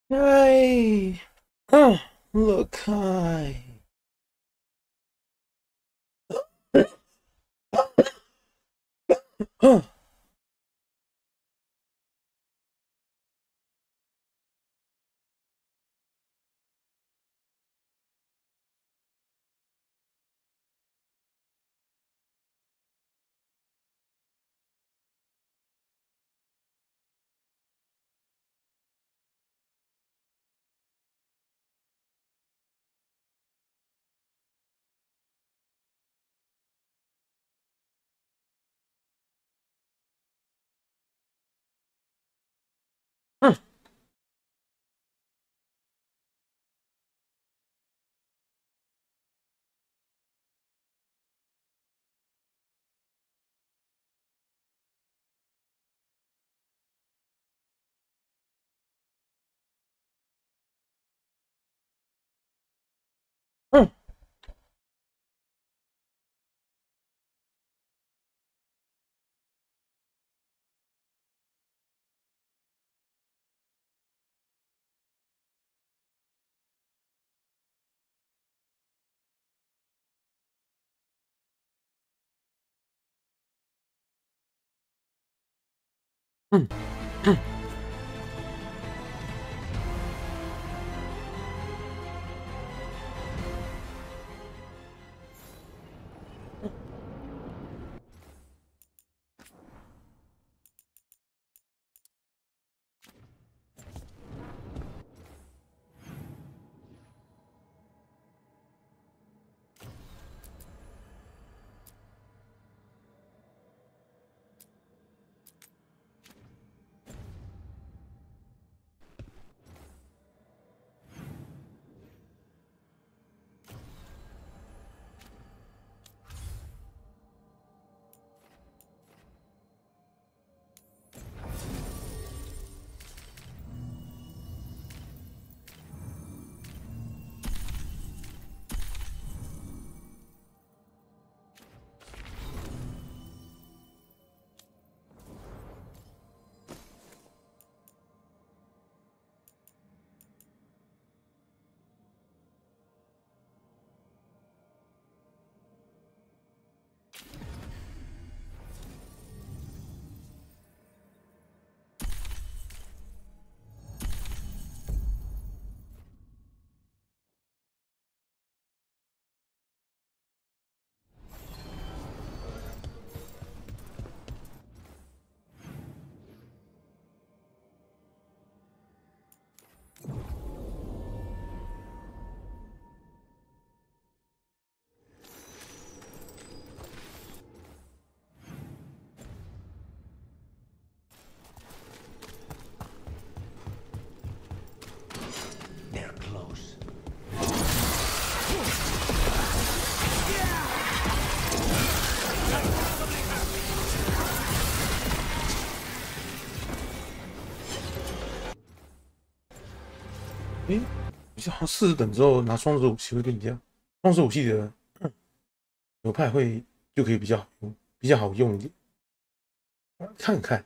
Hey, oh, look, hi. 嗯嗯嗯嗯嗯诶，好像40等之后拿双手武器会变这样，双手武器的流派会就可以比较好用一点，看看。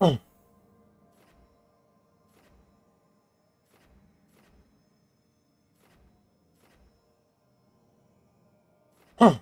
嗯嗯。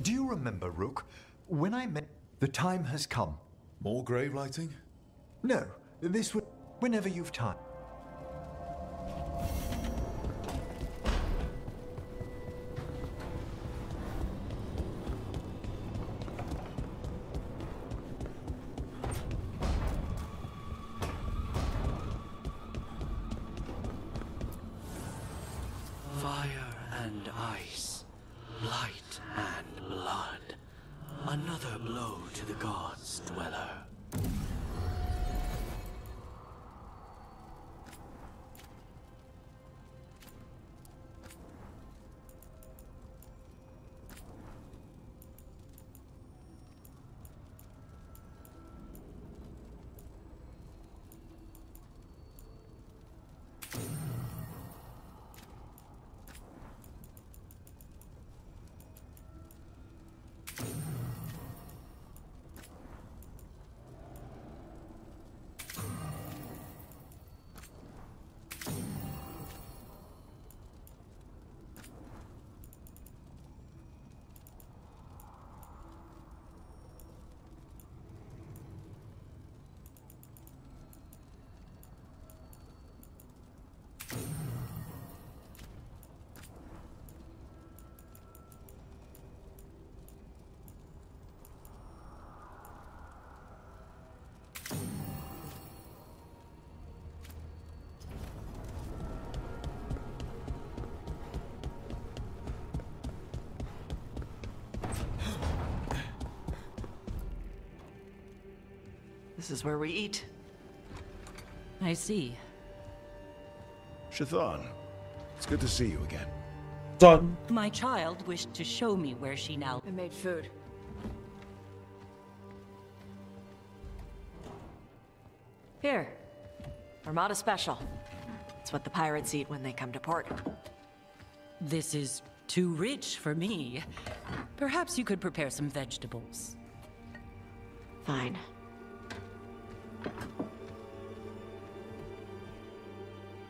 Do you remember, Rook? When I met... The time has come. More grave lighting? No, this would... Whenever you've time. This is where we eat. I see. Shathan, it's good to see you again. Done. My child wished to show me where she now... I made food. Here. Armada Special. It's what the pirates eat when they come to port. This is too rich for me. Perhaps you could prepare some vegetables. Fine.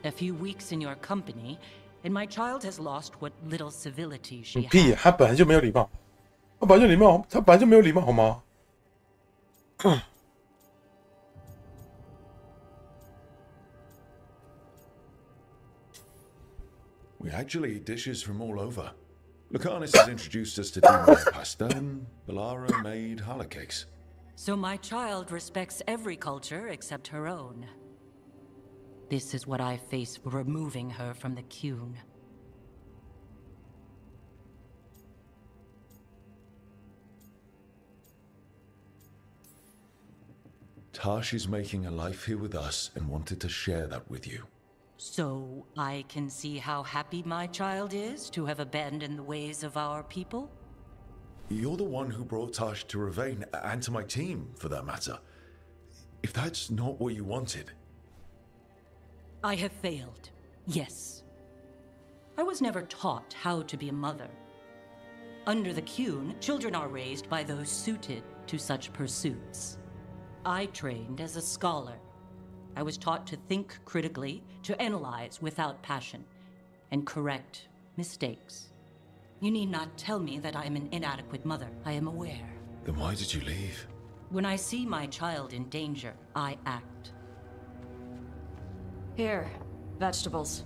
A few weeks in your company, and my child has lost what little civility she 屁 had. 他本来就没有礼貌，他本来就礼貌，他本来就没有礼貌，好吗？ We actually eat dishes from all over. Lucanus has introduced us to demon pasta, and Balara made challah cakes. So my child respects every culture except her own. This is what I face for removing her from the Qun. Tash is making a life here with us and wanted to share that with you. So I can see how happy my child is to have abandoned the ways of our people? You're the one who brought Tash to Ravane, and to my team, for that matter. If that's not what you wanted... I have failed, yes. I was never taught how to be a mother. Under the Qun, children are raised by those suited to such pursuits. I trained as a scholar. I was taught to think critically, to analyze without passion, and correct mistakes. You need not tell me that I am an inadequate mother. I am aware. Then why did you leave? When I see my child in danger, I act. Here. Vegetables.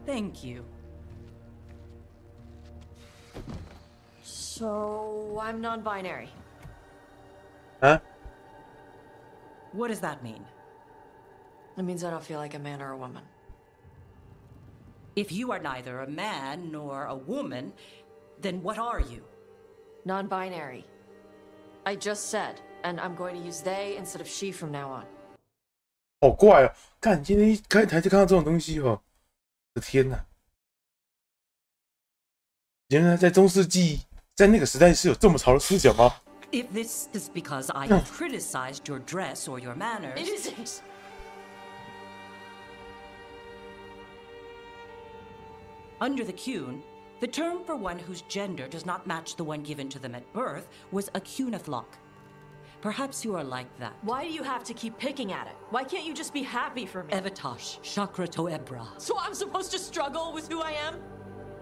Thank you. So, I'm non-binary. Huh? What does that mean? It means I don't feel like a man or a woman. If you are neither a man nor a woman, then what are you? Non-binary. I just said, and I'm going to use they instead of she from now on. 好怪哦！看今天一开台就看到这种东西哦，我的天哪！原来在中世纪，在那个时代是有这么潮的思想吗？ If this is because I have criticized your dress or your manners... It isn't! Under the Qun, the term for one whose gender does not match the one given to them at birth was a Qunathlok. Perhaps you are like that. Why do you have to keep picking at it? Why can't you just be happy for me? Evatash, Chakra Toebra. So I'm supposed to struggle with who I am?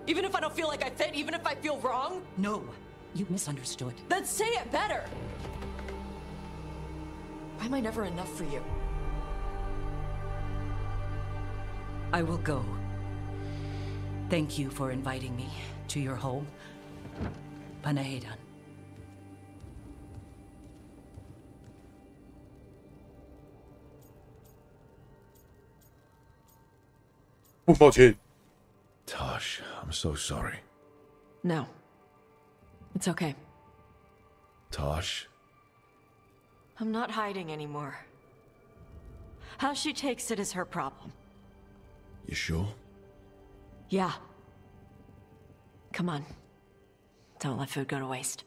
Even if I don't feel like I fit, even if I feel wrong? No, you misunderstood. Then say it better! Why am I never enough for you? I will go. Thank you for inviting me to your home. Panahedan. 不抱歉。 Tash, I'm so sorry. No. It's okay. Tash? I'm not hiding anymore. How she takes it is her problem. You sure? Yeah. Come on. Don't let food go to waste.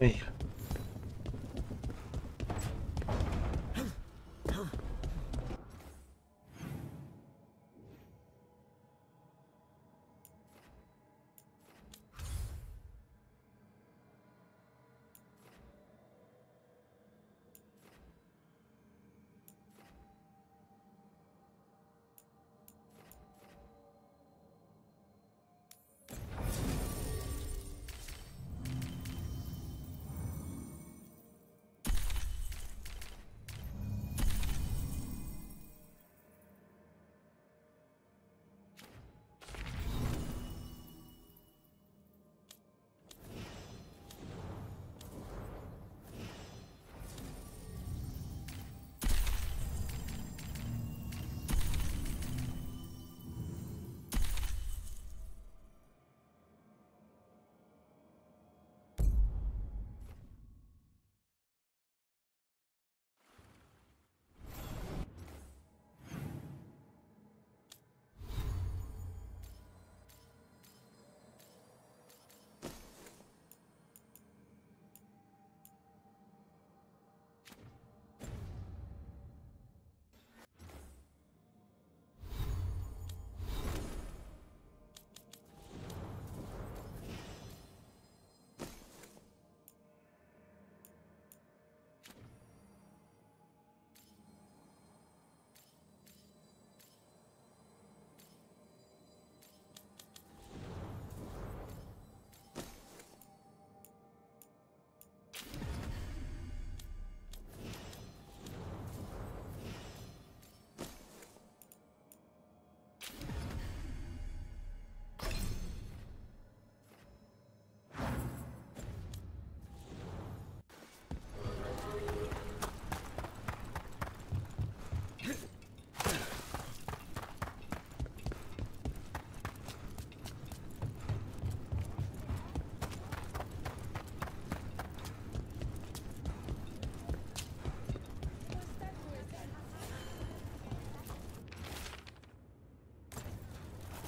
Hey.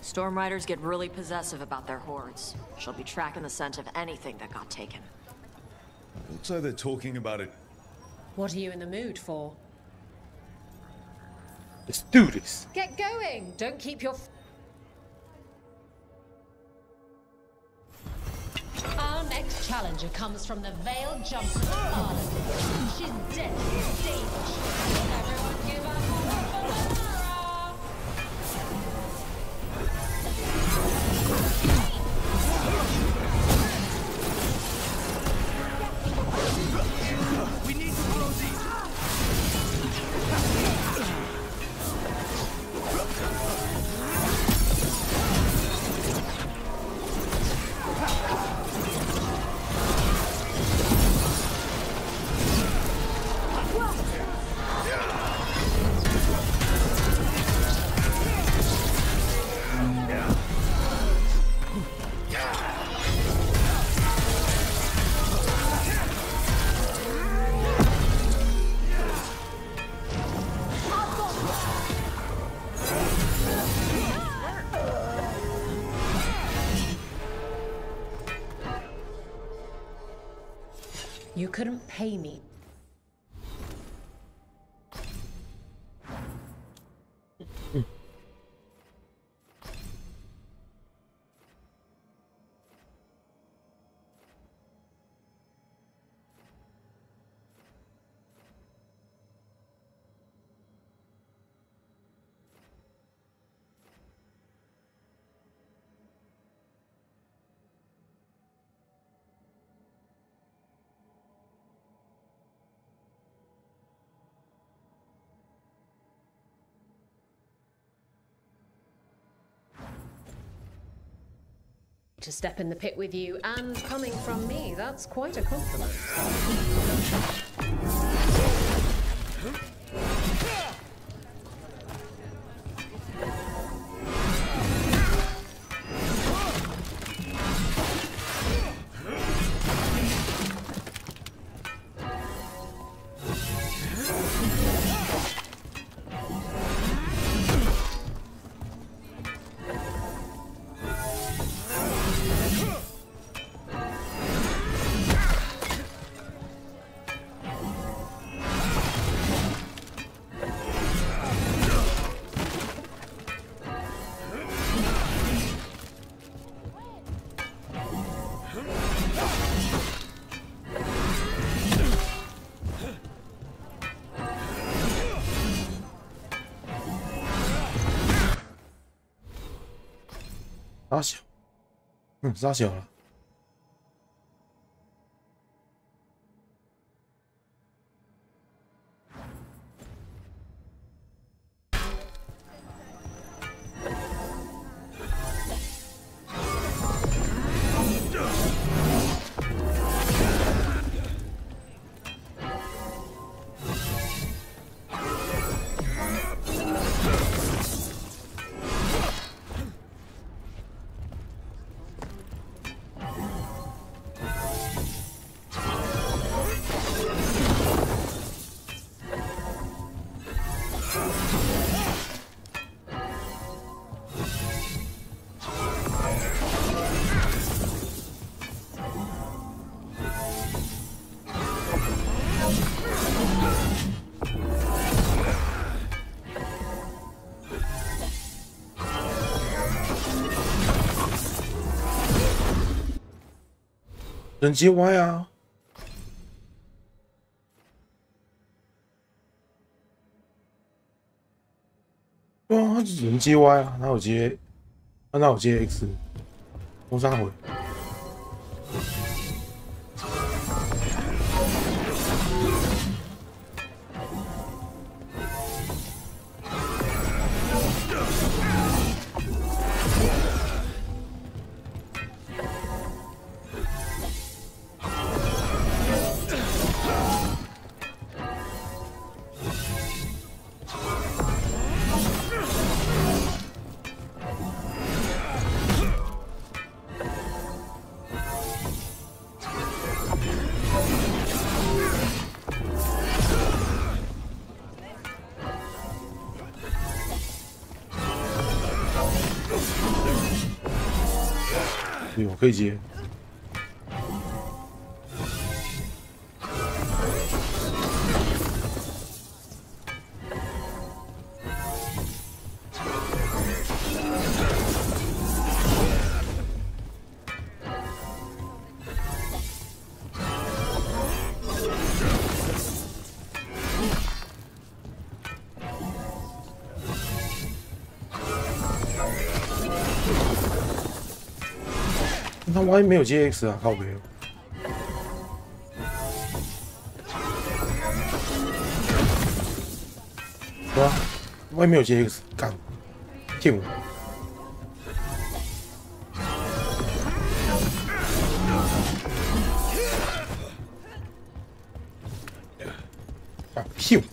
Storm Riders get really possessive about their hordes. She'll be tracking the scent of anything that got taken. Looks like they're talking about it. What are you in the mood for? Let's do this. Get going! Don't keep your... Our next challenger comes from the Veiled Jumper of Ireland. She's dead to the stage. Everyone give up for Laura! We need to close these. You couldn't pay me. To step in the pit with you, and coming from me, that's quite a compliment.杀小，杀小了。人接歪啊！对啊，他只能接 Y 啊，哪有接？哪有接 X？ 从啥回？有可以接。他 Y 没有接 X 啊，靠北。对啊 ，Y 没有接 X， 干，骗我！啊，骗我！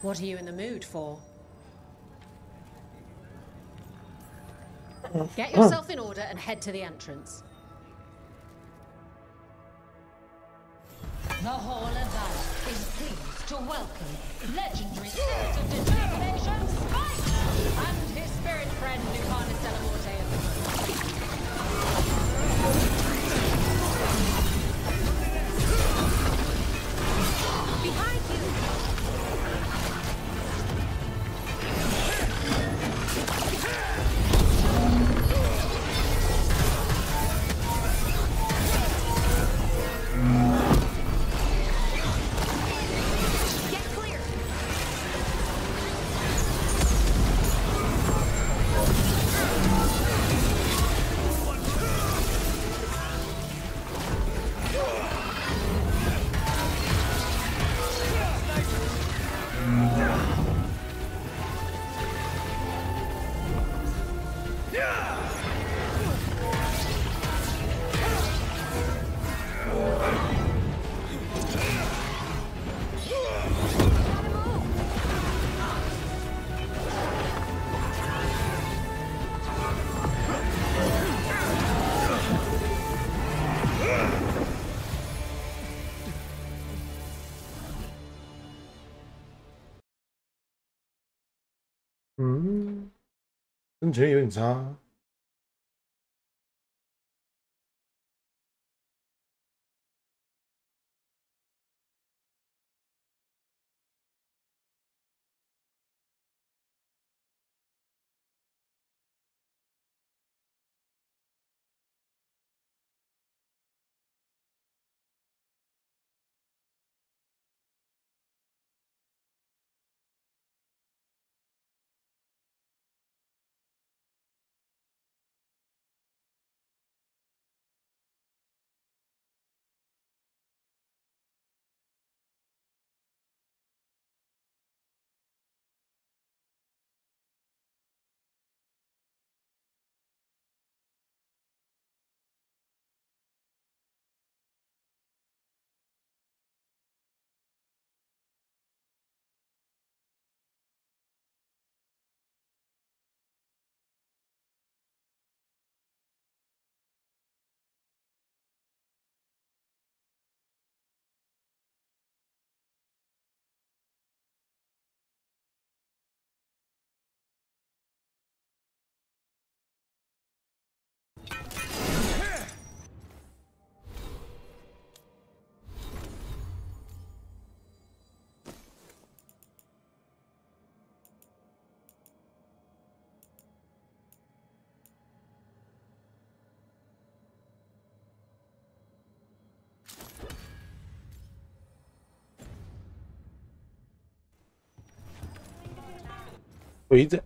What are you in the mood for? Get yourself in order and head to the entrance. The Hall of Valor is pleased to welcome legendary spirit of determination, Spike, and his spirit friend, Lucana Stellamonte of the Moon. Behind you!跟前面有点差。围着。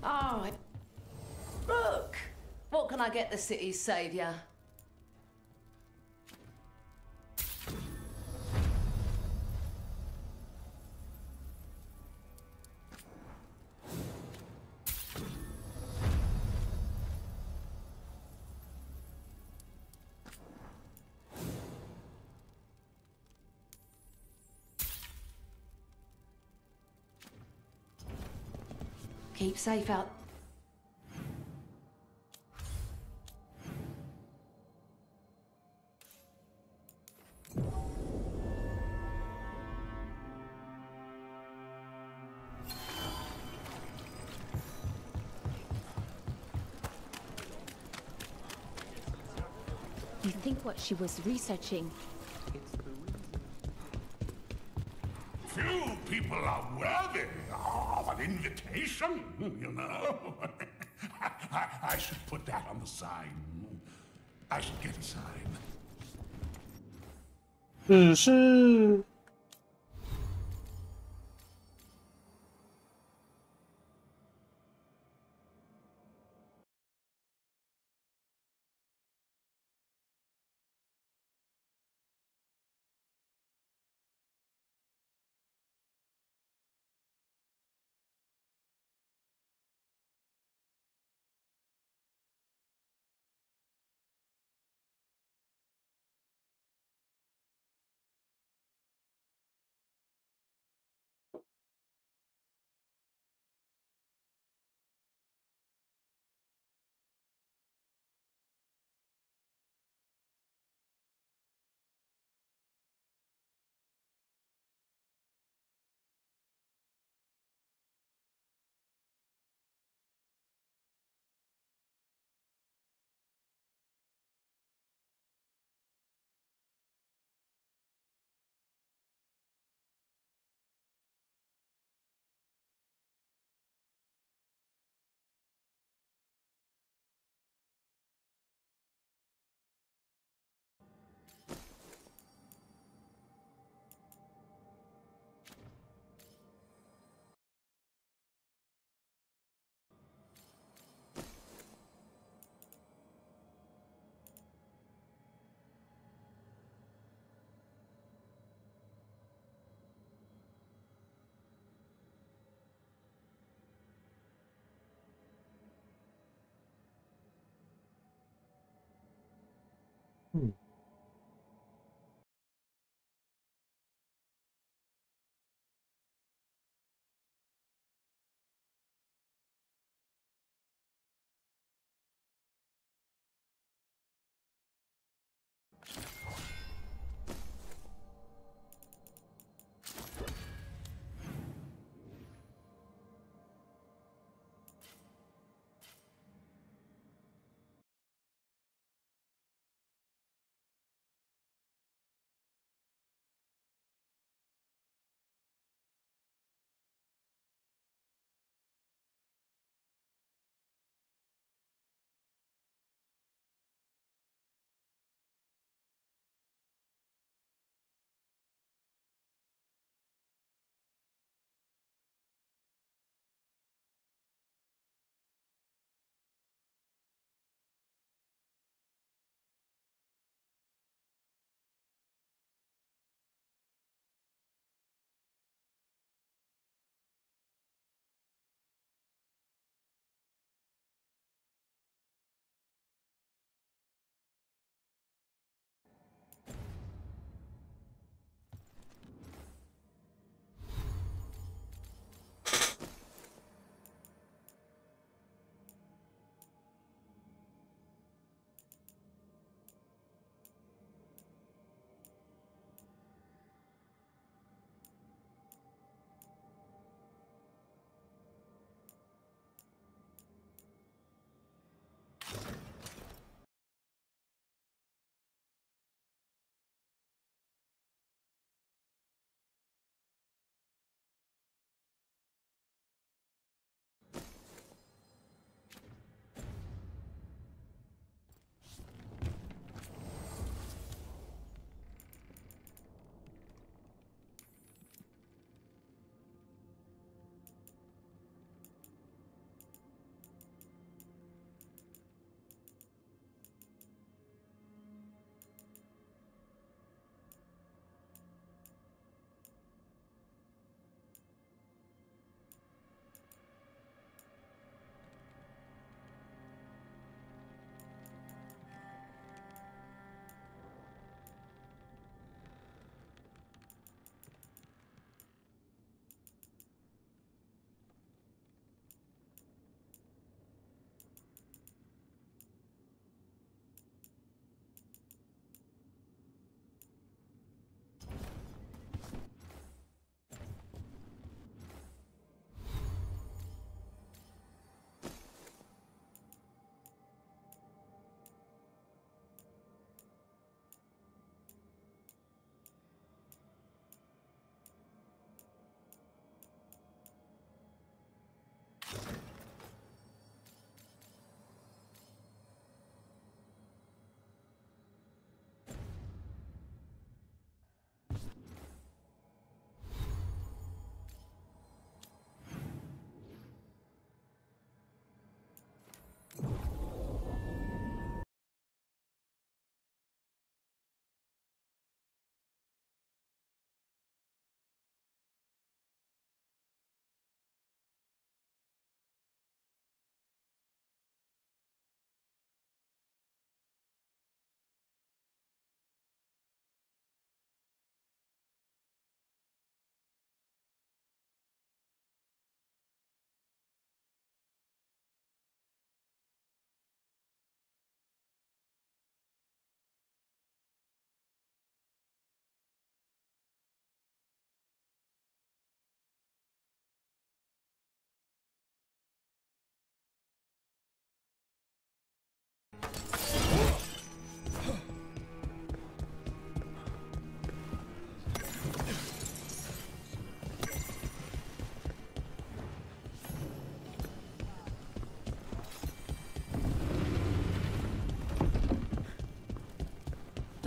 Oh, Rook! What can I get the city's saviour? Keep safe out. You think what she was researching? Few people are worthy of an invitation, you know. I should put that on the sign. I should get a sign. 只是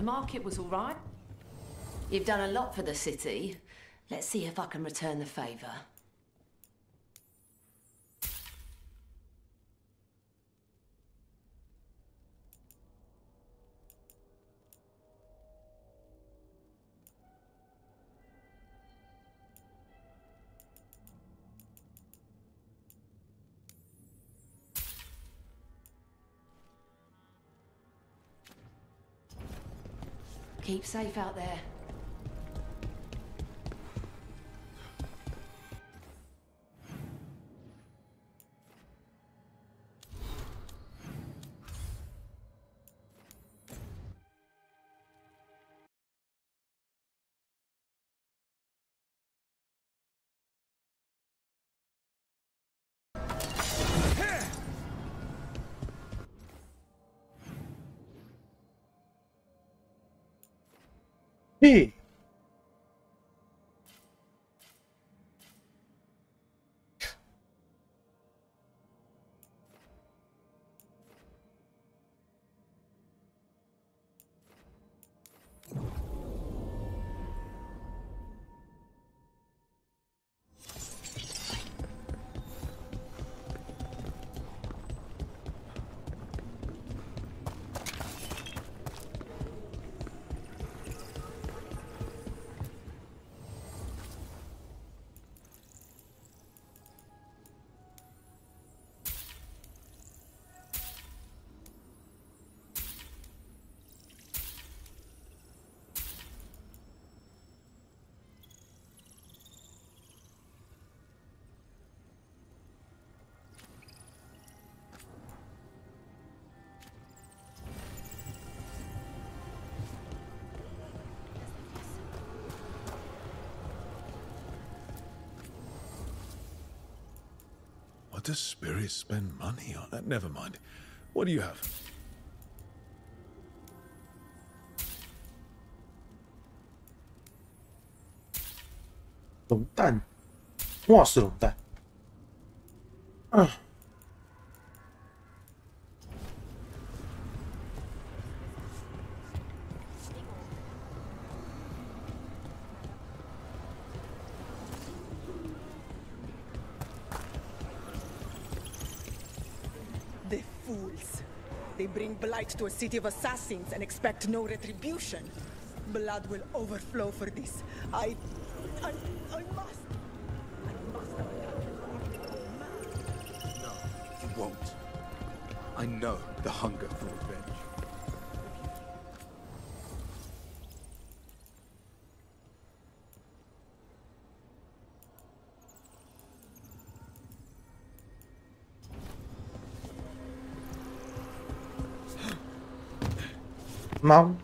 market was all right. You've done a lot for the city. Let's see if I can return the favor. Keep safe out there. Hey. What does Spirit spend money on? Never mind. What do you have?龙蛋，哇，是龙蛋。The fools. They bring blight to a city of assassins and expect no retribution. Blood will overflow for this. I must. No, you won't. I know the hunger for revenge. Mom.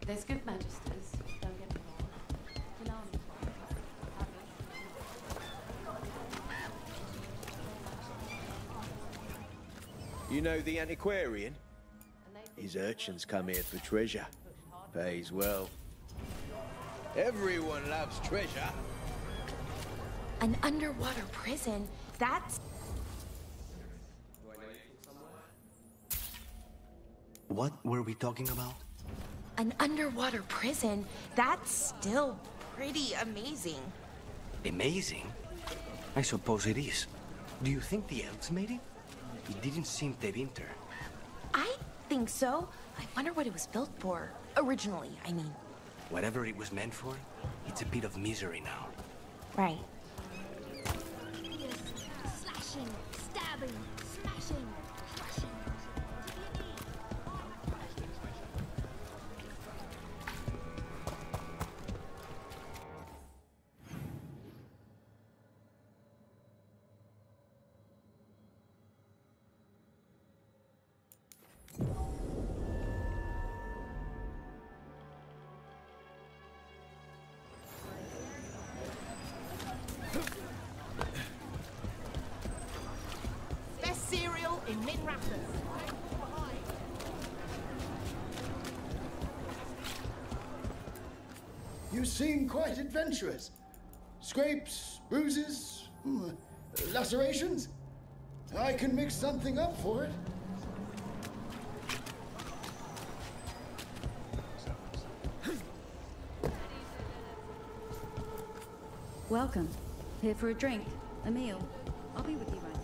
There's good magisters, don't get me wrong. You know the antiquarian? His urchins come here for treasure. Pays well. Everyone loves treasure. An underwater prison? That's... What were we talking about? An underwater prison? That's still pretty amazing. Amazing? I suppose it is. Do you think the elves made it? It didn't seem winter. I think so. I wonder what it was built for. Originally, I mean. Whatever it was meant for, it's a bit of misery now. Right. Slashing, stabbing, smashing, crushing. Best cereal in Min Raptors. You seem quite adventurous. Scrapes, bruises, lacerations. I can mix something up for it. Welcome. Here for a drink, a meal. I'll be with you right now.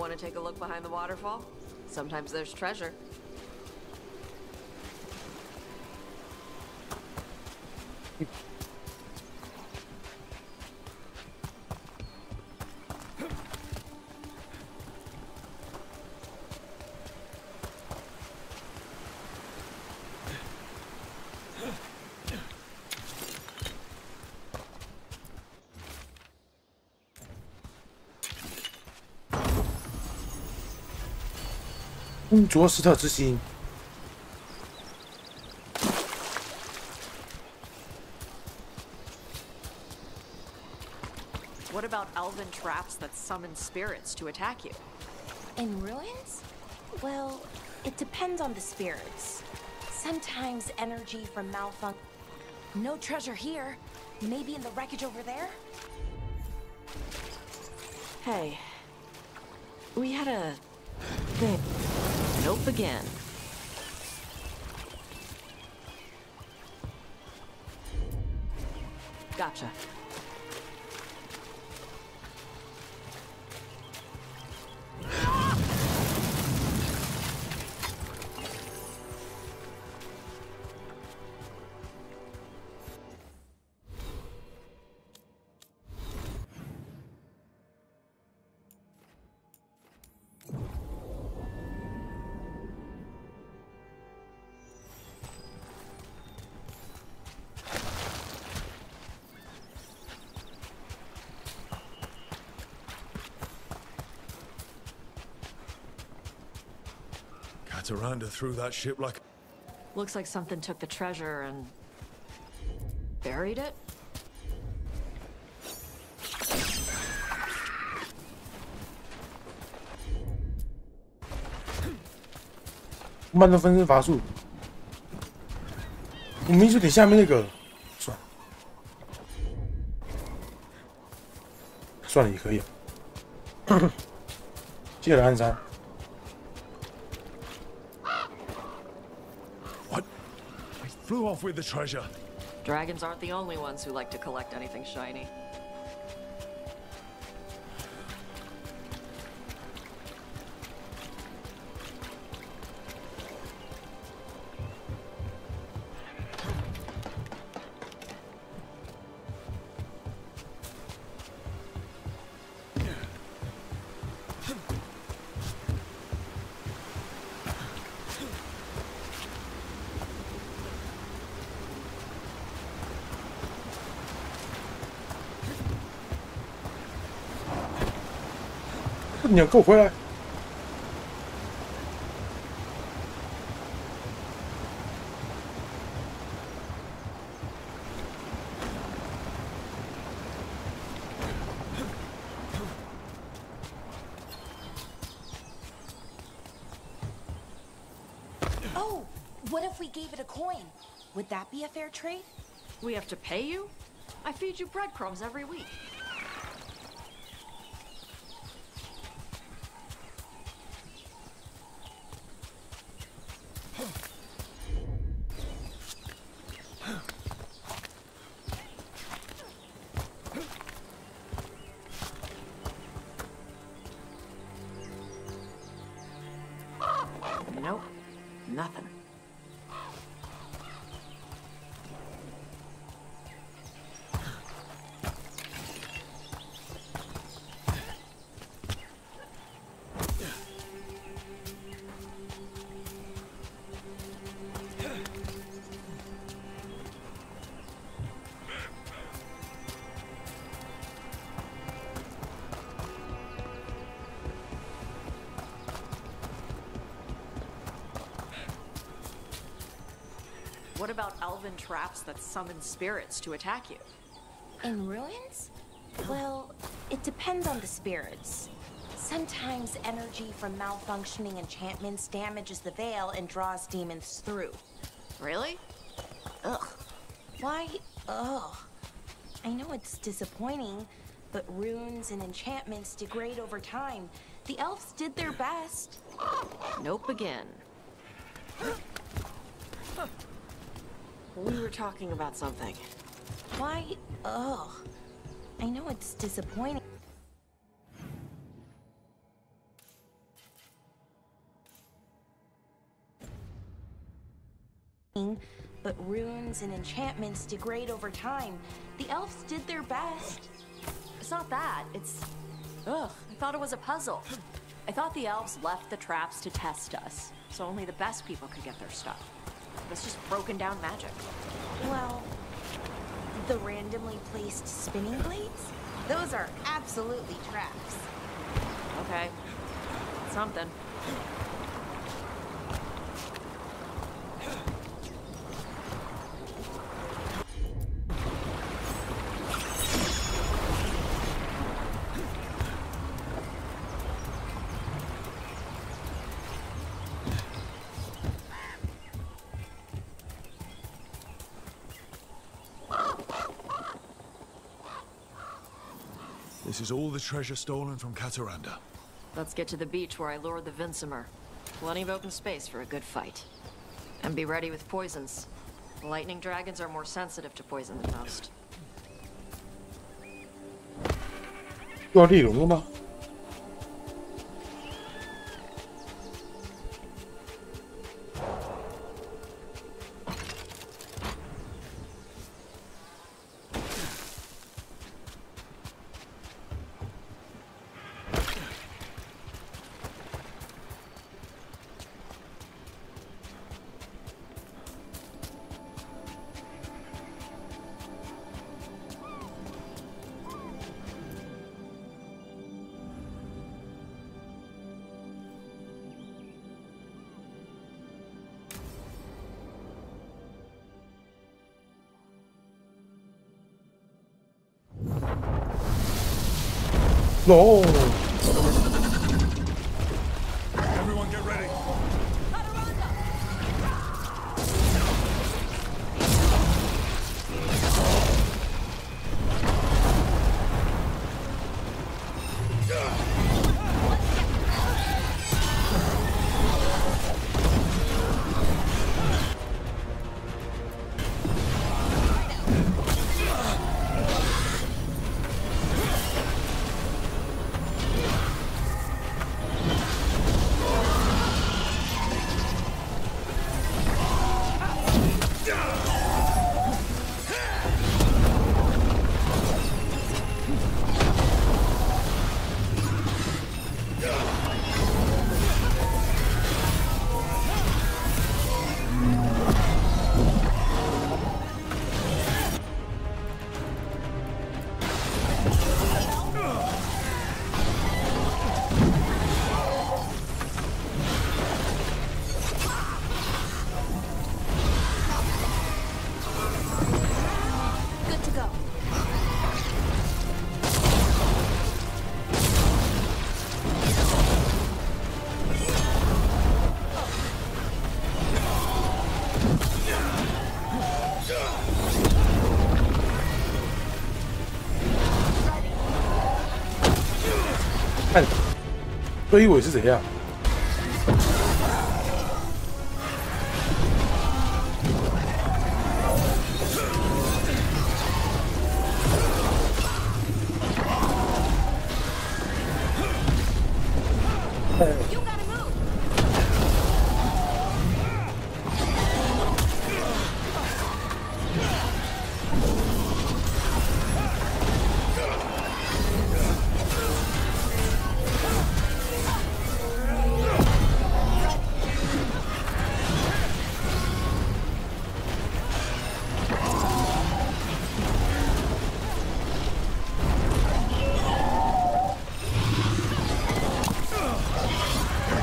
Want to take a look behind the waterfall? Sometimes there's treasure.卓斯特之心。 What about elven traps that summon spirits to attack you? In ruins? Well, it depends on the spirits. Sometimes energy from malfunction. No treasure here. Maybe in the wreckage over there? Hey. We had a thing. Nope again. Gotcha. Taranda threw that ship like... Looks like something took the treasure and... buried it?慢的分身法术，我们就点下面那个，算了也可以。接着暗杀。 Flew off with the treasure. Dragons aren't the only ones who like to collect anything shiny.你给我回来！Oh, what if we gave it a coin? Would that be a fair trade? We have to pay you? I feed you breadcrumbs every week. Nope, nothing. What about elven traps that summon spirits to attack you? In ruins? Well, it depends on the spirits. Sometimes energy from malfunctioning enchantments damages the veil and draws demons through. Really? Ugh. Why? Ugh. I know it's disappointing, but runes and enchantments degrade over time. The elves did their best. Nope again. We were talking about something. Why? Ugh. I know it's disappointing. but runes and enchantments degrade over time. The elves did their best. It's not that. It's... Ugh, I thought it was a puzzle. I thought the elves left the traps to test us, so only the best people could get their stuff. That's just broken down magic. Well, the randomly placed spinning blades? Those are absolutely traps. Okay. Something. This is all the treasure stolen from Cataranda. Let's get to the beach where I lured the Vincimer. Plenty of open space for a good fight. And be ready with poisons. Lightning dragons are more sensitive to poison than most. 要猎龙了吗？No. Everyone get ready.追尾是怎样？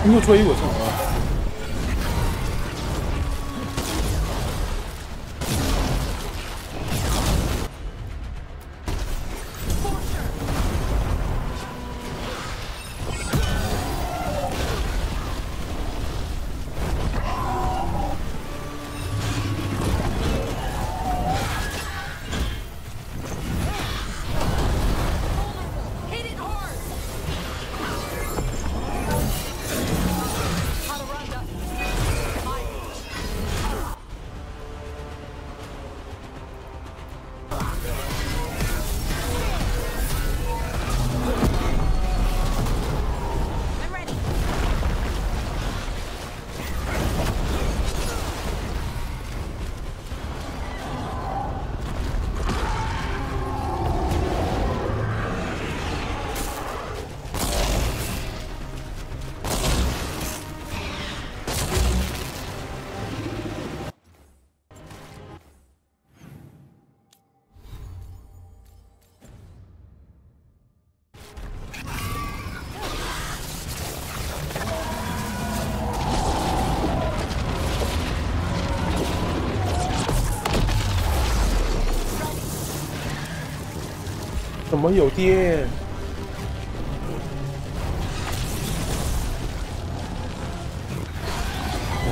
你又追我干嘛？怎么有电？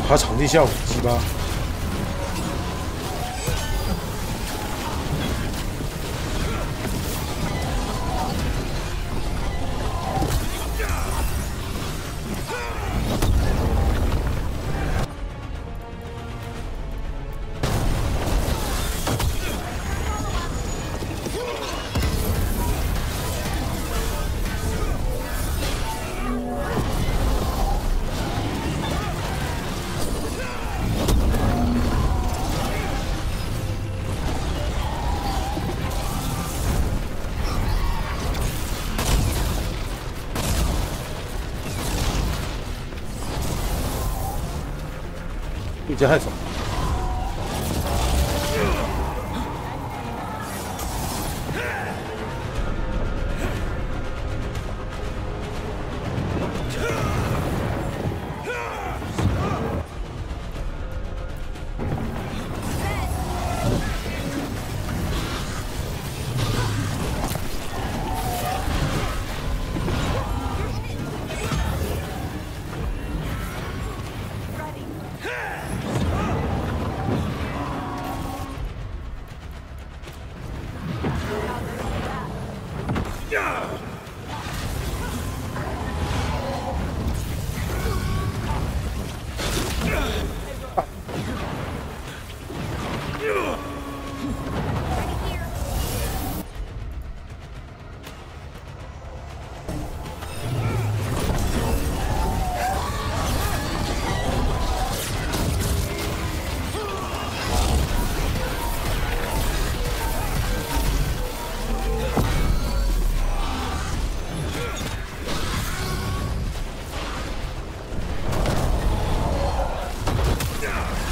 他场地效果鸡巴。对家太爽。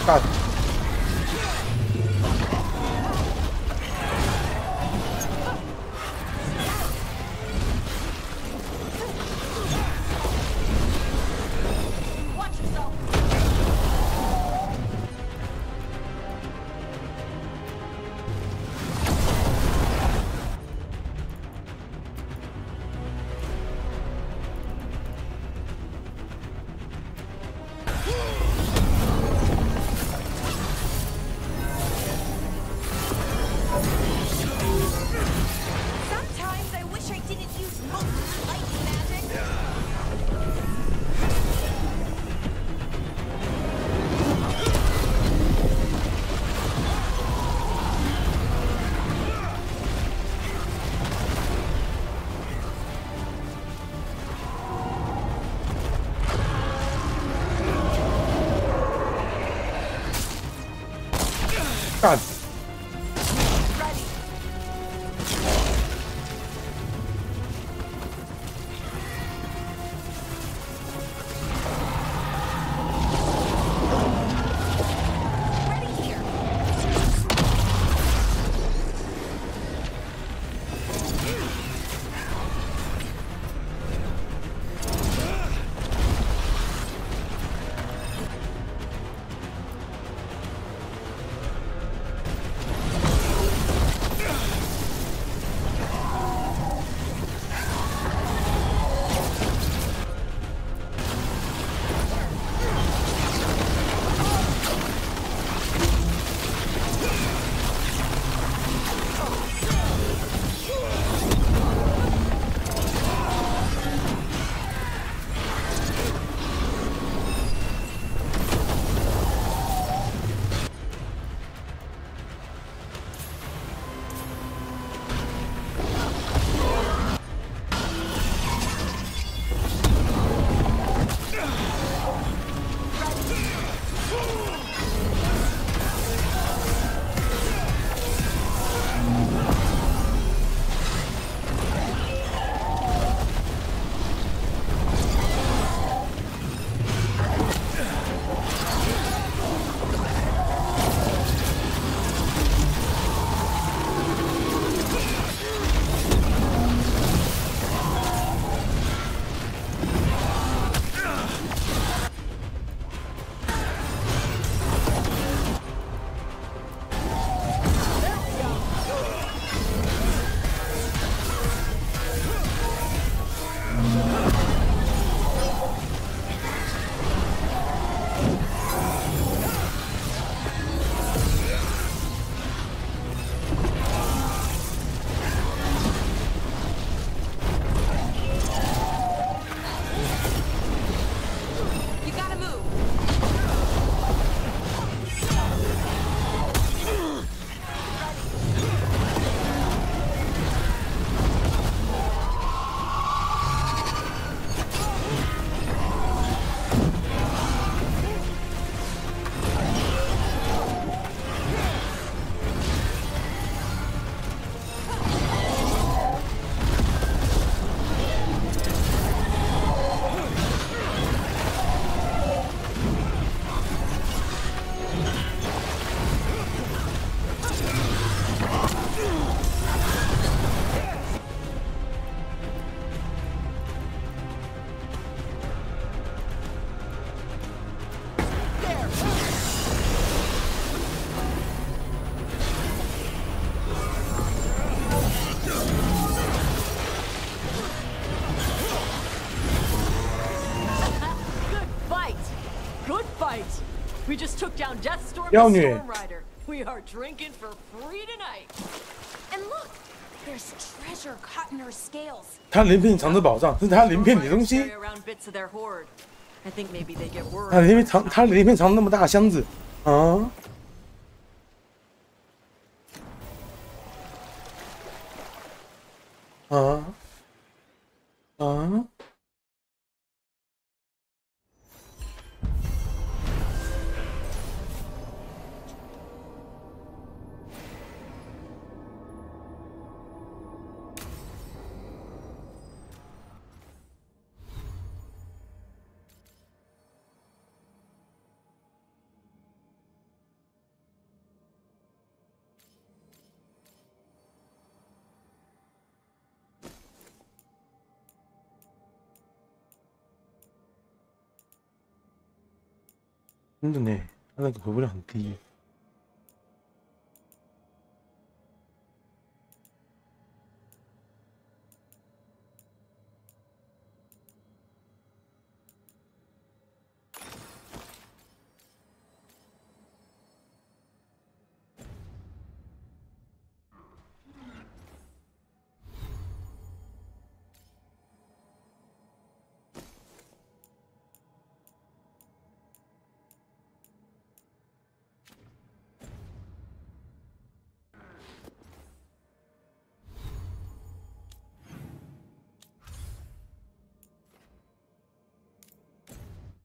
干！干！ down Deathstorm妖 and 女 Storm Rider. We are drinking for free tonight. And look, there's treasure caught in her scales. 他鳞片藏着宝藏，这是他鳞片里的东西。 Carry around bits of their hoard. I think maybe they get worried. 他鳞片藏那么大箱子啊！啊啊！真的呢，他那个回复量很低。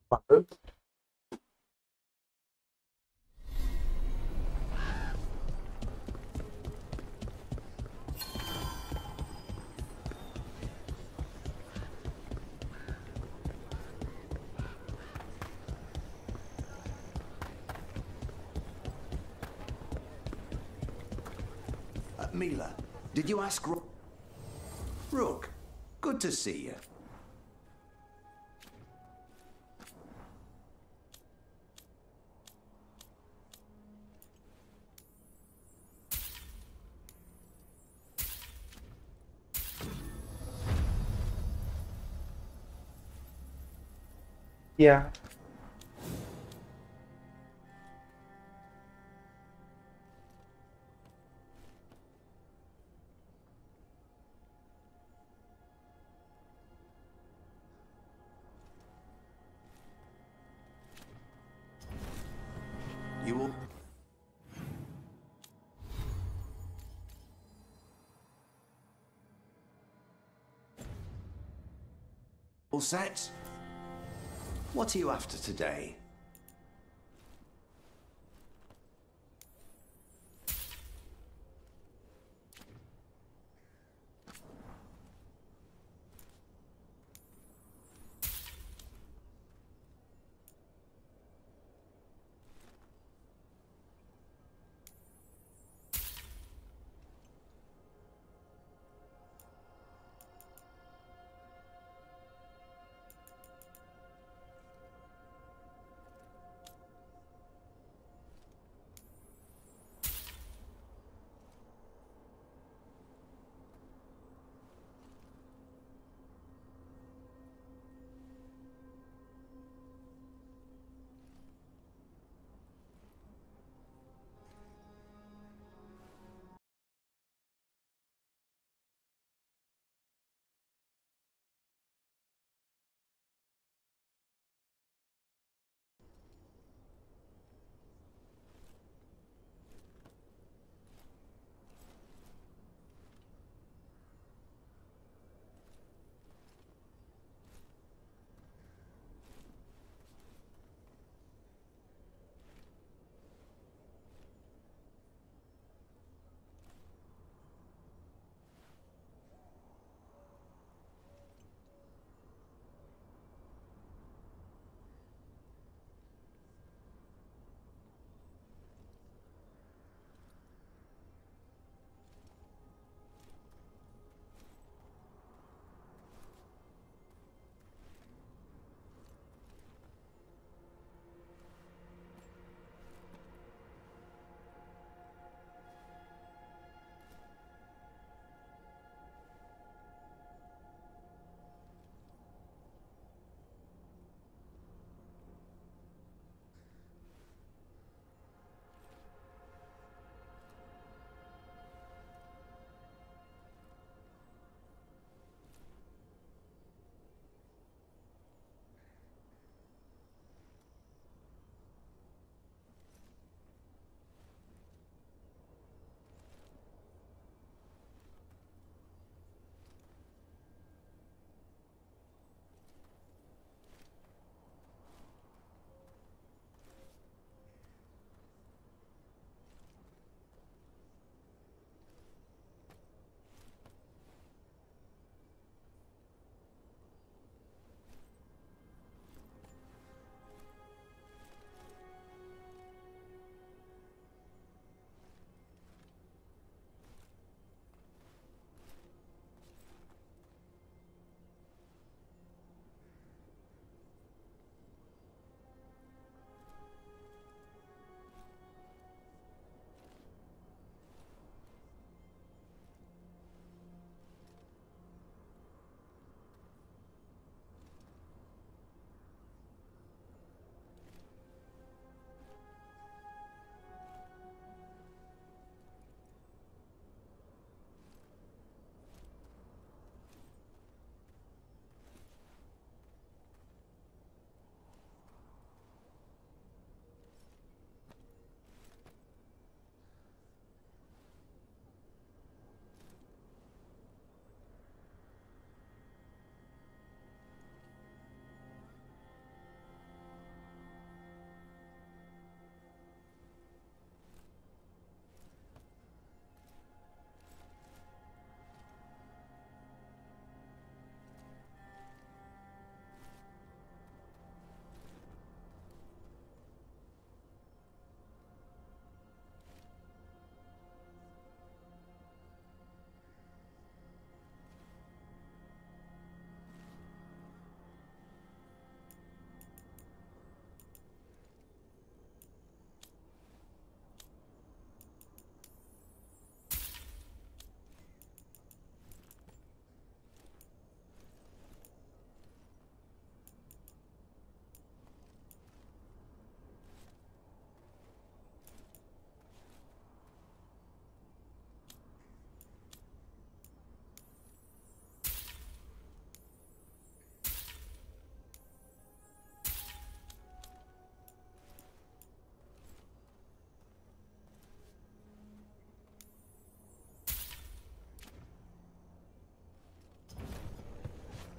反而Mila, did you ask Rook? Good to see you. Yeah. You will. All set? What are you after today?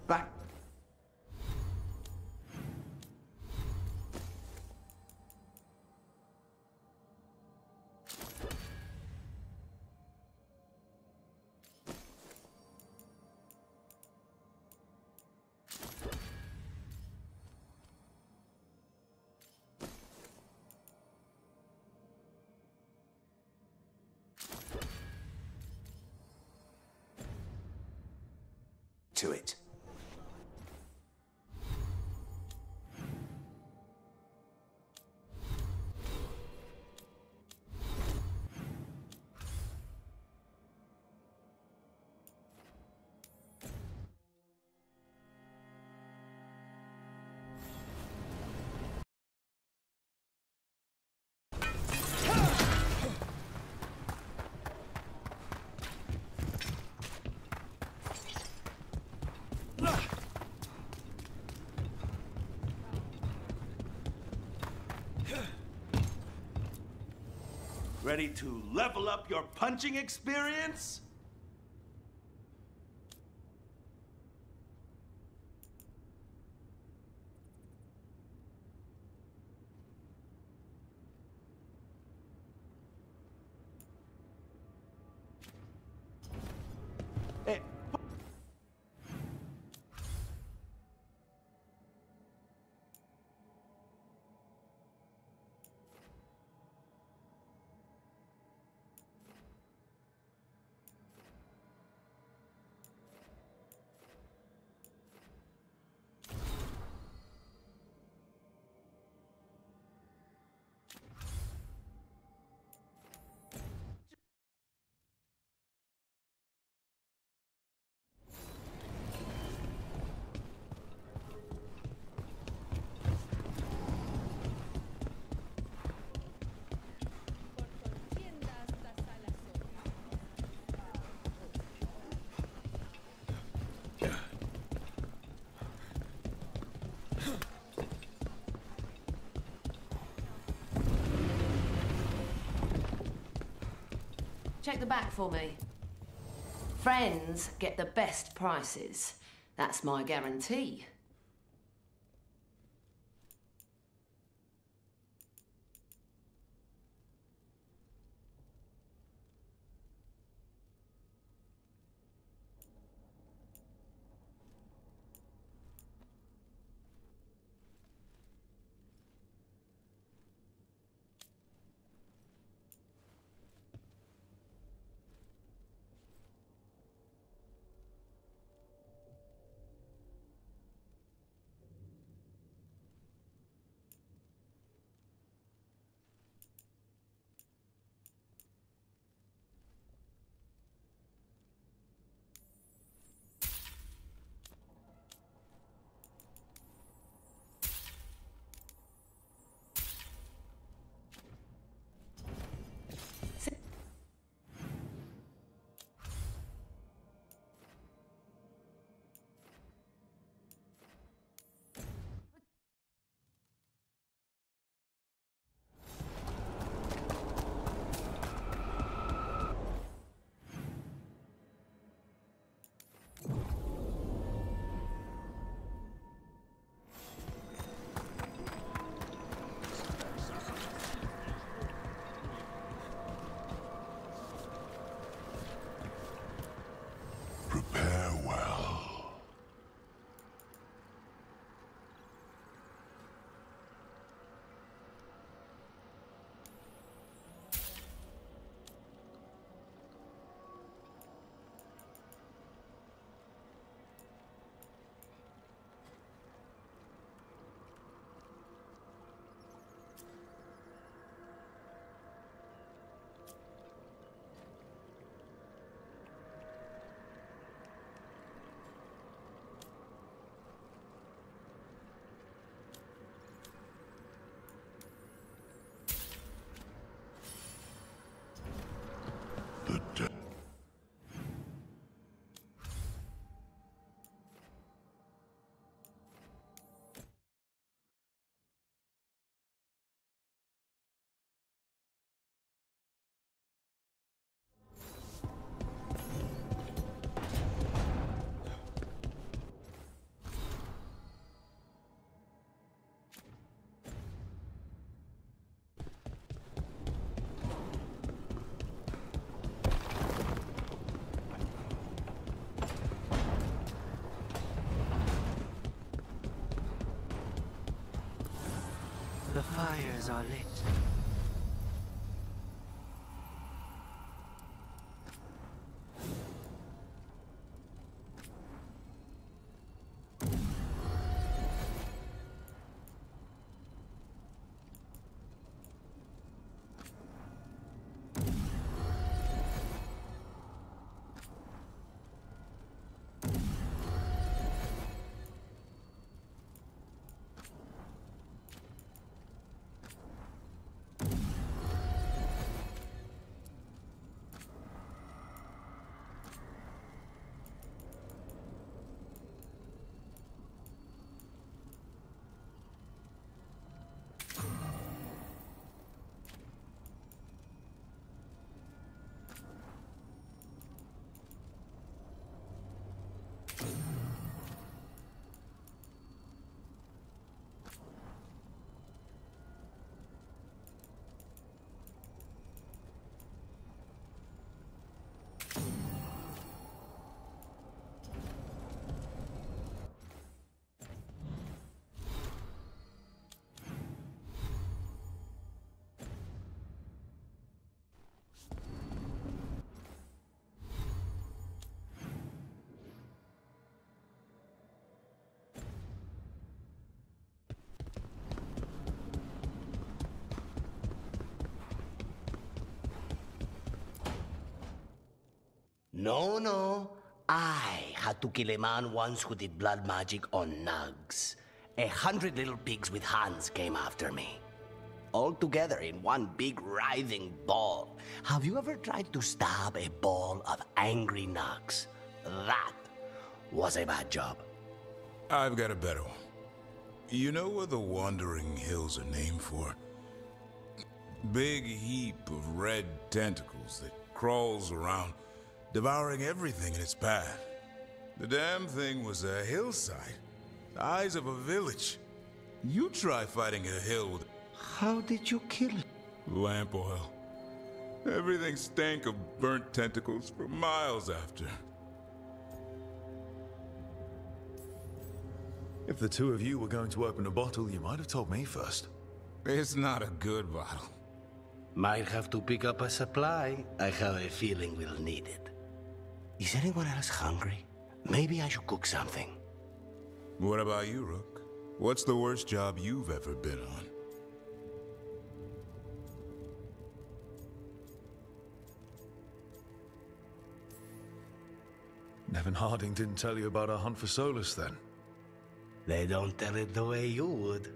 Back. To it. Ready to level up your punching experience? Hey. Check the back for me. Friends get the best prices. That's my guarantee. fires are lit. No, no. I had to kill a man once who did blood magic on nugs. 100 little pigs with hands came after me. All together in one big writhing ball. Have you ever tried to stab a ball of angry nugs? That was a bad job. I've got a better one. You know what the Wandering Hills are named for? Big heap of red tentacles that crawls around, devouring everything in its path. The damn thing was a hillside, the size of a village. You try fighting a hill with... How did you kill it? Lamp oil. Everything stank of burnt tentacles for miles after. If the two of you were going to open a bottle, you might have told me first. It's not a good bottle. Might have to pick up a supply. I have a feeling we'll need it. Is anyone else hungry? Maybe I should cook something. What about you, Rook? What's the worst job you've ever been on? Nevin Harding didn't tell you about our hunt for Solus, then? They don't tell it the way you would.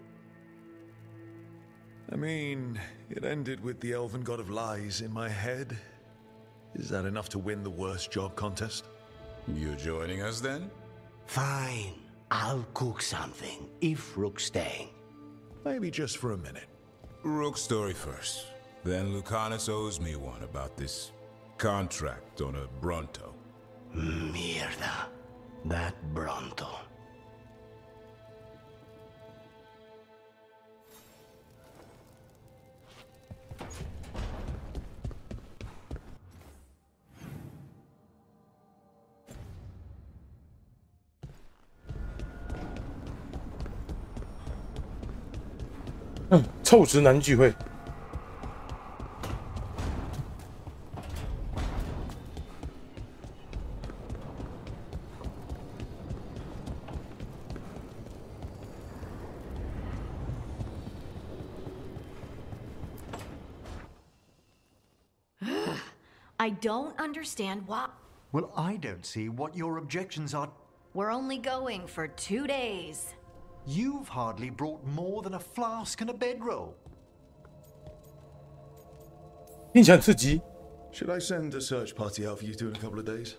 I mean, it ended with the elven god of lies in my head. Is that enough to win the worst job contest? You joining us, then? Fine. I'll cook something, if Rook's staying. Maybe just for a minute. Rook's story first. Then Lucanus owes me one about this contract on a Bronto. Mierda. That Bronto.臭直男聚会。I don't understand why. Well, I don't see what your objections are. We're only going for 2 days. You've hardly brought more than a flask and a bedroll. 听起来很刺激。 Should I send a search party out for you two in a couple of days?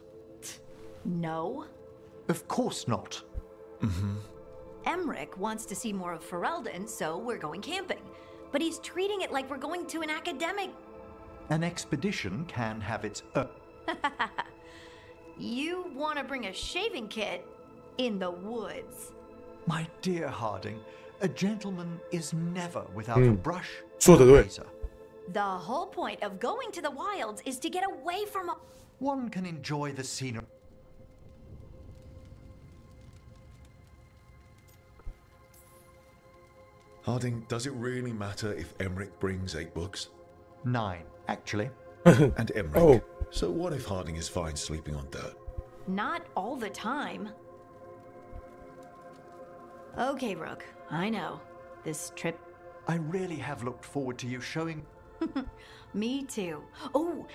No. Of course not. Emmerich wants to see more of Ferelden, so we're going camping. But he's treating it like we're going to an academic. An expedition can have its own. You want to bring a shaving kit in the woods. My dear Harding, a gentleman is never without a brush 说得 and a 对。 razor. The whole point of going to the wilds is to get away from... One can enjoy the scenery. Harding, does it really matter if Emmerich brings 8 books? 9, actually. And Emmerich. Oh. So what if Harding is fine sleeping on dirt? Not all the time. Okay, Rook, I know. This trip... I really have looked forward to you showing... Me too. Oh!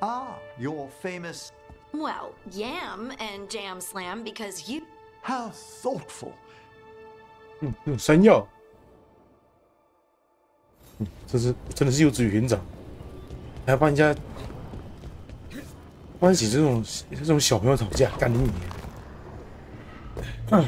Ah, your famous... Well, Yam and Jam Slam because you... How thoughtful. 山药。这是真的是幼稚园长，还要帮人家，帮起这种小朋友吵架，干你娘！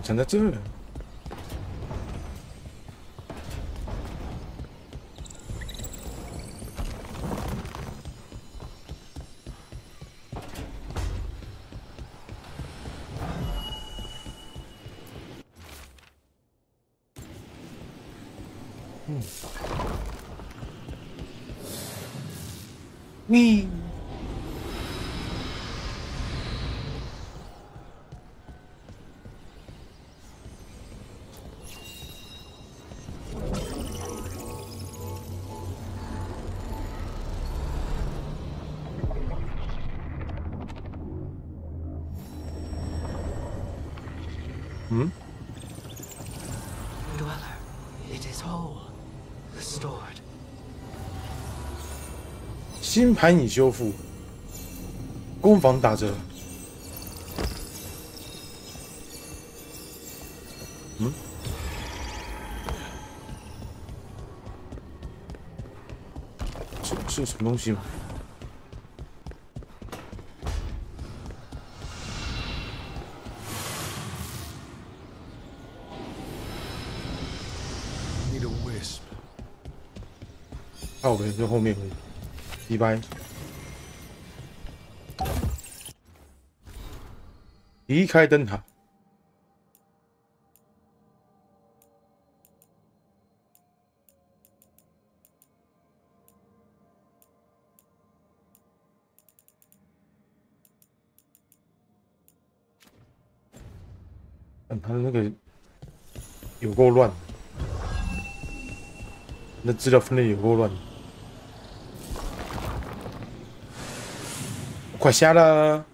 藏在这儿。喂。嗯 Dweller, it is whole, restored. 新盘已修复，攻防打折。嗯？是什么东西吗？ 靠北，就后面而已，一掰。离开灯塔。他的那个有够乱，那资料分类有够乱。 快下了！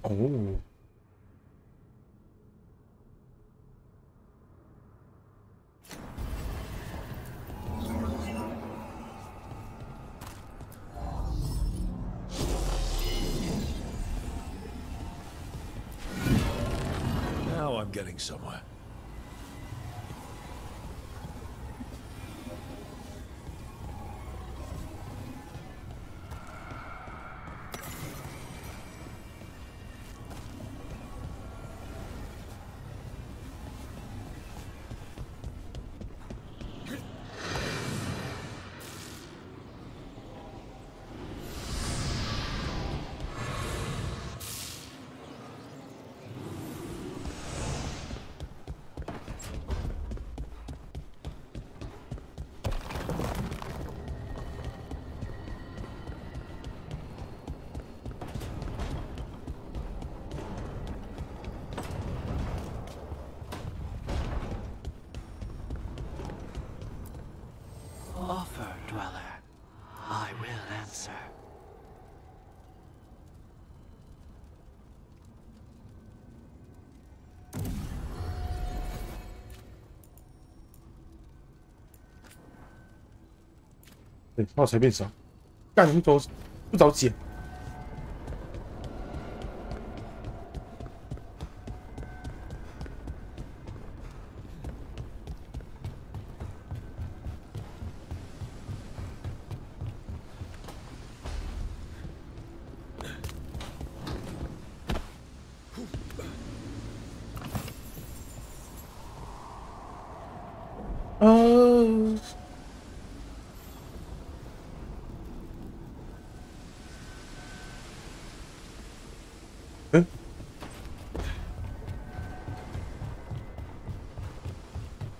哦，Now I'm getting somewhere. Dweller, I will answer. "对，耗材变少，干你不早捡。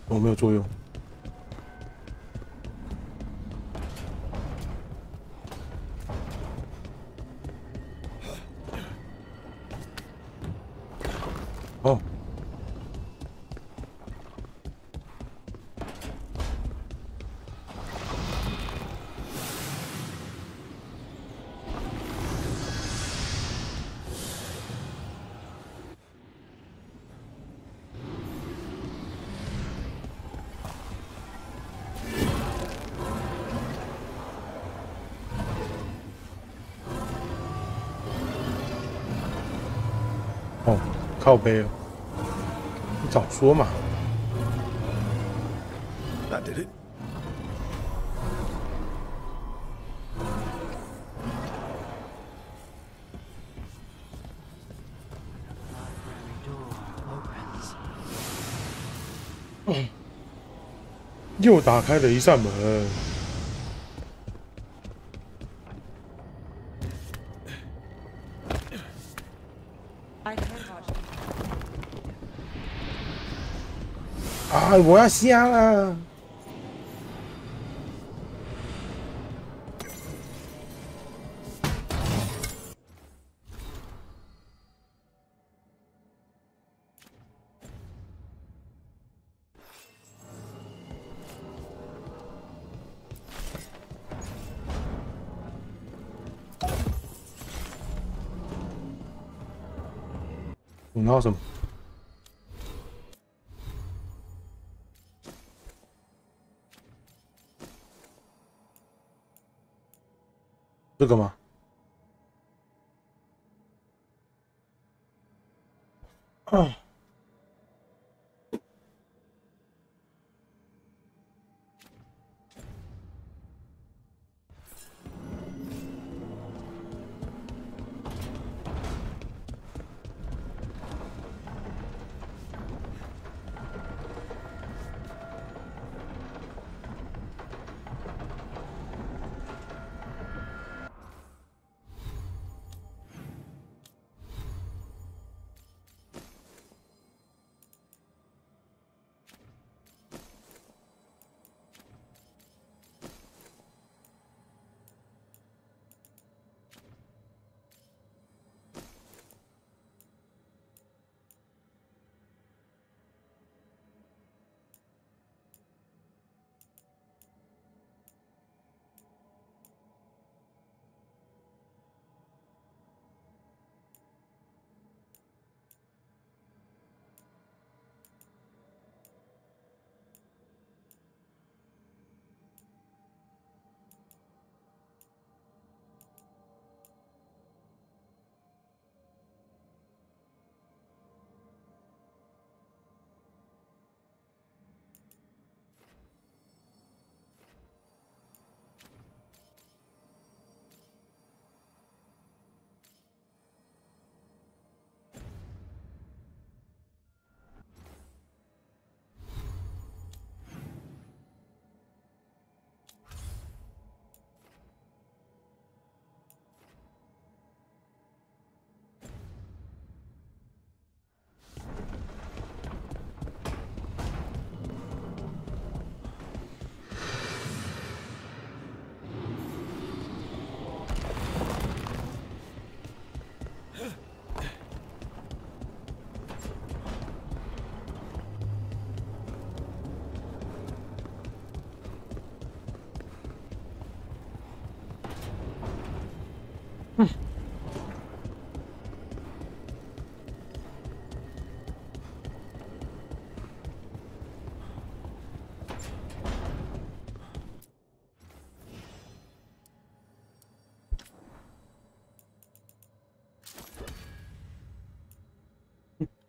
我没有作用。哦。哦，靠背哦，你早说嘛。That did it. Oh. 又打开了一扇门。哎，我要瞎了！我拿到什么？这个吗？啊！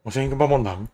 好像一个棒棒糖。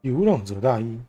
流浪者大衣。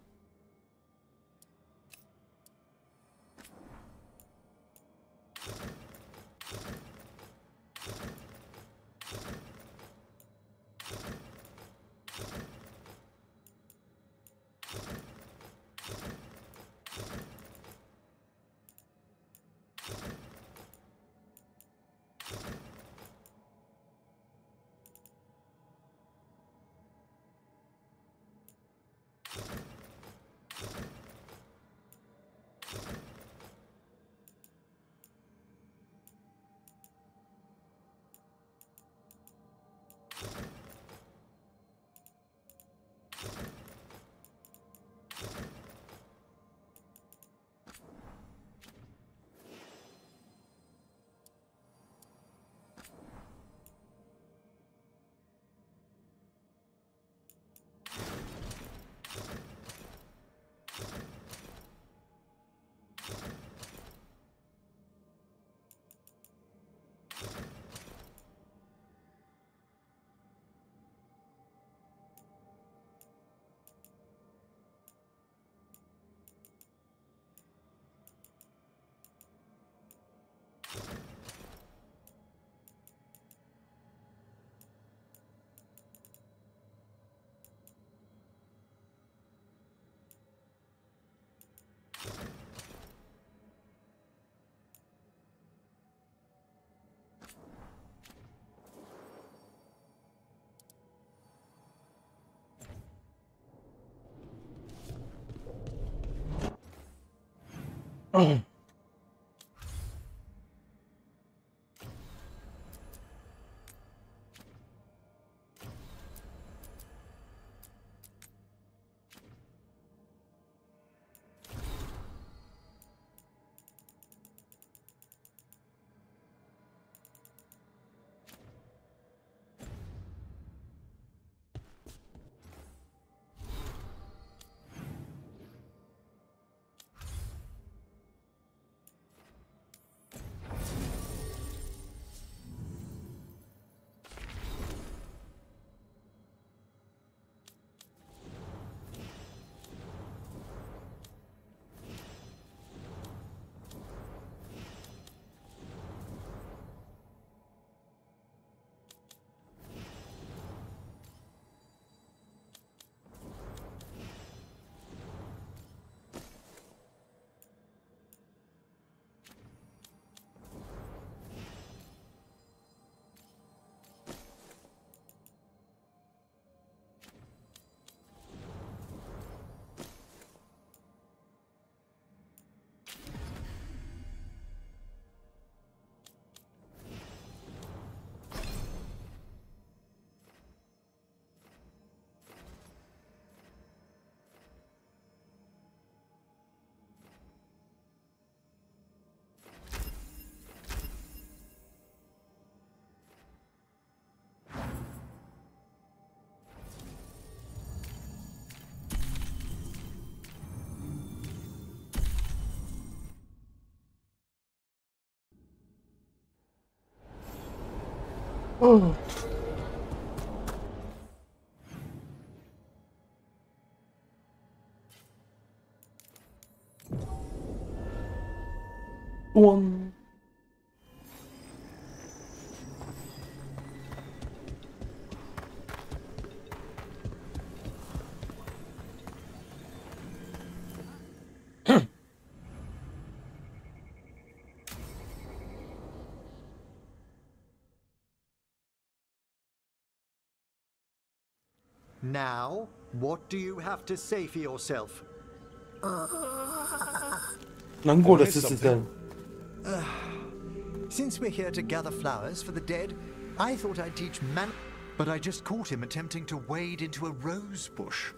哦，咣！Now, what do you have to say for yourself? 难过的是是真。 Since we're here to gather flowers for the dead, I thought I'd teach man. But I just caught him attempting to wade into a rose bush.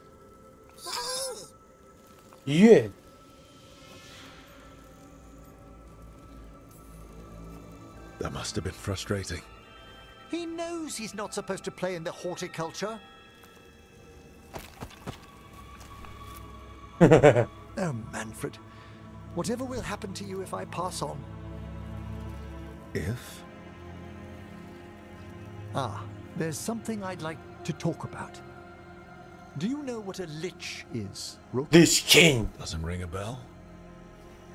月。 That must have been frustrating. He knows he's not supposed to play in the horticulture. Oh, Manfred. Whatever will happen to you if I pass on? If? Ah, there's something I'd like to talk about. Do you know what a lich is, Rook? Lich King. Doesn't ring a bell.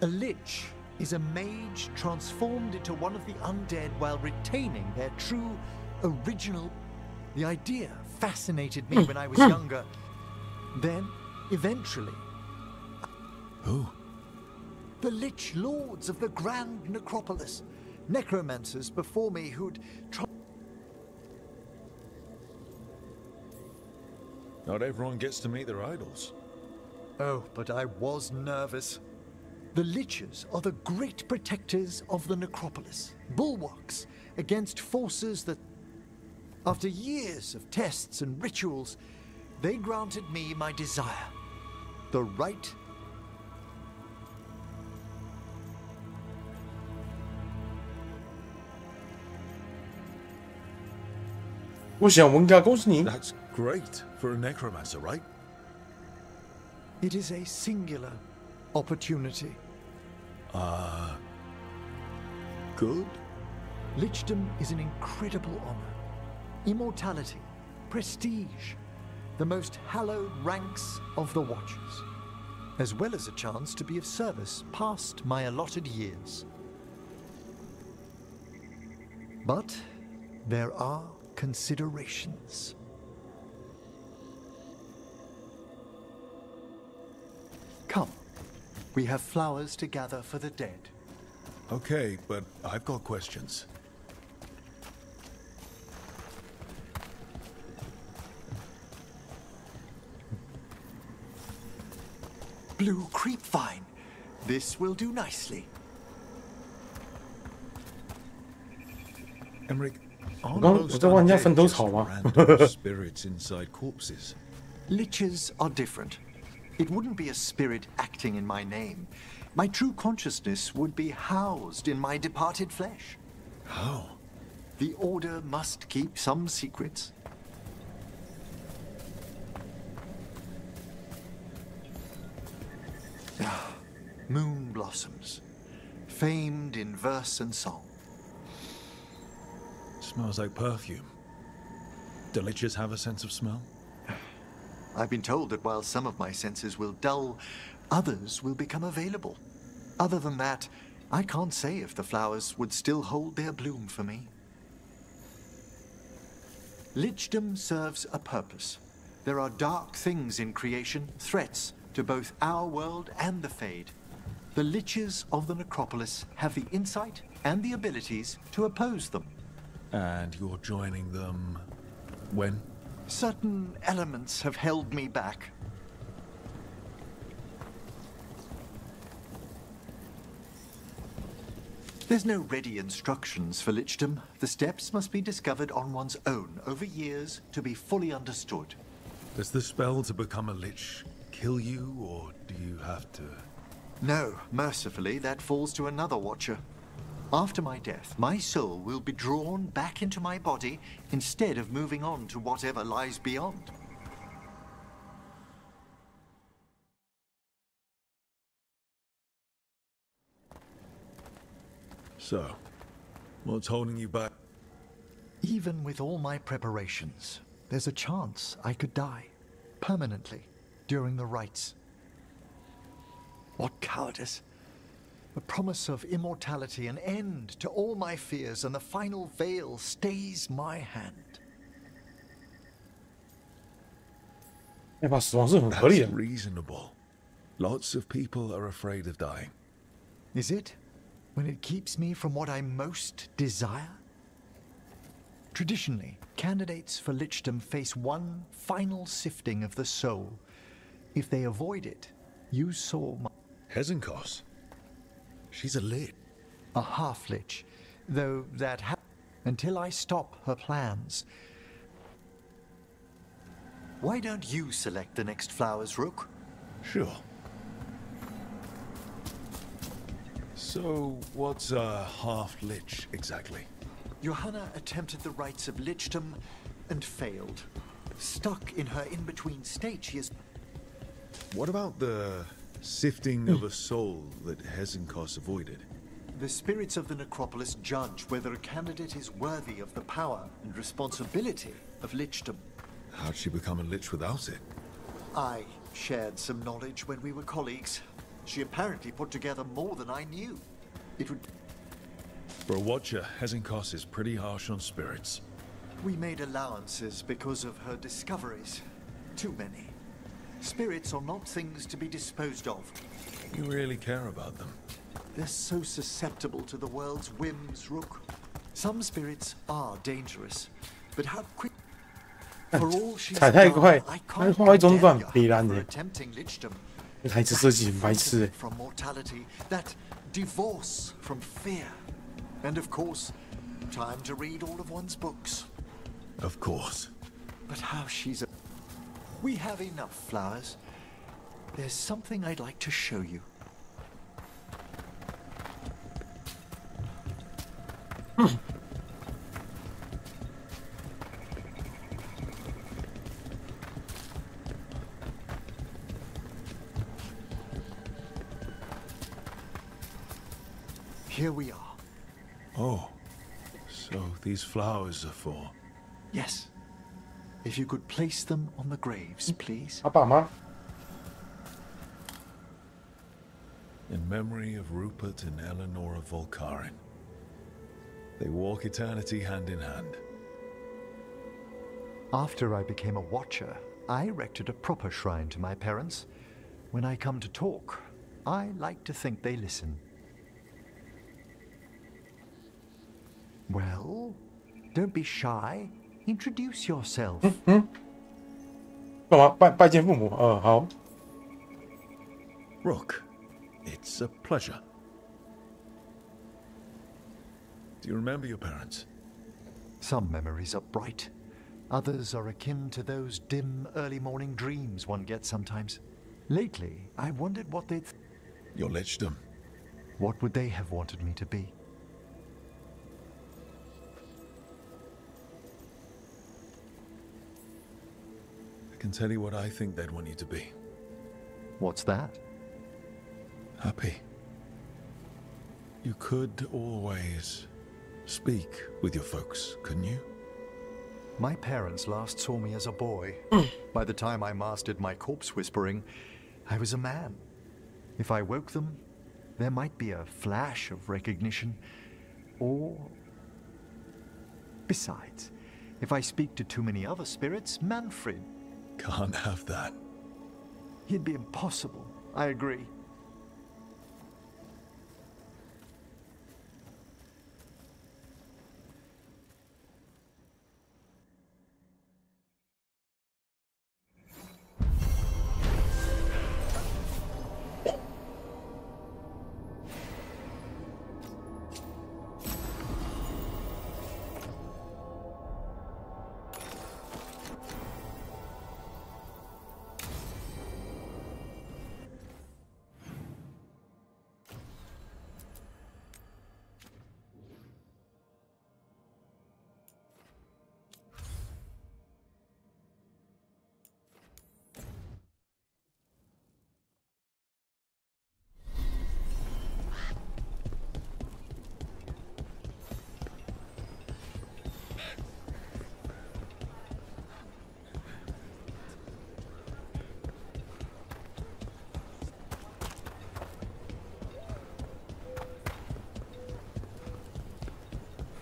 A lich is a mage transformed into one of the undead while retaining their true, original... The idea fascinated me when I was younger. Then, eventually... Who? The Lich Lords of the Grand Necropolis. Necromancers before me who'd... Not everyone gets to meet their idols. Oh, but I was nervous. The Liches are the great protectors of the Necropolis, bulwarks against forces that, after years of tests and rituals, they granted me my desire, the right. 我想我应该恭喜你。 That's great for a necromancer, right? It is a singular opportunity. Good? Lichdom is an incredible honor. Immortality, prestige, the most hallowed ranks of the Watchers, as well as a chance to be of service past my allotted years. But there are considerations. Come, we have flowers to gather for the dead. Okay, but I've got questions. Blue creepvine. This will do nicely. Emmerich, 我在问人家坟头草吗？ spirits inside corpses. Liches are different. It wouldn't be a spirit acting in my name. My true consciousness would be housed in my departed flesh. How? The Order must keep some secrets. Moon blossoms, famed in verse and song. Smells like perfume. Do liches have a sense of smell? I've been told that while some of my senses will dull, others will become available. Other than that, I can't say if the flowers would still hold their bloom for me. Lichdom serves a purpose. There are dark things in creation, threats to both our world and the Fade. The Liches of the Necropolis have the insight and the abilities to oppose them. And you're joining them when? Certain elements have held me back. There's no ready instructions for Lichdom. The steps must be discovered on one's own over years to be fully understood. Does the spell to become a lich kill you, or do you have to? No, mercifully, that falls to another watcher. After my death, my soul will be drawn back into my body instead of moving on to whatever lies beyond. So, what's holding you back? Even with all my preparations, there's a chance I could die permanently during the rites. What cowardice! A promise of immortality, an end to all my fears, and the final veil stays my hand. 那把死亡是很合理的。 That's reasonable. Lots of people are afraid of dying. Is it? When it keeps me from what I most desire? Traditionally, candidates for lichdom face one final sifting of the soul. If they avoid it, you saw my... Hezenkos? She's a lich. A half-lich, though that until I stop her plans. Why don't you select the next flowers, Rook? Sure. So, what's a half-lich exactly? Johanna attempted the rites of lichdom and failed. Stuck in her in-between state, she is... What about the sifting of a soul that Hezenkos avoided? The spirits of the necropolis judge whether a candidate is worthy of the power and responsibility of lichdom. How'd she become a lich without it? I shared some knowledge when we were colleagues. She apparently put together more than I knew. It would... For a watcher, Hezenkos is pretty harsh on spirits. We made allowances because of her discoveries. Too many. Spirits are not things to be disposed of. You really care about them. They're so susceptible to the world's whims, Rook. Some spirits are dangerous, but how quick... For all she's done, I can't condemn her for attempting lichdom. 这台词设计很白痴 From mortality, that divorce from fear. And of course, time to read all of one's books. Of course. But how she's... We have enough flowers. There's something I'd like to show you. Here we are. Oh, so these flowers are for... Yes. If you could place them on the graves, please. 他爸妈 In memory of Rupert and Eleanor of Volcarin. They walk eternity hand in hand. After I became a watcher, I erected a proper shrine to my parents. When I come to talk, I like to think they listen. Well, don't be shy. Introduce yourself. 干嘛拜见父母？好。 Rook, it It's a pleasure. Do you remember your parents? Some memories are bright. Others are akin to those dim, early morning dreams one gets sometimes. Lately, I wondered what they'd... Your lichdom. What would they have wanted me to be? I can tell you what I think they'd want you to be. What's that? Happy. You could always speak with your folks, couldn't you? My parents last saw me as a boy. By the time I mastered my corpse whispering, I was a man. If I woke them, there might be a flash of recognition, or... Besides, if I speak to too many other spirits, Manfred... Can't have that. He'd be impossible. I agree.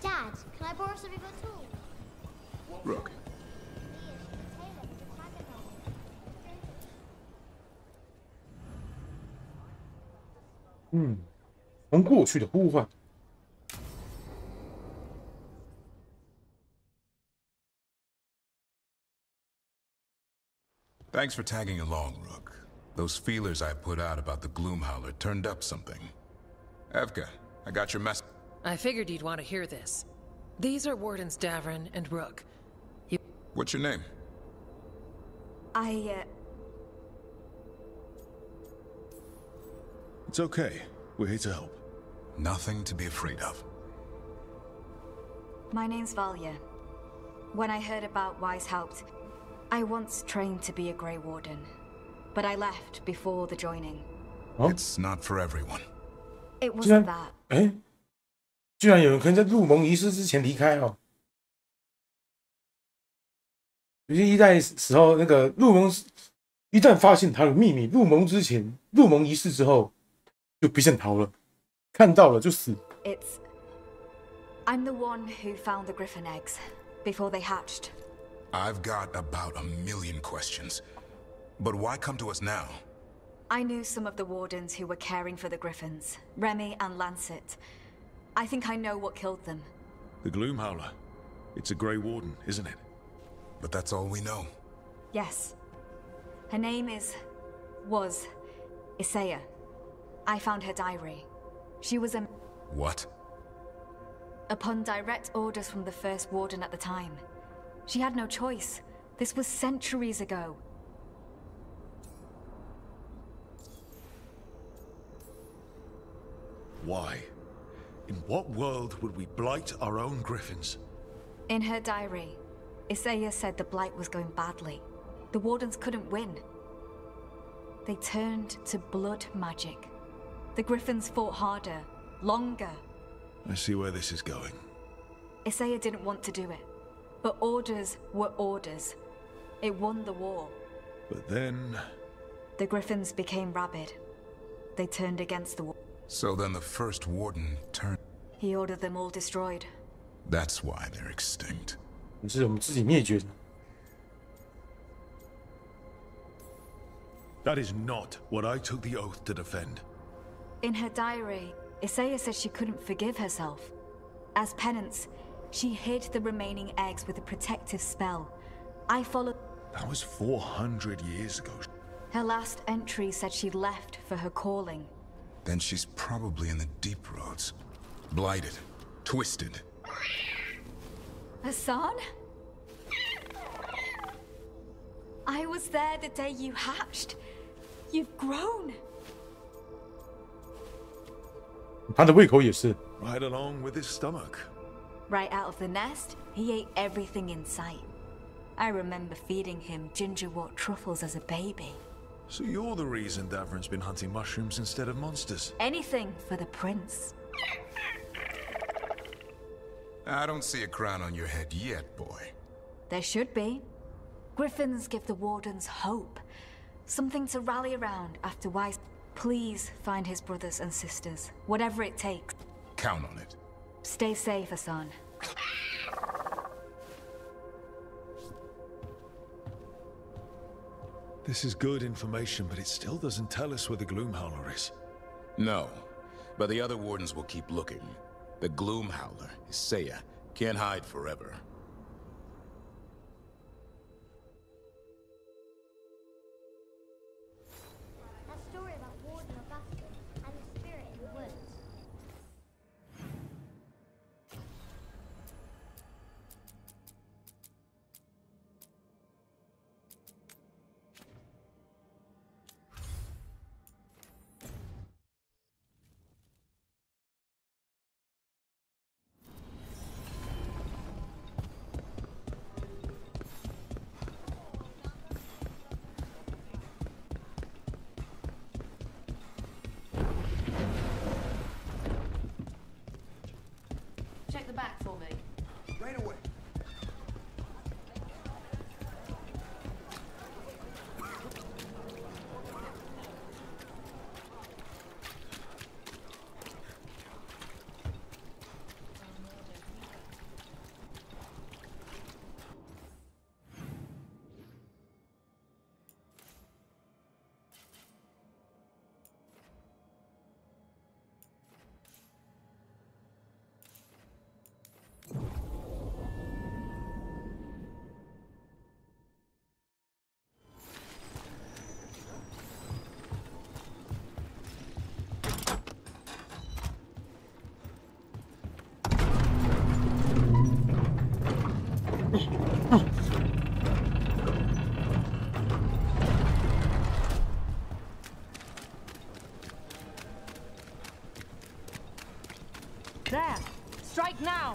Dad, can I borrow some of your tools? Rook.嗯，从过去的呼唤。Thanks for tagging along, Rook. Those feelers I put out about the Gloomhowler turned up something. Evka, I got your message. I figured you'd want to hear this. These are Wardens Davrin and Rook. What's your name? It's okay. We're here to help. Nothing to be afraid of. My name's Valia. When I heard about Wise helped, I once trained to be a Grey Warden, but I left before the joining. It's not for everyone. It wasn't that. 哎，居然有人可以在入盟仪式之前离开哦！有些一代时候，那个入盟一旦发现他的秘密，入盟之前，入盟仪式之后就别想逃了，看到了就死。I'm the one who found the Griffin eggs before they hatched. I've got about 1,000,000 questions, but why come to us now? I knew some of the Wardens who were caring for the Griffins, Remy and Lancet. I think I know what killed them. The Gloomhowler. It's a Grey Warden, isn't it? But that's all we know. Yes. Her name was Isaiah. I found her diary. She was a... What? Upon direct orders from the first Warden at the time. She had no choice. This was centuries ago. Why? In what world would we blight our own griffins? In her diary, Isaiah said the blight was going badly. The Wardens couldn't win. They turned to blood magic. The Griffins fought harder, longer. I see where this is going. Isaiah didn't want to do it, but orders were orders. It won the war. But then... The Griffins became rabid. They turned against the war. So then the first Warden turned... He ordered them all destroyed. That's why they're extinct. 是我们自己灭绝的。 That is not what I took the oath to defend. In her diary, Isaiah said she couldn't forgive herself. As penance, she hid the remaining eggs with a protective spell. I followed... That was 400 years ago. Her last entry said she'd left for her calling. then she's probably in the deep roads. Blighted. Twisted. Hassan? I was there the day you hatched. You've grown. 他的胃口也是。 Right along with his stomach. Right out of the nest, he ate everything in sight. I remember feeding him gingerwort truffles as a baby. So you're the reason Davron's been hunting mushrooms instead of monsters? Anything for the prince. I don't see a crown on your head yet, boy. There should be. Griffins give the Wardens hope. Something to rally around after Wise. Please find his brothers and sisters, whatever it takes. Count on it. Stay safe, Hassan. This is good information, but it still doesn't tell us where the Gloomhowler is. No, but the other Wardens will keep looking. The Gloomhowler is Saya. Can't hide forever. That story about Warden Augustus and the spirit in the woods. Check the back for me. Right away. There! Strike now!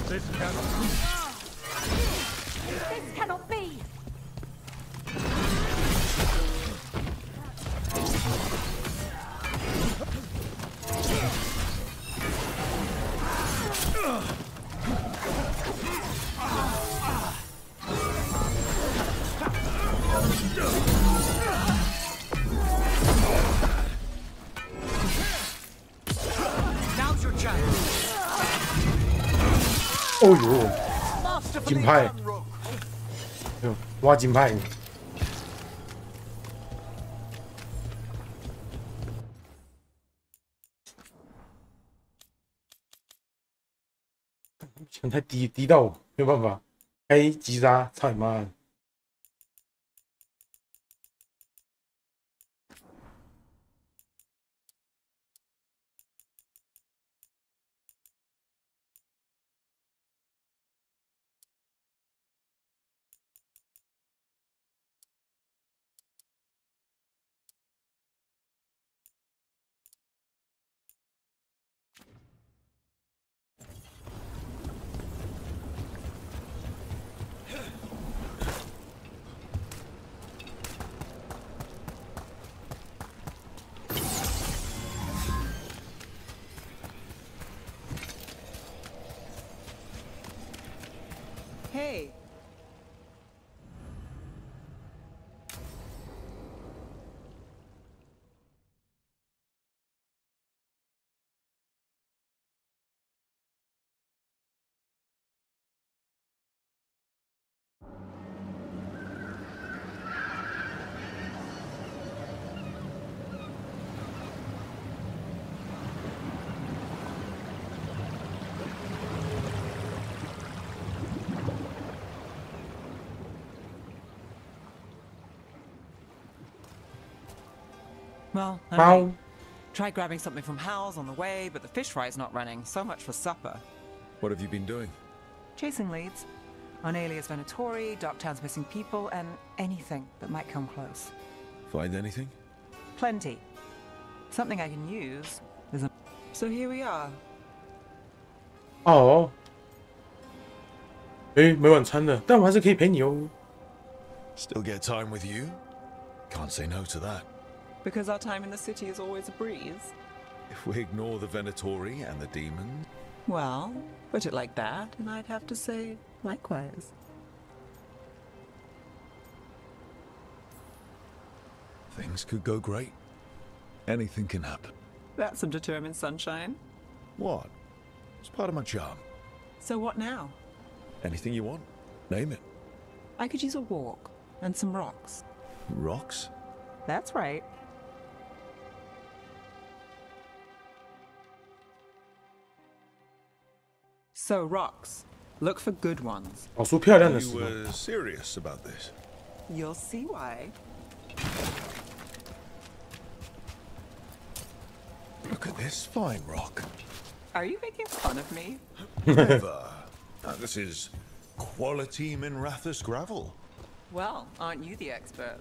This cannot be! Now's your chance. 哦呦，金牌，挖金牌。枪太低到我没有办法开击杀，操你妈的！ Hey. Well, okay. Tried grabbing something from Hal's on the way, but the fish fry's not running. So much for supper. What have you been doing? Chasing leads. On Alias Venatori, Docktown's missing people, and anything that might come close. Find anything? Plenty. Something I can use. So here we are. 哦，诶，没晚餐的，但我还是可以陪你哦。Still get time with you? Can't say no to that. Because our time in the city is always a breeze. If we ignore the Venatori and the demons. Well, put it like that, and I'd have to say likewise. Things could go great. Anything can happen. That's some determined sunshine. What? It's part of my charm. So what now? Anything you want. Name it. I could use a walk and some rocks. Rocks? That's right. So rocks. Look for good ones. 老叔漂亮的时 You 候， were serious about this. You'll see why. Look at this fine rock. Are you making fun of me? Never. This is quality Minrathus gravel. Well, aren't you the expert?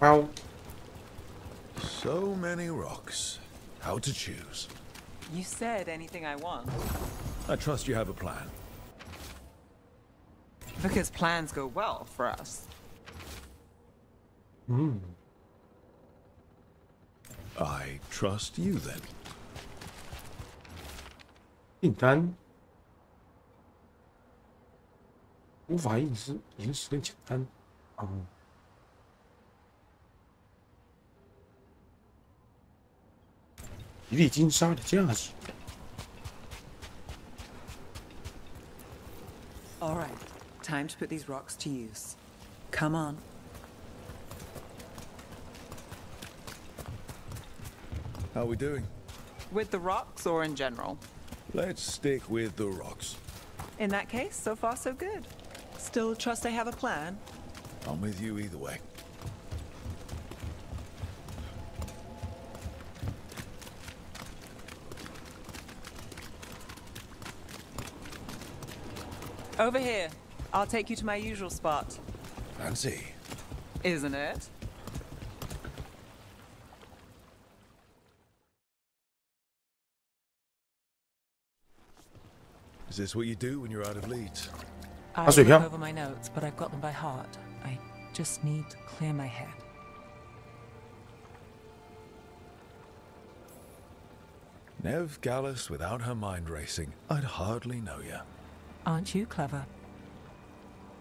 Wow. So many rocks. How to choose? You said anything I want. I trust you have a plan. Because plans go well for us. I trust you then. 订单无法应试，临时跟简单。哦。一粒金沙的价值。All right, time to put these rocks to use. Come on. How are we doing? With the rocks or in general? Let's stick with the rocks. In that case, so far so good. Still trust I have a plan? I'm with you either way. Over here. I'll take you to my usual spot. Fancy. Isn't it? Is this what you do when you're out of leads? I look over my notes, but I've got them by heart. I just need to clear my head. Nev Gallus without her mind racing. I'd hardly know you. Aren't you clever?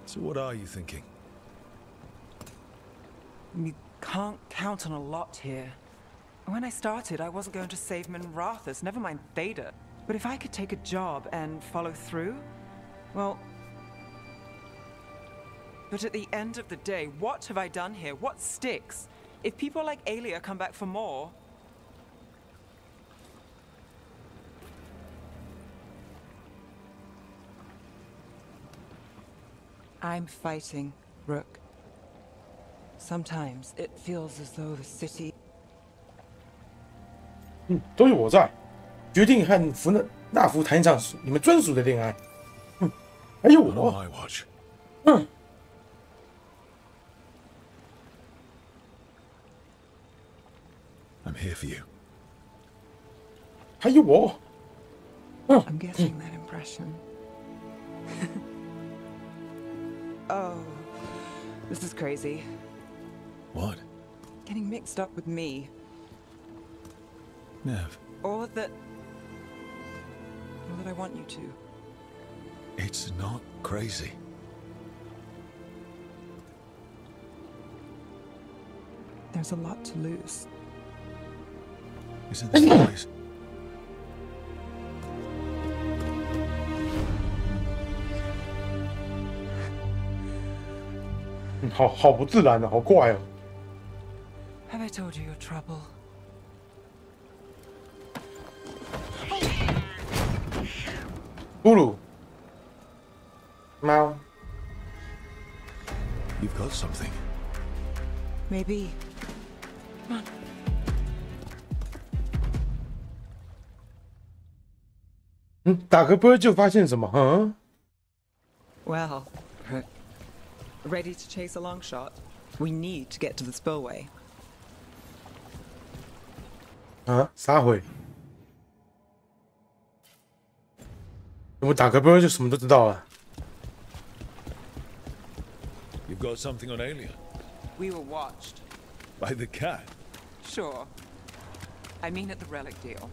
So what are you thinking? You can't count on a lot here. When I started, I wasn't going to save Minrathus, never mind Theta. But if I could take a job and follow through, well... But at the end of the day, what have I done here? What sticks? If people like Alia come back for more... I'm fighting, Rook. Sometimes it feels as though the city... 都有我在，决定和纳福谈一场你们专属的恋爱。还有我。I'm here for you. 还有我。I'm getting that impression. Oh, this is crazy. What? Getting mixed up with me. Nev. Or that... but I want you to. It's not crazy. There's a lot to lose. Isn't this always? 好不自然啊，好怪哦。Have I told you your trouble? 咕噜，猫。 You've got something. Maybe. Come on. 打个啵就发现什么？嗯。Well, ready to chase a long shot? We need to get to the spillway. 啊，啥回？我打个啵就什么都知道了。 You've got something on Aelia? We were watched. By the cat? Sure. I mean at the relic deal.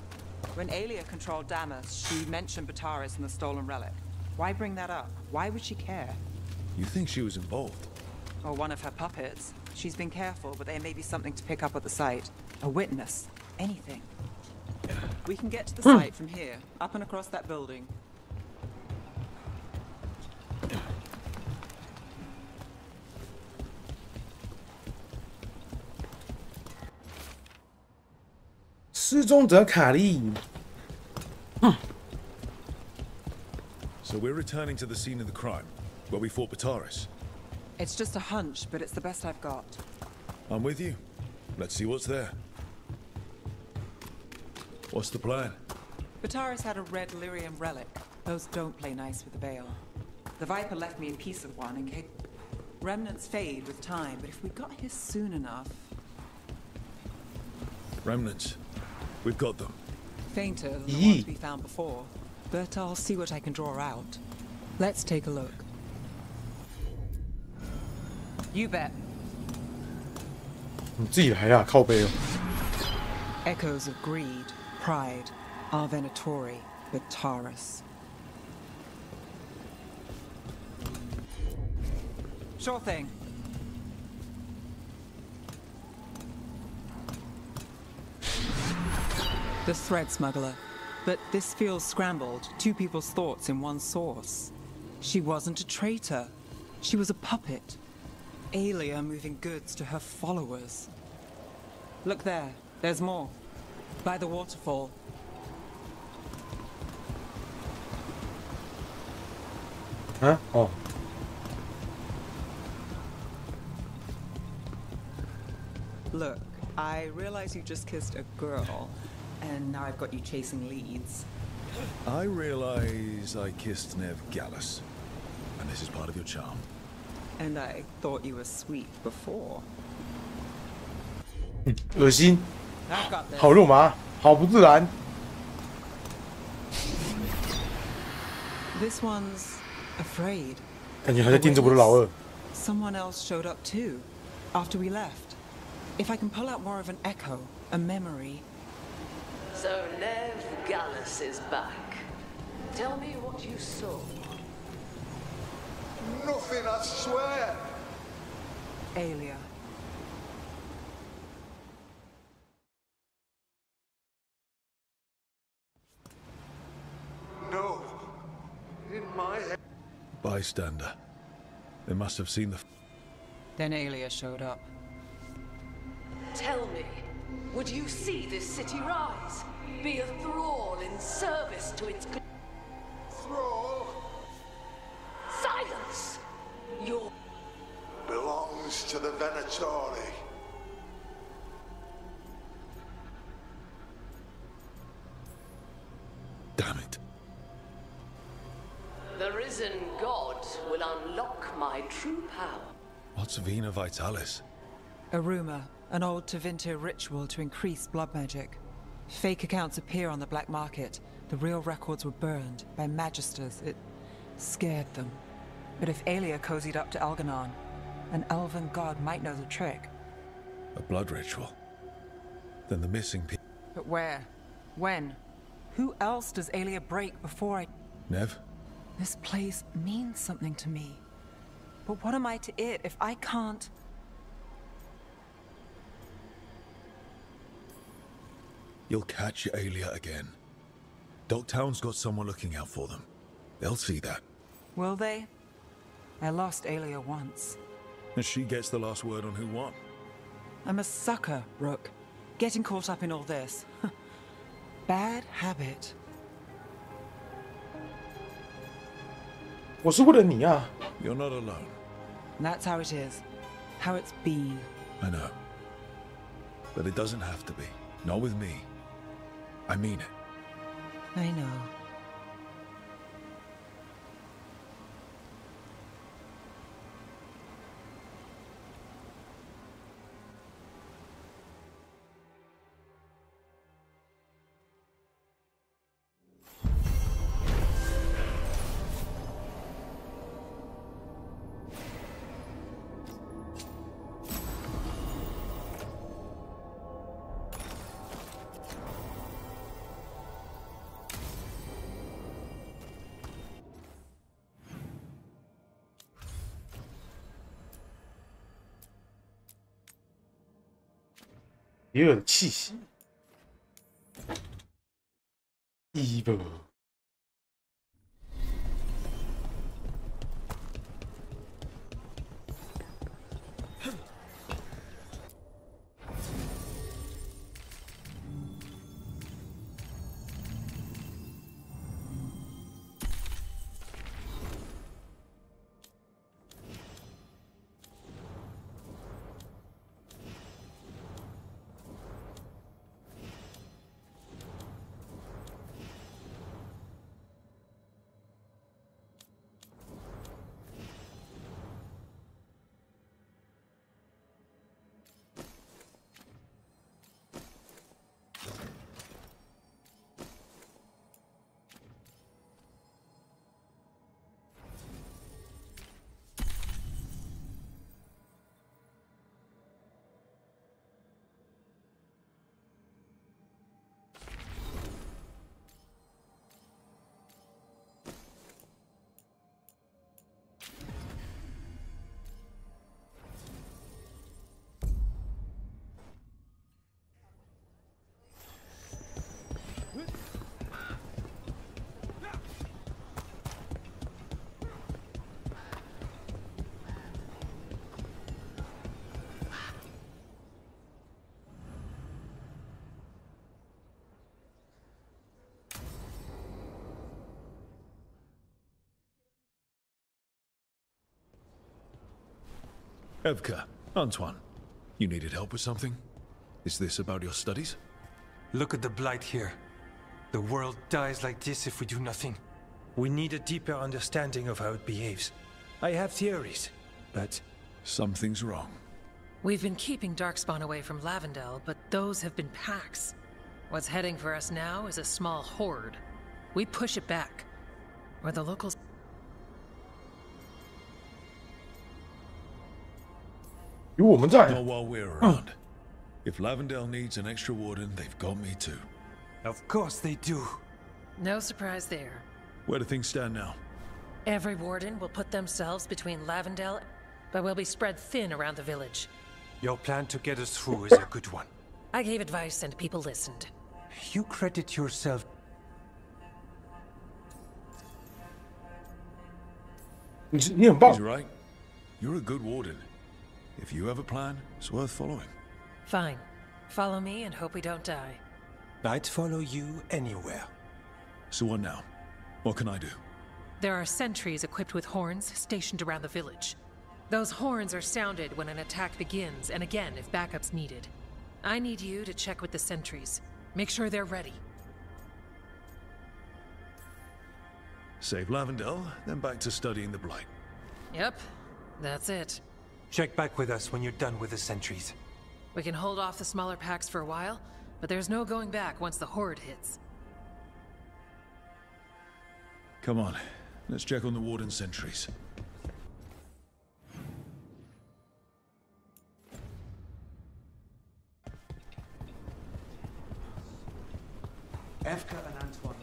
When Aelia controlled Damas, she mentioned Bataris and the stolen relic. Why bring that up? Why would she care? You think she was involved? Or one of her puppets. She's been careful, but there may be something to pick up at the site. A witness. Anything. We can get to the site from here, up and across that building. 失踪者卡利。So we're returning to the scene of the crime, where we fought Bataris. It's just a hunch, but it's the best I've got. I'm with you. Let's see what's there. What's the plan? Bataris had a red lyrium relic. Those don't play nice with the Veil. The Viper left me a piece of one in case... Remnants fade with time, but if we got here soon enough... Remnants. We've got them. Fainter than the ones we found before. But I'll see what I can draw out. Let's take a look. You bet. 你自己来啊，靠背哦。 Echoes of greed, pride, our Venatori, Bataris. Sure thing. The thread smuggler. But this feels scrambled. Two people's thoughts in one source. She wasn't a traitor. She was a puppet. Aelia moving goods to her followers. Look there. There's more. By the waterfall. Huh? Oh. Look, I realize you just kissed a girl, and now I've got you chasing leads. I realize I kissed Nev Gallus, and this is part of your charm. And I thought you were sweet before. 恶心， I've got this. 好肉麻，好不自然。 This one's afraid. 感觉还在盯着我的老二。 Someone else showed up too, after we left. If I can pull out more of an echo, a memory. So Nev Gallus is back. Tell me what you saw. Nothing, I swear. Aelia. No. In my head. Bystander. They must have seen the... Then Aelia showed up. Tell me, would you see this city rise? Be a thrall in service to its... Thrall? Silence! Your... Belongs to the Venatori. Damn it. The risen god will unlock my true power. What's Vena Vitalis? A rumor, an old Tevinter ritual to increase blood magic. Fake accounts appear on the black market. The real records were burned by magisters. It scared them. But if Aelia cozied up to Algernon, an elven god might know the trick. A blood ritual. Then the missing people... But where? When? Who else does Alia break before I... Nev? This place means something to me. But what am I to it if I can't... You'll catch Alia again. Dogtown's got someone looking out for them. They'll see that. Will they? I lost Alia once. And she gets the last word on who won. I'm a sucker, Rook. Getting caught up in all this. Bad habit. 我是为了你啊。 You're not alone. That's how it is. How it's been. I know. But it doesn't have to be. Not with me. I mean it. I know.也有气息。Evil。Evka, Antoine, you needed help with something? Is this about your studies? Look at the blight here. The world dies like this if we do nothing. We need a deeper understanding of how it behaves. I have theories, but... Something's wrong. We've been keeping Darkspawn away from Lavendel, but those have been packs. What's heading for us now is a small horde. We push it back, or the locals... 有我们在。 Not while we're around. If Lavendel needs an extra warden, they've got me too. Of course they do. No surprise there. Where do things stand now? Every warden will put themselves between Lavendel, but will be spread thin around the village. Your plan to get us through is a good one. I gave advice and people listened. You credit yourself. He's right. You're a good warden. If you have a plan, it's worth following. Fine. Follow me and hope we don't die. I'd follow you anywhere. So what now? What can I do? There are sentries equipped with horns stationed around the village. Those horns are sounded when an attack begins, and again if backup's needed. I need you to check with the sentries. Make sure they're ready. Save Lavendel, then back to studying the blight. Yep, that's it. Check back with us when you're done with the sentries. We can hold off the smaller packs for a while, but there's no going back once the horde hits. Come on, let's check on the warden sentries. Evka and Antoine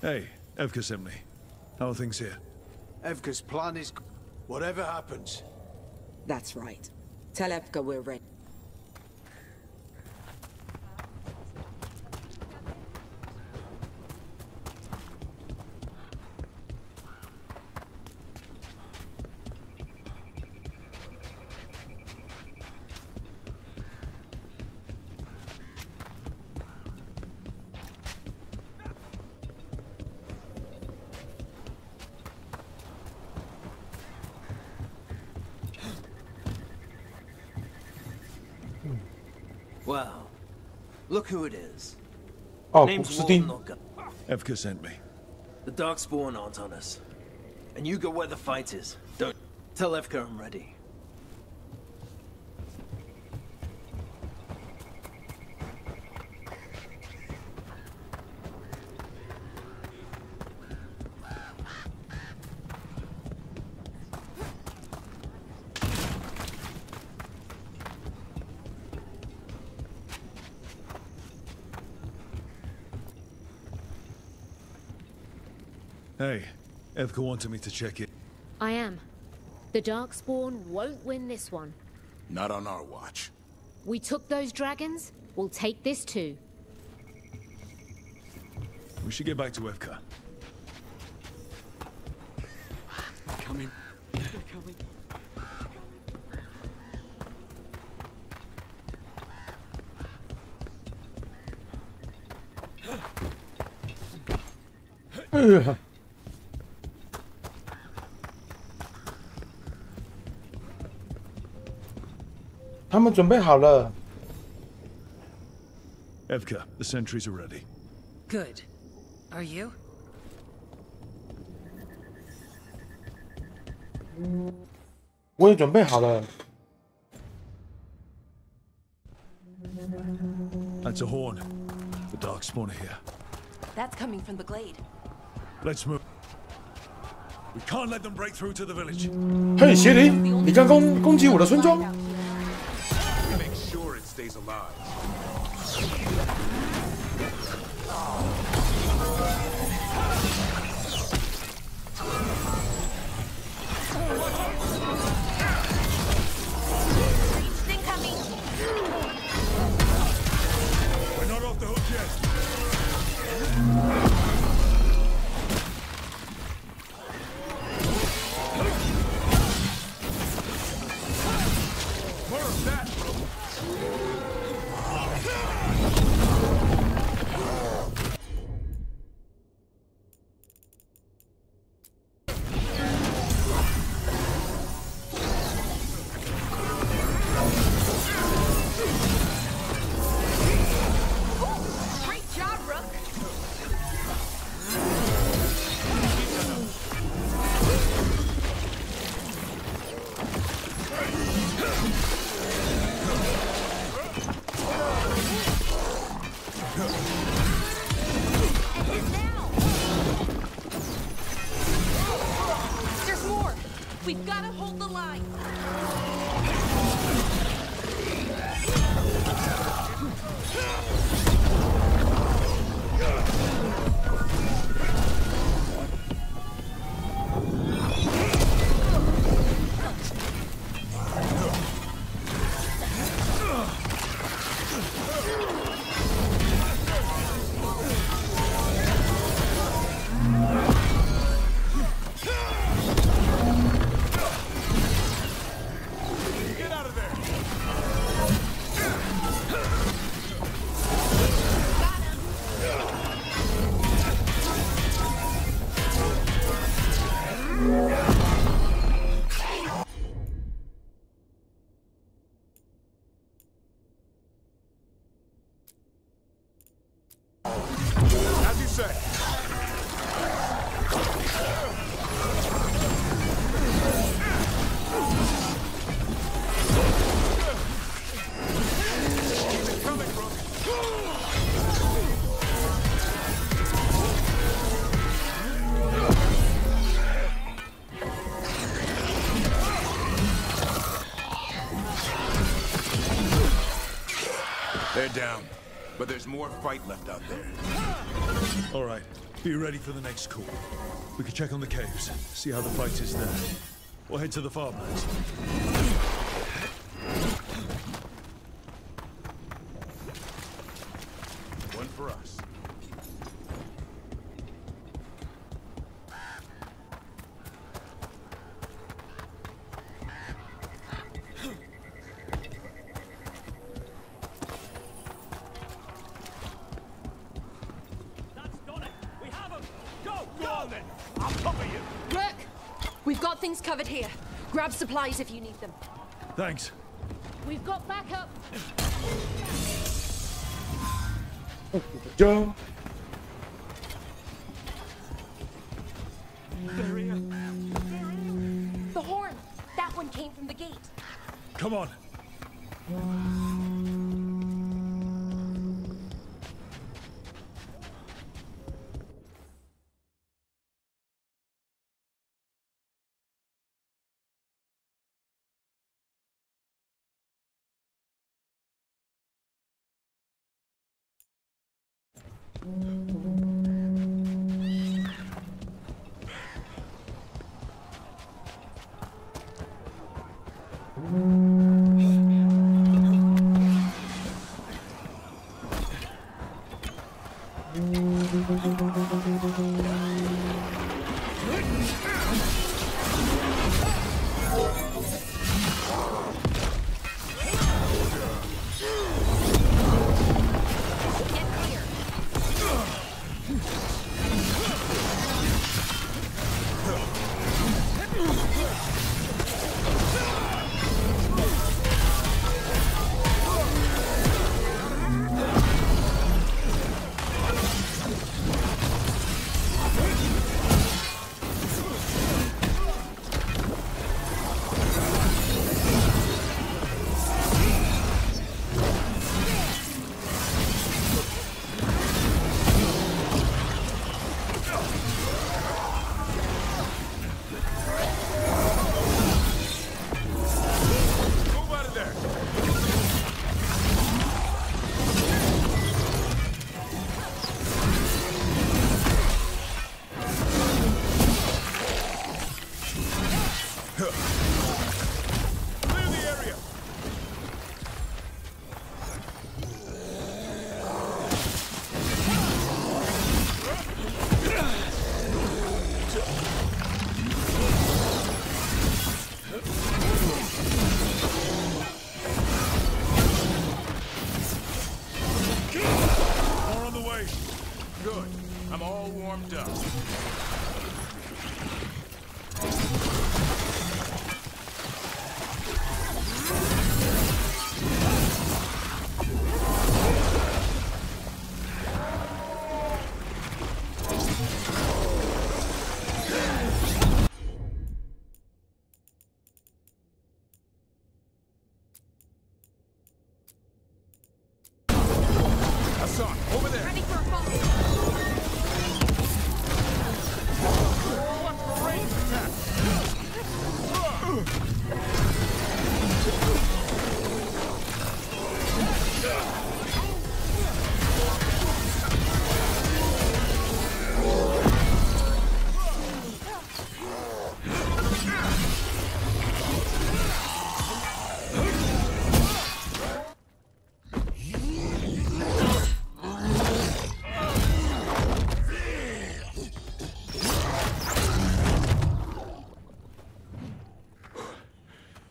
Hey, Evka sent me. How are things here? Evka's plan is whatever happens. That's right. Tell Evka we're ready. Well, look who it is. Oh, Name's Steam. Evka sent me. The Darkspawn aren't on us. And you go where the fight is. Don't tell Evka I'm ready. Hey, Evka wanted me to check it. I am. The Darkspawn won't win this one. Not on our watch. We took those dragons, we'll take this too. We should get back to Evka. Coming. They're coming. Ugh. 他们准备好了。Evka, the sentries are ready. Good. Are you? 我也准备好了。That's a horn. The Darkspawn are here. That's coming from the glade. Let's move. We can't let them break through to the village. 嘿，邪灵，你刚攻击我的村庄。 Make sure it stays alive. We're not off the hook yet. More of that, bro. Great job, Rook. There's more! We've got to hold the line! Get out of there. As you say. They're down, but there's more fight left out there. All right, be ready for the next call. We can check on the caves, see how the fight is there. We'll head to the farmlands. One for us. We've got things covered here. Grab supplies if you need them. Thanks. We've got backup. Joe. The horn! That one came from the gate. Come on. Good. I'm all warmed up. Over there. Ready for a fall.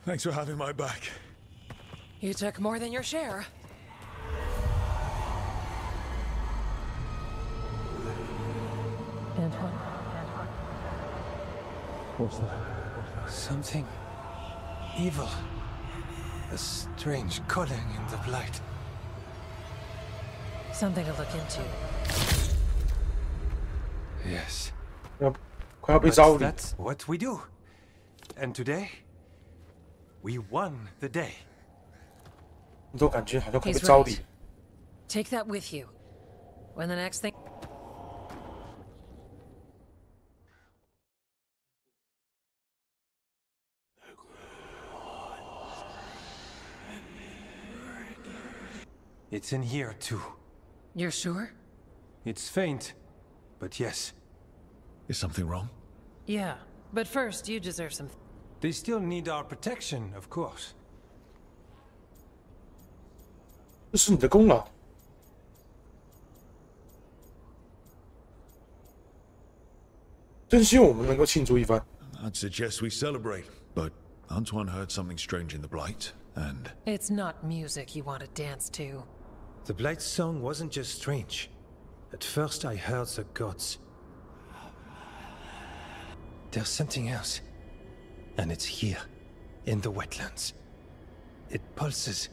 Thanks for having my back. You took more than your share. Antoine. What's that? Something evil. A strange calling in the blight. Something to look into. Yes. Yep. But that's what we do. And today, we won the day. 都感觉好像快被 He's 招理 right. Take that with you. When the next thing... It's in here, too. You're sure? It's faint, but yes. Is something wrong? Yeah, but first, you deserve some... They still need our protection, of course. 这是你的功劳。真希望我们能够庆祝一番。I'd suggest we celebrate, but Antoine heard something strange in the Blight, and... It's not music you want to dance to. The Blight's song wasn't just strange. At first I heard the gods. There's something else. And it's here, in the wetlands. It pulses.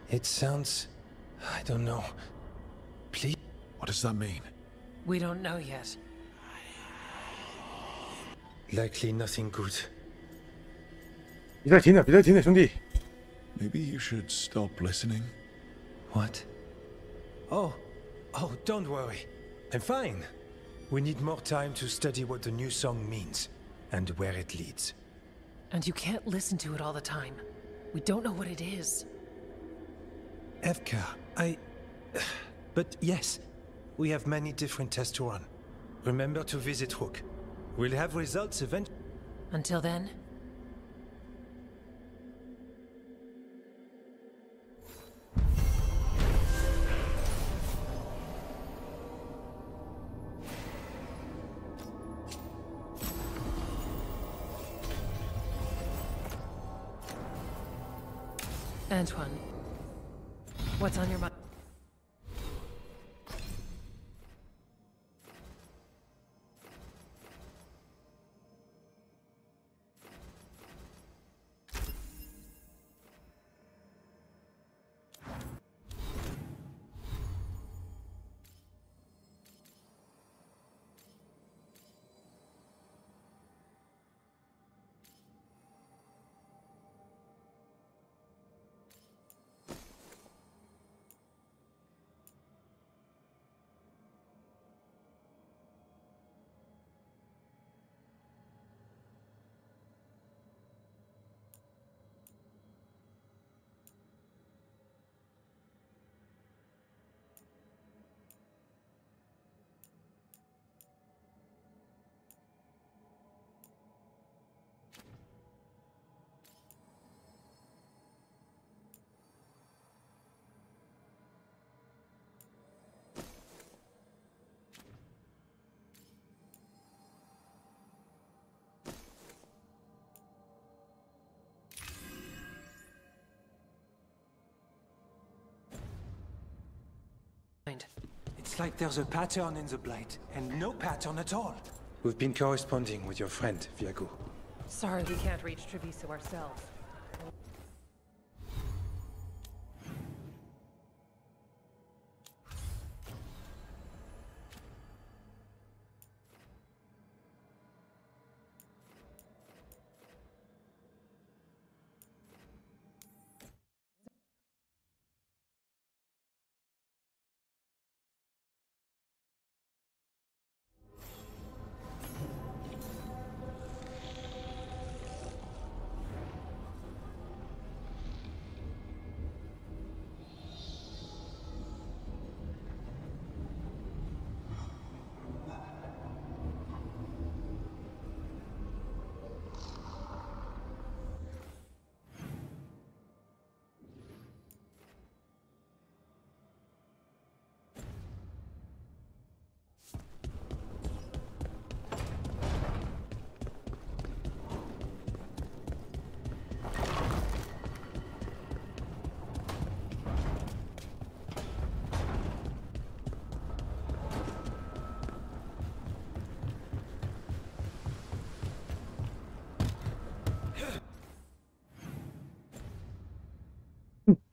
It sounds... I don't know. Please... What does that mean? We don't know yet. Likely nothing good. 别再听了，别再听了，兄弟。 Maybe you should stop listening. What? Oh, don't worry. I'm fine. We need more time to study what the new song means, and where it leads. And you can't listen to it all the time. We don't know what it is. Evka, But yes, we have many different tests to run. Remember to visit Rook. We'll have results eventually. Until then... Antoine, what's on your mind? It's like there's a pattern in the Blight, and no pattern at all. We've been corresponding with your friend, Viago. Sorry we can't reach Treviso ourselves.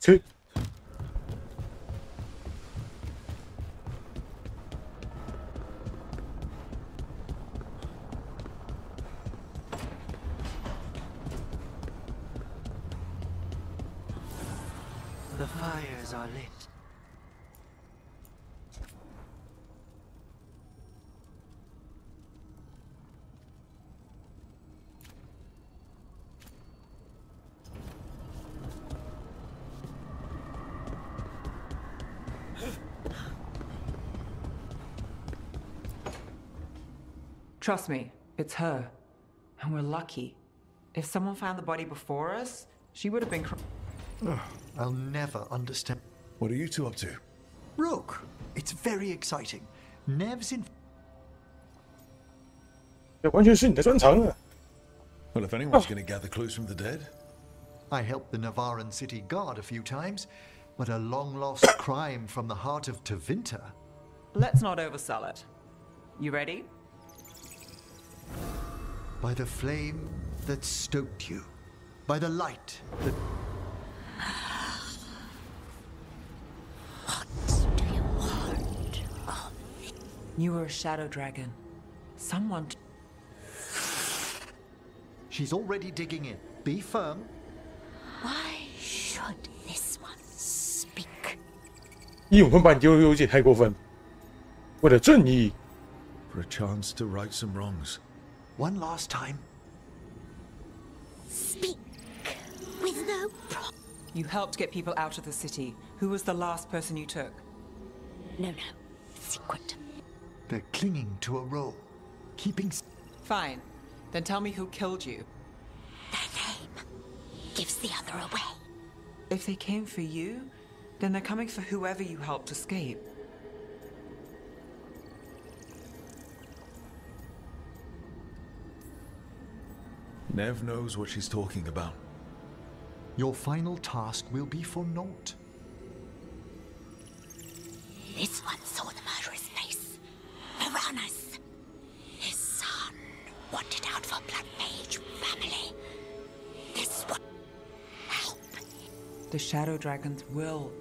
Two. The fires are lit. Trust me, it's her. And we're lucky. If someone found the body before us, she would have been... I'll never understand. What are you two up to? Rook, it's very exciting. Nev's in... 这完全是你的专长啊！ Well, if anyone's going to gather clues from the dead. I helped the Navaran city guard a few times, but a long-lost crime from the heart of Tevinter. Let's not oversell it. You ready? By the flame that stoked you, by the light that... What do you want of me? You were a shadow dragon. Someone... She's already digging in. Be firm. Why should this one speak? 义勇会把你丢有点太过分。为了正义。 For a chance to right some wrongs. One last time. Speak with no problem. You helped get people out of the city. Who was the last person you took? No. Secret. They're clinging to a role. Keeping... Fine. Then tell me who killed you. Their name gives the other away. If they came for you, then they're coming for whoever you helped escape. Nev knows what she's talking about. Your final task will be for naught. This one saw the murderer's face. Uranus. His son wanted out for blood mage family. This one... Help. The shadow dragons will.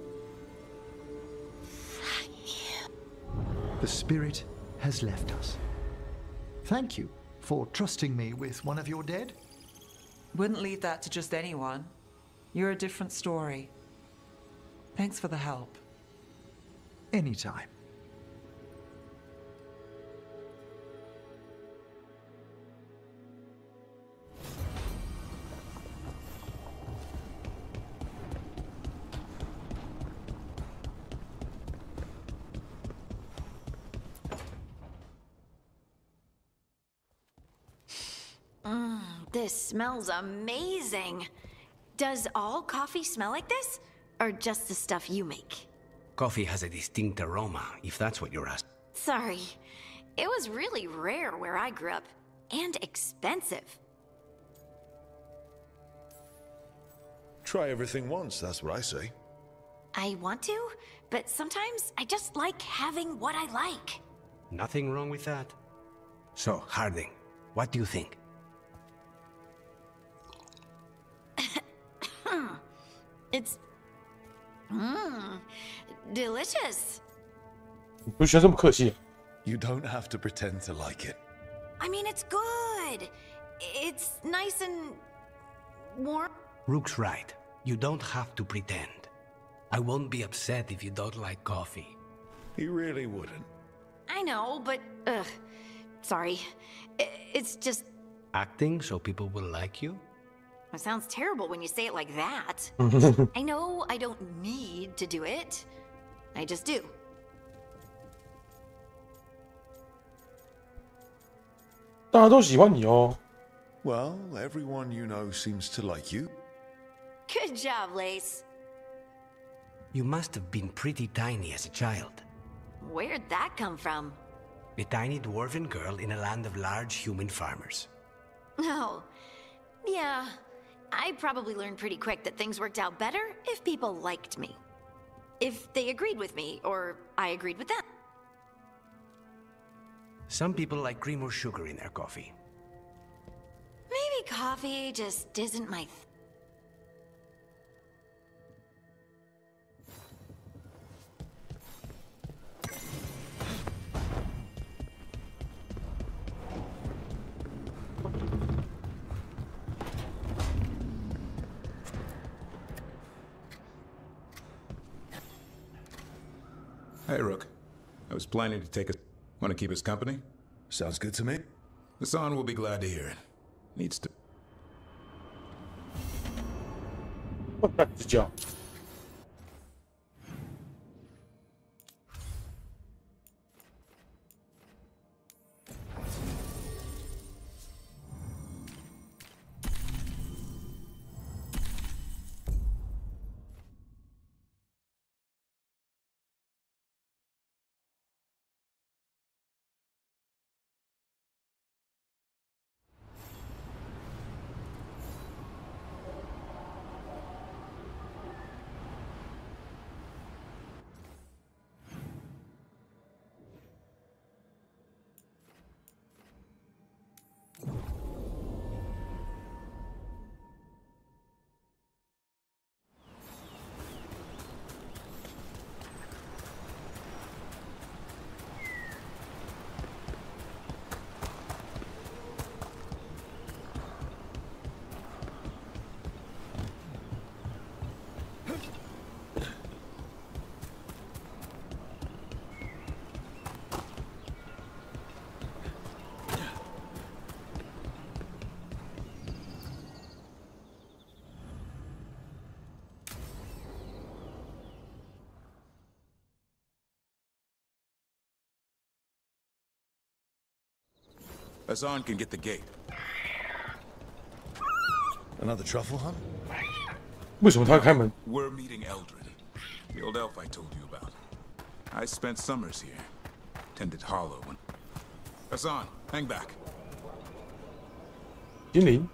Thank you. The spirit has left us. Thank you for trusting me with one of your dead. Wouldn't leave that to just anyone. You're a different story. Thanks for the help. Anytime. This smells amazing. Does all coffee smell like this? Or just the stuff you make? Coffee has a distinct aroma, if that's what you're asking. Sorry. It was really rare where I grew up. And expensive. Try everything once, that's what I say. I want to, but sometimes I just like having what I like. Nothing wrong with that. So, Harding, what do you think? It's... delicious. 不需要这么客气。 You don't have to pretend to like it. I mean, it's good. It's nice and... warm. Rook's right. You don't have to pretend. I won't be upset if you don't like coffee. He really wouldn't. I know, but... sorry. It's just... Acting so people will like you? It sounds terrible when you say it like that. I know I don't need to do it. I just do. 大家都喜欢你哦。 Well, everyone you know seems to like you. Good job, Lace. You must have been pretty tiny as a child. Where'd that come from? A tiny dwarven girl in a land of large human farmers. Oh, yeah. I probably learned pretty quick that things worked out better if people liked me. If they agreed with me, or I agreed with them. Some people like cream or sugar in their coffee. Maybe coffee just isn't my Hey, Rook. I was planning to take us. Want to keep us company? Sounds good to me. Hassan will be glad to hear it. Needs to. 我干这叫。Hassan can get the gate. Another truffle hunt? 为什么他要开门？ We're meeting Eldrin, the old elf I told you about. I spent summers here. Tended Hollow when... Hassan, hang back. 精灵。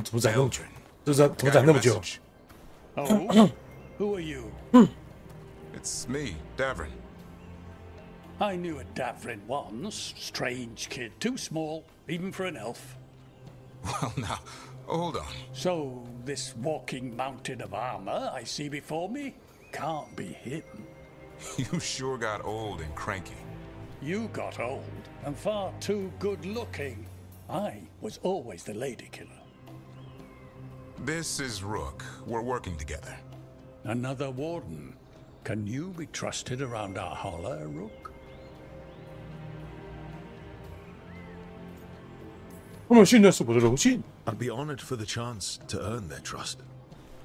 怎么攒那么久？怎么攒那么久？ Oh, who are you? It's me, Davrin. I knew a Davrin once. Strange kid, too small, even for an elf. Well, now, hold on. So, this walking mountain of armor I see before me can't be him. You sure got old and cranky. You got old and far too good looking. I was always the lady killer. This is Rook. We're working together. Another warden. Can you be trusted around our holler, Rook? 他们训练是我的荣幸。 I'd be honored for the chance to earn their trust.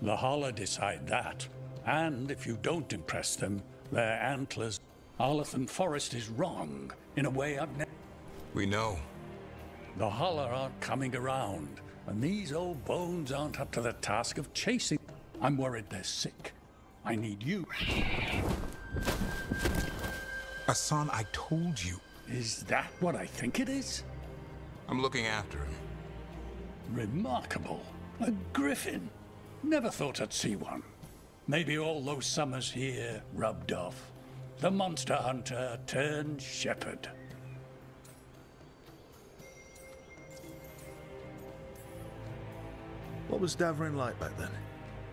The holler decide that. And if you don't impress them, their antlers... Arlathan Forest is wrong, in a way I've never... We know. The holler aren't coming around, and these old bones aren't up to the task of chasing. I'm worried they're sick. I need you. Hassan, I told you. Is that what I think it is? I'm looking after him. Remarkable. A griffin. Never thought I'd see one. Maybe all those summers here rubbed off. The monster hunter turned shepherd. What was Davrin like back then?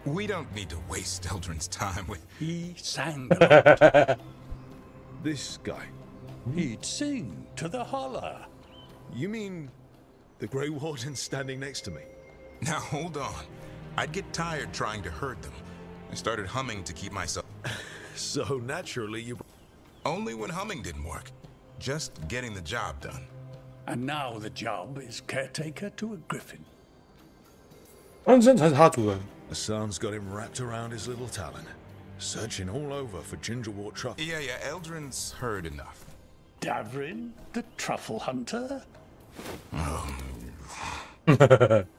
We don't need to waste Eldrin's time with... He sang a lot. This guy? He'd sing to the holler. You mean the Grey Warden standing next to me? Now, hold on. I'd get tired trying to herd them. I started humming to keep myself... So naturally you... Only when humming didn't work. Just getting the job done. And now the job is caretaker to a griffin. 安生才是他主人。 Hassan's got him wrapped around his little talon, searching all over for gingerwort truffle. Yeah, Eldrin's heard enough. Davrin, the truffle hunter?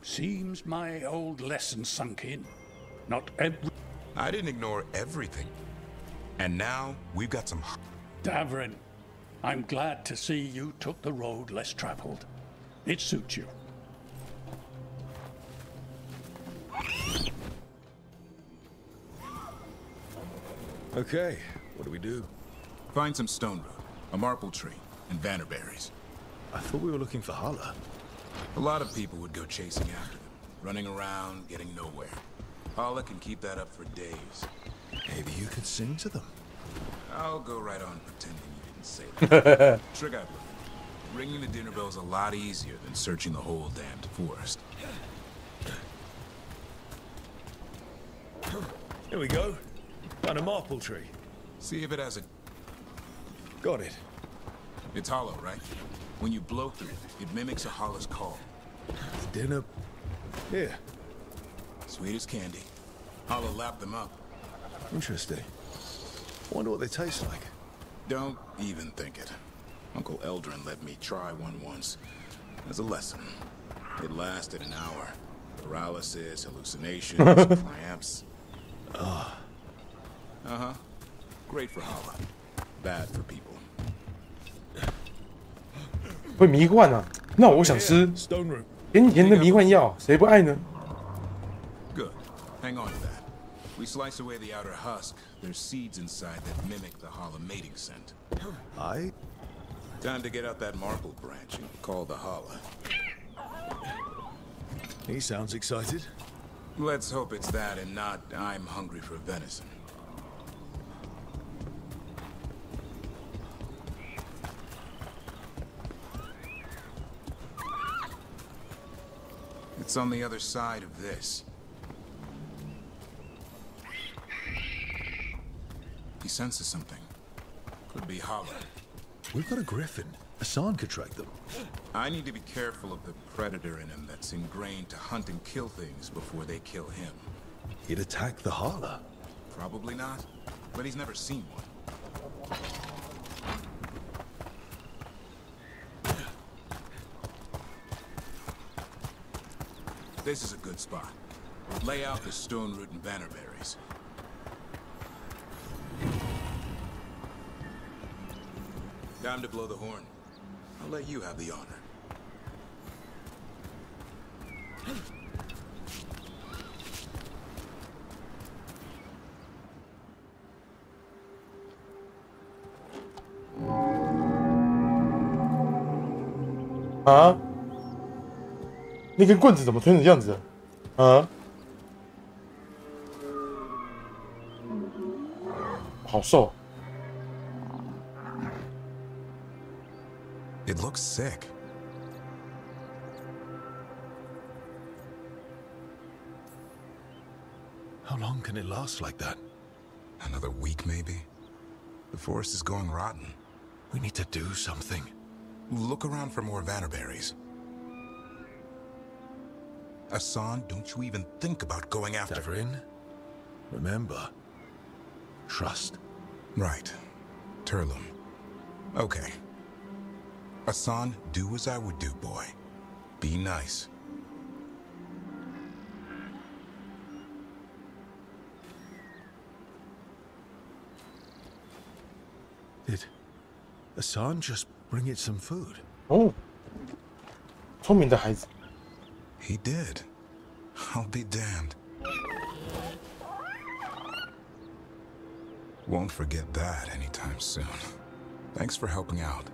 Seems my old lesson sunk in. Not every... I didn't ignore everything. And now, we've got some... Davrin, I'm glad to see you took the road less traveled. It suits you. Okay, what do we do? Find some stone root, a marple tree, and vannerberries. I thought we were looking for Hala. A lot of people would go chasing after them, running around, getting nowhere. Hala can keep that up for days. Maybe you could sing to them. I'll go right on pretending you didn't say that. Trick I've learned. Ringing the dinner bell's a lot easier than searching the whole damned forest. Here we go. Found a marple tree. See if it has a... Got it. It's hollow, right? When you blow through it, it mimics a hollow's call. Dinner... Here. Sweet as candy. Hollow lapped them up. Interesting. Wonder what they taste like. Don't even think it. Uncle Eldrin let me try one once. As a lesson. It lasted an hour. Paralysis, hallucinations, cramps. Ah. Uh-huh. Great for Hala. Bad for people. 会迷幻啊！那我想吃甜甜的迷幻药，谁不爱呢？ Good. Hang on to that. We slice away the outer husk. There's seeds inside that mimic the Hala mating scent. Time to get out that marble branch and call the Hala. He sounds excited. Let's hope it's that and not I'm hungry for venison. It's on the other side of this. He senses something. Could be Hala. We've got a griffin. Hassan could track them. I need to be careful of the predator in him that's ingrained to hunt and kill things before they kill him. he'd attack the Hala. Probably not, but he's never seen one. This is a good spot. Lay out the stone root and bannerberries. Time to blow the horn. I'll let you have the honor.啊？那根棍子怎么推成这样子的？啊？好瘦。 It looks sick. How long can it last like that? Another week, maybe? The forest is going rotten. We need to do something. Look around for more vannerberries. Hassan, don't you even think about going after... Davrin, remember, trust. Right. Turlum. Okay. Hassan, do as I would do, boy. Be nice. Did Hassan just bring it some food? Oh. 聪明的孩子。 He did. I'll be damned. Won't forget that anytime soon. Thanks for helping out.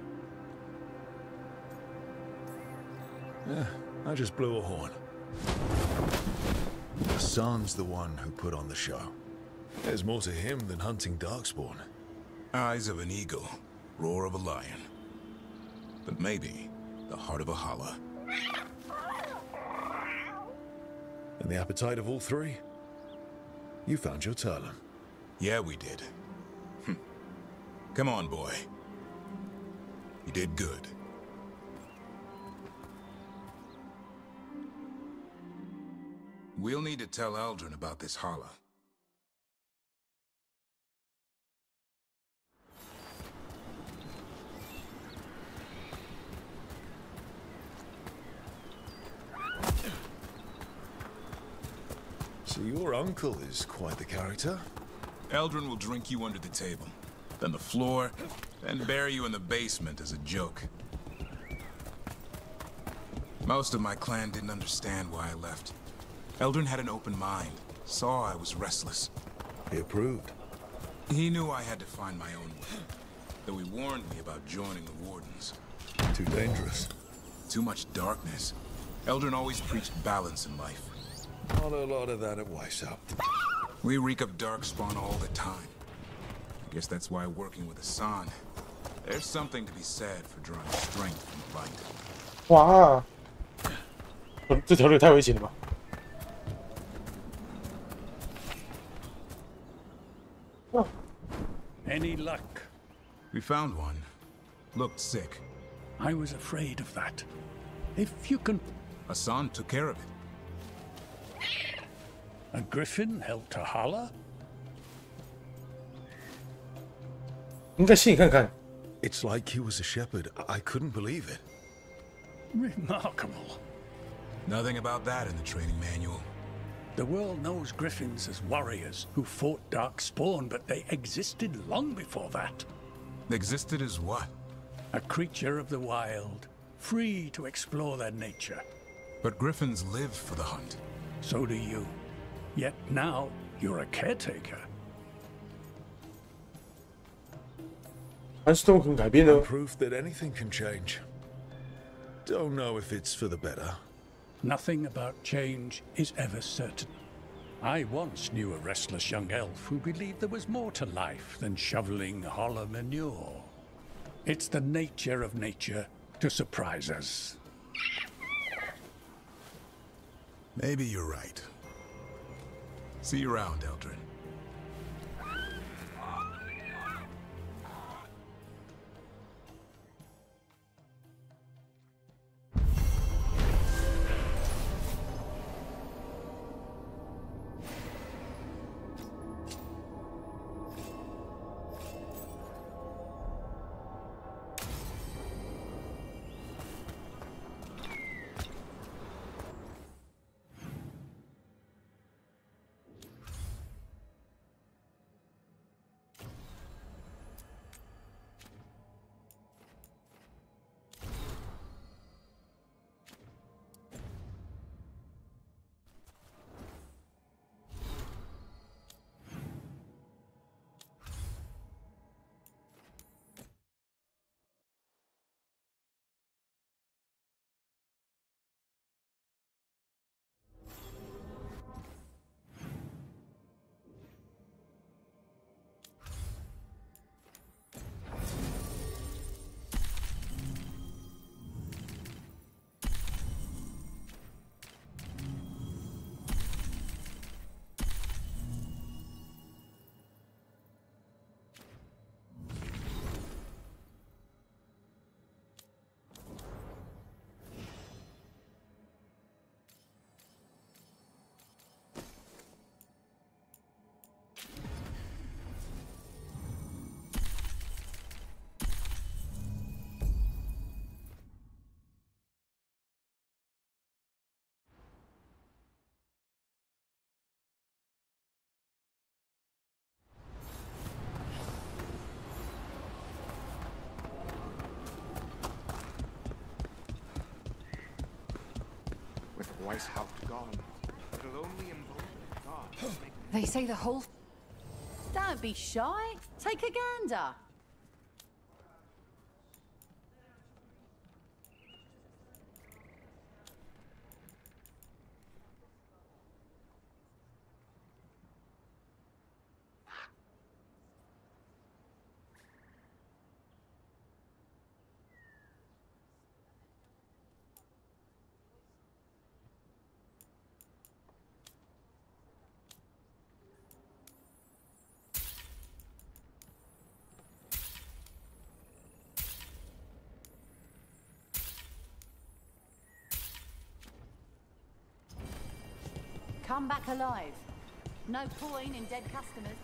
Yeah, I just blew a horn. Hassan's the one who put on the show. There's more to him than hunting Darkspawn. Eyes of an eagle, roar of a lion. But maybe the heart of a holla. And the appetite of all three? You found your Turlum. Yeah, we did. Come on, boy. You did good. We'll need to tell Aldrin about this holla. So your uncle is quite the character. Aldrin will drink you under the table, then the floor, then bury you in the basement as a joke. Most of my clan didn't understand why I left. Aldrin had an open mind, saw I was restless. He approved. He knew I had to find my own way, though he warned me about joining the Wardens. Too dangerous. Too much darkness. Aldrin always preached balance in life. Not a lot of that at Weishaupt. We reek of darkspawn all the time. I guess that's why working with Hassan, there's something to be said for drawing strength from the light. 哇，这条路也太危险了吧！ Any luck? We found one. Looked sick. I was afraid of that. If you can... Hassan took care of it. A griffin helped a holla? 应该信看看。 It's like he was a shepherd. I couldn't believe it. Remarkable. Nothing about that in the training manual. The world knows griffins as warriors who fought Darkspawn, but they existed long before that. Existed as what? A creature of the wild, free to explore their nature. But griffins live for the hunt. So do you. Yet now, you're a caretaker. 还是都很改变的。 Proof that anything can change. Don't know if it's for the better. Nothing about change is ever certain. I once knew a restless young elf who believed there was more to life than shoveling hollow manure. It's the nature of nature to surprise us. Maybe you're right. See you around, Eldrin. voice helped God. It'll only embolden God to make... They say the whole... Don't be shy. Take a gander. Come back alive. No point in dead customers.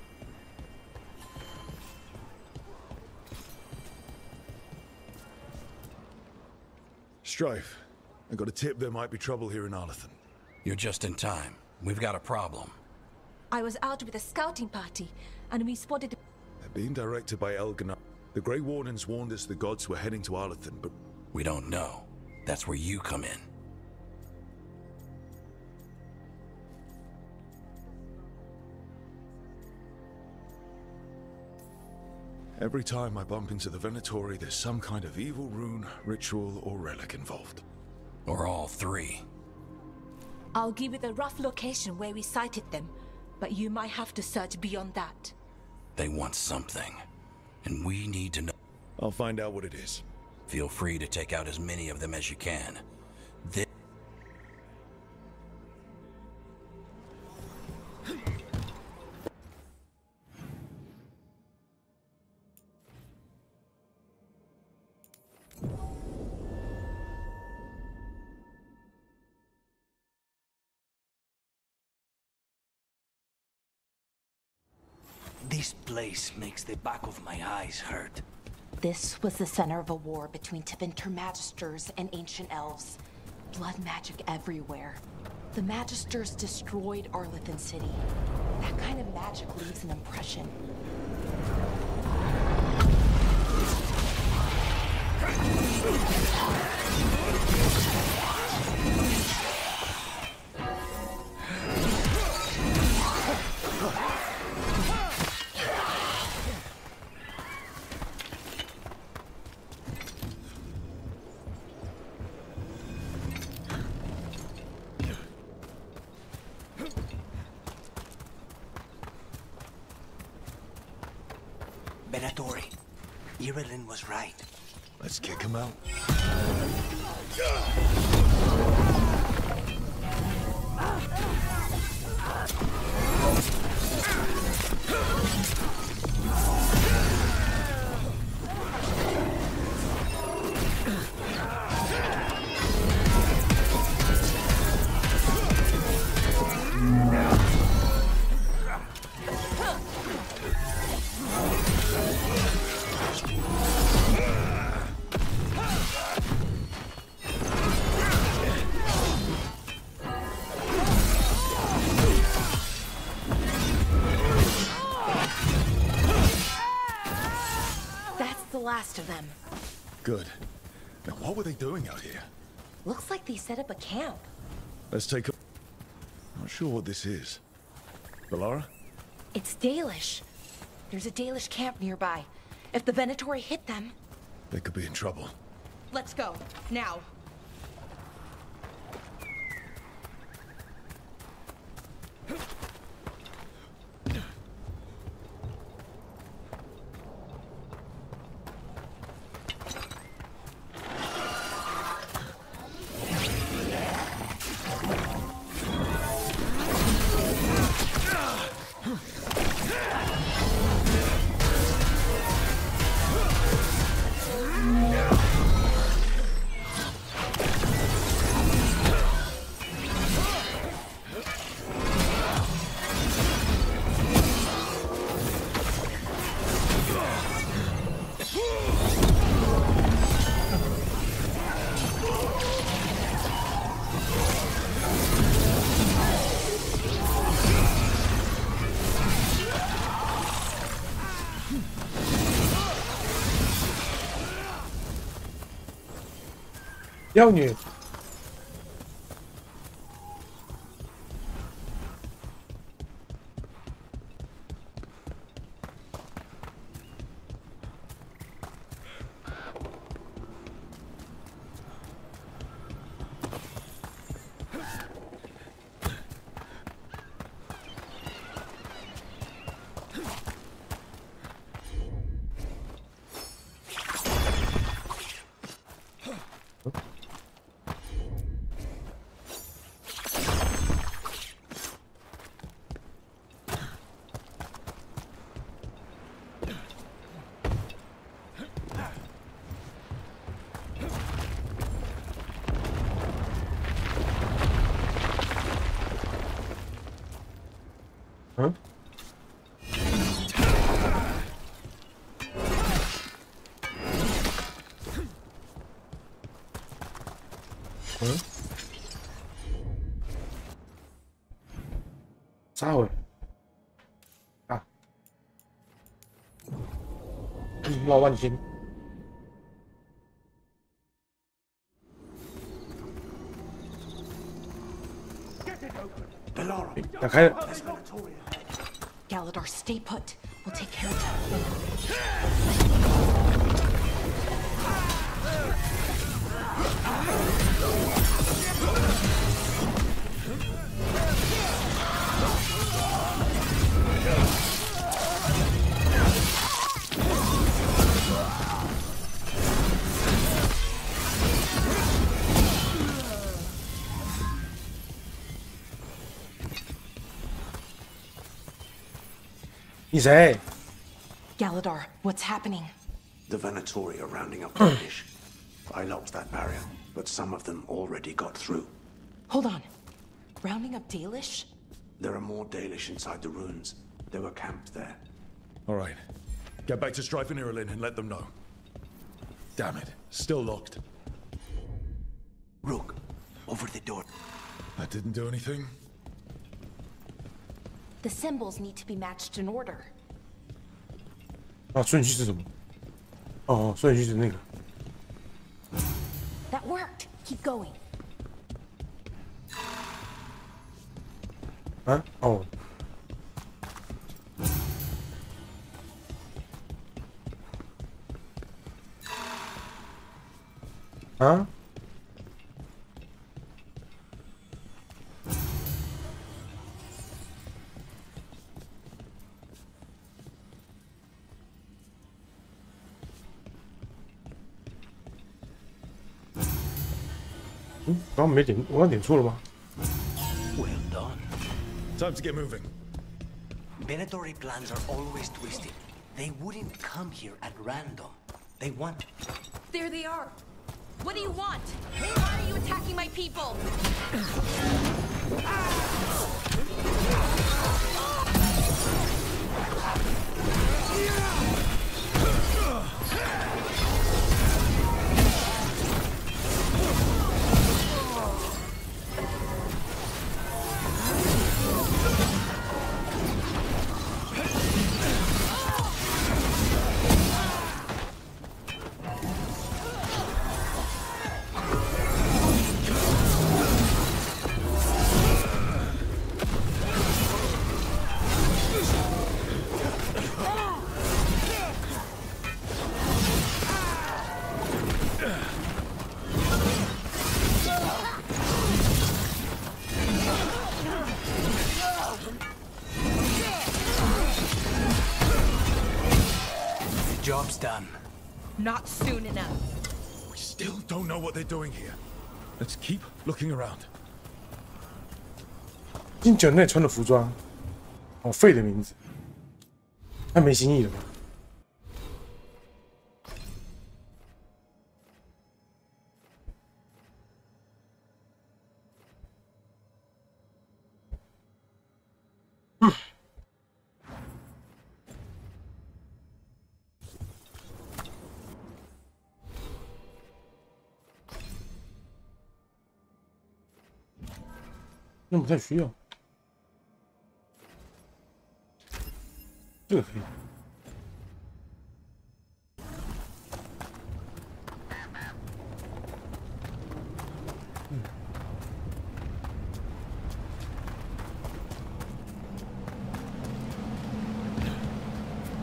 Strife, I got a tip there might be trouble here in Arlethan. You're just in time. We've got a problem. I was out with a scouting party, and we spotted... They're being directed by Elganar. The Grey Wardens warned us the gods were heading to Arlethan, but... We don't know. That's where you come in. Every time I bump into the Venatori, there's some kind of evil rune, ritual, or relic involved. Or all three. I'll give you the rough location where we sighted them, but you might have to search beyond that. They want something, and we need to know. I'll find out what it is. Feel free to take out as many of them as you can. This place makes the back of my eyes hurt. This was the center of a war between Tevinter Magisters and ancient elves. Blood magic everywhere. The Magisters destroyed Arlethan City. That kind of magic leaves an impression. Venatori, Irilyn was right. Let's kick him out. Last of them. Good. Now what were they doing out here? Looks like they set up a camp. Let's take a... Not sure what this is. Valara? It's Dalish. There's a Dalish camp nearby. If the Venatori hit them... They could be in trouble. Let's go. Now.妖女，嗯。嗯。啥回？啊。老万心。打开了。Galador, stay put. We'll take care of that. He's A. Galador, what's happening? The Venatori are rounding up Danish. I locked that barrier, but some of them already got through. Hold on. Rounding up Dalish? There are more Dalish inside the ruins. They were camped there. All right. Get back to Strife and Irulan and let them know. Damn it. Still locked. Rook, over the door. That didn't do anything? The symbols need to be matched in order. 啊，顺序是什么？哦，顺序是那个。That worked. Keep going. 啊，哦。啊？刚刚没点，我刚点错了吗 Well done. Time to get moving. Venatori plans are always twisted. They wouldn't come here at random. They want... There they are. What do you want? Why are you attacking my people? Job's done. Not soon enough. We still don't know what they're doing here. Let's keep looking around. 金九内穿的服装，好废的名字，太没新意了吧？那不太需要，这个可以。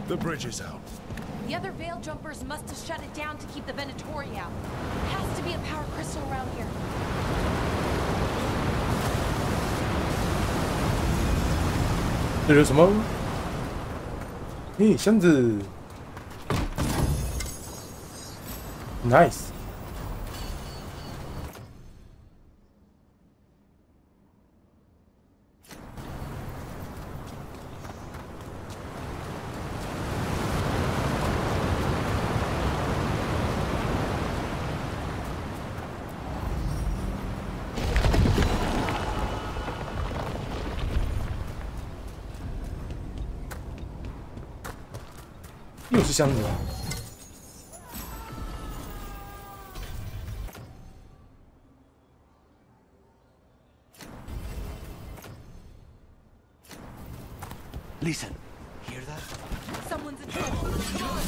The bridge is out. The other Veil Jumpers must have shut it down to keep the Venatori out. Has to be a power crystal around here. 这是什么？咦，箱子 ，nice。又是箱子。 Listen, hear that? Someone's in trouble. Come on.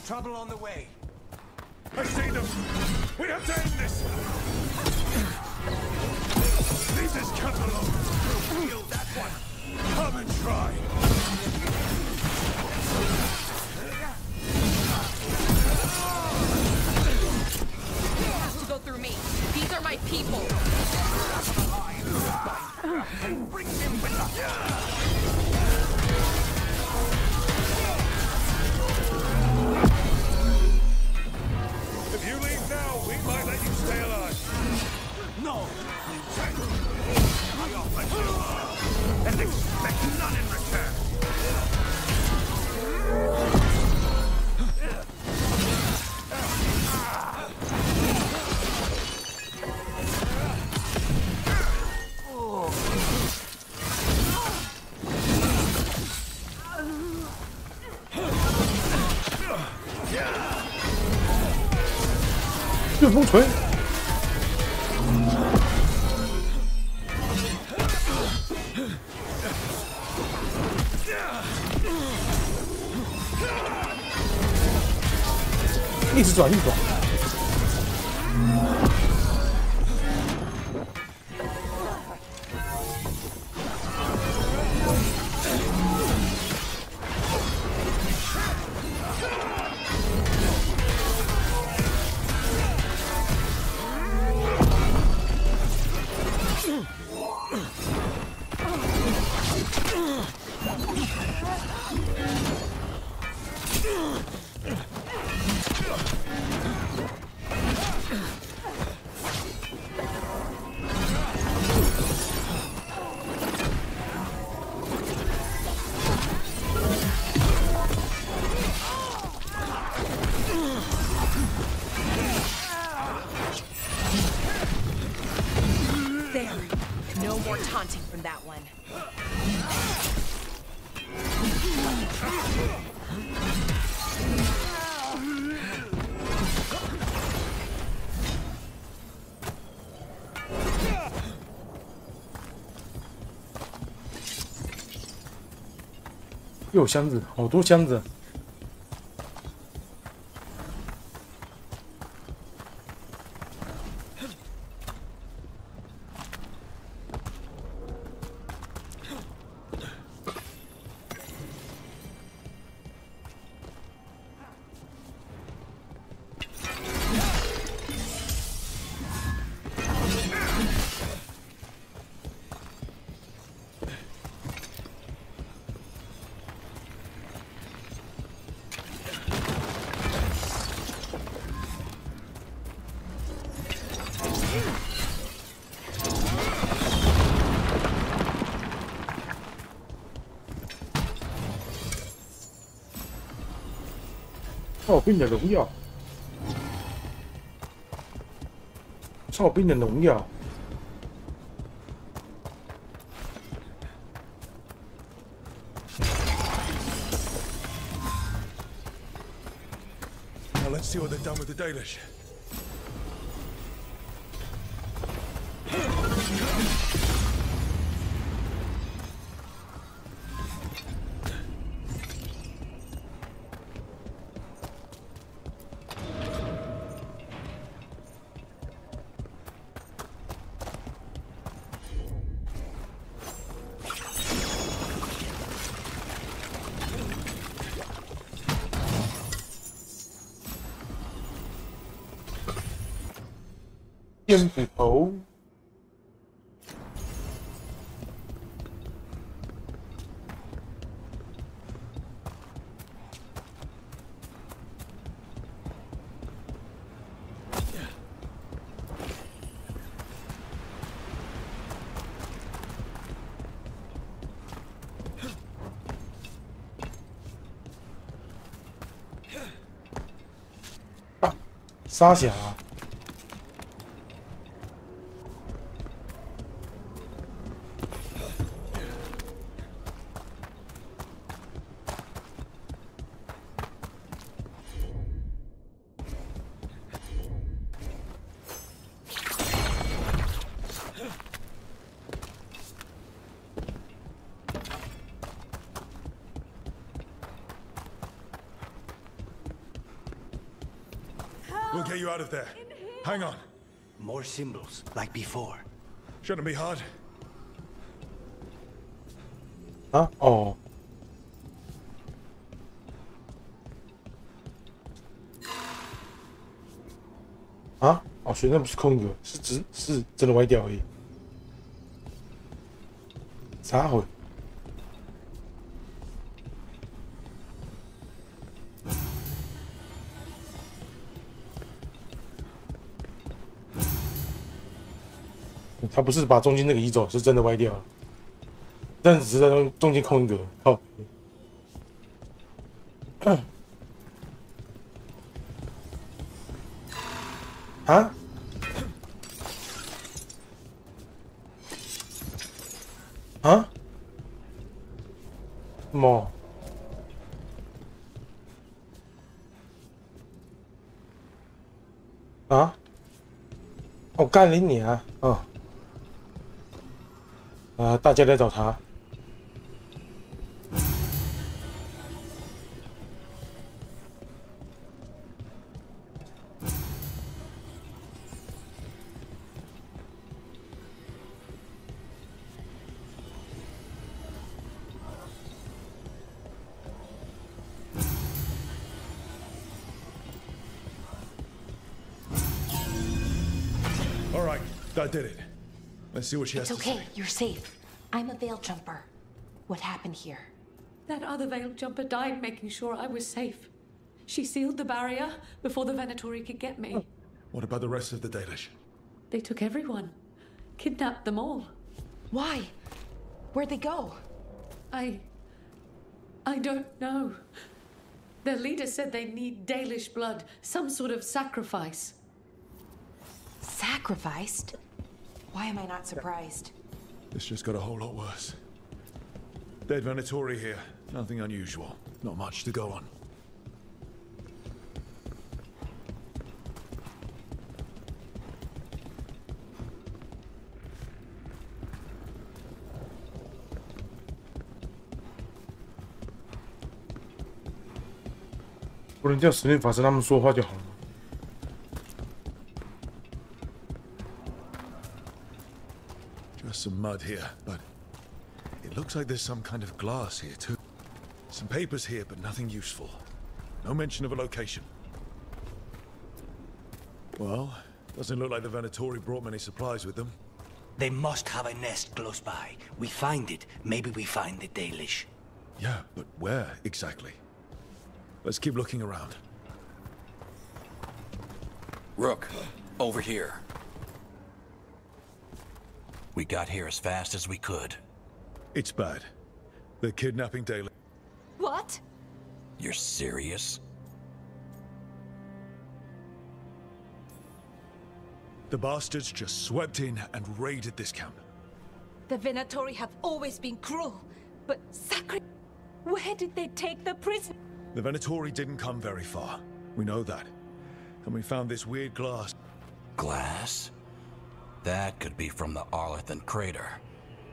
Trouble on the way. I see them! We have to end this! Leave this cunt alone! We'll kill that one! Come and try! It has to go through me. These are my people. Bring him with us! If you leave now, we might let you stay alive. No! I offer you, and expect none in return. Yeah. 旋风锤，一直转，一直转。又有箱子，好多箱子。哨兵的荣耀，哨兵的荣耀。Now let's see what they've done with the Dalish.鞭子头，沙侠、啊。We'll get you out of there. Hang on. More symbols, like before. Shouldn't be hard. 啊，哦。啊，哦，所以那不是空格，是真的歪掉而已。啥回？他不是把中间那个移走，是真的歪掉了，但只是在中间空一格。靠！啊？啊？什么？啊？我干了你啊！啊！大家来找他。All right, that did it. Let's see what she has to say. It's okay, you're safe. I'm a veil jumper. What happened here? That other veil jumper died making sure I was safe. She sealed the barrier before the Venatori could get me. What about the rest of the Dalish? They took everyone. Kidnapped them all. Why? Where'd they go? I don't know. Their leader said they need Dalish blood, some sort of sacrifice. Sacrificed? Why am I not surprised? This just got a whole lot worse. Dead Venatori here. Nothing unusual. Not much to go on.不能叫神秘法师他们说话就好了。Just some mud here, but it looks like there's some kind of glass here too. Some papers here, but nothing useful. No mention of a location. Well, doesn't look like the Venatori brought many supplies with them. They must have a nest close by. We find it, maybe we find the Dalish. Yeah, but where exactly? Let's keep looking around. Rook, over here. We got here as fast as we could. It's bad. They're kidnapping Dalish. What? You're serious? The bastards just swept in and raided this camp. The Venatori have always been cruel, but where did they take the prisoner? The Venatori didn't come very far. We know that. And we found this weird glass. Glass? That could be from the Arlethan crater.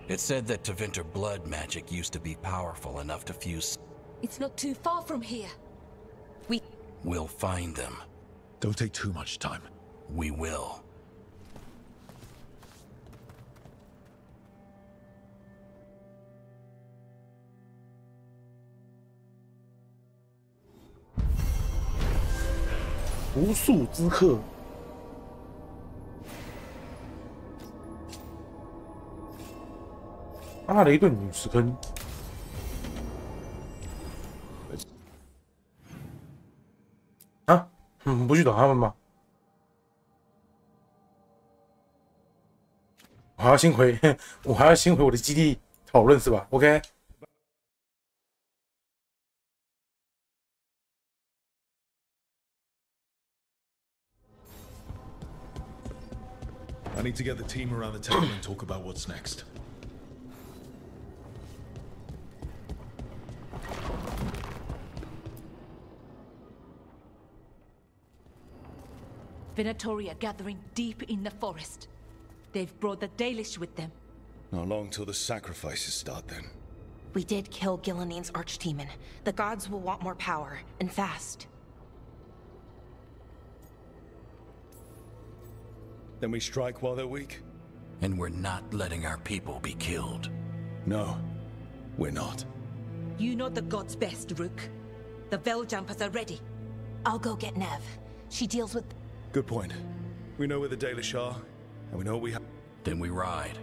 It said that Tevinter blood magic used to be powerful enough to fuse... It's not too far from here. We'll find them. Don't take too much time. We will. "无数之客。阿雷顿陨石坑。啊，不去找他们吗？我还要先回我的基地讨论是吧 ？OK。I need to get the team around the table and talk about what's next. Venatori are gathering deep in the forest. They've brought the Dalish with them. Not long till the sacrifices start then. We did kill Gillening's archdemon. The gods will want more power, and fast. Then we strike while they're weak? And we're not letting our people be killed. No, we're not. You know the gods best, Rook. The Veljumpers are ready. I'll go get Nev. She deals with... Good point. We know where the Dalish are, and we know what we have. Then we ride.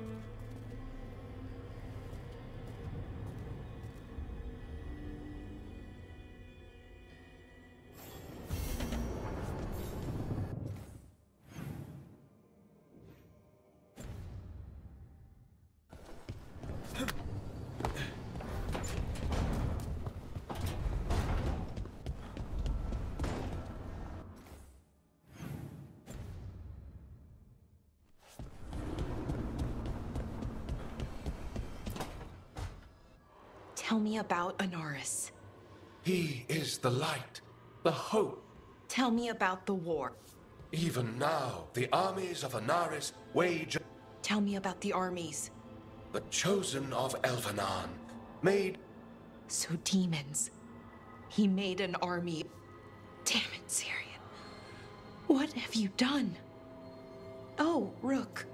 Tell me about Anaris. He is the light, the hope. Tell me about the war. Even now, the armies of Anaris wage... Tell me about the armies. The chosen of Elvenan made... So demons. He made an army. Damn it, Syrian. What have you done? Oh, Rook.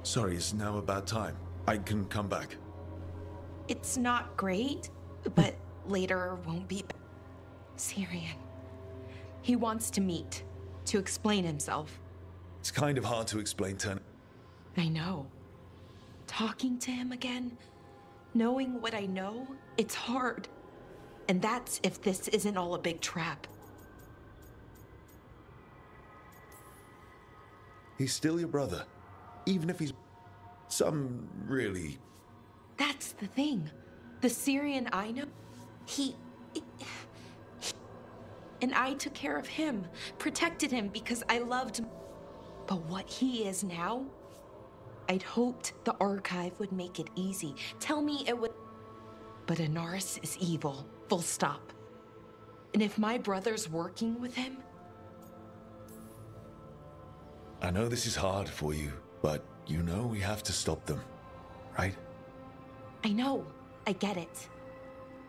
Sorry, is now a bad time. I can come back. It's not great, but later won't be. Syrian. He wants to meet, to explain himself. It's kind of hard to explain, Turner. I know. Talking to him again, knowing what I know, it's hard. And that's if this isn't all a big trap. He's still your brother. Even if he's some really... That's the thing. The Syrian I know, he... And I took care of him, protected him because I loved him. But what he is now, I'd hoped the archive would make it easy. Tell me it would... But Anaris is evil, full stop. And if my brother's working with him... I know this is hard for you, but you know we have to stop them, right? I know. I get it.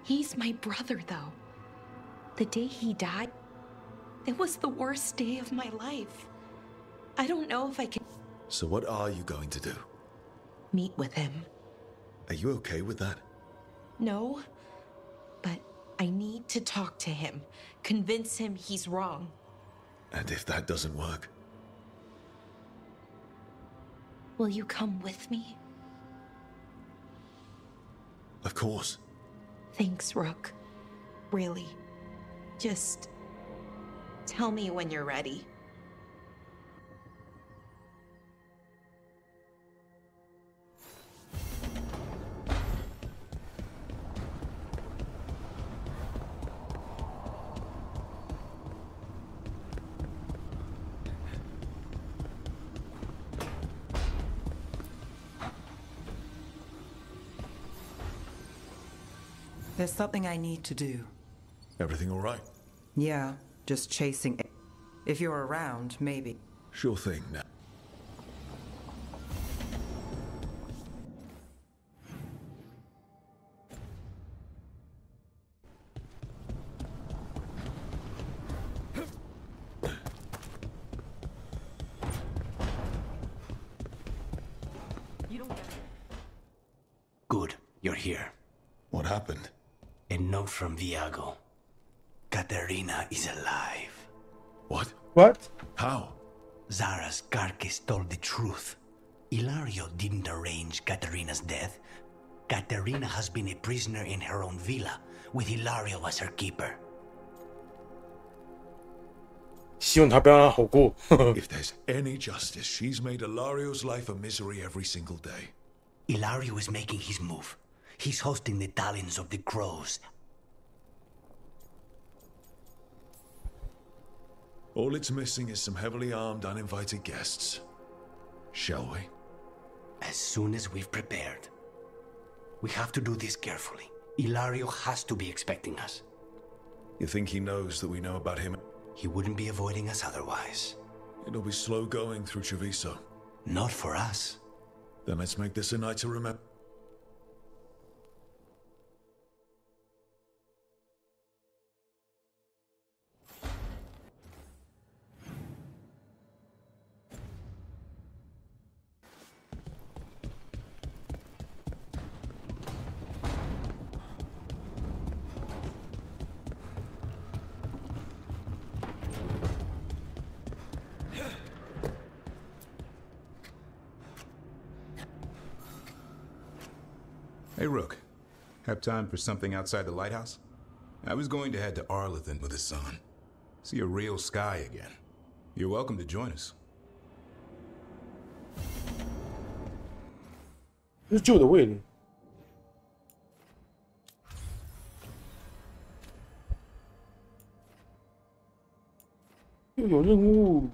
He's my brother, though. The day he died, it was the worst day of my life. I don't know if I can... So what are you going to do? Meet with him. Are you okay with that? No, but I need to talk to him. Convince him he's wrong. And if that doesn't work? Will you come with me? Of course. Thanks, Rook. Really. Just tell me when you're ready. There's something I need to do. Everything all right? Yeah, just chasing it. If you're around, maybe. Sure thing, now. Good, you're here. What happened? A note from Viago. Katerina is alive. What? What? How? Zara's carcass told the truth. Ilario didn't arrange Katerina's death. Katerina has been a prisoner in her own villa, with Ilario as her keeper. 希望他不要让他好过。 If there's any justice, she's made Ilario's life a misery every single day. Ilario is making his move. He's hosting the talons of the crows. All it's missing is some heavily armed, uninvited guests. Shall we? As soon as we've prepared. We have to do this carefully. Ilario has to be expecting us. You think he knows that we know about him? He wouldn't be avoiding us otherwise. It'll be slow going through Treviso. Not for us. Then let's make this a night to remember. Hey, Rook. Have time for something outside the lighthouse? I was going to head to Arlington with the sun. See a real sky again. You're welcome to join us. 这是旧的位置。又有任务。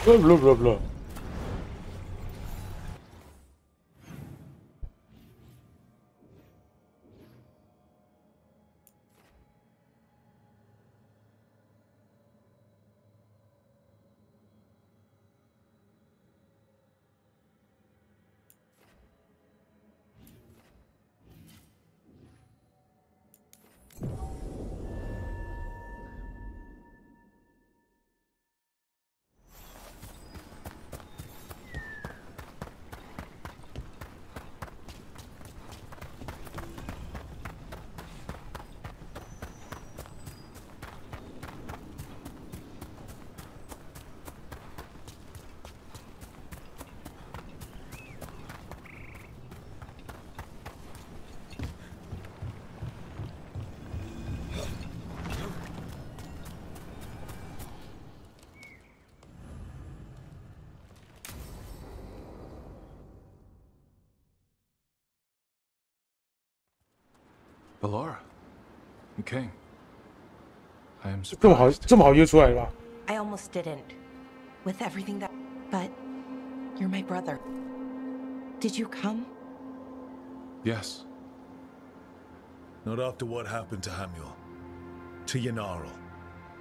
Blah blah blah blah. Alara, you came. I am surprised. 这么好约出来吧 I almost didn't. With everything that... But... You're my brother. Did you come? Yes. Not after what happened to Hamuel. To Yanarl.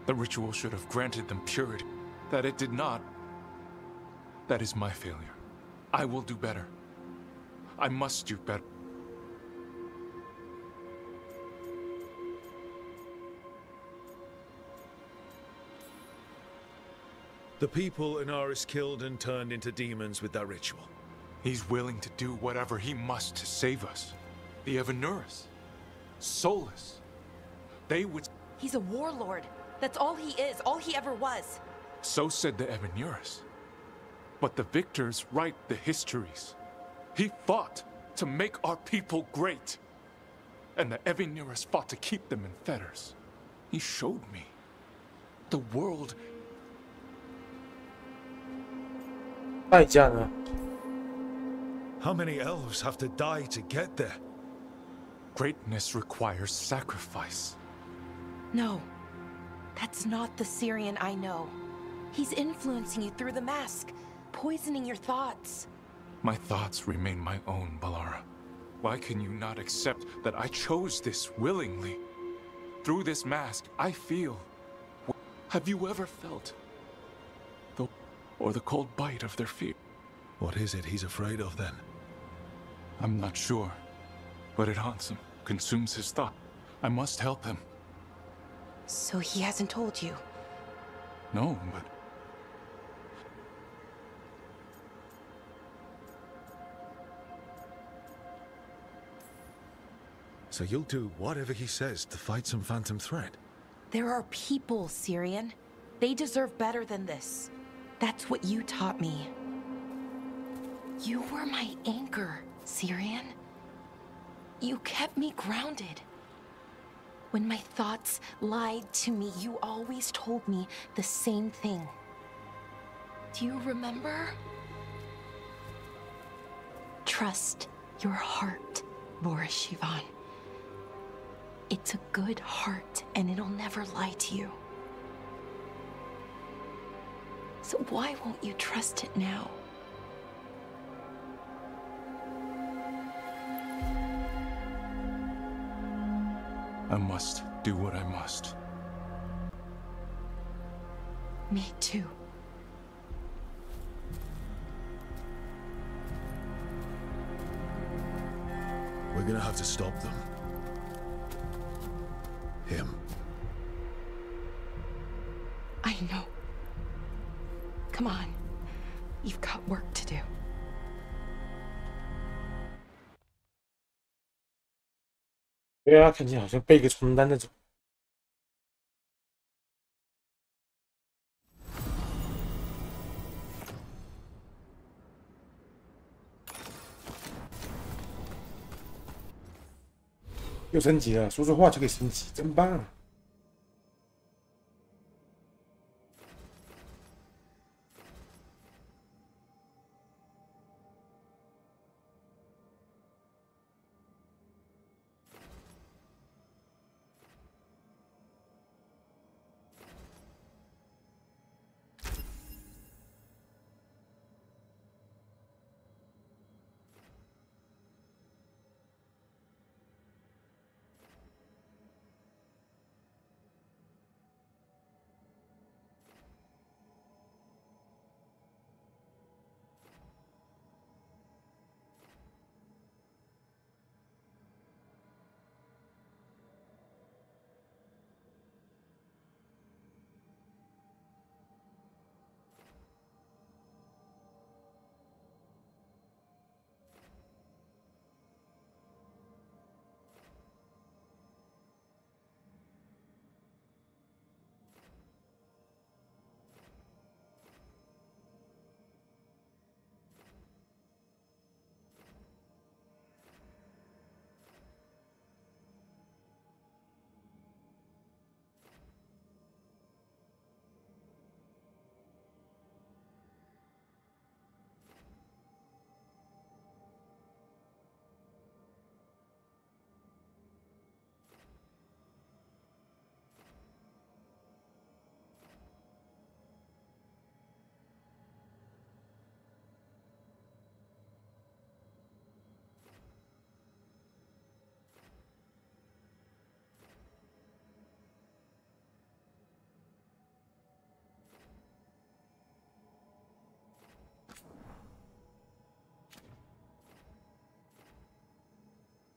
The ritual should have granted them purity. that it did not, that is my failure. I will do better. I must do better. The people Inaris killed and turned into demons with that ritual. He's willing to do whatever he must to save us. The Evanuris, Solus, they would... He's a warlord. That's all he is, all he ever was. So said the Evanuris. But the victors write the histories. He fought to make our people great. And the Evanuris fought to keep them in fetters. He showed me. The world... 代价呢? How many elves have to die to get there? Greatness requires sacrifice. No, that's not the Syrian I know. He's influencing you through the mask, poisoning your thoughts. My thoughts remain my own, Balara. Why can you not accept that I chose this willingly? Through this mask, I feel... Have you ever felt... or the cold bite of their fear? What is it he's afraid of, then? I'm not sure, but it haunts him, consumes his thought. I must help him. So he hasn't told you? No, but... So you'll do whatever he says to fight some phantom threat? There are people, Syrian. They deserve better than this. That's what you taught me. You were my anchor, Syrian. You kept me grounded. When my thoughts lied to me, you always told me the same thing. Do you remember? Trust your heart, Boris Shivan. It's a good heart, and it'll never lie to you. So why won't you trust it now? I must do what I must. Me too. We're gonna have to stop them. Him. I know. Come on. You've got work to do. 因为他看起来好像背一个床单那种。又升级了，说说话就可以升级，真棒啊！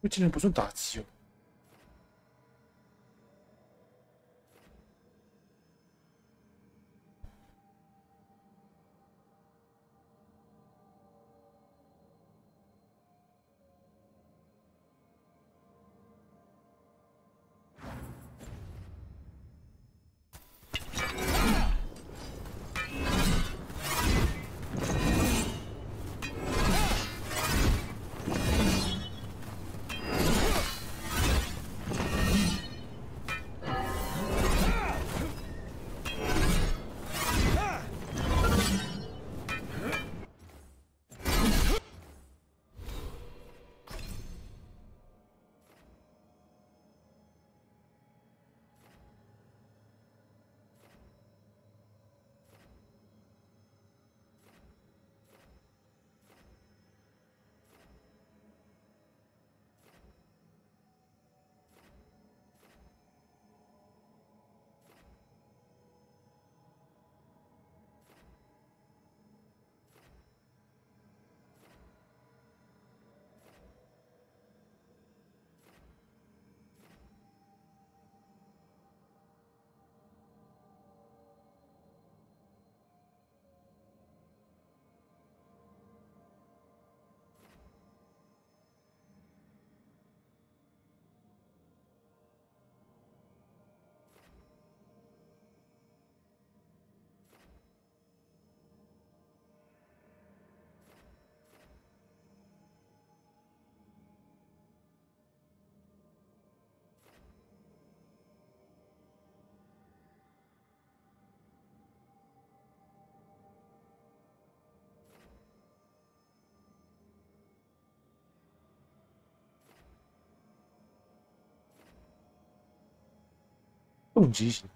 那竟然不算打击哦。动机型。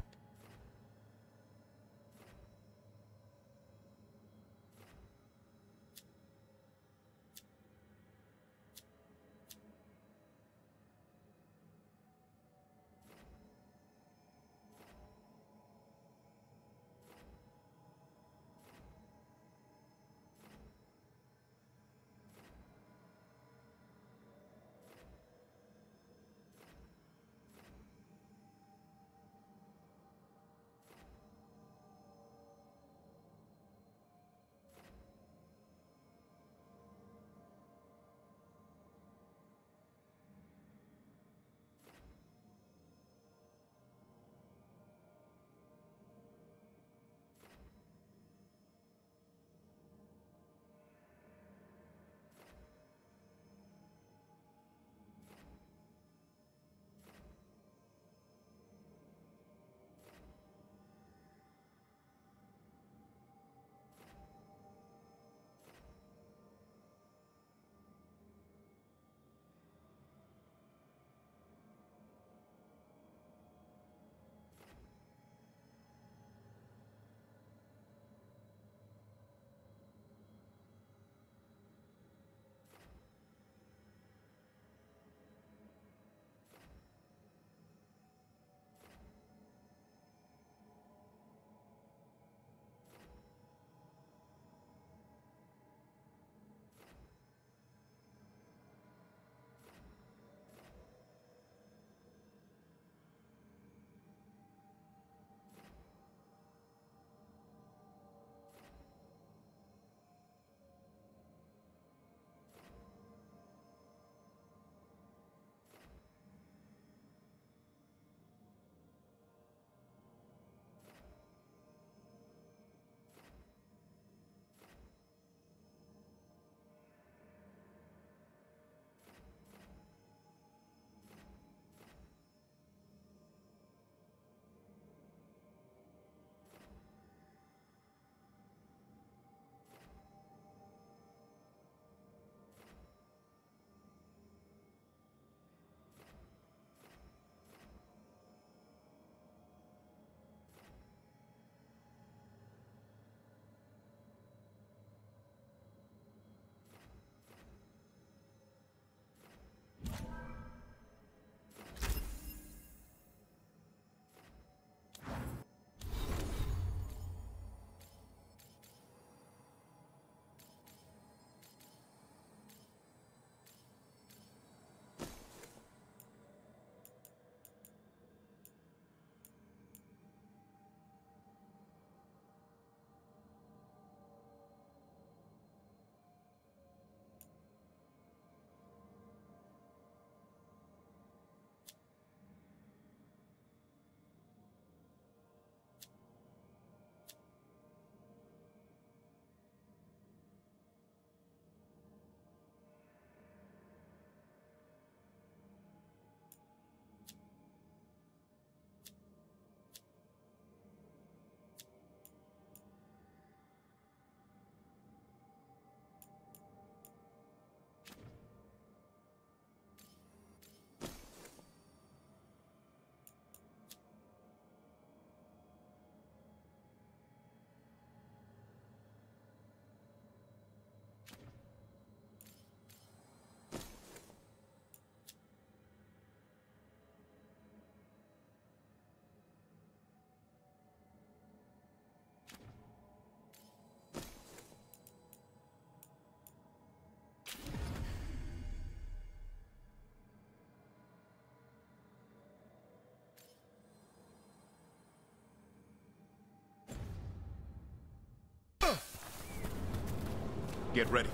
Get ready.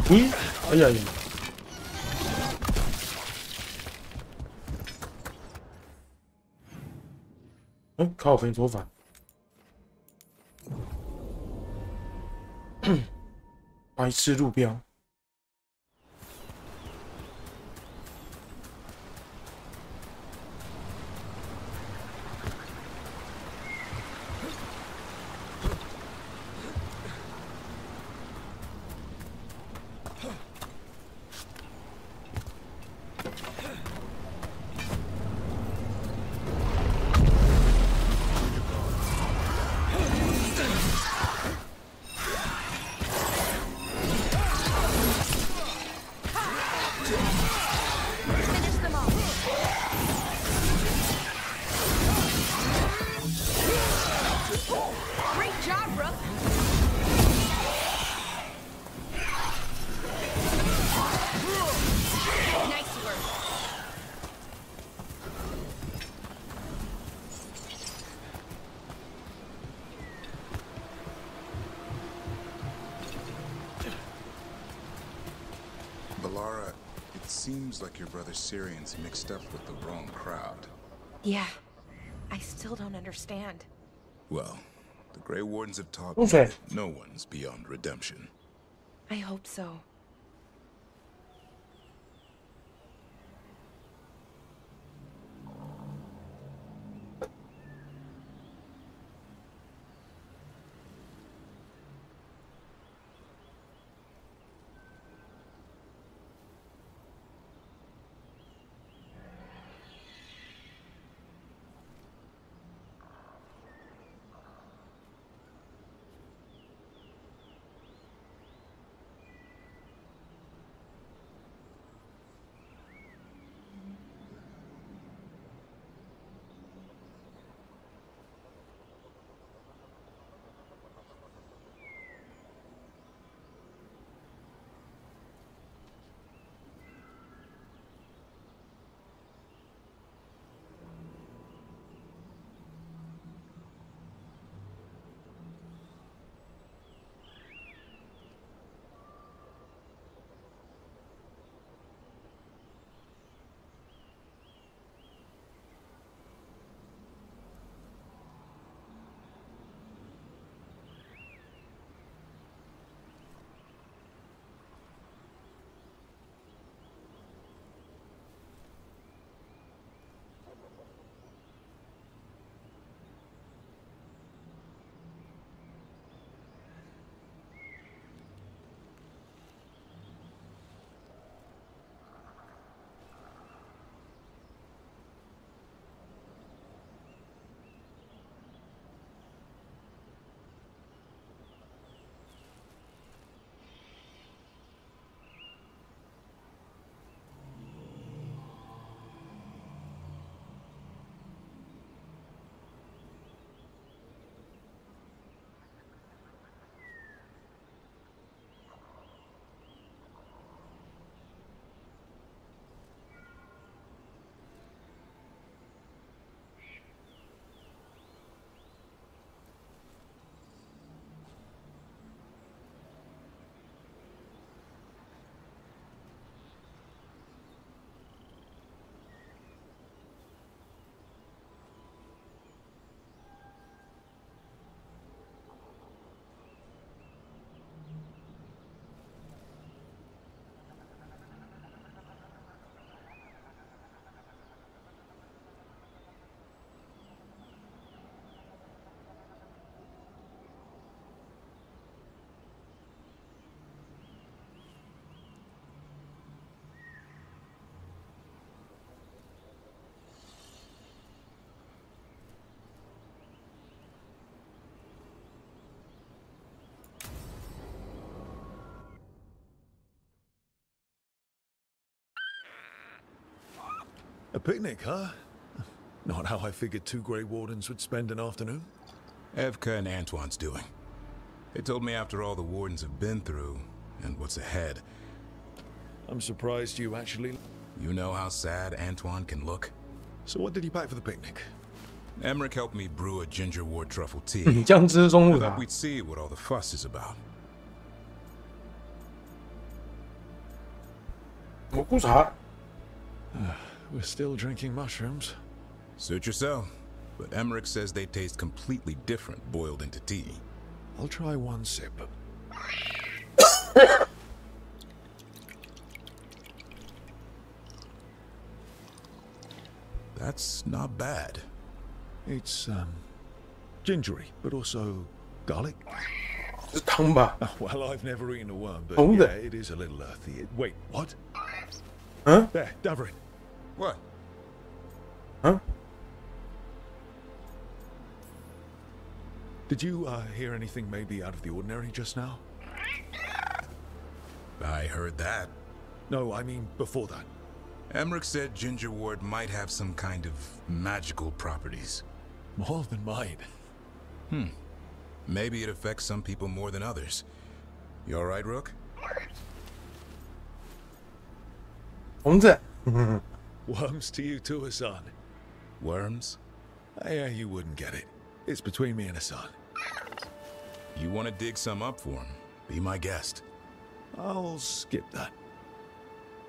咦，哎呀呀！靠北左反，白痴路标。Balara, it seems like your brother Syrian's mixed up with the wrong crowd. Yeah, I still don't understand. Well, the Grey Wardens have taught me that no one's beyond redemption. I hope so. A picnic, huh? Not how I figured 2 Grey Wardens would spend an afternoon. Evka and Antoine's doing. They told me after all the Wardens have been through, and what's ahead. I'm surprised you actually... You know how sad Antoine can look? So what did you pack for the picnic? Emmerich helped me brew a ginger wort truffle tea. 酱汁中物 I 的 thought we'd see what all the fuss is about. 蘑菇茶。We're still drinking mushrooms. Suit yourself. But Emmerich says they taste completely different boiled into tea. I'll try 1 sip. That's not bad. It's gingery, but also garlic. 是汤吧？ Well, I've never eaten a worm, but 红 yeah, 的。 it is a little earthy. Wait, what? 嗯 There, Davorin. What? 嗯 Did you hear anything maybe out of the ordinary just now? I heard that. No, I mean before that. Emmerich said ginger wort might have some kind of magical properties. More than mine. Maybe it affects some people more than others. You all right, Rook? 红子。 Worms to you too, Hassan. Worms? Yeah, you wouldn't get it. It's between me and Hassan. You want to dig some up for him? Be my guest. I'll skip that.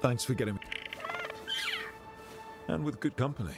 Thanks for getting me. And with good company.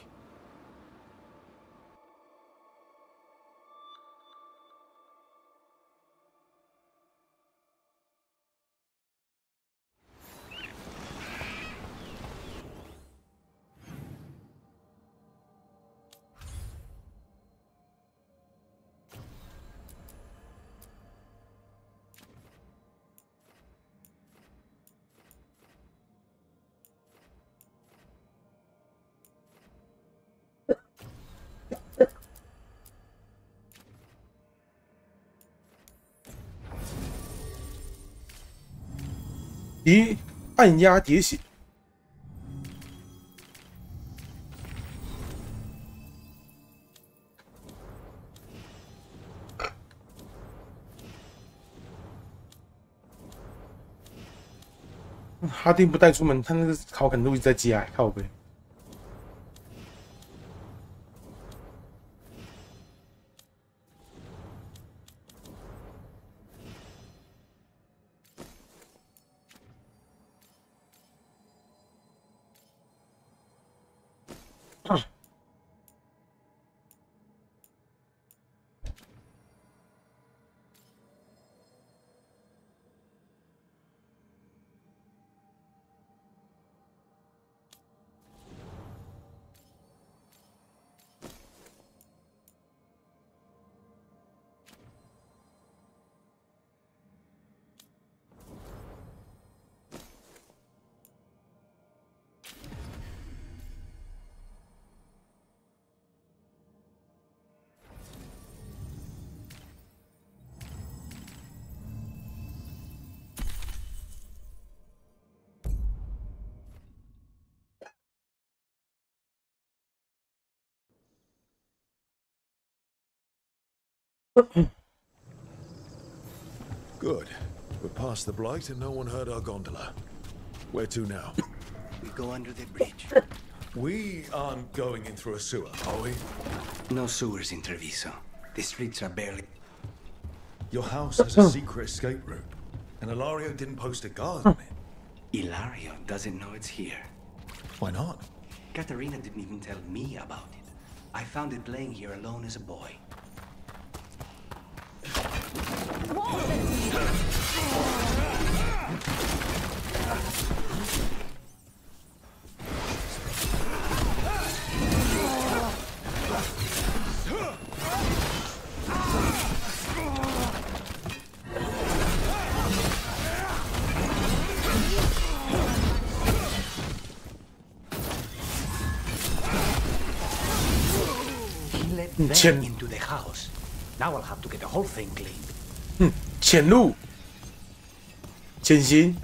咦，按压喋血。哈丁不带出门，他那个烤啃都一直在加，靠背。Good. We're past the blight and no one heard our gondola. Where to now? We go under the bridge. We aren't going in through a sewer, are we? No sewers in Treviso. The streets are barely... Your house has a secret escape route, and Ilario didn't post a guard on it. Ilario doesn't know it's here. Why not? Katerina didn't even tell me about it. I found it laying here alone as a boy. He let them into the house. Now I'll have to get the whole thing cleaned. 潜入，潜行。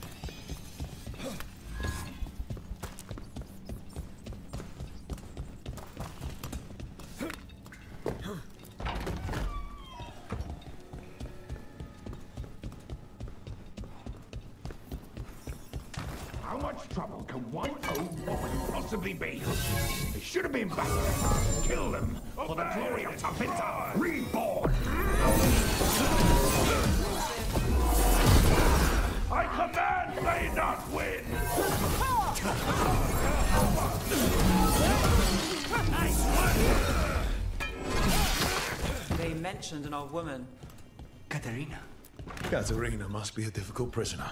How much trouble can one old woman possibly be? They should have been back. Kill them for the glory of Tavinta reborn. I command they not win. They mentioned an old woman. Katerina. Katerina must be a difficult prisoner.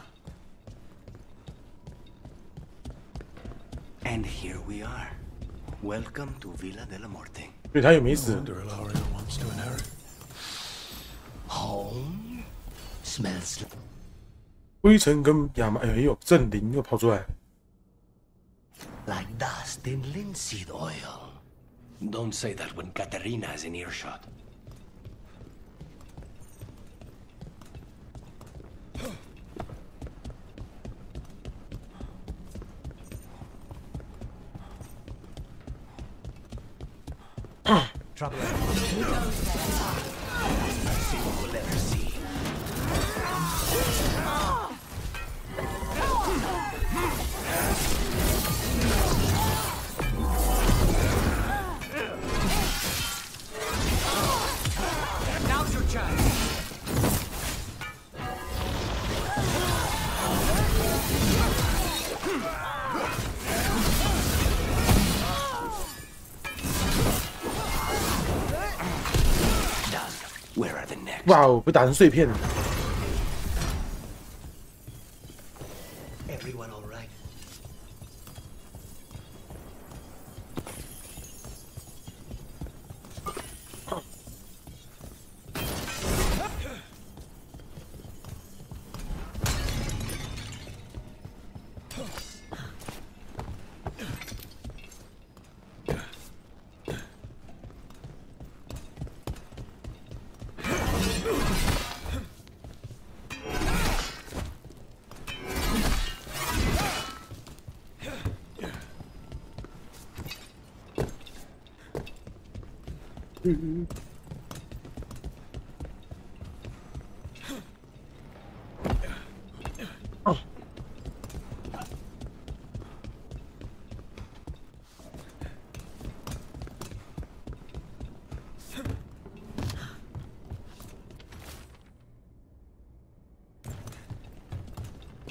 And here we are. Welcome to Villa de la Morte. 所以他也没死。 Wonder Ilaria wants to inherit. Home smells. 灰尘跟亚麻，哎呦，阵灵又跑出来。 Like dust in linseed oil. Don't say that when Katerina is in earshot. Trouble. Who knows that? Let's see what we'll ever see. Now's your chance. Where are the next? 哇哦，被打成碎片了。 Everyone all right?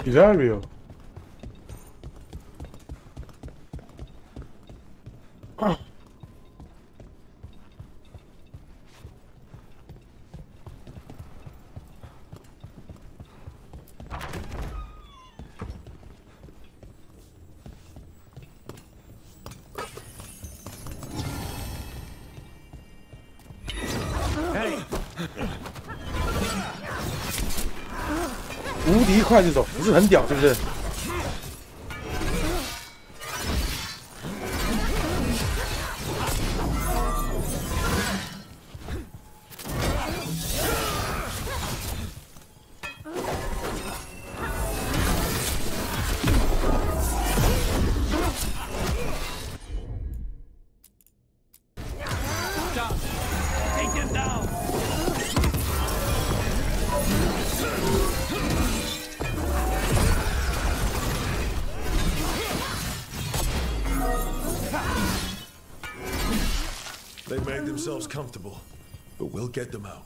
Ilaria。啊。 无敌刽子手不是很屌，是不是？They made themselves comfortable, but we'll get them out.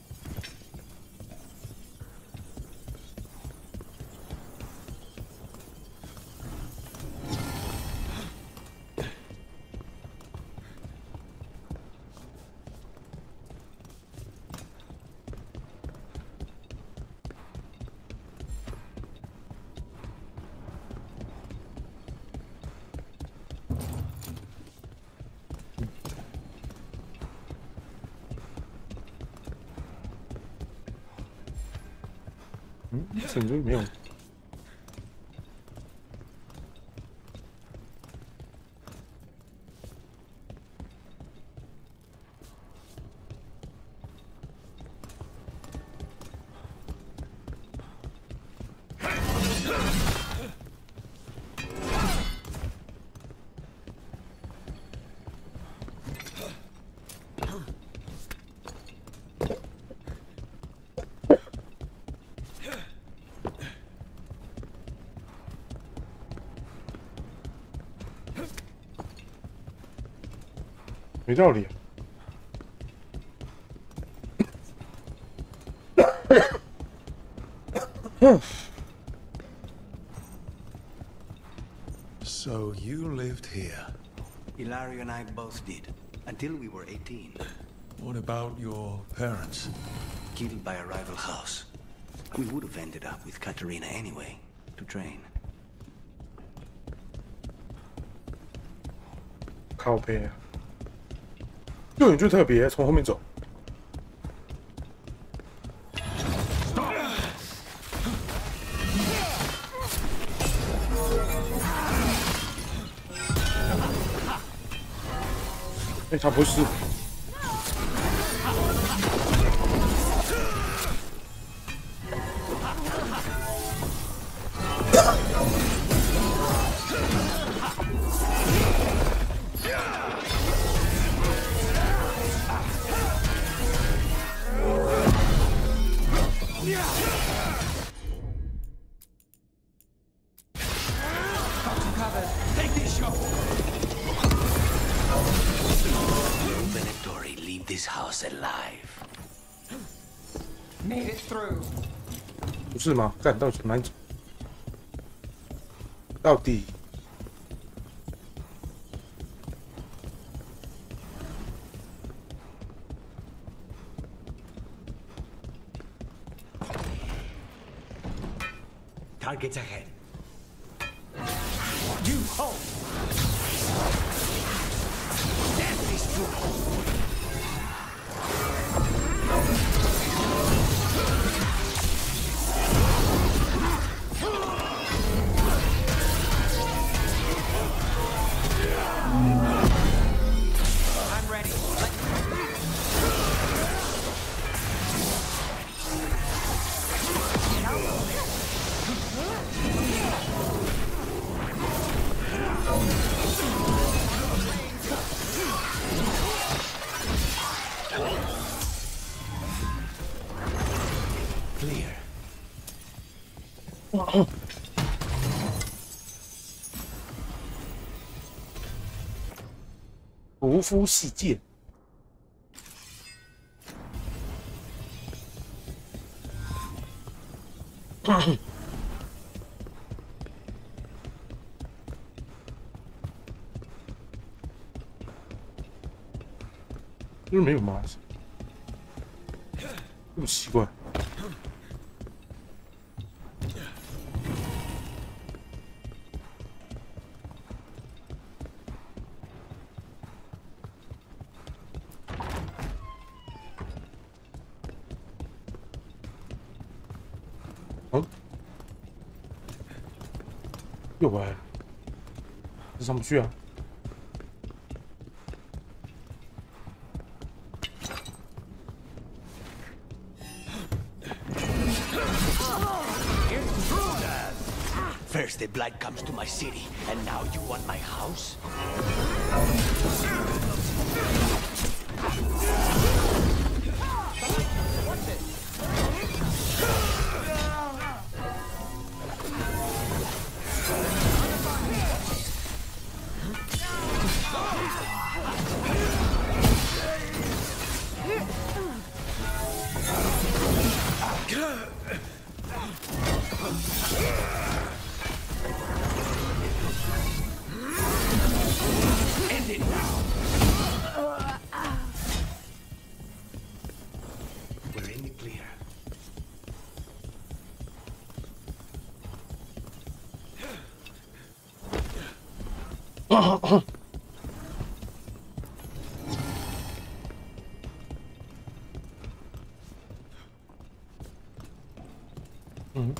嗯，整个没有。没道理。So you lived here? Ilario and I both did, until we were 18. What about your parents? Killed by a rival house. We would have ended up with Katerina anyway, to train. 靠背啊！就你最特别，从后面走。哎，他不是。不是吗？干到哪里走？到底？Targets ahead. You hold. Death is true. I'm ready. Clear. 无夫细剑。就是没有吗？这么奇怪。又歪了，这上不去啊！First the blight comes to my city, and now you want my house? End it now. We're in the clear. Mm.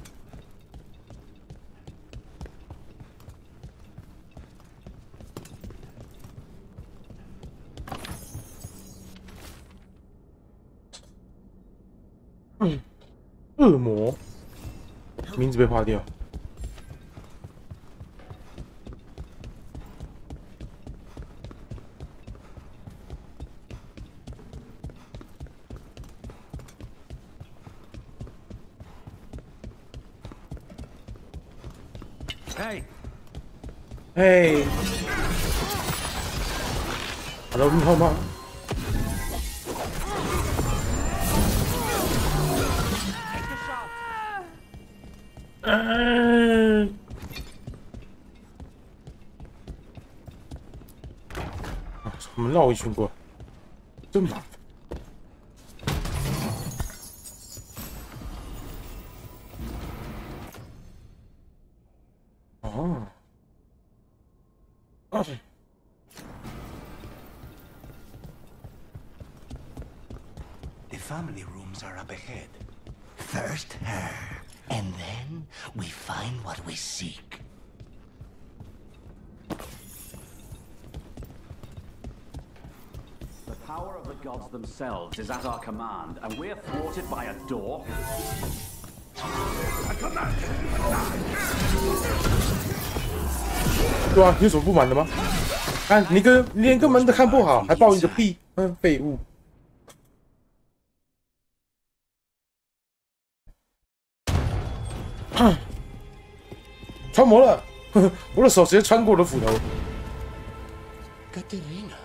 恶魔，名字被划掉。Hey. Hey. Hello， 你好吗？我们绕一圈过来，真麻烦。哦。 The family rooms are up ahead. First her, and then we find what we seek. The power of the gods themselves is at our command, and we're thwarted by a door? A command! 对啊，有什么不满的吗？看你连个门都看不好，还抱一个屁，废物！穿模了，我的手直接穿过我的斧头。Katerina,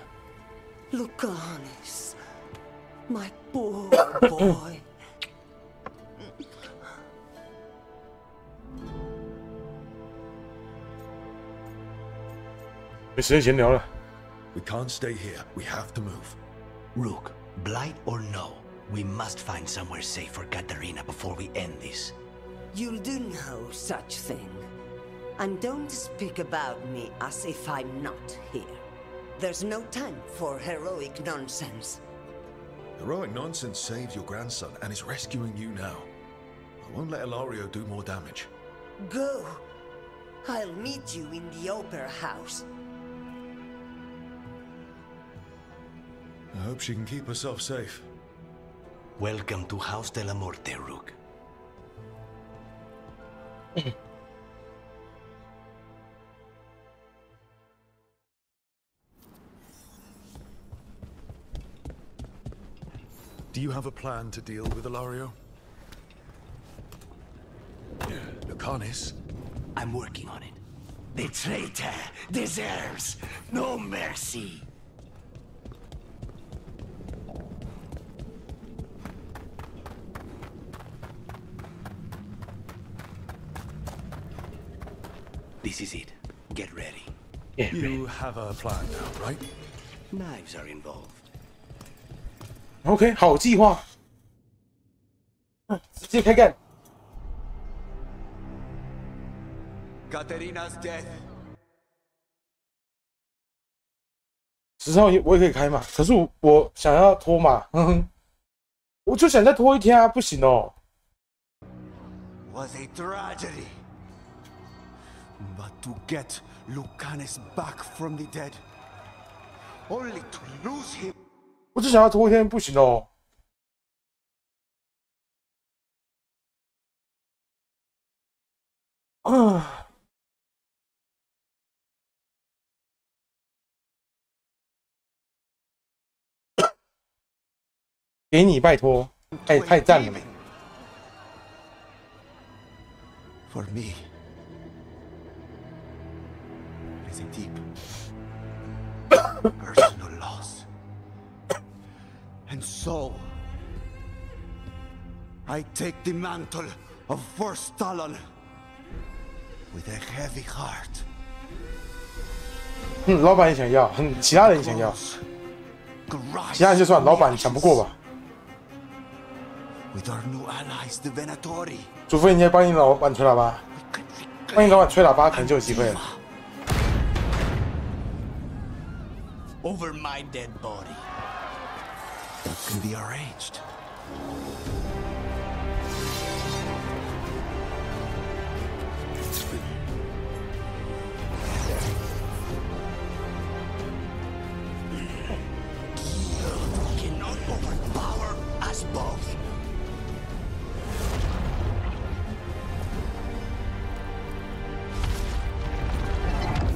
Lucanis, my poor boy. 没时间闲聊了。We can't stay here. We have to move. Rook, blight or no, we must find somewhere safe for Katerina before we end this. You'll do no such thing. And don't speak about me as if I'm not here. There's no time for heroic nonsense. Heroic nonsense saved your grandson and is rescuing you now. I won't let Ilario do more damage. Go. I'll meet you in the opera house. I hope she can keep herself safe. Welcome to House de la Morte, Rook. Do you have a plan to deal with Ilario? Lucanis? I'm working on it. The traitor deserves no mercy. This is it. Get ready. You have a plan now, right? Knives are involved. OK， 好计划，直接开干。Katerina's death. 10号我也可以开嘛，可是我想要拖嘛，我就想再拖一天啊，不行哦。Was a tragedy. But to get Lucanis back from the dead, only to lose him. 我只想要拖一天，不行哦。给你，拜托，太赞了。For me, it is a deep personal loss. And so, I take the mantle of First Talon with a heavy heart. 老板也想要，其他人也想要，其他人就算，老板抢不过吧？ With our new allies, the Venatori. 除非人家帮你老板吹喇叭，帮你老板吹喇叭，可能就有机会了。 Over my dead body. That can be arranged. You cannot overpower us both.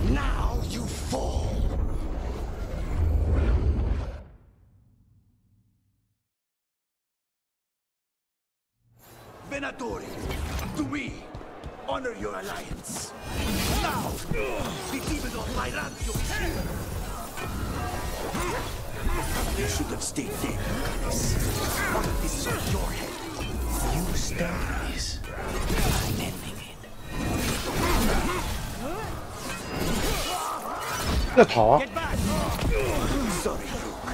Now you fall. Venatori, to me, honor your alliance. Now, the demon of my rancho is here. You should have stayed dead, Lucas. All of this is on your head. You started this. I'm ending it. 要逃啊！ Sorry, Luke.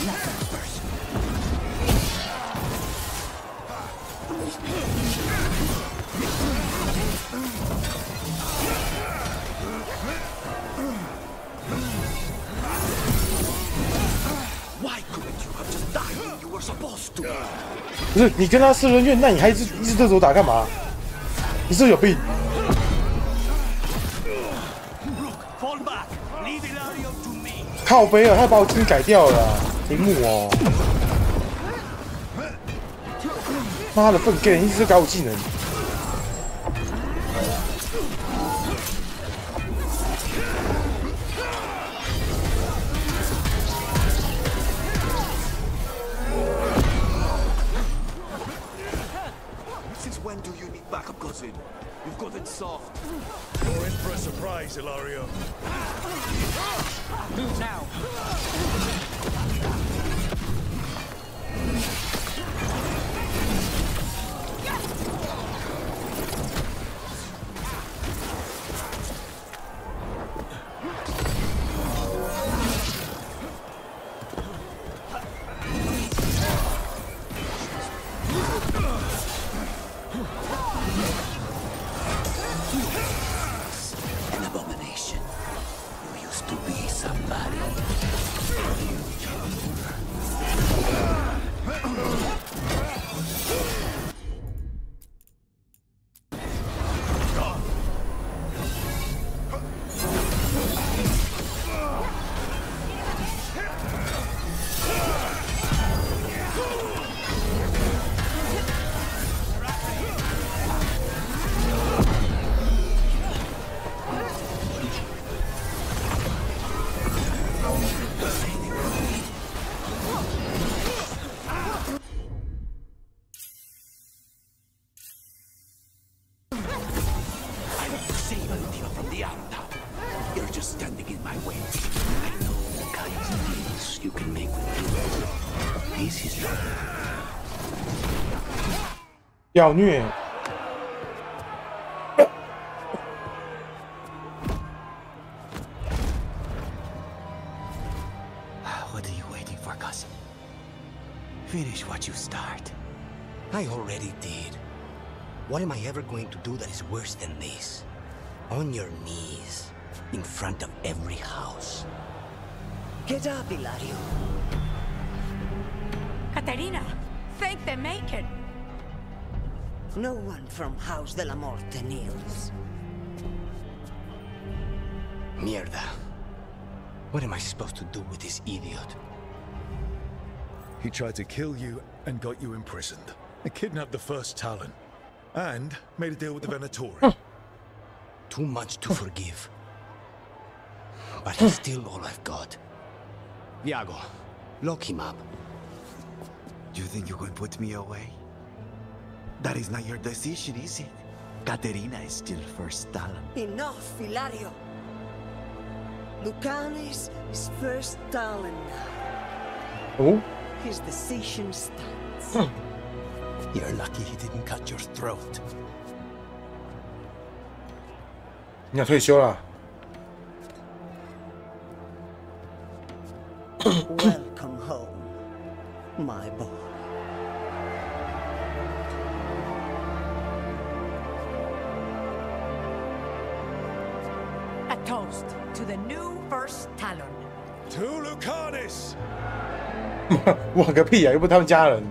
Not that person. Why couldn't you have just died when you were supposed to? 不是你跟他私人怨，那你还一直对着我打干嘛？你是不是有病？ Fall back. Leave Ilario to me. 靠背了，他把我技能改掉了啊，铃木哦！妈的笨 gay， 一直改我技能。 Since when do you need backup, cousin? You've got it soft. You're in for a surprise, Ilario. Move now. An abomination. You used to be somebody. Save Valentina from the Arta. You're just standing in my way. I know the kinds of deals you can make with people. This is your 要虐！ What are you waiting for, cousin? Finish what you start. I already did. What am I ever going to do that is worse than this? On your knees, in front of every house. Get up, Ilario. Caterina, thank the Maker. No one from House de la Morte kneels. Mierda. What am I supposed to do with this idiot? He tried to kill you and got you imprisoned. And kidnapped the first Talon. And made a deal with the Venatori. Too much to forgive. But he's still all I've got. Viago, lock him up. You think you can put me away? That is not your decision, is it? Caterina is still first Talon. Enough, Ilario. Lucanis is first Talon now. Oh? His decision stands. You're lucky he didn't cut your throat. 你要退休了？ Welcome home, my boy. A toast to the new first Talon. To Lucanis! 我个屁呀、又不是他们家人，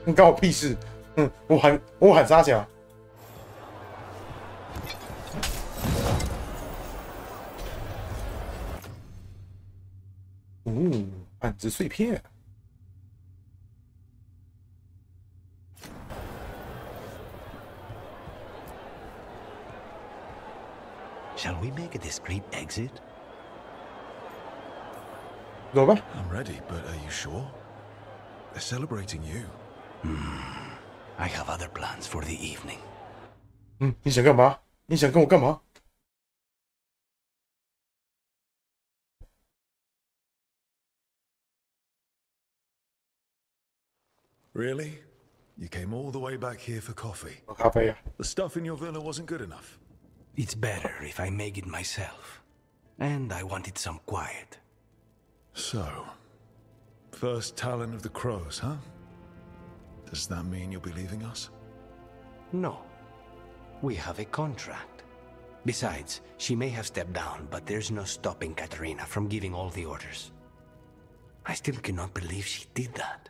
你关我屁事！我喊沙小。暗之碎片。 Shall we make a discreet exit? 走吧。 I'm ready, but are you sure? They're celebrating you. I have other plans for the evening. 你想干嘛？你想跟我干嘛？ Really? You came all the way back here for coffee? The stuff in your villa wasn't good enough. It's better if I make it myself. And I wanted some quiet. So, first Talon of the Crows, huh? Does that mean you'll be leaving us? No. We have a contract. Besides, she may have stepped down, but there's no stopping Katarina from giving all the orders. I still cannot believe she did that.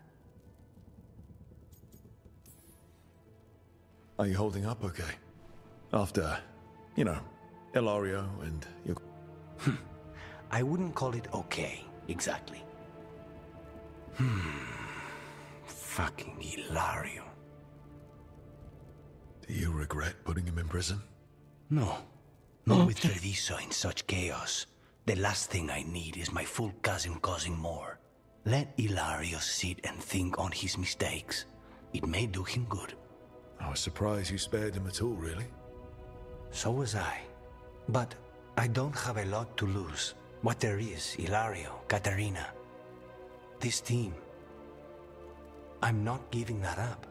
Are you holding up okay? After, you know, Ilario and your... I wouldn't call it okay, exactly. Fucking Ilario. Do you regret putting him in prison? No. Not with Treviso in such chaos. The last thing I need is my full cousin causing more. Let Ilario sit and think on his mistakes. It may do him good. I was surprised you spared him at all, really. So was I. But I don't have a lot to lose. What there is, Ilario, Katarina. This team. I'm not giving that up.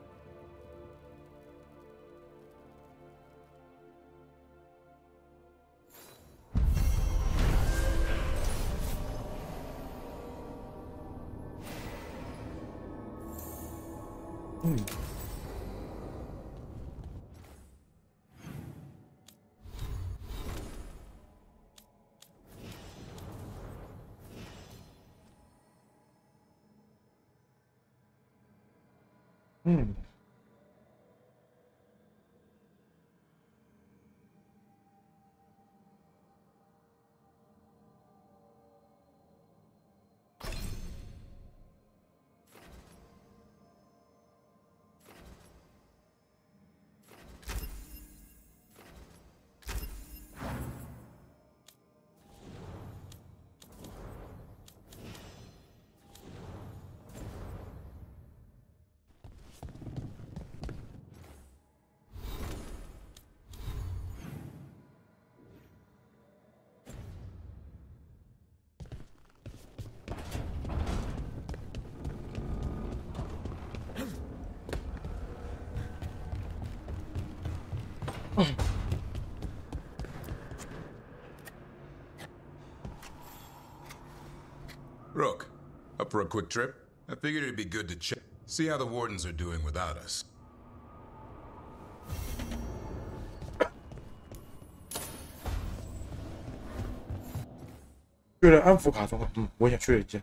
Rook, up for a quick trip? I figured it'd be good to check, see how the Wardens are doing without us. 为了安抚卡通，我想去了一下。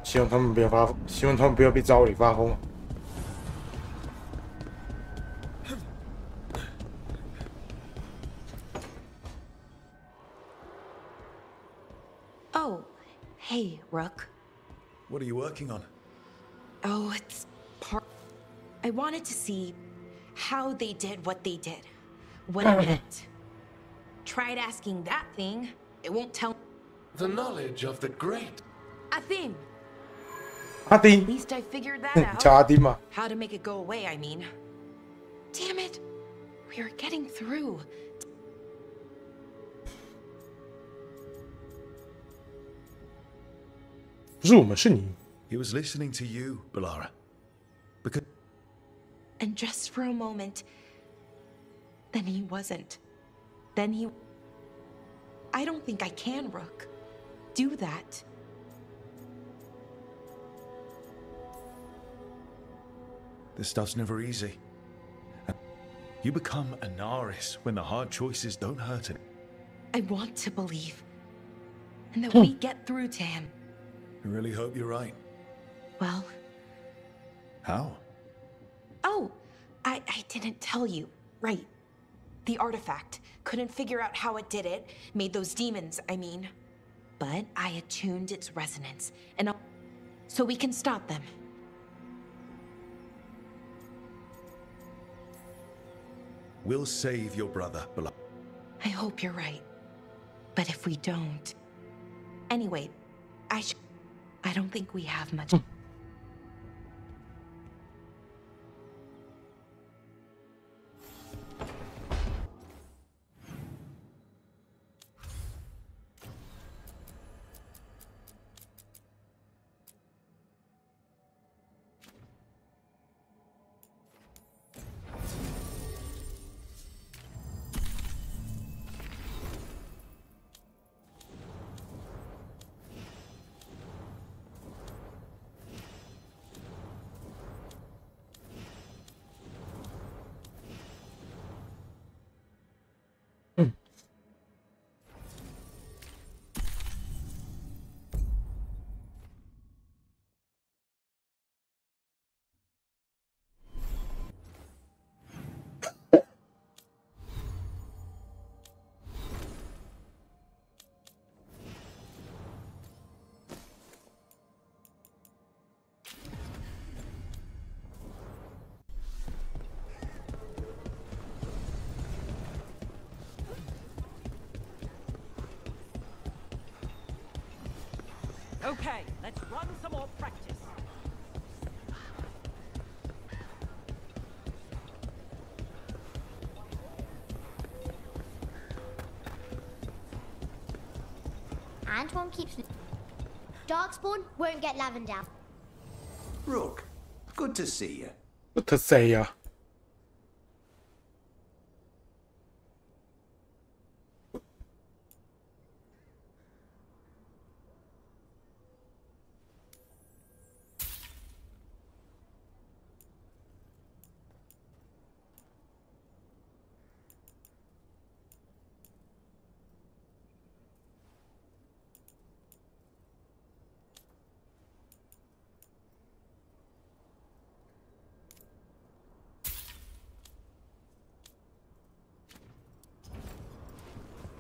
希望他们不要发，希望他们不要被招里发疯。 Oh, hey, Rook. What are you working on? Oh, it's part... I wanted to see how they did what they did. What it meant. Tried asking that thing. It won't tell... The knowledge of the great. Athene. Athene. At least I figured that out. Athene. How to make it go away, I mean. Damn it. We are getting through. He was listening to you, Balara. Because... And just for a moment, then he wasn't. Then he... I don't think I can, Rook. Do that. This stuff's never easy. You become a Naris when the hard choices don't hurt him. I want to believe. And that we get through to him. I really hope you're right. Well... How? Oh! I didn't tell you. Right. The artifact. Couldn't figure out how it did it. Made those demons, I mean. But I attuned its resonance. And so we can stop them. We'll save your brother, Balara. I hope you're right. But if we don't... Anyway, I don't think we have much... Okay, let's run some more practice. Antoine keeps... Darkspawn won't get Lavender. Rook, good to see you. Good to see ya.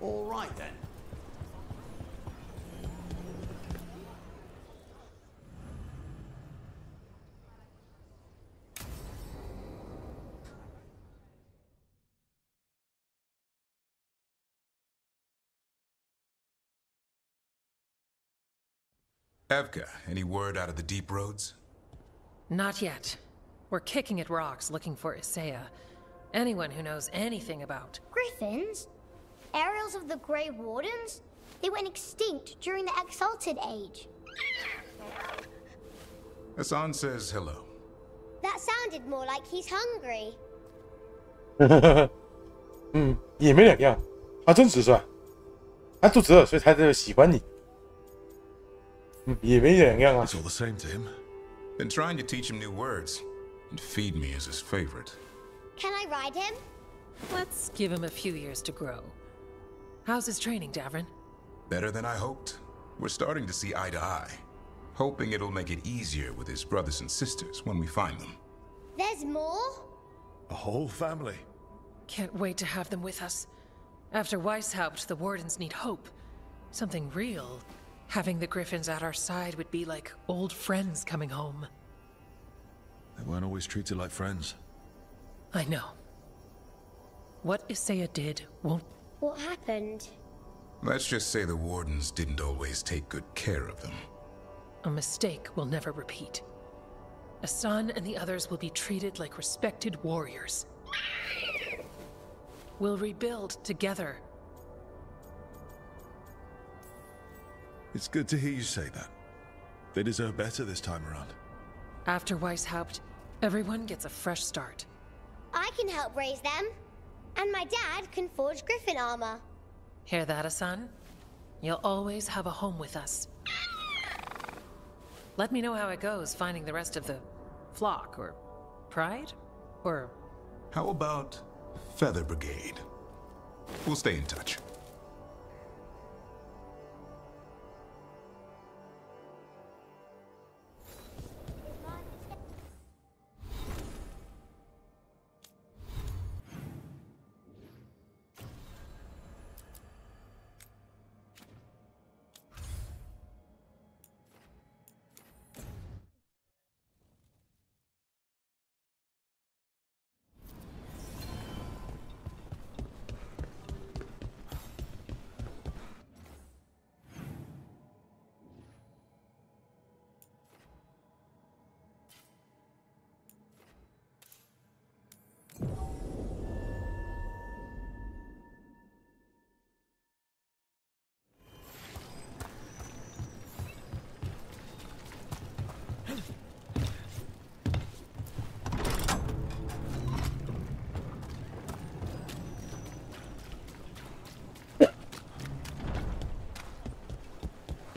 All right then. Evka, any word out of the deep roads? Not yet. We're kicking at rocks looking for Isaiah. Anyone who knows anything about... Griffins? Aerials of the Grey Wardens? They went extinct during the Exalted Age. Hassan says hello. That sounded more like he's hungry. 也没两样，他真直率，他肚子饿，所以才这么喜欢你。也没两样啊。 It's all the same to him. Been trying to teach him new words, and feed me as his favorite. Can I ride him? Let's give him a few years to grow. How's his training, Davrin? Better than I hoped. We're starting to see eye to eye. Hoping it'll make it easier with his brothers and sisters when we find them. There's more? A whole family. Can't wait to have them with us. After Weishaupt, the Wardens need hope. Something real. Having the Griffins at our side would be like old friends coming home. They weren't always treated like friends. I know. What Isaiah did won't... What happened? Let's just say the Wardens didn't always take good care of them. A mistake will never repeat. Hassan and the others will be treated like respected warriors. We'll rebuild together. It's good to hear you say that. They deserve better this time around. After Weishaupt, everyone gets a fresh start. I can help raise them. And my dad can forge Griffin armor. Hear that, Hassan? You'll always have a home with us. Let me know how it goes finding the rest of the flock, or pride, or... How about Feather Brigade? We'll stay in touch.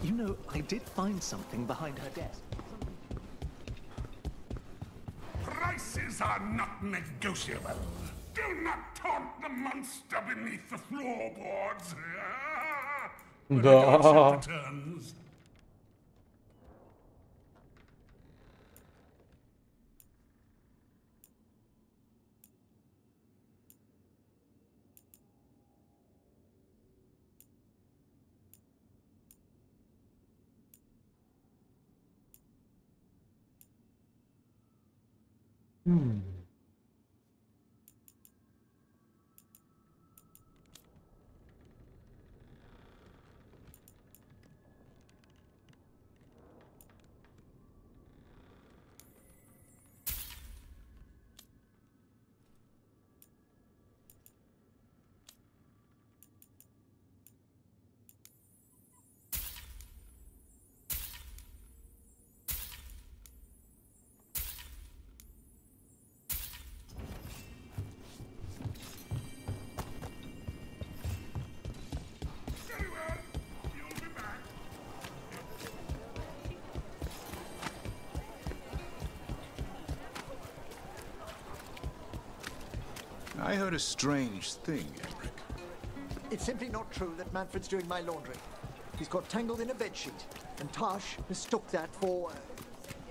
You know, I did find something behind her desk. Prices are not negotiable. Do not taunt the monster beneath the floorboards. When the lordship returns. I heard a strange thing, Eric. It's simply not true that Manfred's doing my laundry. He's got tangled in a bedsheet, and Tosh mistook that for...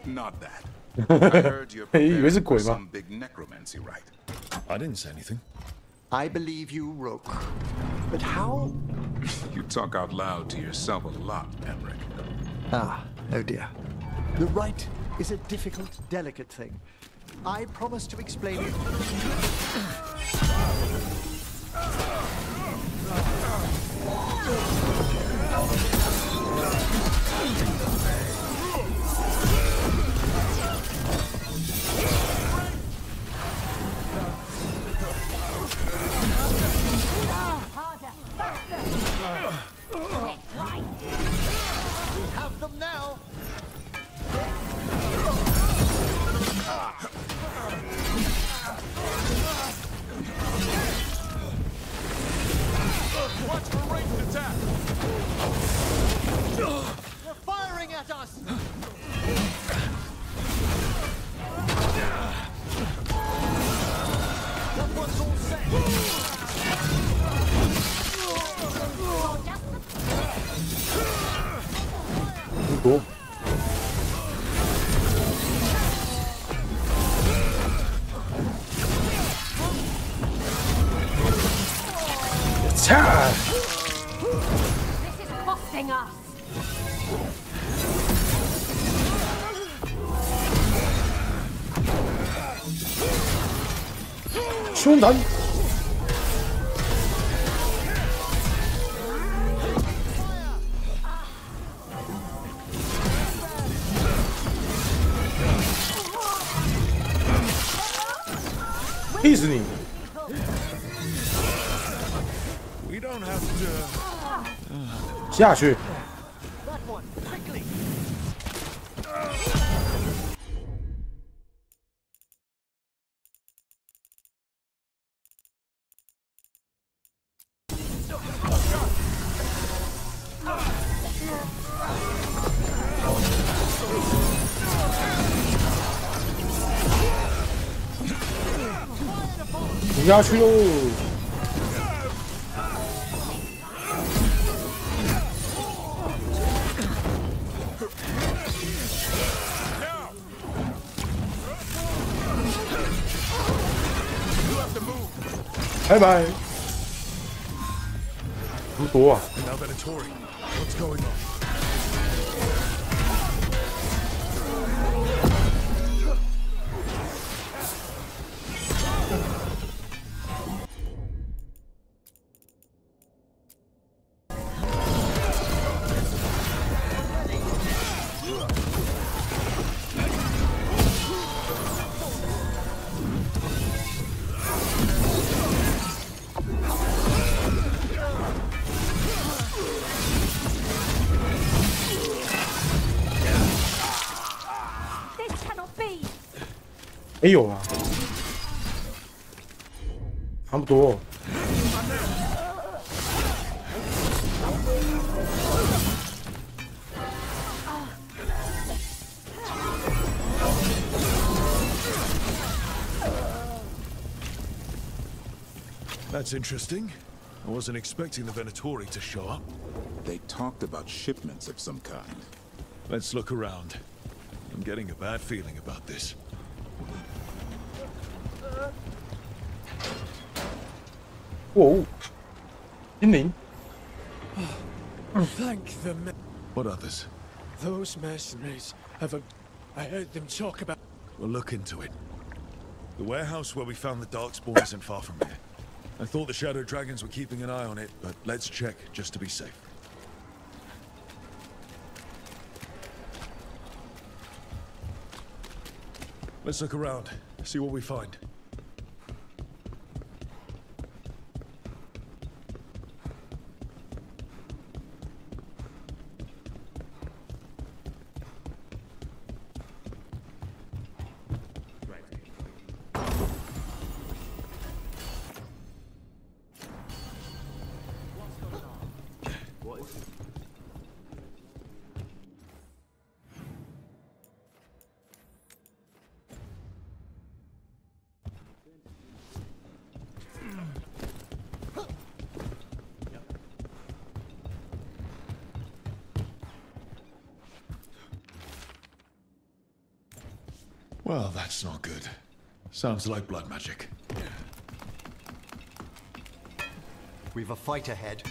Not that. I heard you're preparing for some big necromancy rite. I didn't say anything. I believe you, Rook. But how? You talk out loud to yourself a lot, Emmerich. Ah, oh dear. The rite is a difficult, delicate thing. I promise to explain it. We have them now. Watch for ranged attack! They're firing at us! That one's all set! Cool. Attack! This is costing us. 胸弹。气死你！ We don't have to. 下去。 That one, quickly!你下去喽！ 拜拜。这么多啊！ Now Venatori, what's going on? This cannot be. 哎有啊，差不多。 That's interesting. I wasn't expecting the Venatori to show up. They talked about shipments of some kind. Let's look around. I'm getting a bad feeling about this. Whoa. 精灵。 Thank the What others? Those mercenaries have a... I heard them talk about... We'll look into it. The warehouse where we found the Darkspawn isn't far from here. I thought the Shadow Dragons were keeping an eye on it, but let's check just to be safe. Let's look around, see what we find. Well, that's not good. Sounds like blood magic. We've a fight ahead.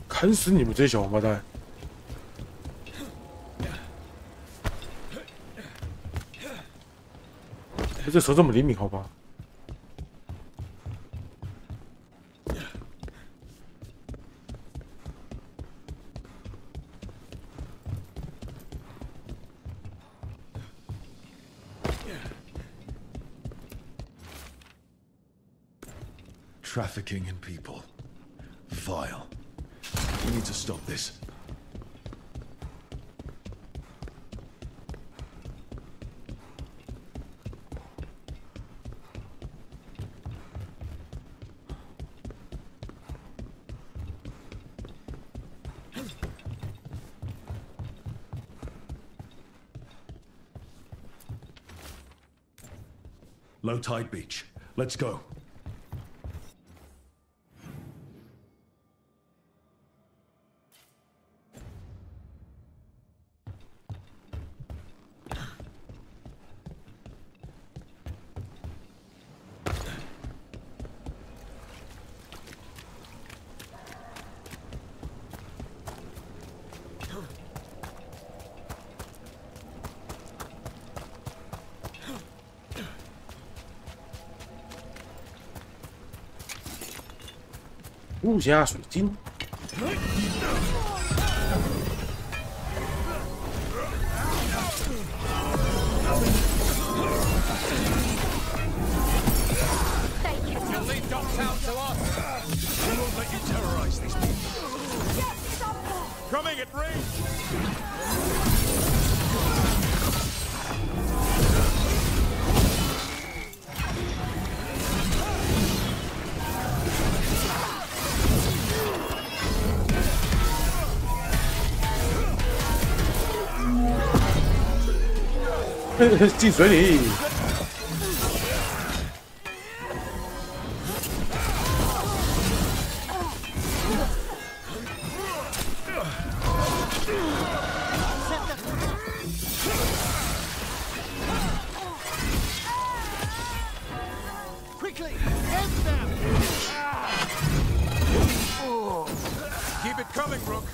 砍死你们这些小王八蛋！这手这么灵敏，好吧？ Trafficking in people. Vile. We need to stop this. Low tide beach. Let's go. «雾下水晶。You'll leave Dogtown to us. We won't let you terrorize these people. Coming at range. ”进水里。 Quickly, end them! Keep it coming, Rook.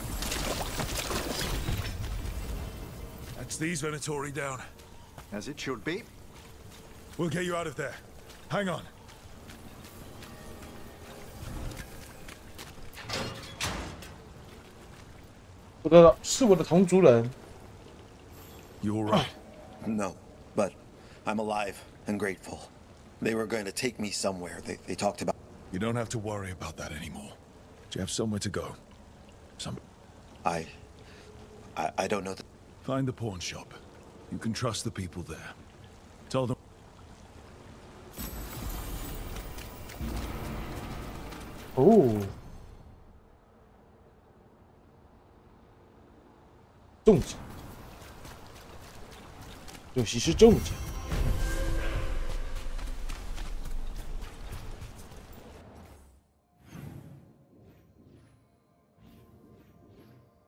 That's these Venatori down. As it should be. We'll get you out of there. Hang on. 我的是我的同族人。 You're right. No, but I'm alive and grateful. They were going to take me somewhere. They talked about. You don't have to worry about that anymore. Do you have somewhere to go? I don't know. Find the pawn shop. You can trust the people there. Tell them. Oh. 中奖，尤其是中奖。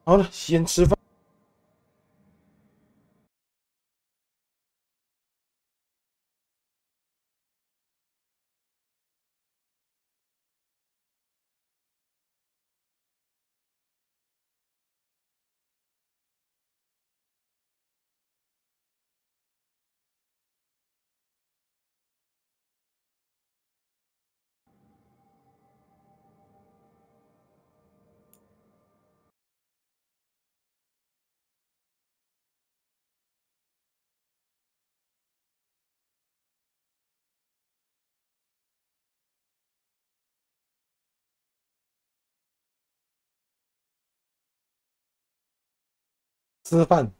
好了，先吃饭。吃饭。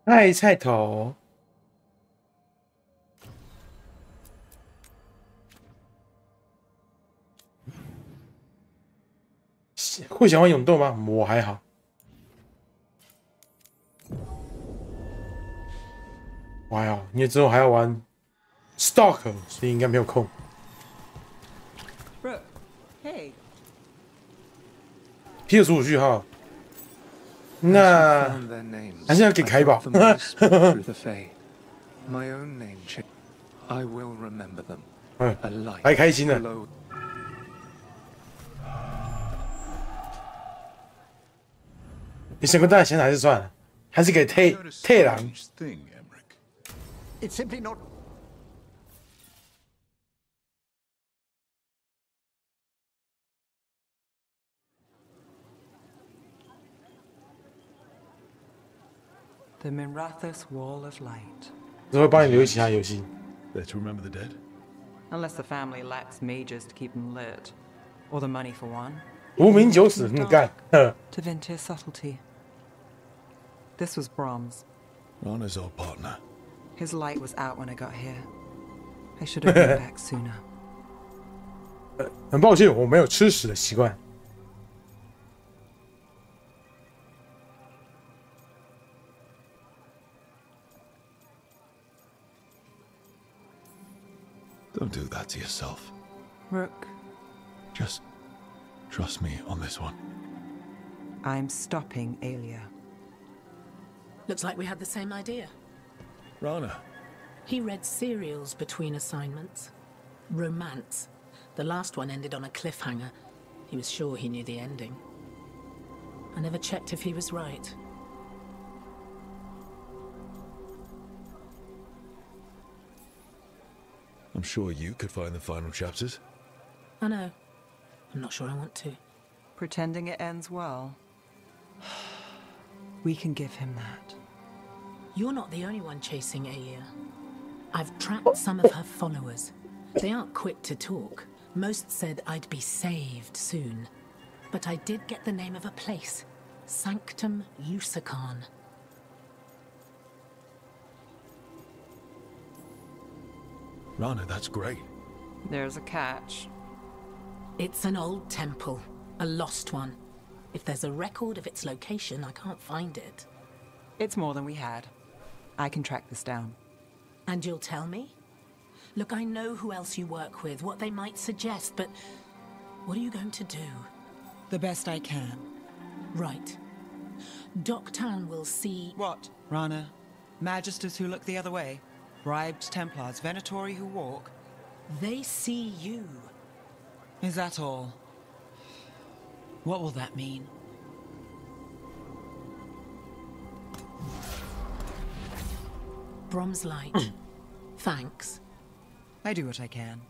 爱菜头。会想玩勇斗吗？我还好。我还好，因为之后还要玩 Stock， 所以应该没有空。Hey。PS5序号。那还是要给凯宝。太开心了。你想跟大家想还是算了，还是给退狼。It's simply not. The Mirathos Wall of Light. 这会帮你留意其他游戏。 There to remember the dead? Unless the family lacks mages to keep them lit, or the money for one. 无名酒死，你干。To vent his subtlety. This was Brahms. Rana's old partner. His light was out when I got here. I should have been back sooner. 很抱歉，我没有吃屎的习惯。 Don't do that to yourself. Rook. Just trust me on this one. I'm stopping Alia. Looks like we had the same idea. Rana. He read serials between assignments. Romance. The last one ended on a cliffhanger. He was sure he knew the ending. I never checked if he was right. I'm sure you could find the final chapters. I know. I'm not sure I want to. Pretending it ends well. We can give him that. You're not the only one chasing Alia. I've tracked some of her followers. They aren't quick to talk. Most said I'd be saved soon. But I did get the name of a place. Sanctum Lucican. Rana, that's great. There's a catch. It's an old temple. A lost one. If there's a record of its location, I can't find it. It's more than we had. I can track this down. And you'll tell me? Look, I know who else you work with, what they might suggest, but what are you going to do? The best I can. Right. Docktown will see... What, Rana? Magisters who look the other way? Bribed Templars, Venatori who walk? They see you. Is that all? What will that mean? Brom's light. Thanks. I do what I can.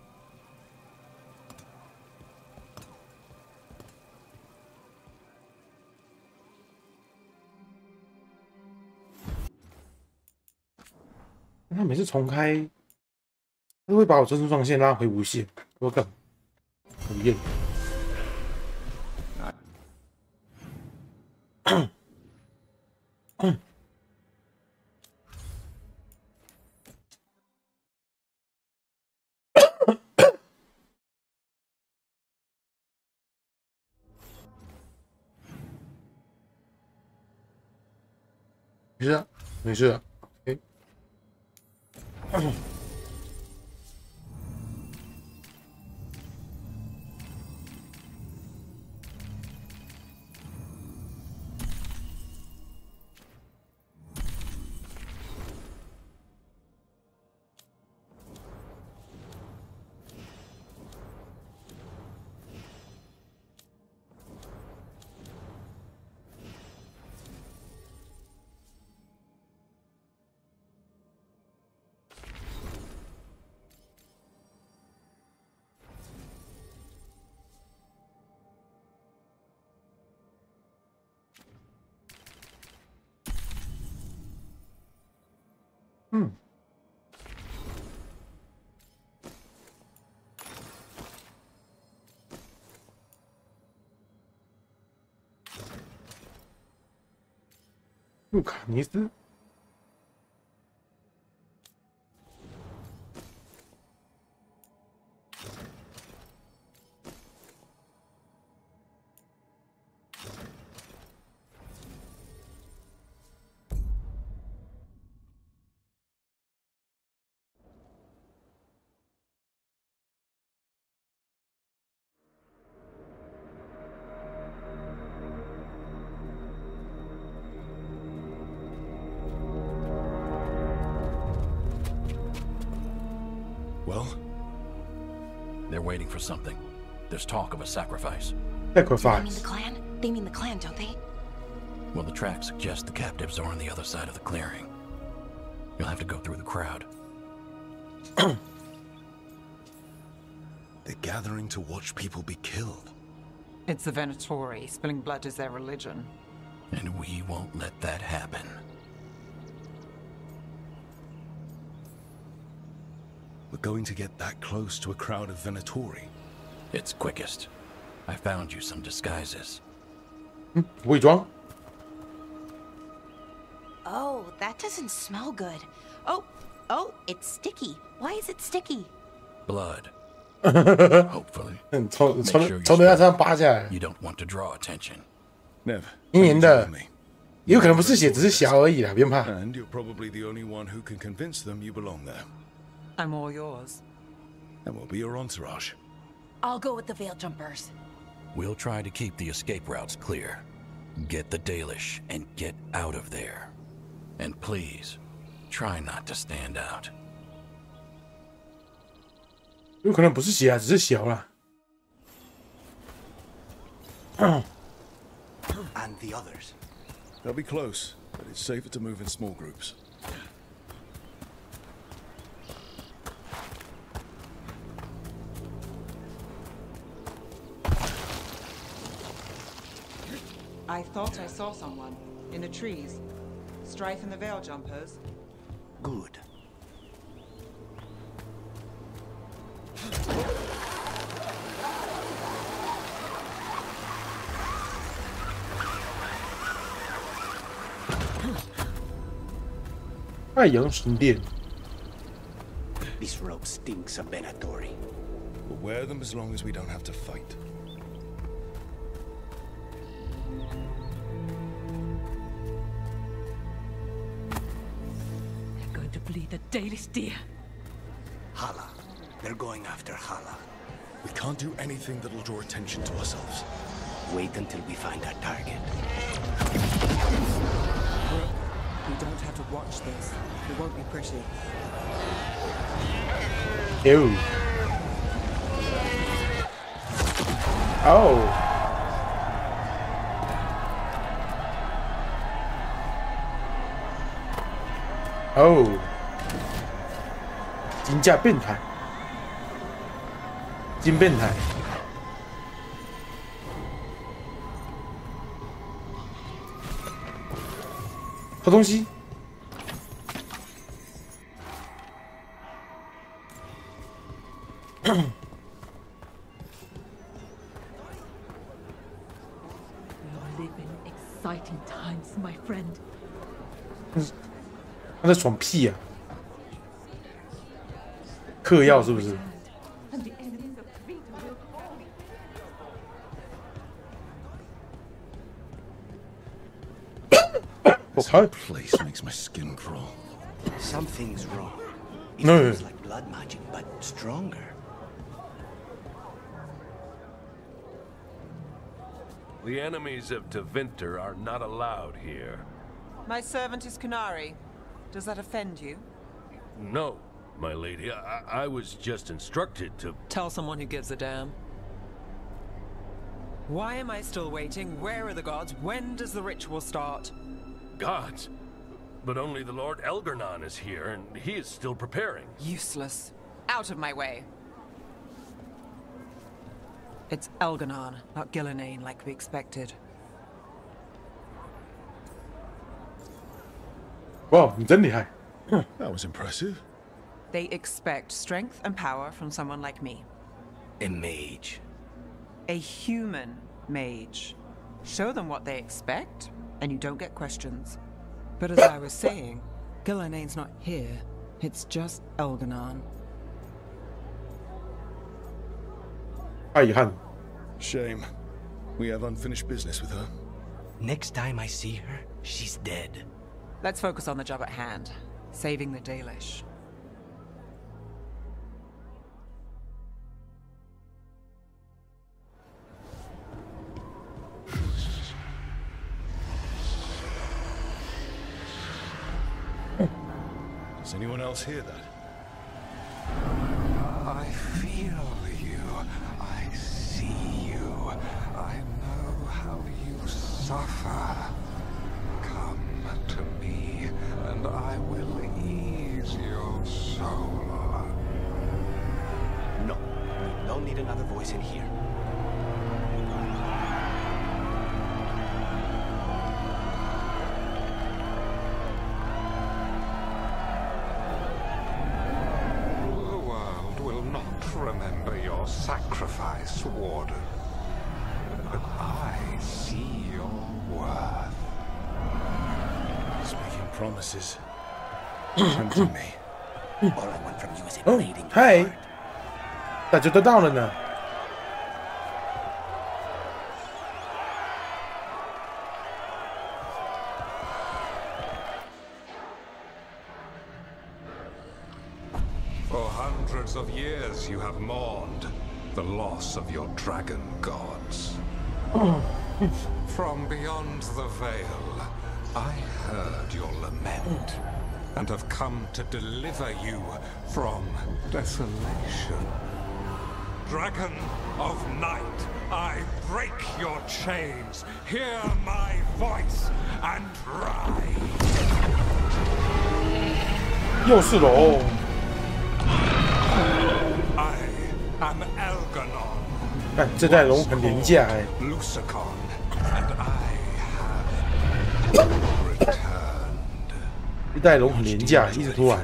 他每次重开，都会把我珍珠上线拉回无限，我干，讨厌。没事啊，没事啊。哎。路卡尼斯， Well? They're waiting for something. There's talk of a sacrifice. Sacrifice. They mean the clan, don't they? Well, the tracks suggest the captives are on the other side of the clearing. You'll have to go through the crowd. They're gathering to watch people be killed. It's the Venatori. Spilling blood is their religion. And we won't let that happen. We're going to get that close to a crowd of Venatori. It's quickest. I found you some disguises. 伪装。 Oh, that doesn't smell good. Oh, it's sticky. Why is it sticky? Blood. Hopefully. 从人家身上扒下来。 You don't want to draw attention. Never. 黏黏的，也有可能不是血，只是小而已啦，不用怕。 And you're probably the only one who can convince them you belong there. I'm all yours. And we'll be your entourage. I'll go with the Veil Jumpers. We'll try to keep the escape routes clear. Get the Dalish and get out of there. And please, try not to stand out. 有可能不是血啊，只是小啦。And the others? They'll be close, but it's safer to move in small groups. I thought I saw someone in the trees. Strife and the Veil Jumpers. Good. This rope stinks of Venatori. We'll wear them as long as we don't have to fight. They're going to bleed the Dalish deer. Hala. They're going after Hala. We can't do anything that'll draw attention to ourselves. Wait until we find our target. We don't have to watch this. It won't be pretty. Ew. Oh. Oh. 真假变态，真变态。偷东西。 Exciting times, my friend. 他在爽屁呀、啊！嗑药是不是？ This whole place makes my skin crawl. Something's wrong. It No. feels like blood magic, but stronger. The enemies of Tevinter are not allowed here. My servant is Canary. Does that offend you? No, my lady. I was just instructed to... Tell someone who gives a damn. Why am I still waiting? Where are the gods? When does the ritual start? Gods? But only the Lord Elgarnon is here, and he is still preparing. Useless. Out of my way. It's Elgarnon, not Gillenane like we expected. Wow, 你真厉害。 That was impressive. They expect strength and power from someone like me. A mage. A human mage. Show them what they expect, and you don't get questions. But as I was saying, Gillenane's not here. It's just Elgarnon. 太遗憾。 Shame. We have unfinished business with her. Next time I see her, she's dead. Let's focus on the job at hand. Saving the Dalish. Does anyone else hear that? don't need another voice in here. The world will not remember your sacrifice, Warden. But I see your worth. He's making promises. Tempting me. All I want from you is a bleeding heart. 大家都到了呢。For hundreds of years you have mourned the loss of your dragon gods. From beyond the veil, I heard your lament and have come to deliver you from desolation. Dragon of Night, I break your chains. Hear my voice and ride. 又是龙。I am Elganon. 看这代龙很廉价哎。Lucicon and I have returned. 这代龙很廉价，一直突然。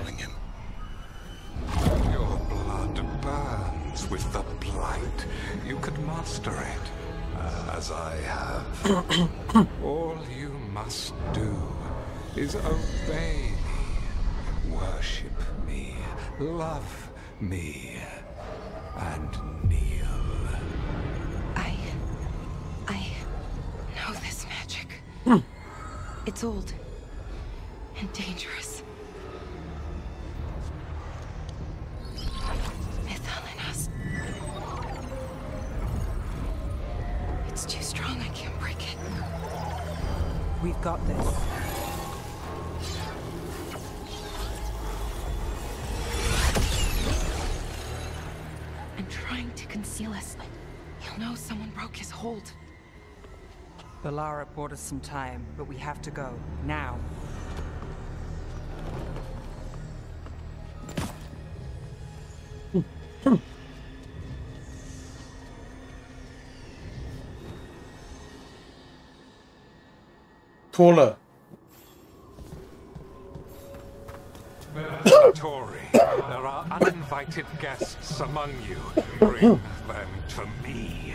Your blood burns with the blight. You could master it, as I have. All you must do is obey me, worship me, love me, and kneel. I know this magic. It's old and dangerous. Mythalinas. It's too strong, I can't break it. We've got this. I'm trying to conceal us. He'll know someone broke his hold. Balara bought us some time, but we have to go. Now.脱了。 Tori, there are uninvited guests among you. Bring them to me.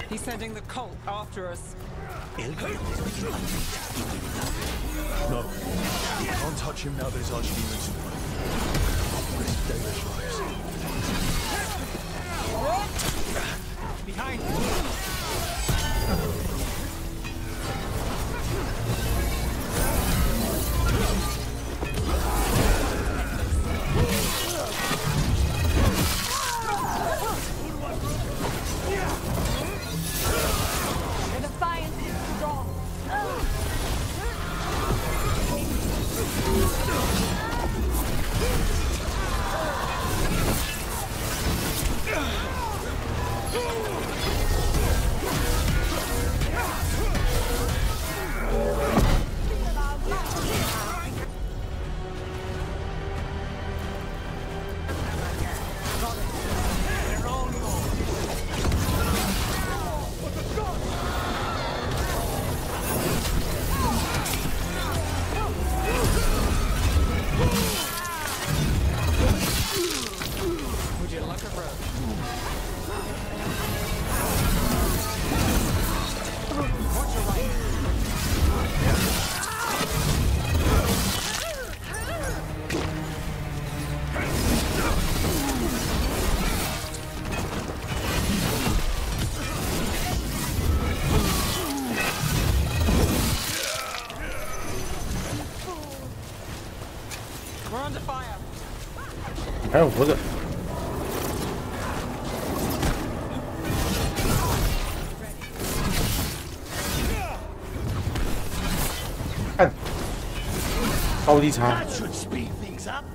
He's sending the cult after us. No. You can't touch him now that his archdemons risk Danish lives. Behind The defiance is strong. Would you like a rope? Watch your right. We're under fire. 还有活着。看，高低差。 That should speed things up.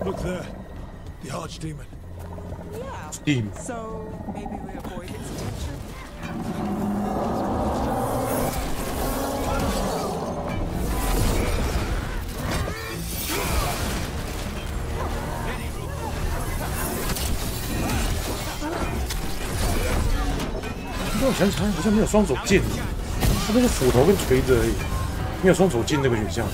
Look there. The archdemon. Yeah. Steam. So maybe we avoid its attention.我想起来好像没有双手剑，它都是斧头跟锤子而已，没有双手剑这个选项。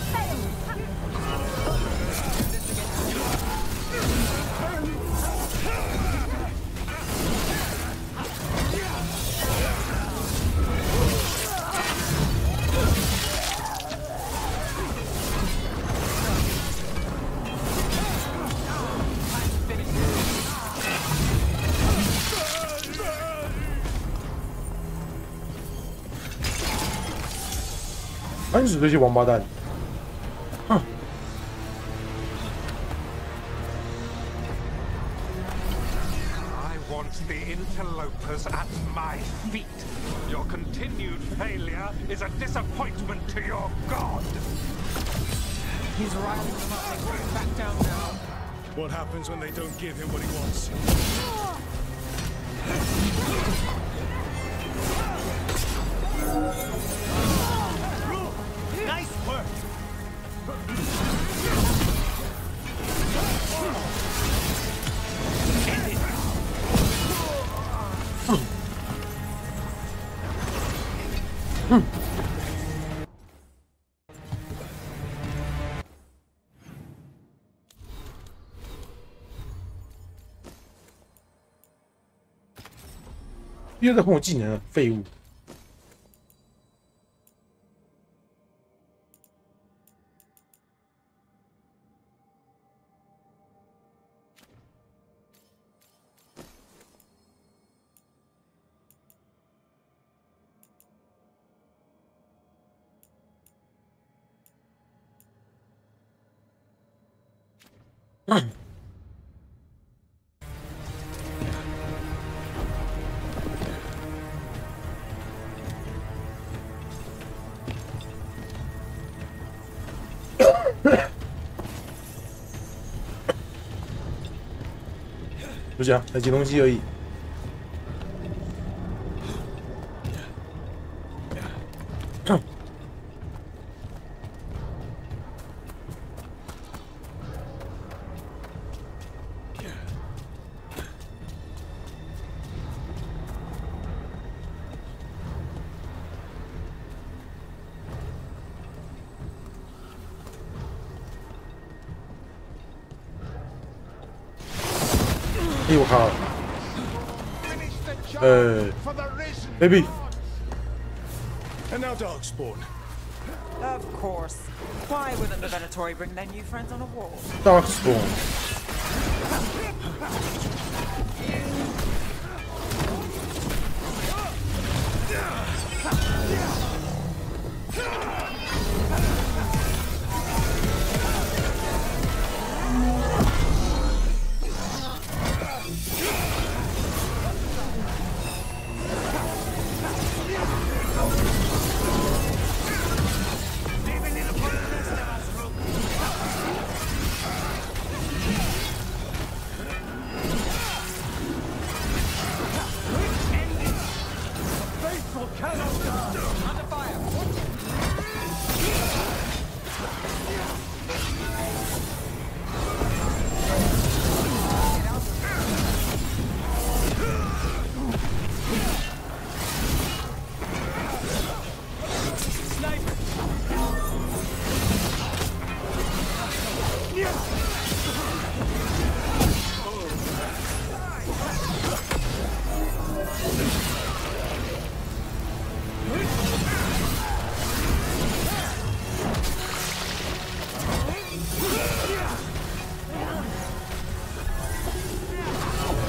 烦死这些王八蛋！哼。I want the interlopers at my feet. Your continued failure is a disappointment to your god. He's riling them up. They won't back down now. What happens when they don't give him what he wants? Nice work.又在碰我技能了，废物！就这样，来捡东西而已。哎，我靠！baby. And now Darkspawn. Of course. Why wouldn't the Venatori bring their new friends on a walk? Darkspawn.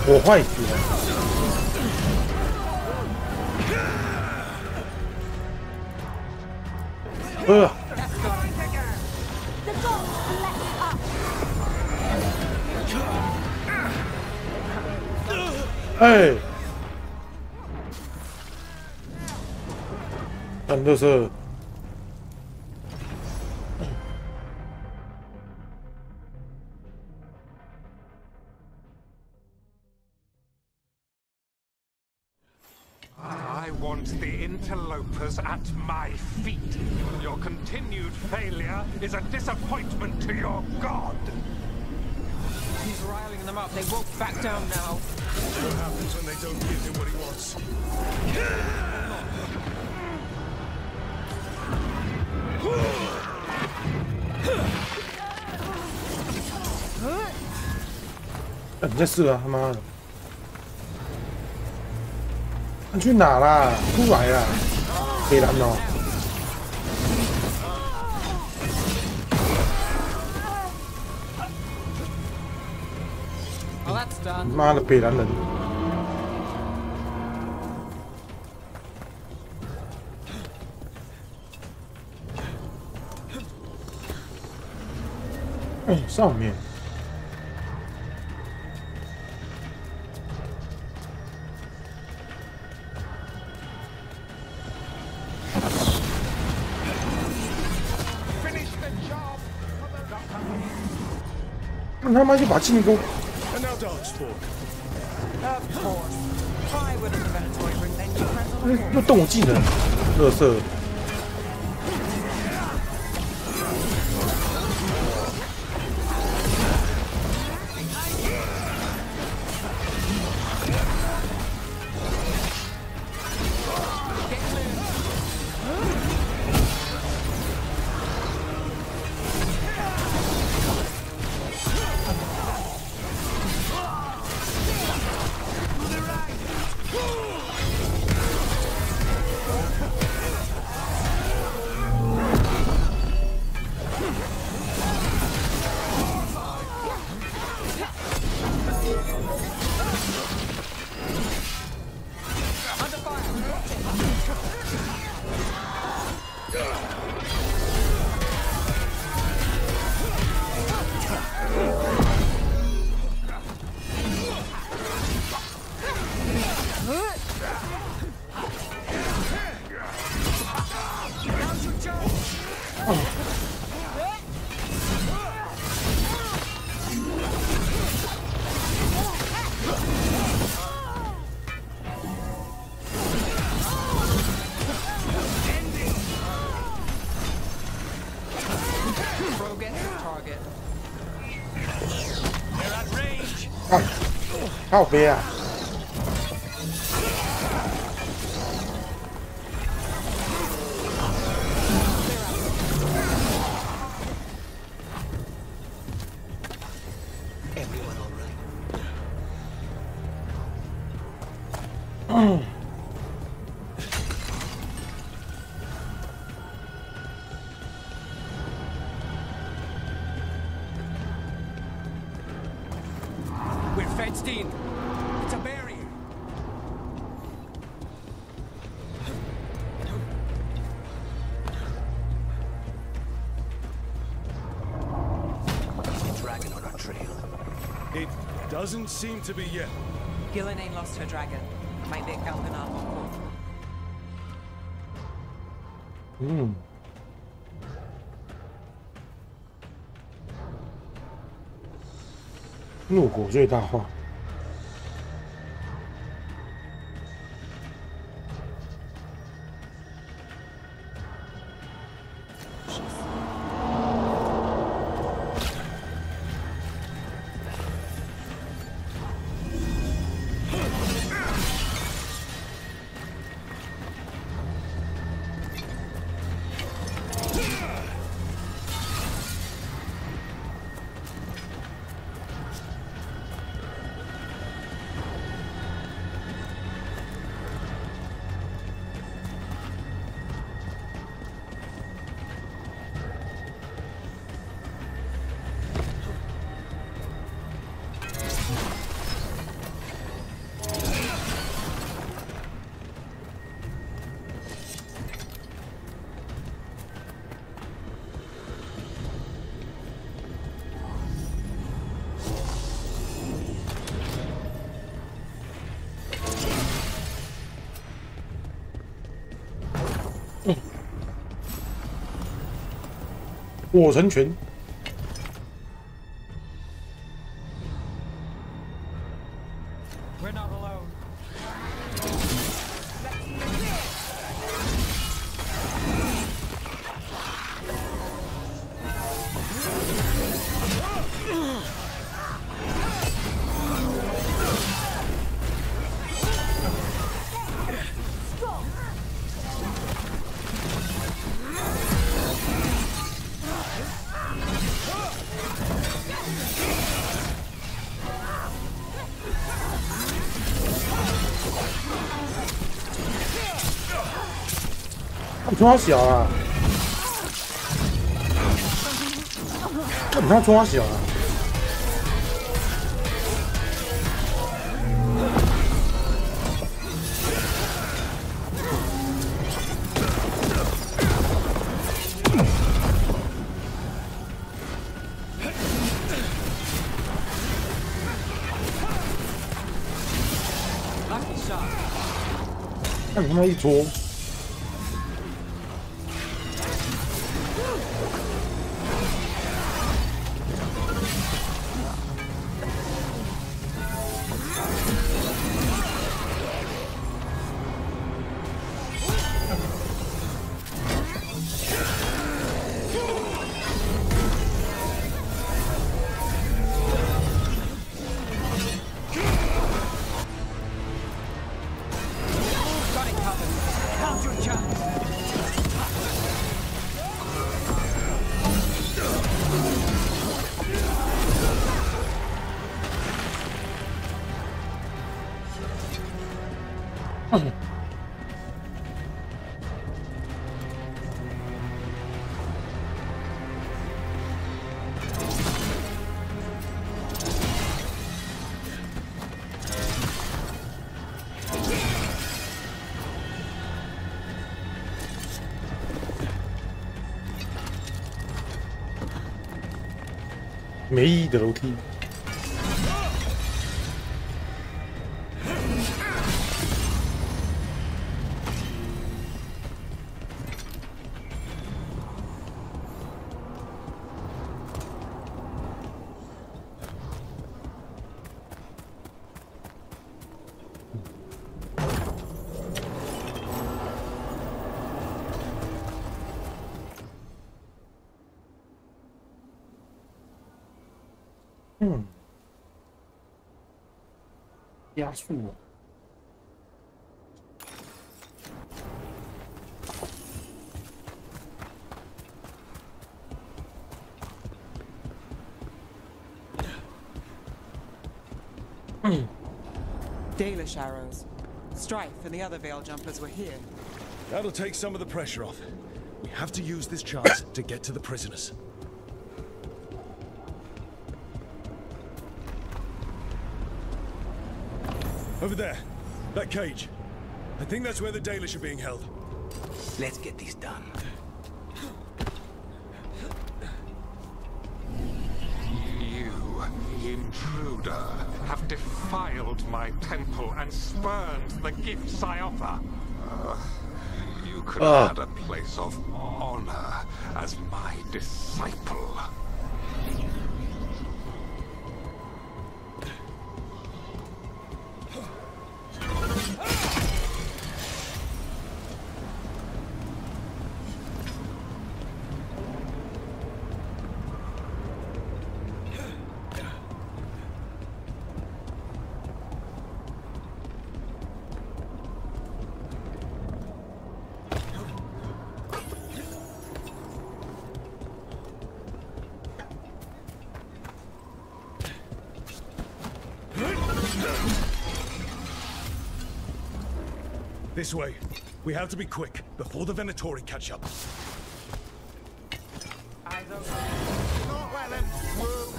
我坏死了！哎，干垃圾！ and the interlopers at my feet. Your continued failure is a disappointment to your god. He's riling them up. They won't back down now. What happens when they don't give him what he wants?你在射啊！他妈的！你去哪啦？出来啦！北蓝哦！妈的，北蓝人！哎，上面。 他妈就把进攻，又动我技能，垃圾。靠边啊！We're fenced in. It's a barrier. There's a dragon on our trail. It doesn't seem to be yet. Gillen ain't lost her dragon. Might be helping out more. 怒火最大化。我成全。We're not alone. 抓小啊！你他抓小啊！看你他妈一捉！没意义的楼梯。加速了。Dalish arrows. Strife and the other Veil Jumpers were here. That'll take some of the pressure off. We have to use this chance to get to the prisoners. Over there. That cage. I think that's where the Dalish are being held. Let's get this done. You, intruder, have defiled my temple and spurned the gifts I offer. You could have had a place of honor as my disciple. This way. We have to be quick before the Venatori catch up. Eyes open. Not well and through.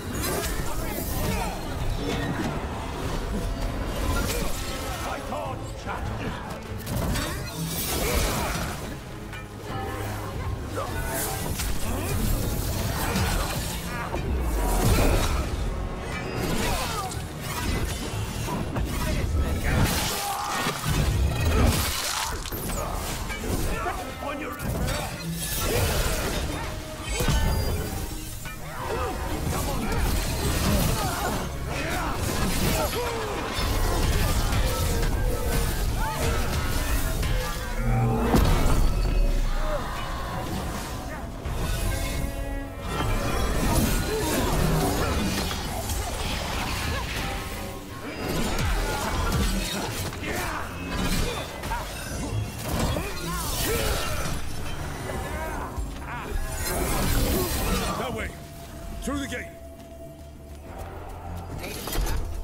I can't chat. On your That way. Through the gate.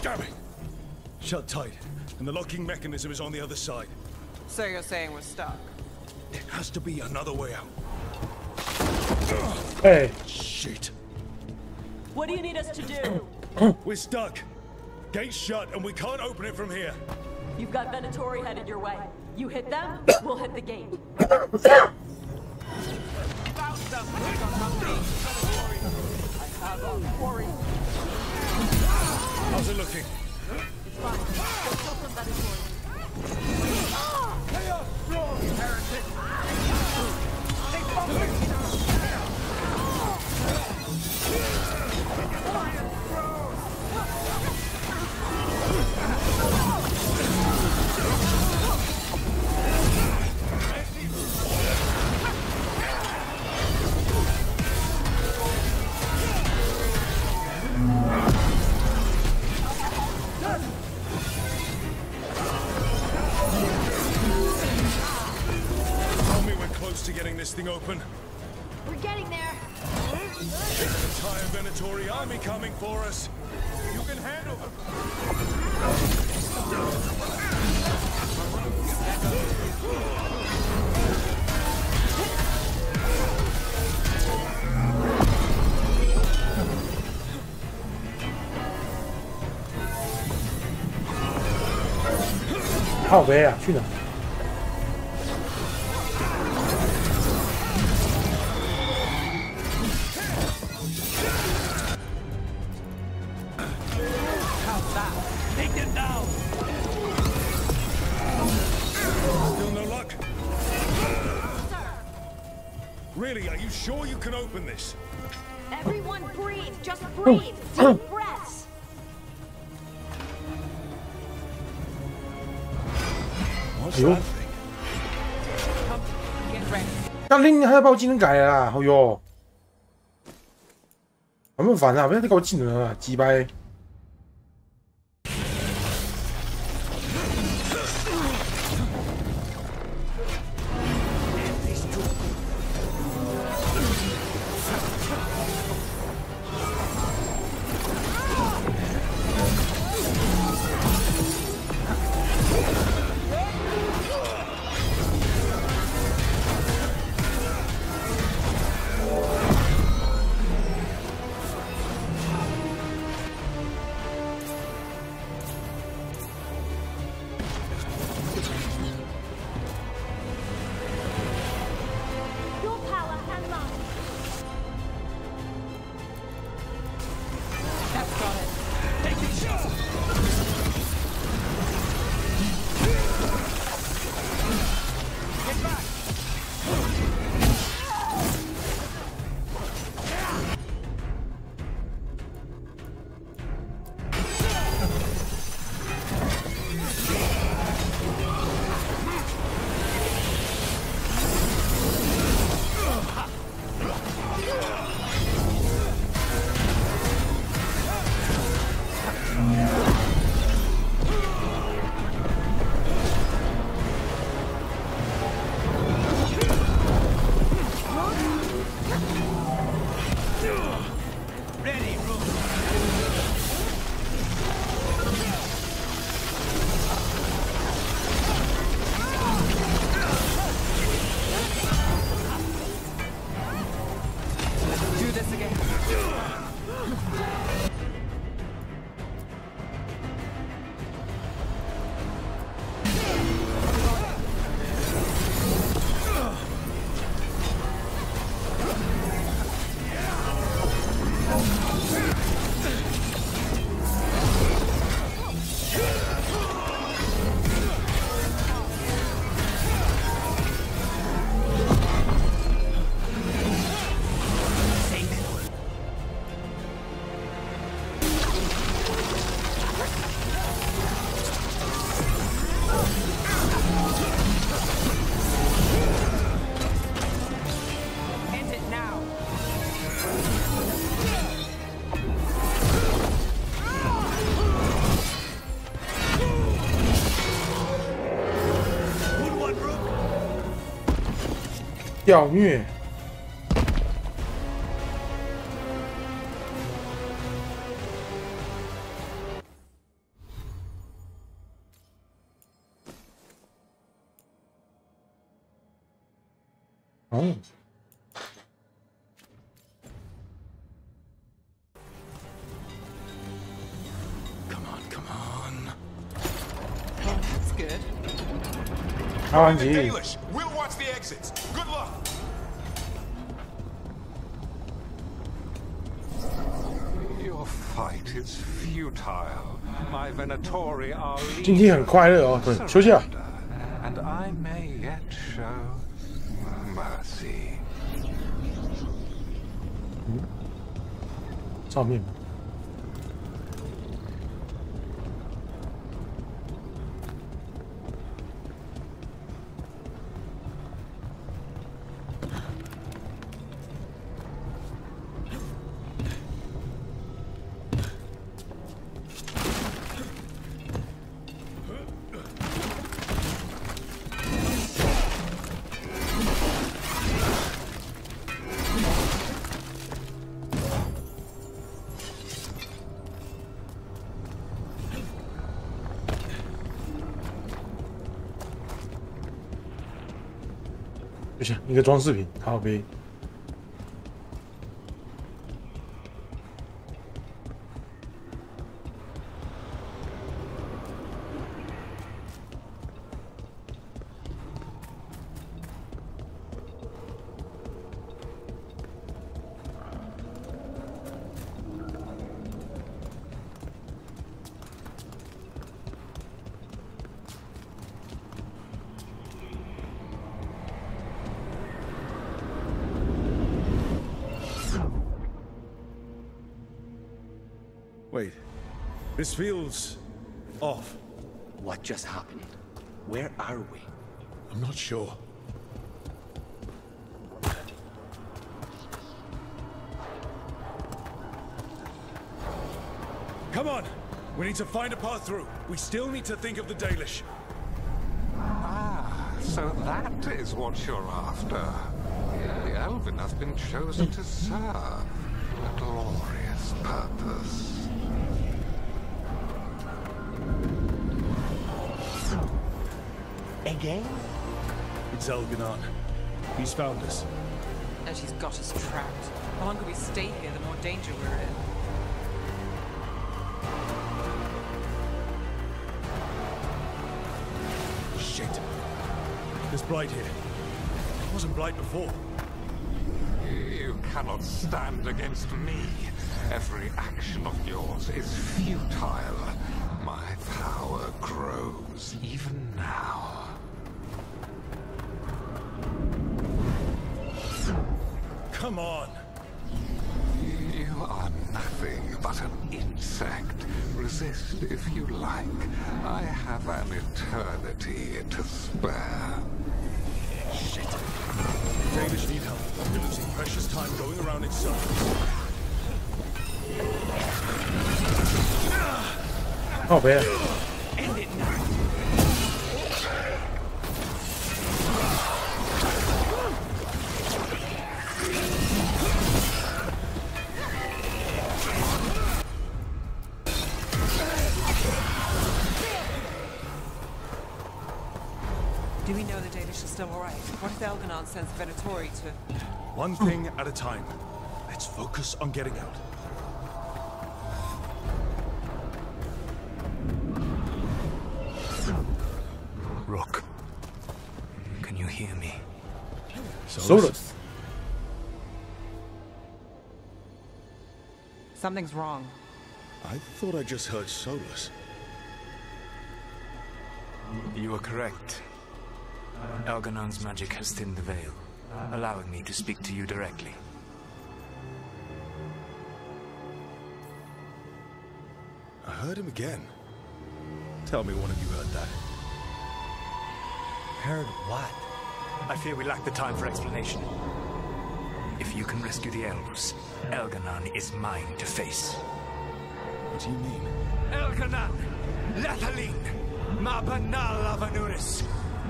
Damn it. Shut tight. And the locking mechanism is on the other side. So you're saying we're stuck? has to be another way out. Hey. Shit. What do you need us to do? We're stuck. Gate's shut and we can't open it from here. You've got Venatori headed your way. You hit them, we'll hit the gate. How's it looking? It's fine. There's still some Venatori. Tell me we're close to getting this thing open. We're getting there. Entire Venatori army coming for us. You can handle them.靠北啊，去哪？ Take them down! Still no luck? Really, are you sure you can open this? Everyone breathe. Just breathe. Deep breaths. 哎呦！干拎，还要把我技能改了啦！哎呦，有没有烦啊？不要再给我技能了，鸡掰！ 屌虐！哦。Come on, come on. Oh, that's good. 阿完吉。 We'll watch the exits. Good luck. Your fight is futile. My Venatori are 今天很快乐哦，对，休息了。 and I may yet show mercy. 照面吗？就像一个装饰品，咖啡。Wait, this feels off. What just happened? Where are we? I'm not sure. Come on! We need to find a path through. We still need to think of the Dalish. Ah, so that is what you're after. The Elven have been chosen to serve a glorious purpose. Again? It's Elganon. He's found us. And she's got us trapped. The longer we stay here, the more danger we're in. Shit. There's Blight here. It wasn't Blight before. You cannot stand against me. Every action of yours is futile. My power grows even now. Come on! You are nothing but an insect. Resist if you like. I have an eternity to spare. Shit. The Dalish need help. We're losing precious time going around in circles. Oh, man. End it now. Do we know the Dalish are still alright? What if Elganon sends Venatori to... One thing at a time. Let's focus on getting out. Rook, can you hear me? Solus. Something's wrong. I thought I just heard Solus. You are correct. Elganon's magic has thinned the veil, allowing me to speak to you directly. I heard him again. Tell me one of you heard that. Heard what? I fear we lack the time for explanation. If you can rescue the elves, Elganon is mine to face. What do you mean? Elganon! Lethalin! Mabanal Avanuris!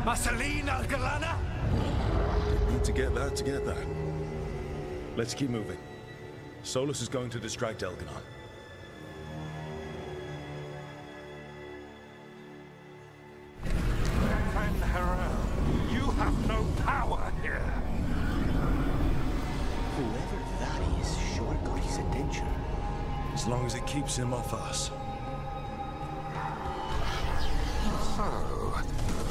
Masaline Algalana? Need to get that. Let's keep moving. Solus is going to distract Elganon. Van Harrow, you have no power here. attention. As long as it keeps him off us. So,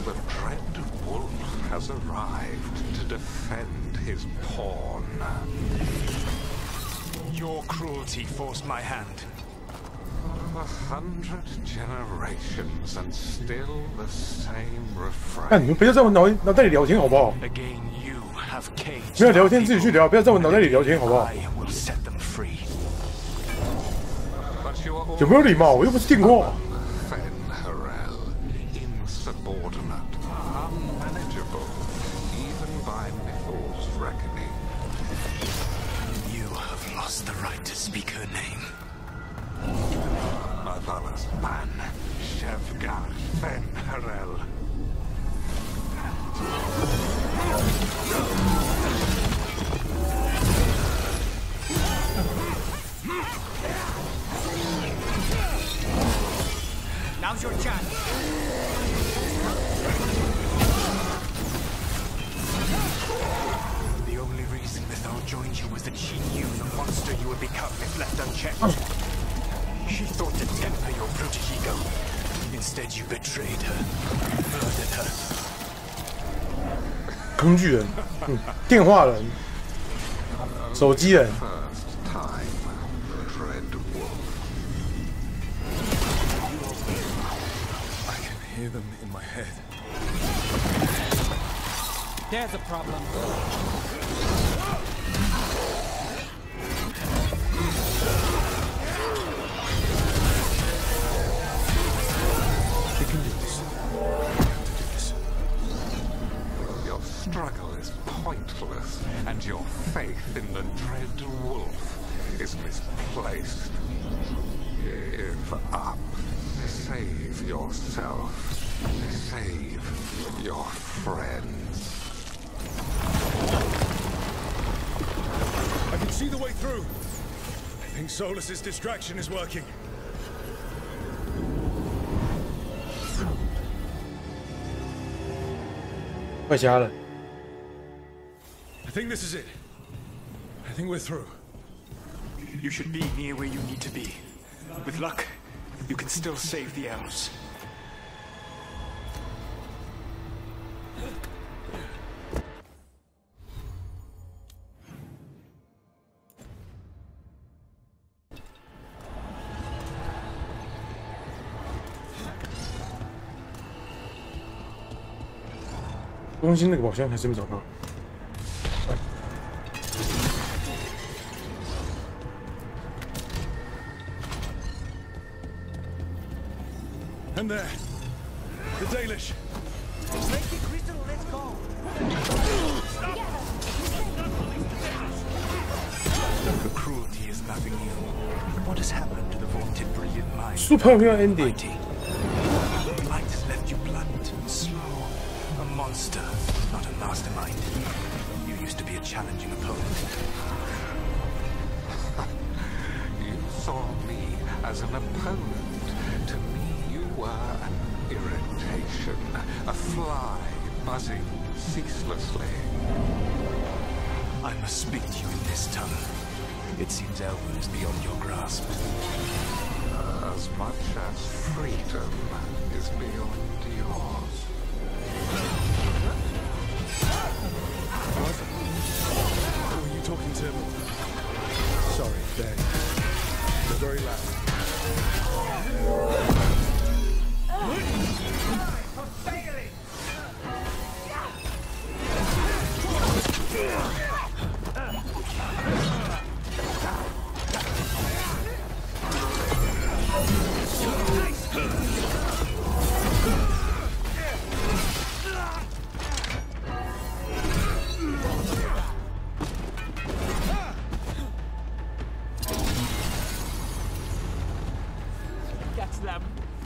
the Dread Wolf has arrived to defend his pawn. Your cruelty forced my hand. 100 generations and still the same refrain. 哎，你们不要在我脑袋里聊天好不好？ Again, you have caged. 不要聊天，自己去聊，不要在我脑袋里聊天好不好？ I will set them free. 有没有礼貌？我又不是电话。 Insubordinate, unmanageable, even by Mithel's reckoning. You have lost the right to speak her name. Motherless man, Shevgar Ben Harel. Now's your chance. The only reason Mithal joined you was that she knew the monster you would become if left unchecked. She thought to temper your brutish ego. Instead, you betrayed her, murdered her. 工具人，电话人，手机人。 Hear them in my head. There's a problem. We can do this. We have to do this. Your struggle is pointless, and your faith in the Dread Wolf is misplaced. Give up. Save yourself. Save your friends. I can see the way through. I think Solus's distraction is working. I think this is it. I think we're through. You should be near where you need to be. With luck, you can still save the elves.《中心那个宝箱还是没找到。 And there, the Dalish. Let's go. The cruelty is nothing new. What has happened to the vaunted brilliant mind? Super ending. The light has left you blunt and slow. A monster, not a mastermind. You used to be a challenging opponent. You saw me as an opponent. To me, you were an irritation, a fly buzzing ceaselessly. I must speak to you in this tongue. It seems Elwyn is beyond your grasp. As much as freedom is beyond yours. What? Who are you talking to? Sorry, Dave. They're very loud.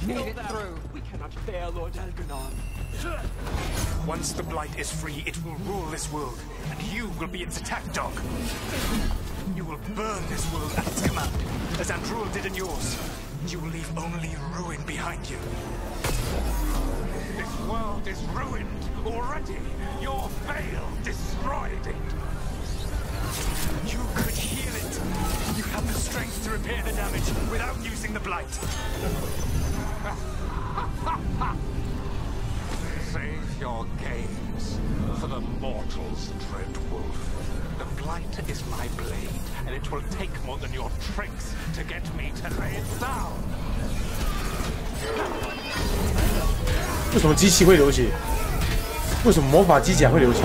Made it through. We cannot fail Lord Algernon. Once the Blight is free, it will rule this world, and you will be its attack dog. You will burn this world at its command, as Andrul did in yours. You will leave only ruin behind you. This world is ruined already. Your veil destroyed it. You could heal it. You have the strength repair the damage without using the blight. Save your games for the mortals, Dread Wolf. The blight is my blade, and it will take more than your tricks to get me to lay it down. 为什么机器会流血？为什么魔法机甲会流血？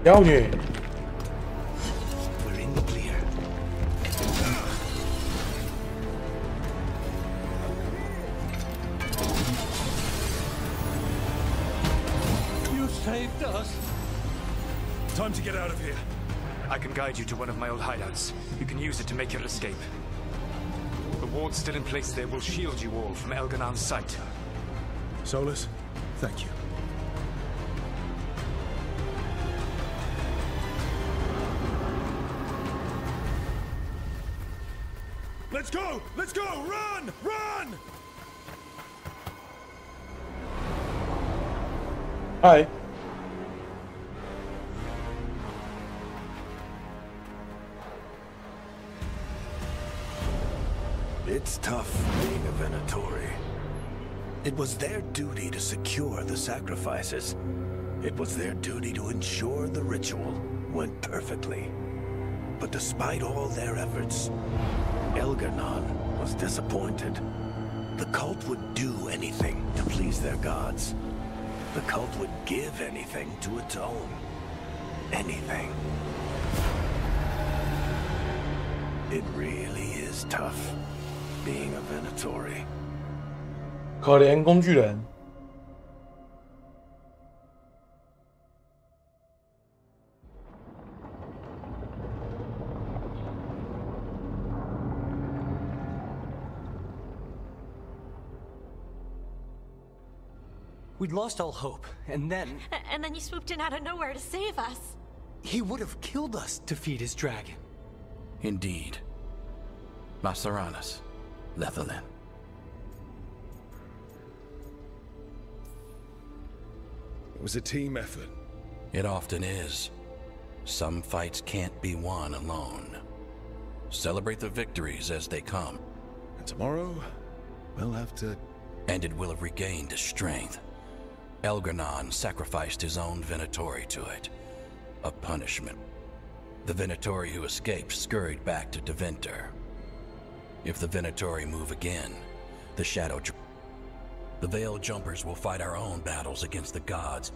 妖女。 We're in the clear. You saved us. Time to get out of here. I can guide you to one of my old hideouts. You can use it to make your escape. The ward's still in place there will shield you all from Elganon's sight. Solus, thank you. Let's go! Let's go! Run! Run! Hi. It's tough being a Venatori. It was their duty to secure the sacrifices. It was their duty to ensure the ritual went perfectly. But despite all their efforts, Elganon was disappointed. The cult would do anything to please their gods. The cult would give anything to atone. Anything. It really is tough being a Venatori. 可怜工具人。 We'd lost all hope, and then... And then you swooped in out of nowhere to save us. He would have killed us to feed his dragon. Indeed. Masaranas, Lethalin. It was a team effort. It often is. Some fights can't be won alone. Celebrate the victories as they come. And tomorrow, we'll have to... And it will have regained its strength. Elganon sacrificed his own Venatori to it. A punishment. The Venatori who escaped scurried back to Deventer. If the Venatori move again, the The Veil Jumpers will fight our own battles against the gods.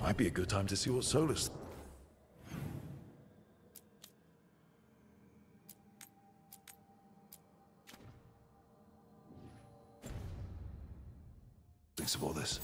Might be a good time to see what Solus... thinks of all this.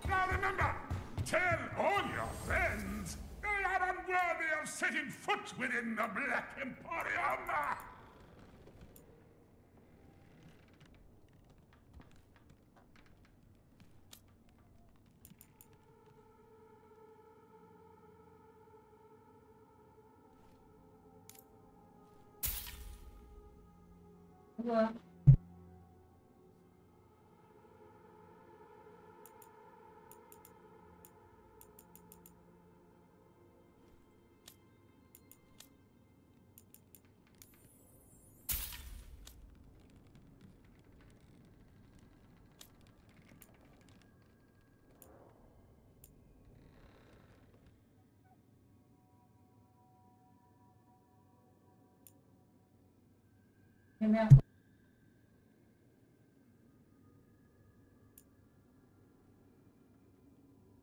Now remember, tell all your friends they are unworthy of setting foot within the Black Emporium. Yeah. Yeah.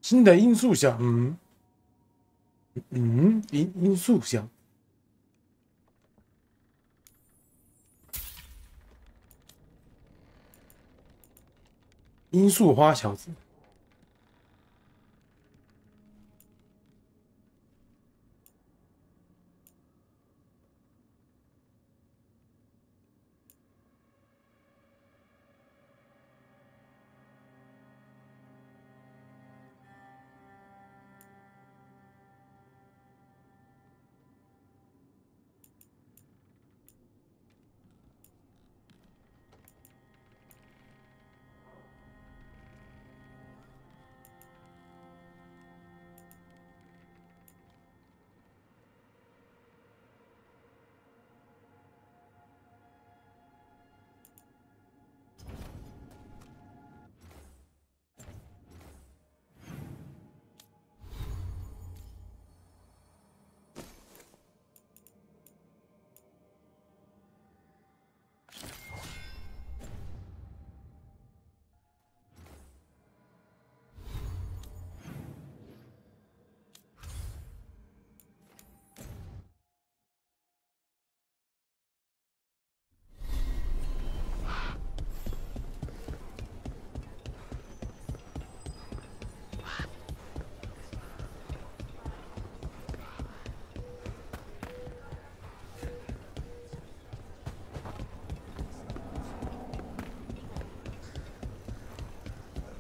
新的音速响，音速响，音速花小子。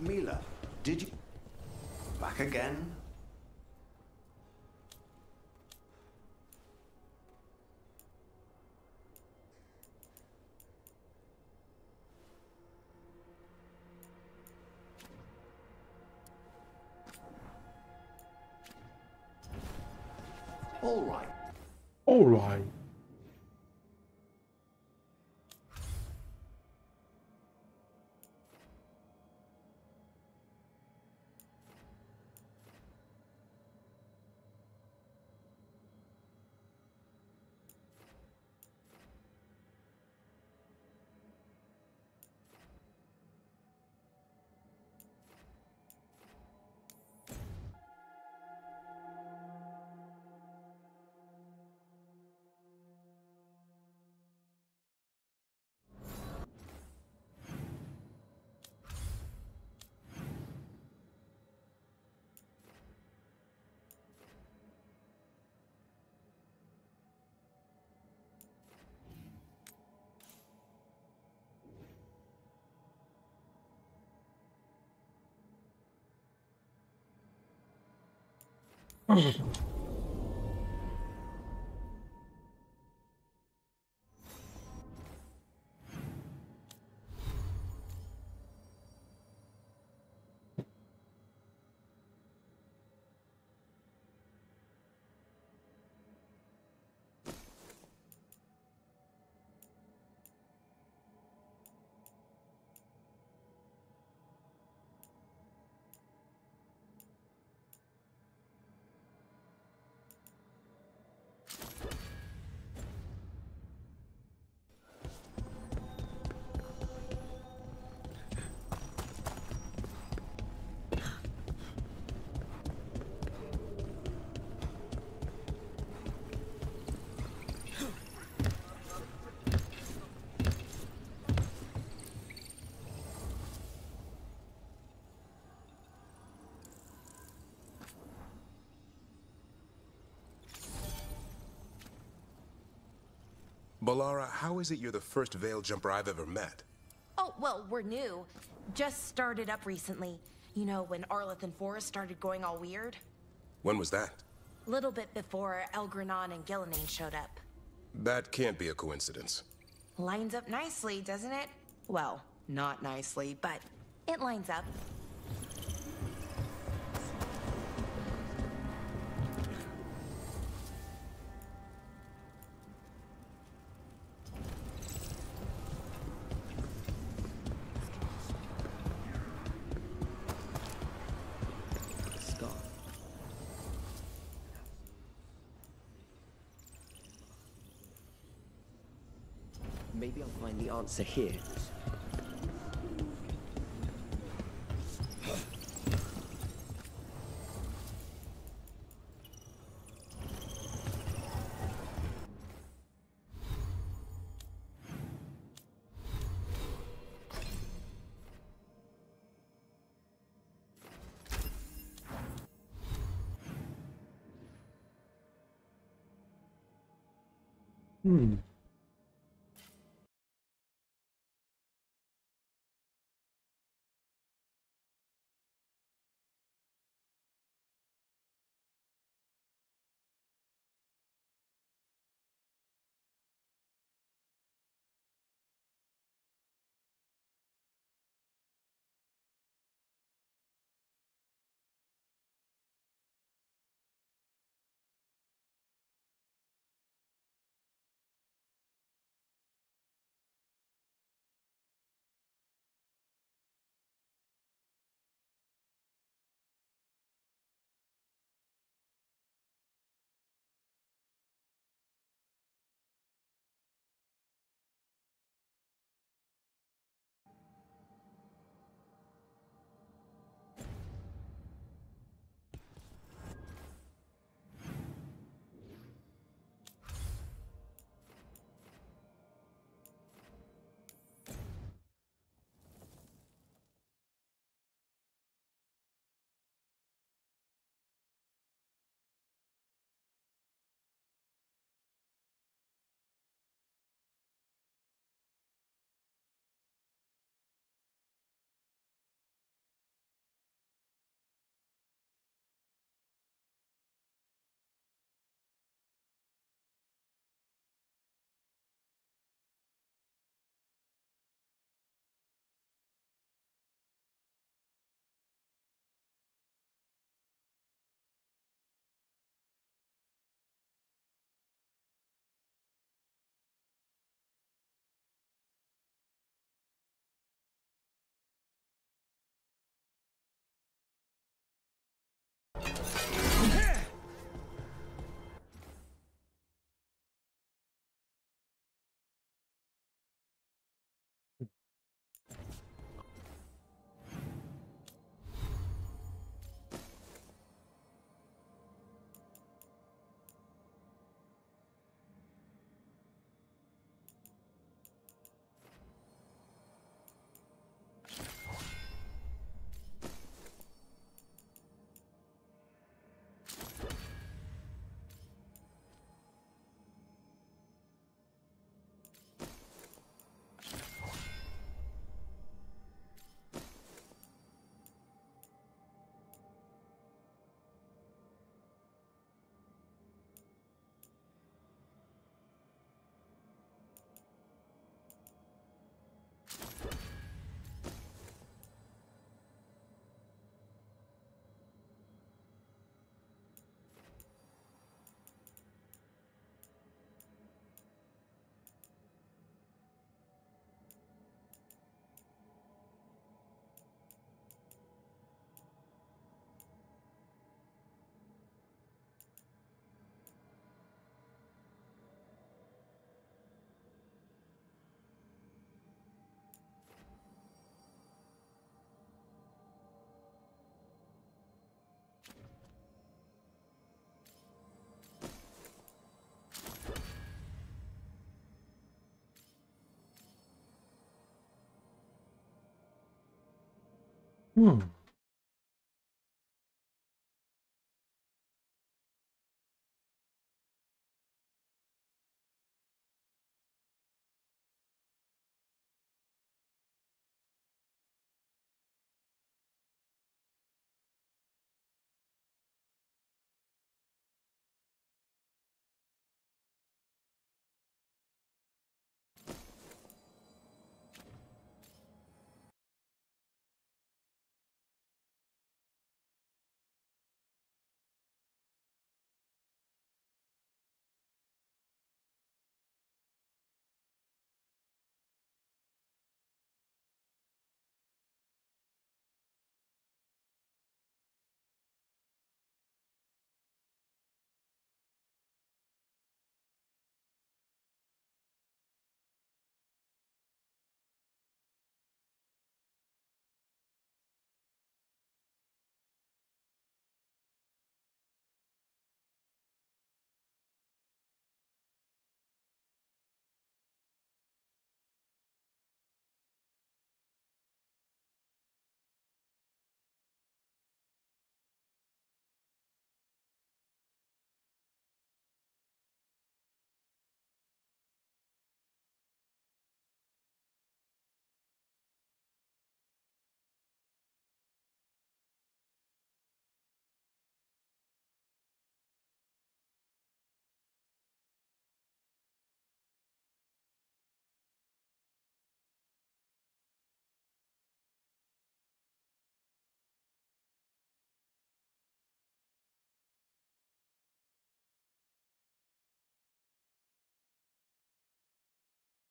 Mila, did you... back again? All right. All right. Balara, how is it you're the first veil jumper I've ever met? Oh, well, we're new. Just started up recently. You know, when Arleth and Forrest started going all weird? When was that? Little bit before Elgranon and Gillinane showed up. That can't be a coincidence. Lines up nicely, doesn't it? Well, not nicely, but it lines up. Maybe I'll find the answer here.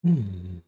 嗯。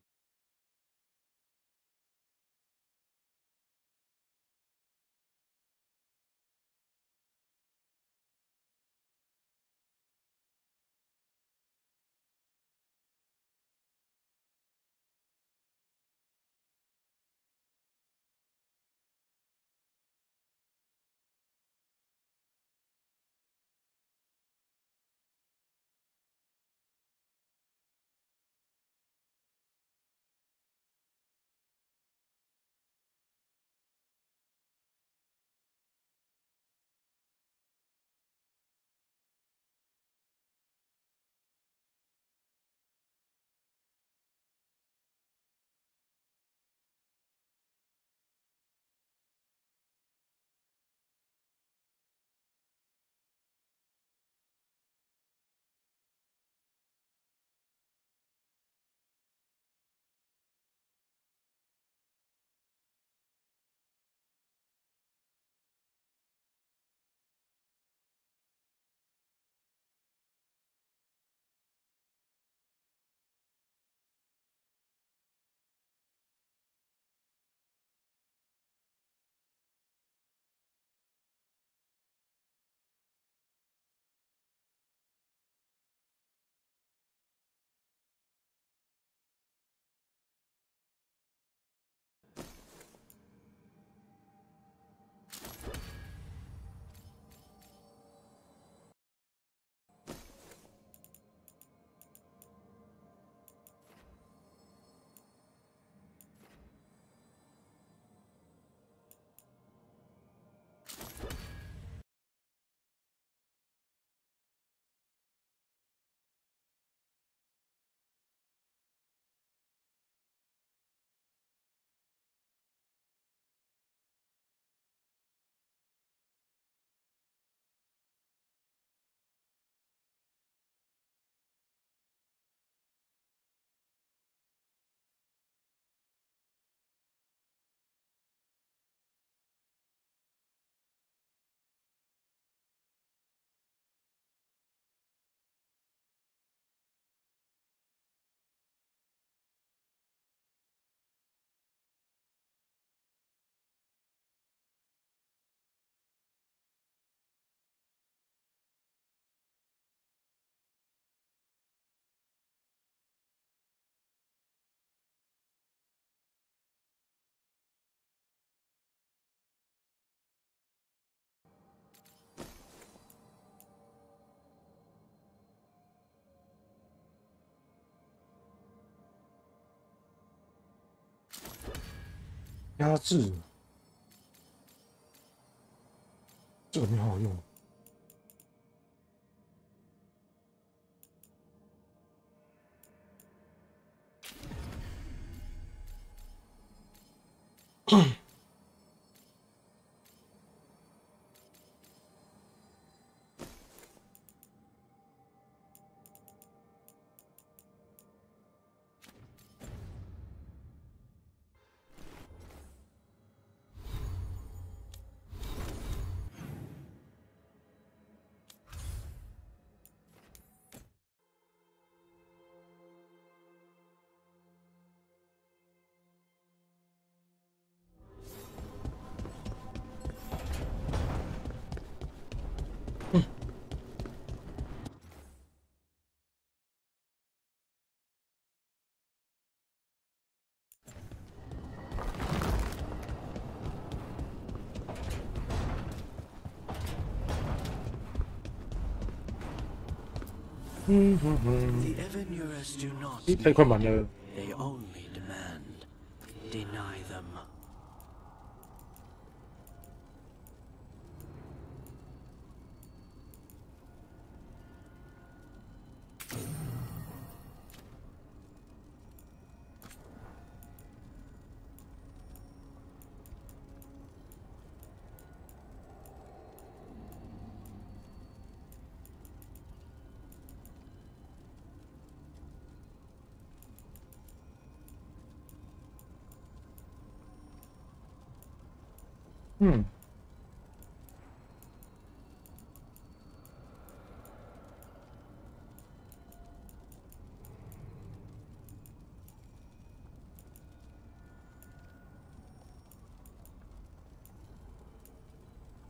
压制，这个没好用。太快满了。 They only demand. Deny them.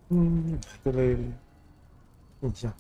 这类印象。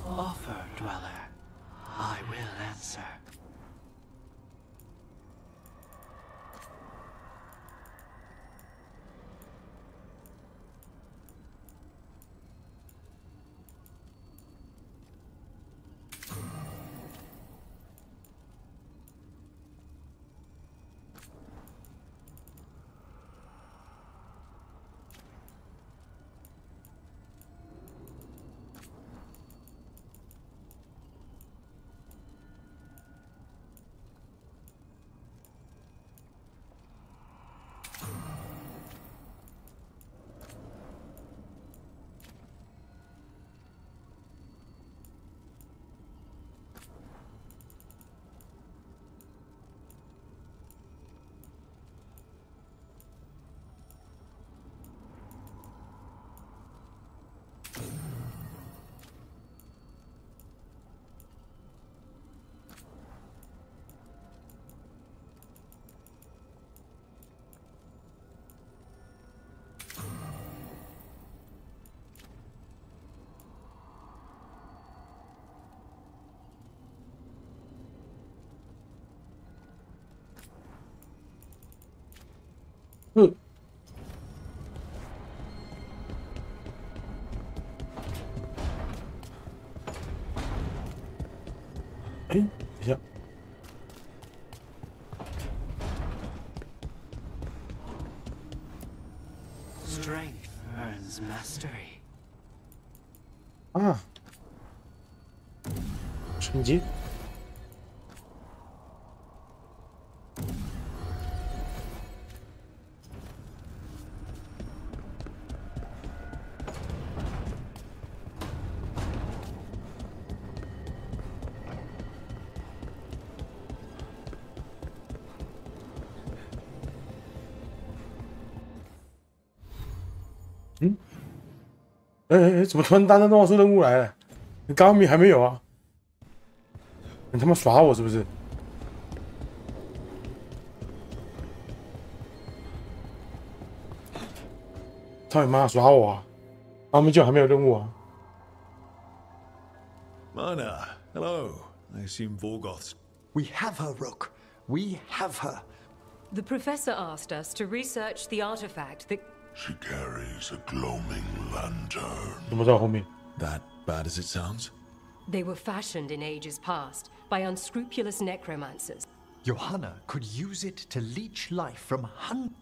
Offer, Dweller. I will answer.哎，等一下， Strength earns mastery. 啊，纯洁。 怎么突然单单跟我说任务来了？你刚刚还没有啊？你他妈耍我是不是？操你妈，耍我啊！他们就还没有任务啊。Mana, hello. I assume Vorgoth's. We have her, Rook. We have her. The professor asked us to research the artifact that... She carries a gloaming lantern. 怎么在我后面 That bad as it sounds? They were fashioned in ages past by unscrupulous necromancers. Johanna could use it to leech life from hundreds.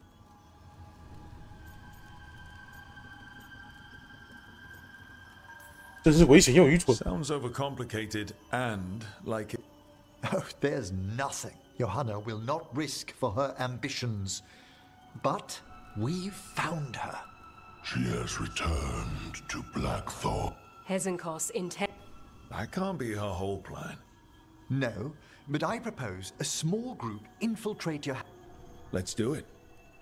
Sounds overcomplicated and like it. Oh, there's nothing Johanna will not risk for her ambitions. But we've found her. She has returned to Blackthorn. Hezenkos intent... That can't be her whole plan. No, but I propose a small group infiltrate your... Let's do it.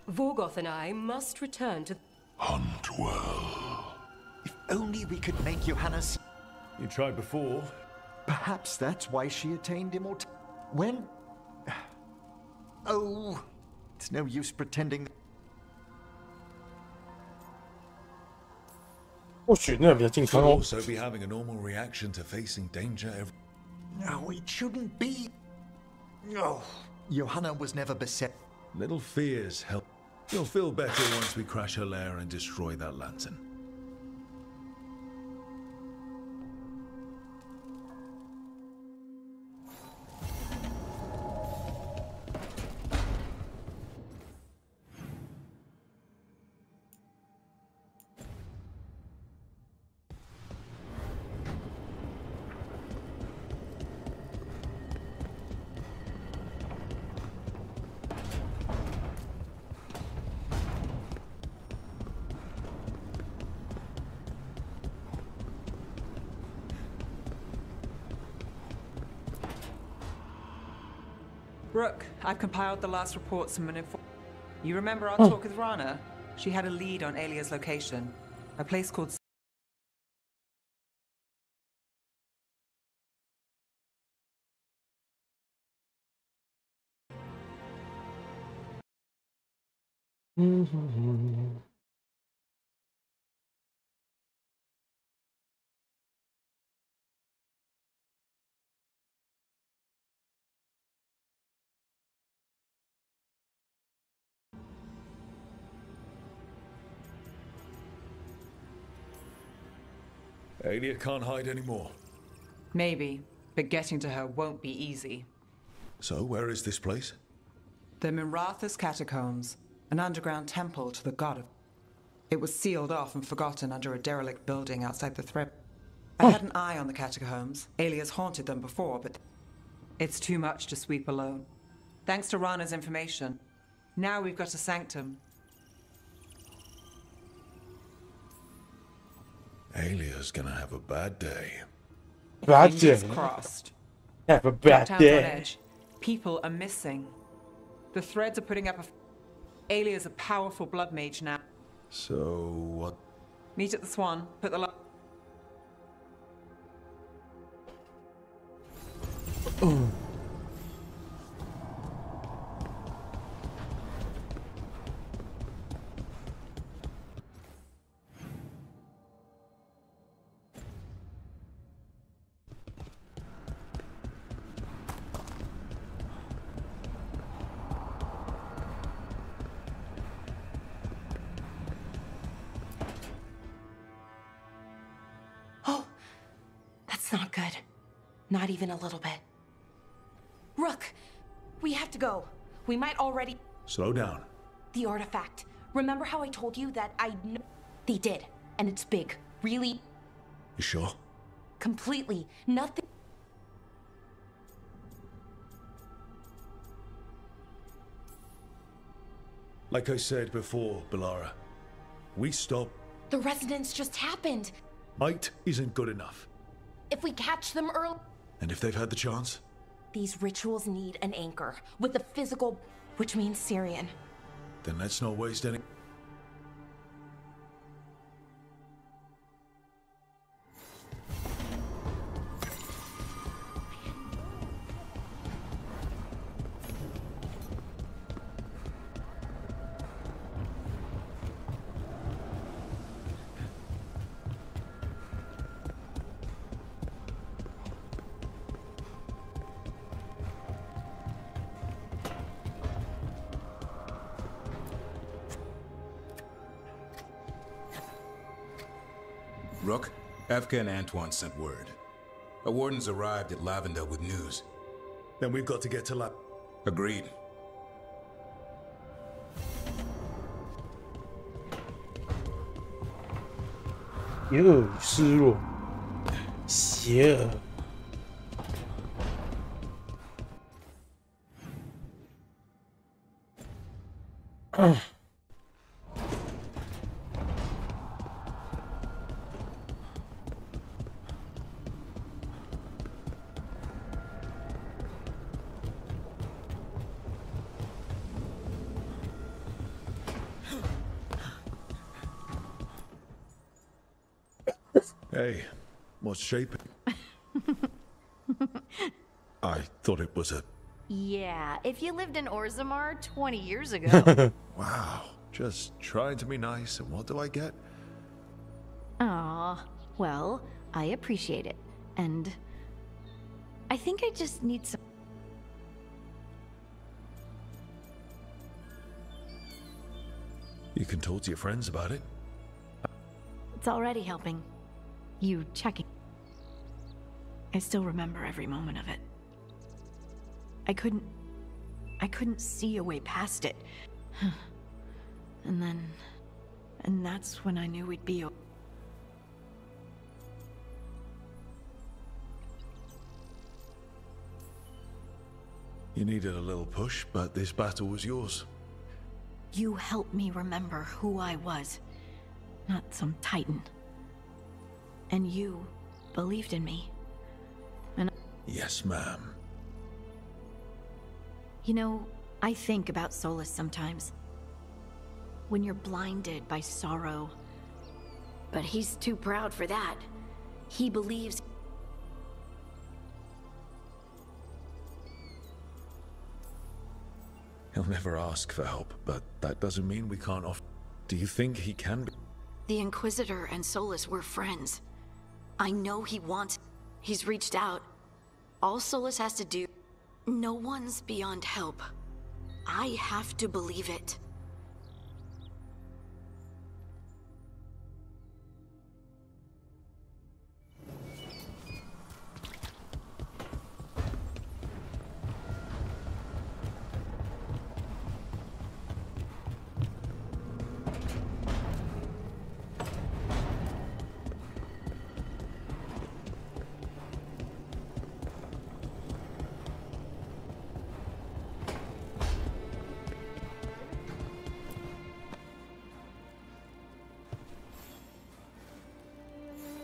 Vorgoth and I must return to... Hunt well. If only we could make Johanna see... You tried before. Perhaps that's why she attained immortality. When... Oh, it's no use pretending... She'll also be having a normal reaction to facing danger every... No, it shouldn't be. Oh, Johanna was never beset. Little fears help. You'll feel better once we crash her lair and destroy that lantern. Rook, I've compiled the last reports from an You remember our talk with Rana? She had a lead on Alia's location. A place called... Alia can't hide anymore. Maybe, but getting to her won't be easy. So, where is this place? The Mirathas Catacombs, an underground temple to the god of... It was sealed off and forgotten under a derelict building outside the threat. I had an eye on the catacombs. Alia's haunted them before, but... It's too much to sweep alone. Thanks to Rana's information, now we've got a sanctum. Alia's gonna have a bad day. Bad day. Fingers crossed. Have a bad Town's day. on edge. People are missing. The Threads are putting up a... Alia's a powerful blood mage now. So, what? Meet at the Swan. Put the... Oh. That's not good. Not even a little bit. Rook, we have to go. We might already... Slow down. The artifact. Remember how I told you that I know... They did. And it's big. Really... You sure? Completely. Nothing... Like I said before, Balara, we stop. The resonance just happened. Might isn't good enough. If we catch them early... And if they've had the chance? These rituals need an anchor, with a physical... which means Syrian. Then let's not waste any... Rook, Evka and Antoine sent word. A warden's arrived at Lavendale with news. Then we've got to get to Lab. Agreed.邪恶与失落，邪恶。Hey, what's shaping? I thought it was a... Yeah, if you lived in Orzammar 20 years ago. Wow, just trying to be nice, and what do I get? Aw, well, I appreciate it. And I think I just need some... You can talk to your friends about it. It's already helping. You checking. I still remember every moment of it. I couldn't see a way past it. And that's when I knew we'd be... You needed a little push, but this battle was yours. You helped me remember who I was, not some titan. And you believed in me. And yes, ma'am. You know, I think about Solus sometimes. When you're blinded by sorrow. But he's too proud for that. He believes... He'll never ask for help, but that doesn't mean we can't offer... Do you think he can be? The Inquisitor and Solus were friends. I know he wants... He's reached out. All Solus has to do... No one's beyond help. I have to believe it.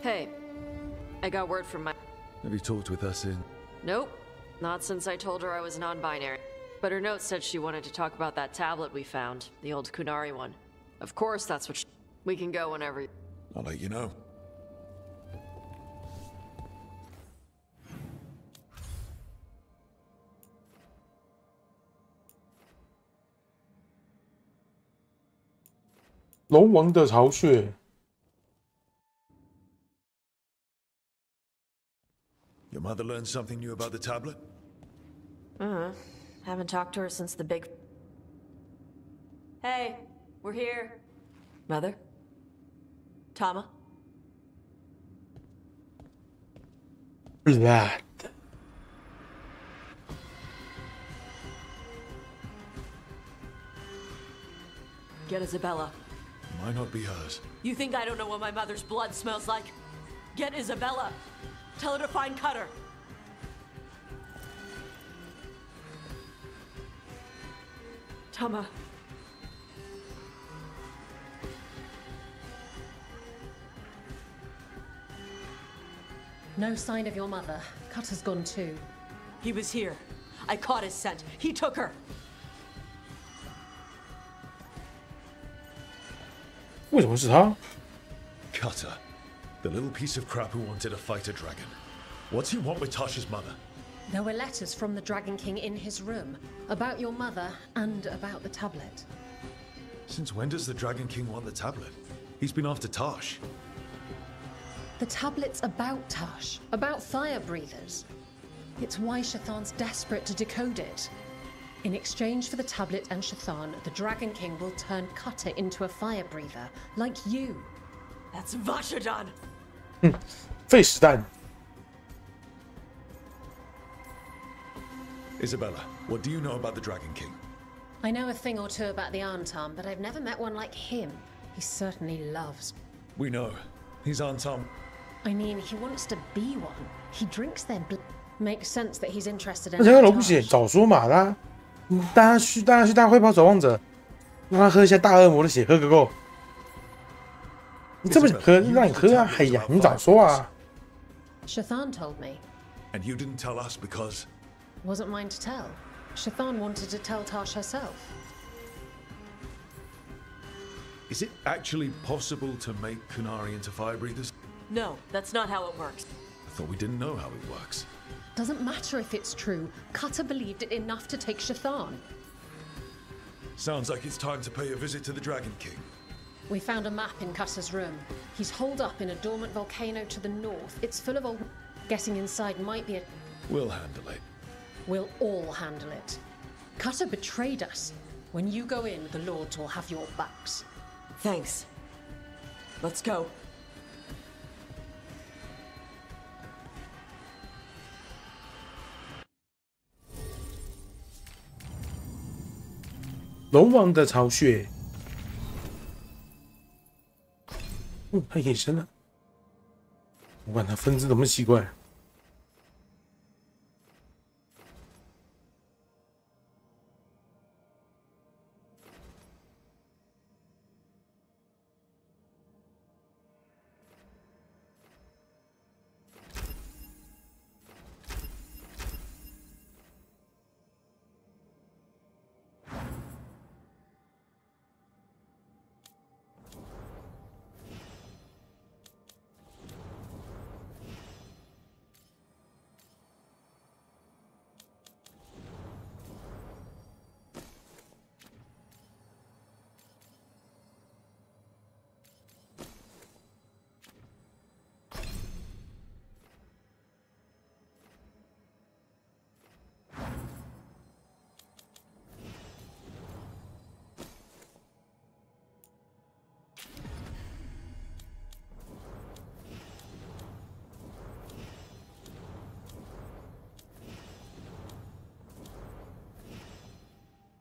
Hey, I got word from my... Have you talked with us in? Nope, not since I told her I was non-binary. But her note said she wanted to talk about that tablet we found, the old Kunari one. Of course, that's what we can go whenever... I'll let you know.《龙王的巢穴》。Your mother learned something new about the tablet? Haven't talked to her since the big... Hey, we're here. Mother? Tama? That. Get Isabella. Might not be hers. You think I don't know what my mother's blood smells like? Get Isabella. Tell her to find Cutter. Tama. No sign of your mother. Cutter's gone too. He was here. I caught his scent. He took her. 为什么是他？ Cutter. The little piece of crap who wanted to fight a dragon. What's he want with Tasha's mother? There were letters from the Dragon King in his room about your mother and about the tablet. Since when does the Dragon King want the tablet? He's been after Tash. The tablet's about Tash, about fire breathers. It's why Shathan's desperate to decode it. In exchange for the tablet and Shathan, the Dragon King will turn Cutter into a fire breather, like you. That's Vashadan! 废时蛋。 Isabella, what do you know about the Dragon King? I know a thing or two about the Arntam, but I've never met one like him. He certainly loves. We know. He's Antam. I mean, he wants to be one. He drinks their blood. Makes sense that he's interested in. 那这个不写，早说嘛啦！大家去大会跑守望者，让他喝一下大恶魔的血，喝个够。你这么想喝，让你喝啊！哎呀，你早说啊 Shathan told me. And you didn't tell us because. Wasn't mine to tell. Shathan wanted to tell Tash herself. Is it actually possible to make Kunari into fire breathers? No, that's not how it works. I thought we didn't know how it works. Doesn't matter if it's true. Cutter believed it enough to take Shathan. Sounds like it's time to pay a visit to the Dragon King. We found a map in Cutter's room. He's holed up in a dormant volcano to the north. It's full of old... Getting inside might be a... We'll handle it. We'll all handle it. Cutter betrayed us. When you go in, the Lords will have your backs. Thanks. Let's go. 龙王的巢穴。太隐身了。不管它分支怎么奇怪。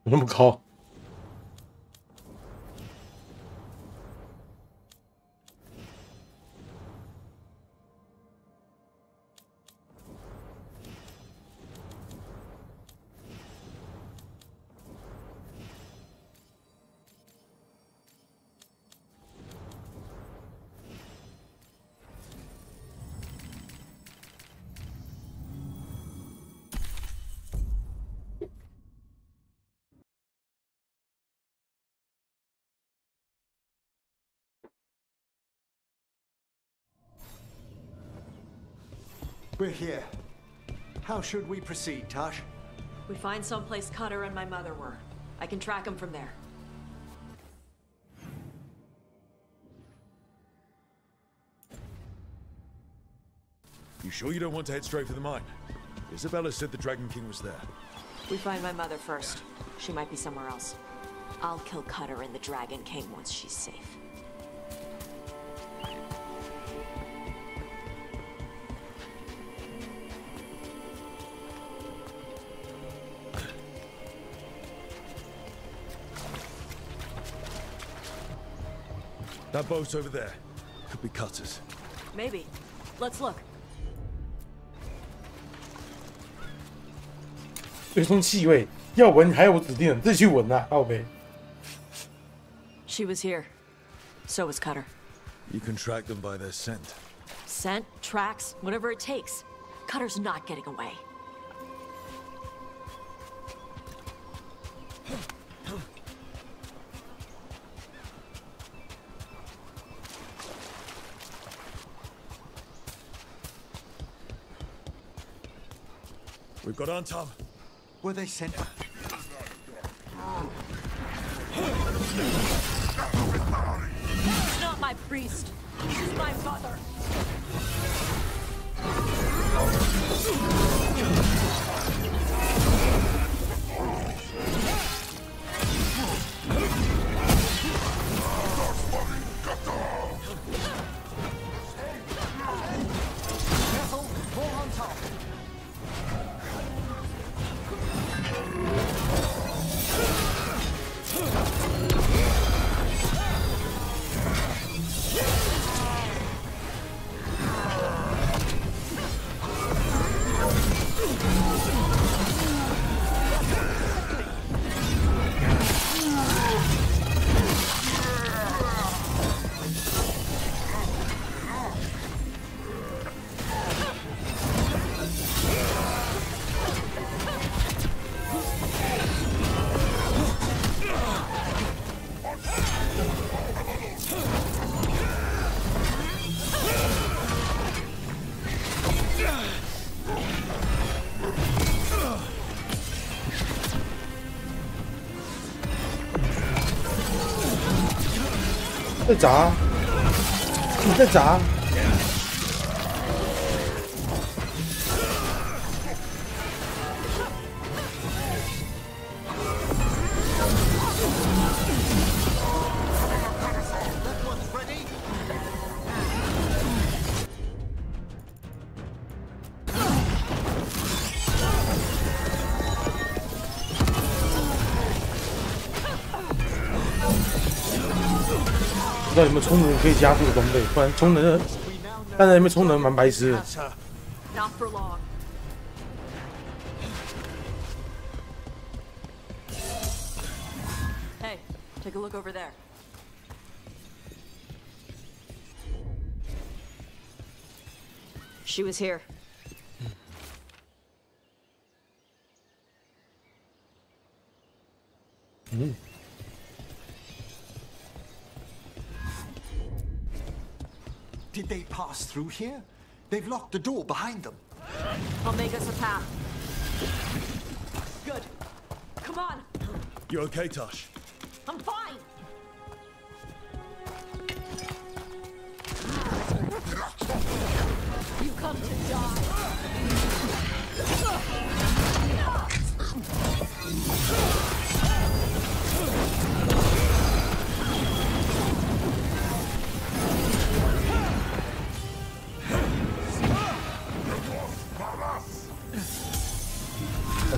那么高。We're here. How should we proceed, Tash? We find someplace Cutter and my mother were. I can track them from there. You sure you don't want to head straight for the mine? Isabella said the Dragon King was there. We find my mother first. She might be somewhere else. I'll kill Cutter and the Dragon King once she's safe. That boat over there could be Cutter's. Maybe. Let's look. 有一种气味，要闻还有指定，自己去闻啊，靠北。She was here. So was Cutter. You can track them by their scent. Scent, tracks, whatever it takes. Cutter's not getting away. We've got Antam. Were they sent? He's not my priest. He's my mother. 在砸，你在砸。不知道有没有充能可以加速的装备，不然充能，但是有没有充能蛮白痴的。Not for long. Hey, take a look over there. She was here. Did they pass through here? They've locked the door behind them. I'll make us a path. Good. Come on. You okay, Tosh? I'm fine. You come to die.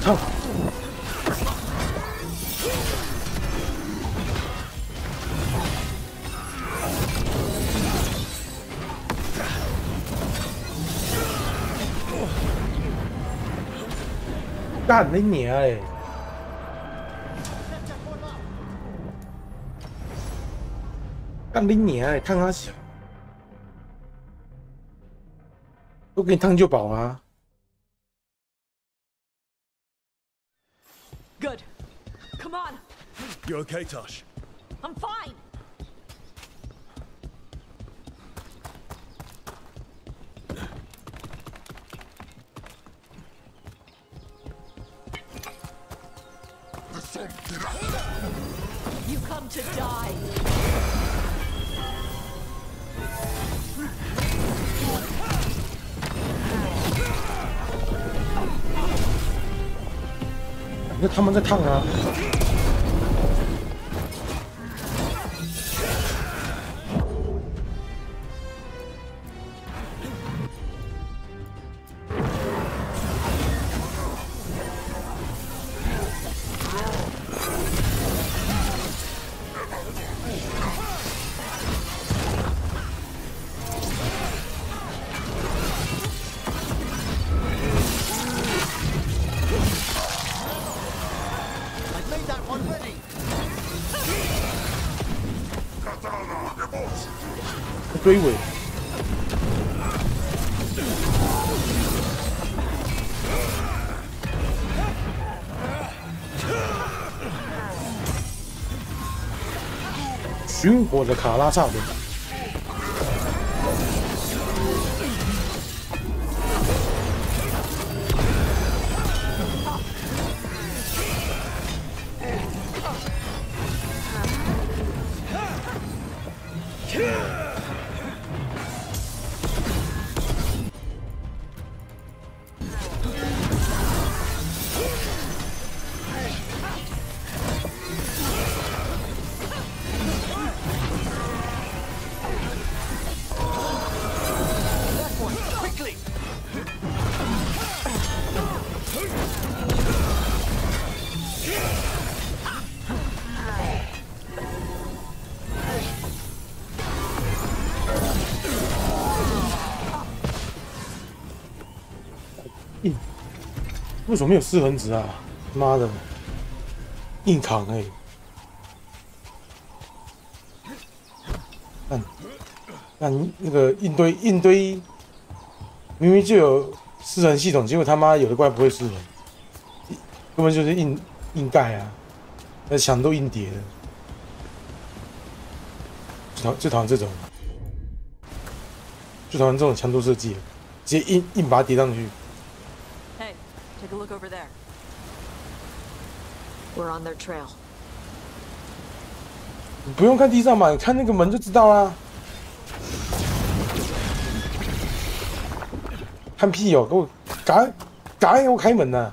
Come. 干你娘嘞！干你娘嘞！烫他小，都给你烫就饱啊！ Good. Come on. You okay, Tosh? I'm fine. You come to die. Cảm giác 他们在烫啊！追尾。寻火的卡拉萨人。 为什么没有失衡值啊？妈的，硬扛哎！看那个硬堆，明明就有失衡系统，结果他妈有的怪不会失衡，根本就是硬盖啊！那墙都硬叠的，最讨厌这种，最讨厌这种强度设计，直接硬把它叠上去。 Take a look over there. We're on their trail. 你不用看地上嘛，你看那个门就知道啦。看屁哦！给我赶快给我开门呐！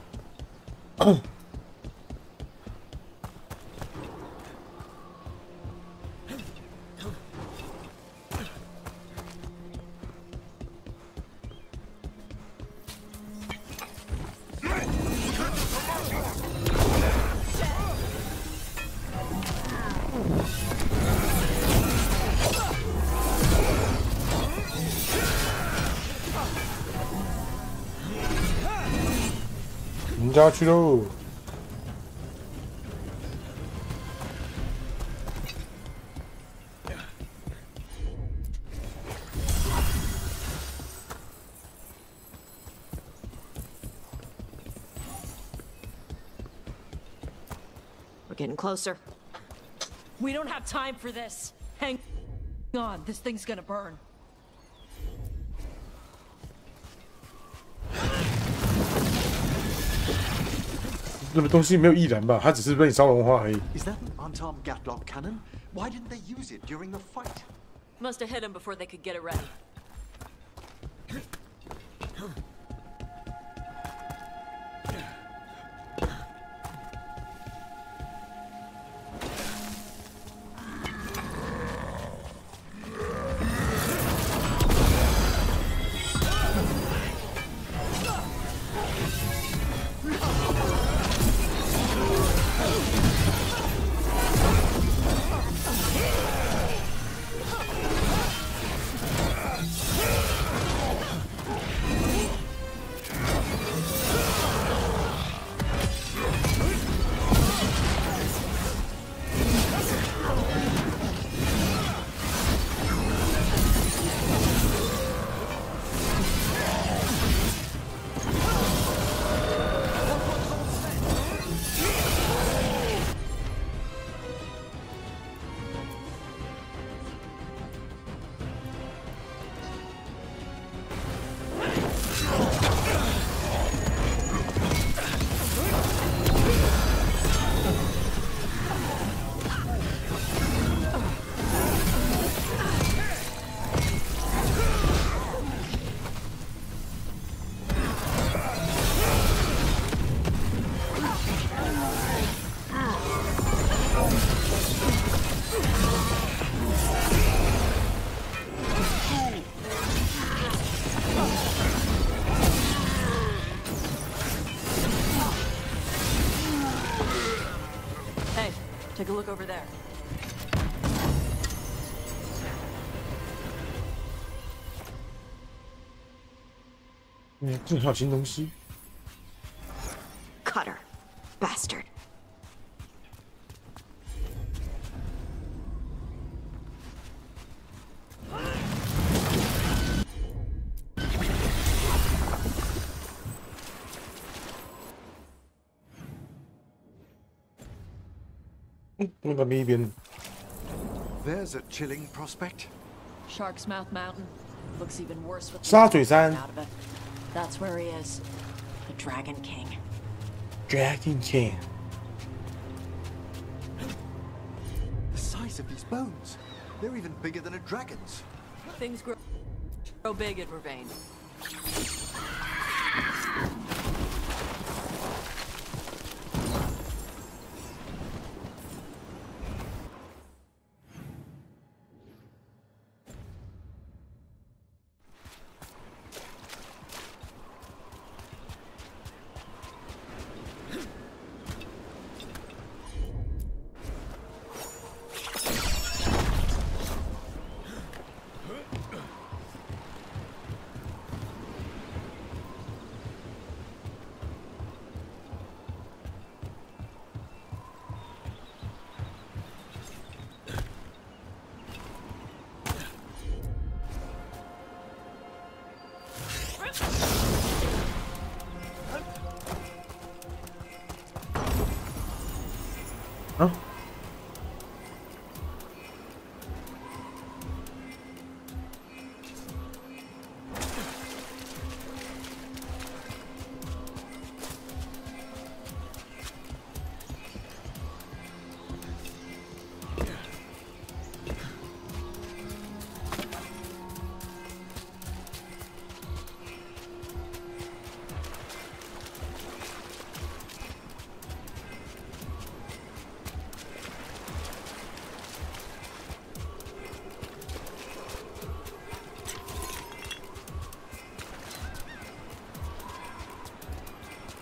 我们家去喽！We're getting closer. We don't have time for this. Hang on, this thing's gonna burn. 那个东西没有易燃吧？它只是被你烧融化而已。 Is that an unarmed Gatlock cannon? Why didn't they use it during the fight? Must have hit him before they could get it ready. Take a look over there. 这还有新东西。Cutter, bastard. There's a chilling prospect. Shark's Mouth Mountain. Looks even worse with沙嘴山 out of it. That's where he is. The Dragon King. Dragon King. The size of these bones. They're even bigger than a dragon's. Things grow big at Vervain.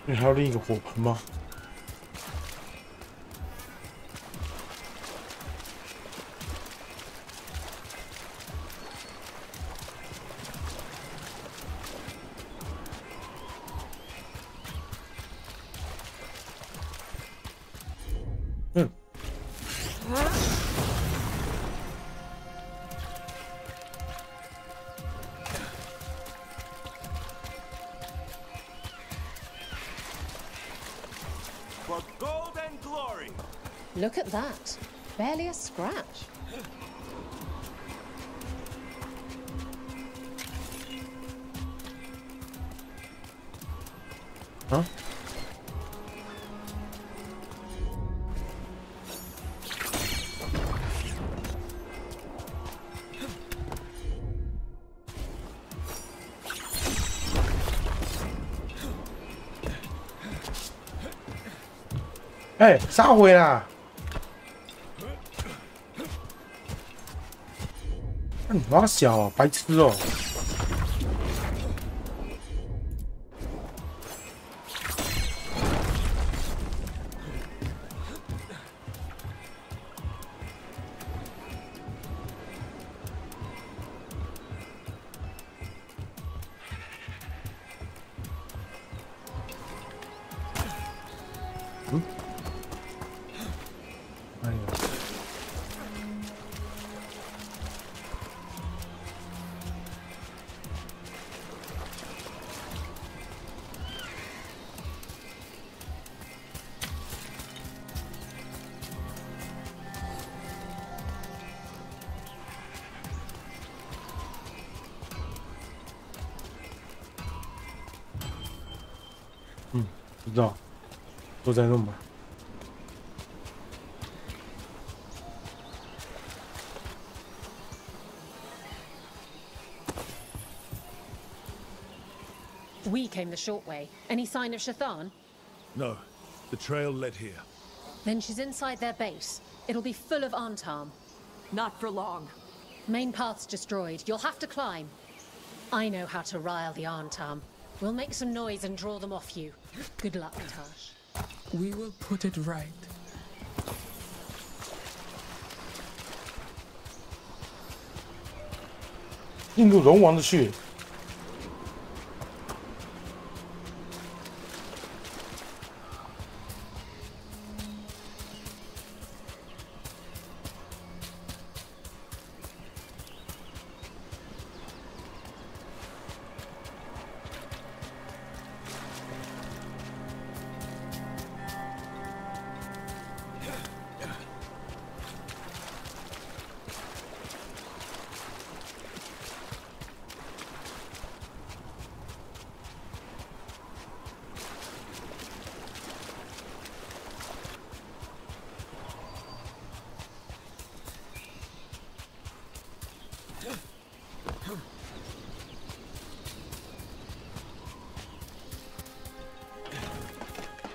你还有另一个火盆吗？嗯。For gold and glory. Look at that. Barely a scratch. Huh? Hey, 杀回啦！你妈小啊，白痴哦！嗯？哎呀！嗯，不知道，都在弄吧。We came the short way. Any sign of Shathan? No, the trail led here. Then she's inside their base. It'll be full of Antarm. Not for long. Main path's destroyed. You'll have to climb. I know how to rile the Antarm. We'll make some noise and draw them off you. Good luck, Tash. We will put it right. 印度龙王的血。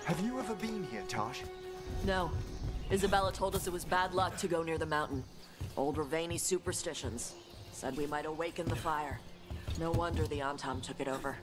Have you ever been here, Tosh? No. Isabella told us it was bad luck to go near the mountain. Old Ravani superstitions. Said we might awaken the fire. No wonder the Antam took it over.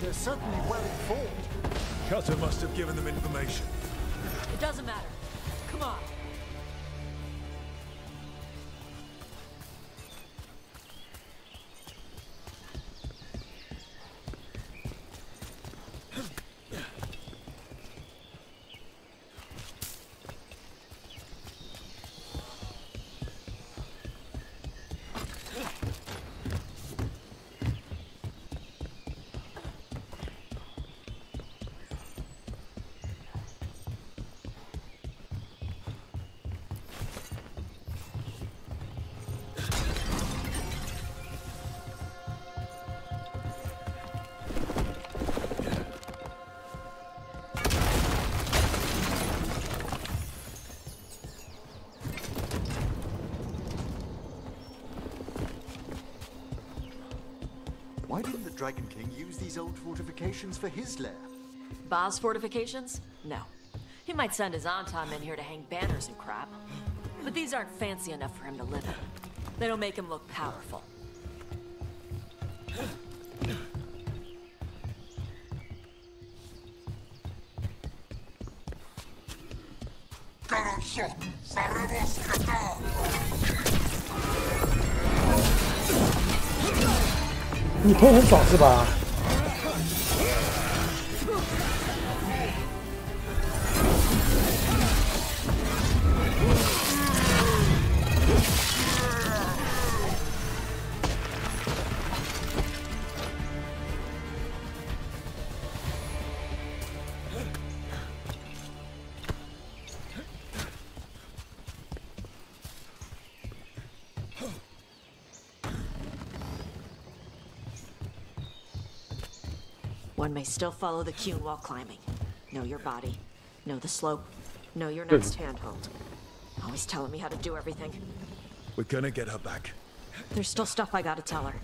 They're certainly well informed. Cutter must have given them information. It doesn't matter. Come on. Dragon King use these old fortifications for his lair? Ba's fortifications? No. He might send his Antam in here to hang banners and crap. But these aren't fancy enough for him to live in. They don't make him look powerful.你可以很爽是吧？One may still follow the Cune while climbing. Know your body. Know the slope. Know your next handhold. Always telling me how to do everything. We're gonna get her back. There's still stuff I gotta tell her.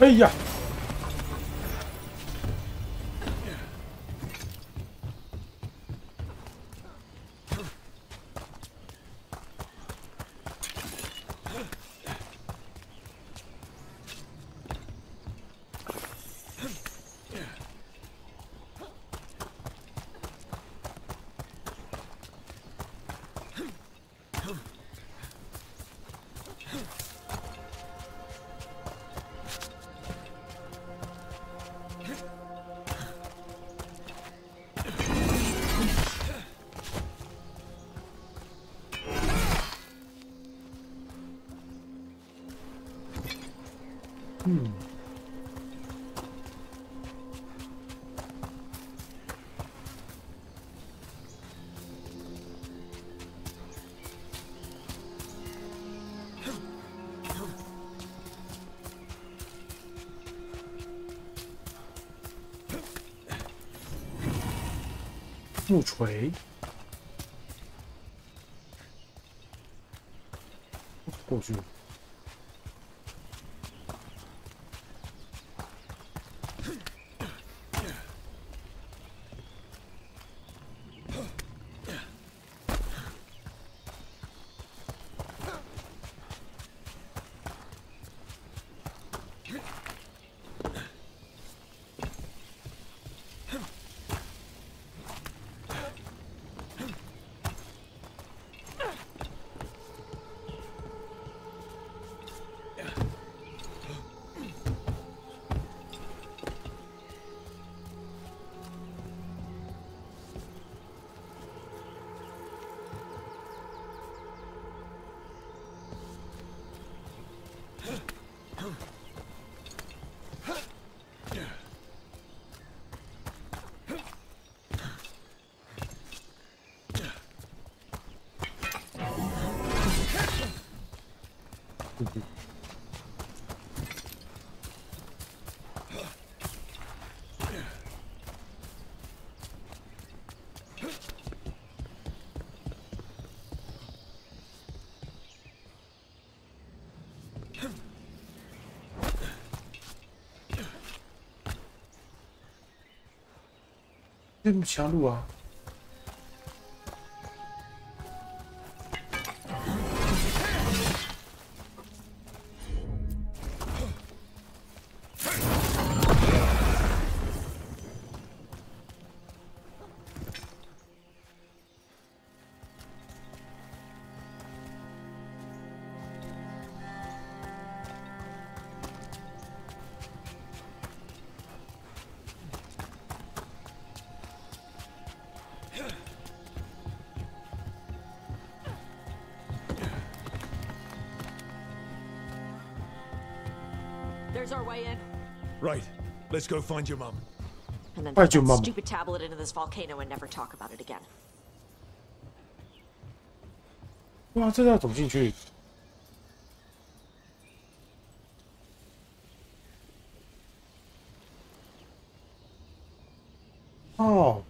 哎呀！木锤，过去。这么狭路啊！There's our way in. Right. Let's go find your mum. And then Find put your that mum. stupid tablet into this volcano and never talk about it again. 哇，这要怎么进去？哦。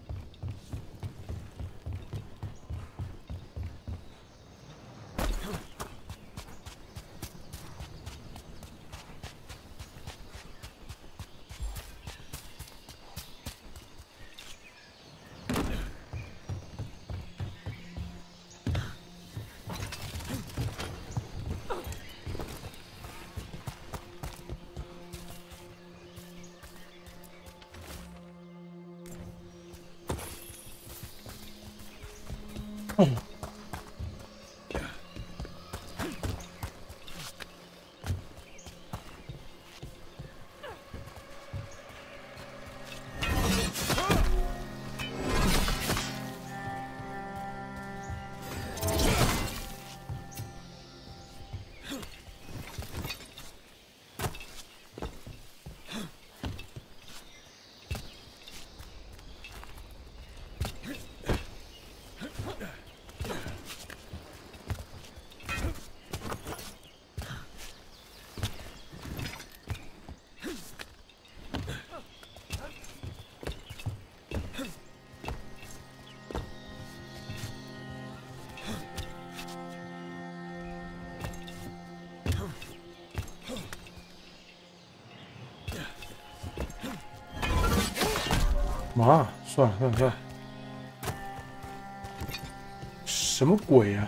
妈，算了算了算了，什么鬼啊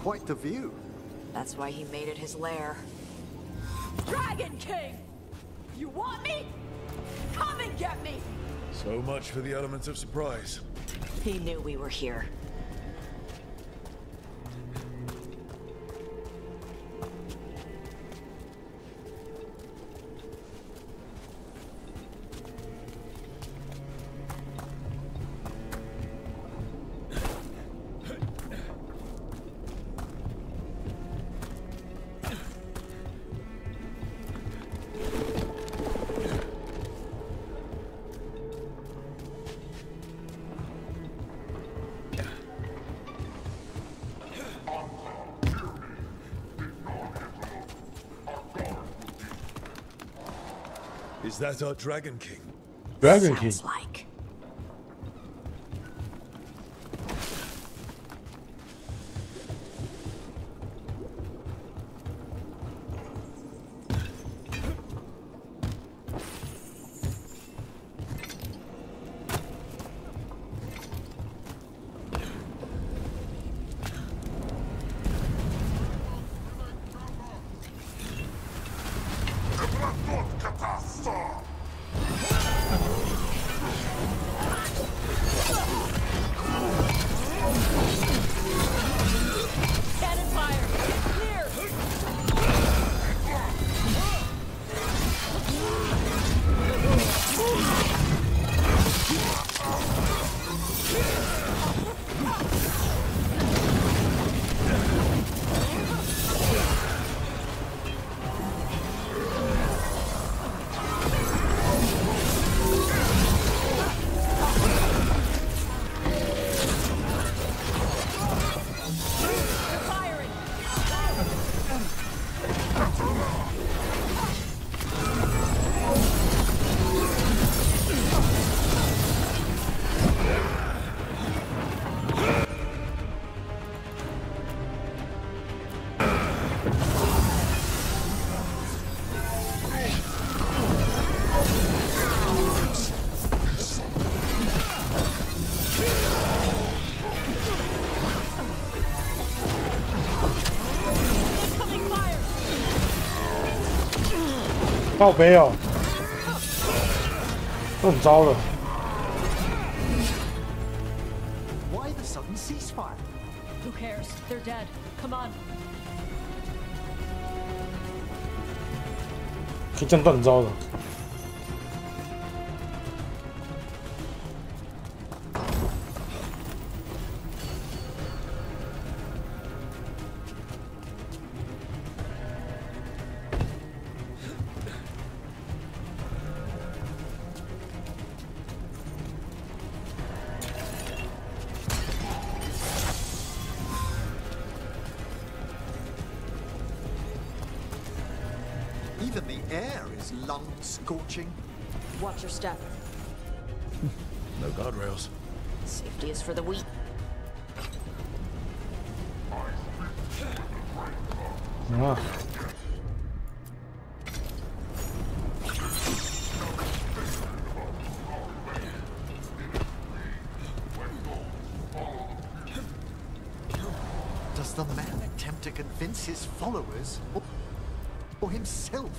！Quite the view. That's why he made it his lair. Dragon King! You want me? Come and get me! So much for the elements of surprise. He knew we were here. Is that our Dragon King? Dragon King. Sounds like.靠北哦，都很糟了。Why the sudden ceasefire? Who cares? They're dead. Come on. 可以这样断招的。Even the air is lung-scorching. Watch your step. No guardrails. Safety is for the weak. Ah. Does the man attempt to convince his followers or himself?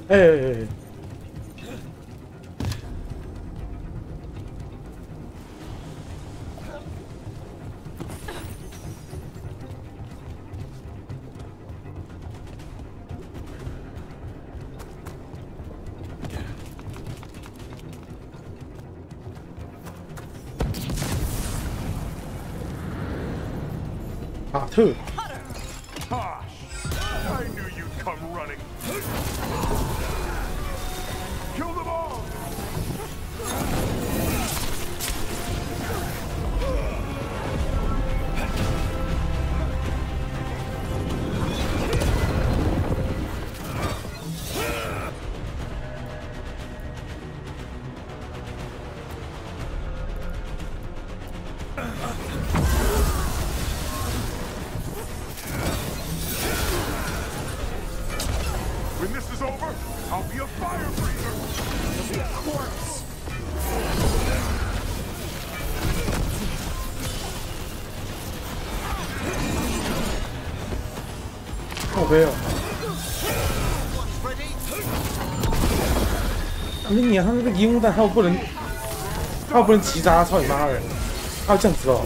Hey. Part 2. Harsh! I knew you'd come running. Kill them all! 杯哦！你娘，他那个烟雾弹，他又不能击杀，操你妈的！他要这样子哦。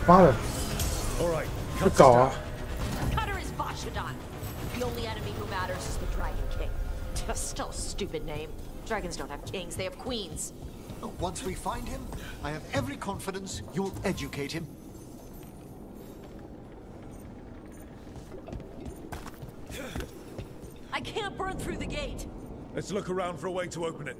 妈的，这搞啊！ Cutter is Vashadon. The only enemy who matters is the Dragon King. Still a stupid name. Dragons don't have kings, they have queens. Once we find him, I have every confidence you'll educate him. I can't burn through the gate. Let's look around for a way to open it.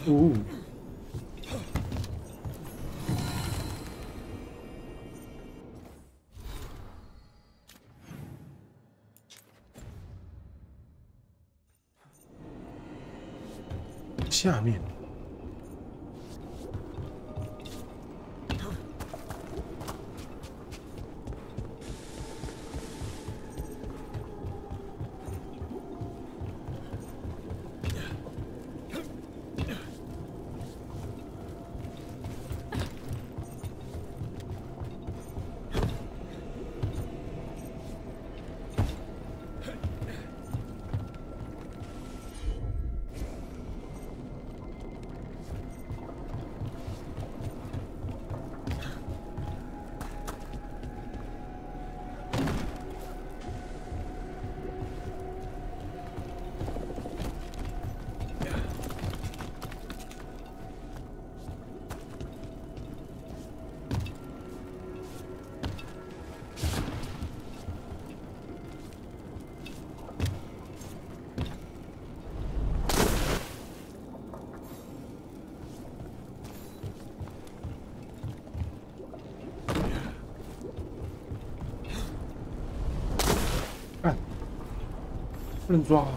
Ooh. 下面。不能抓啊！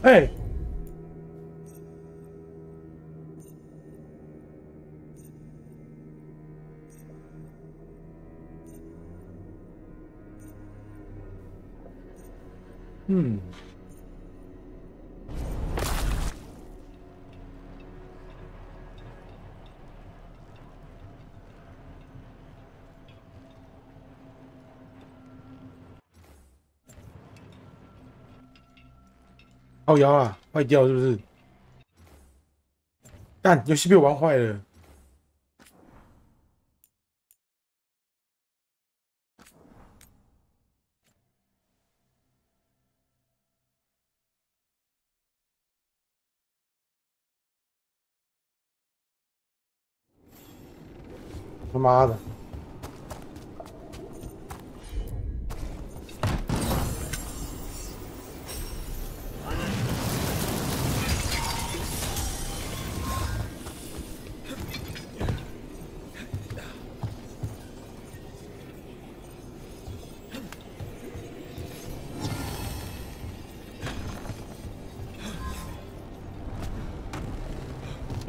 哎！靠腰啊，坏掉是不是？干，游戏被我玩坏了。他妈的！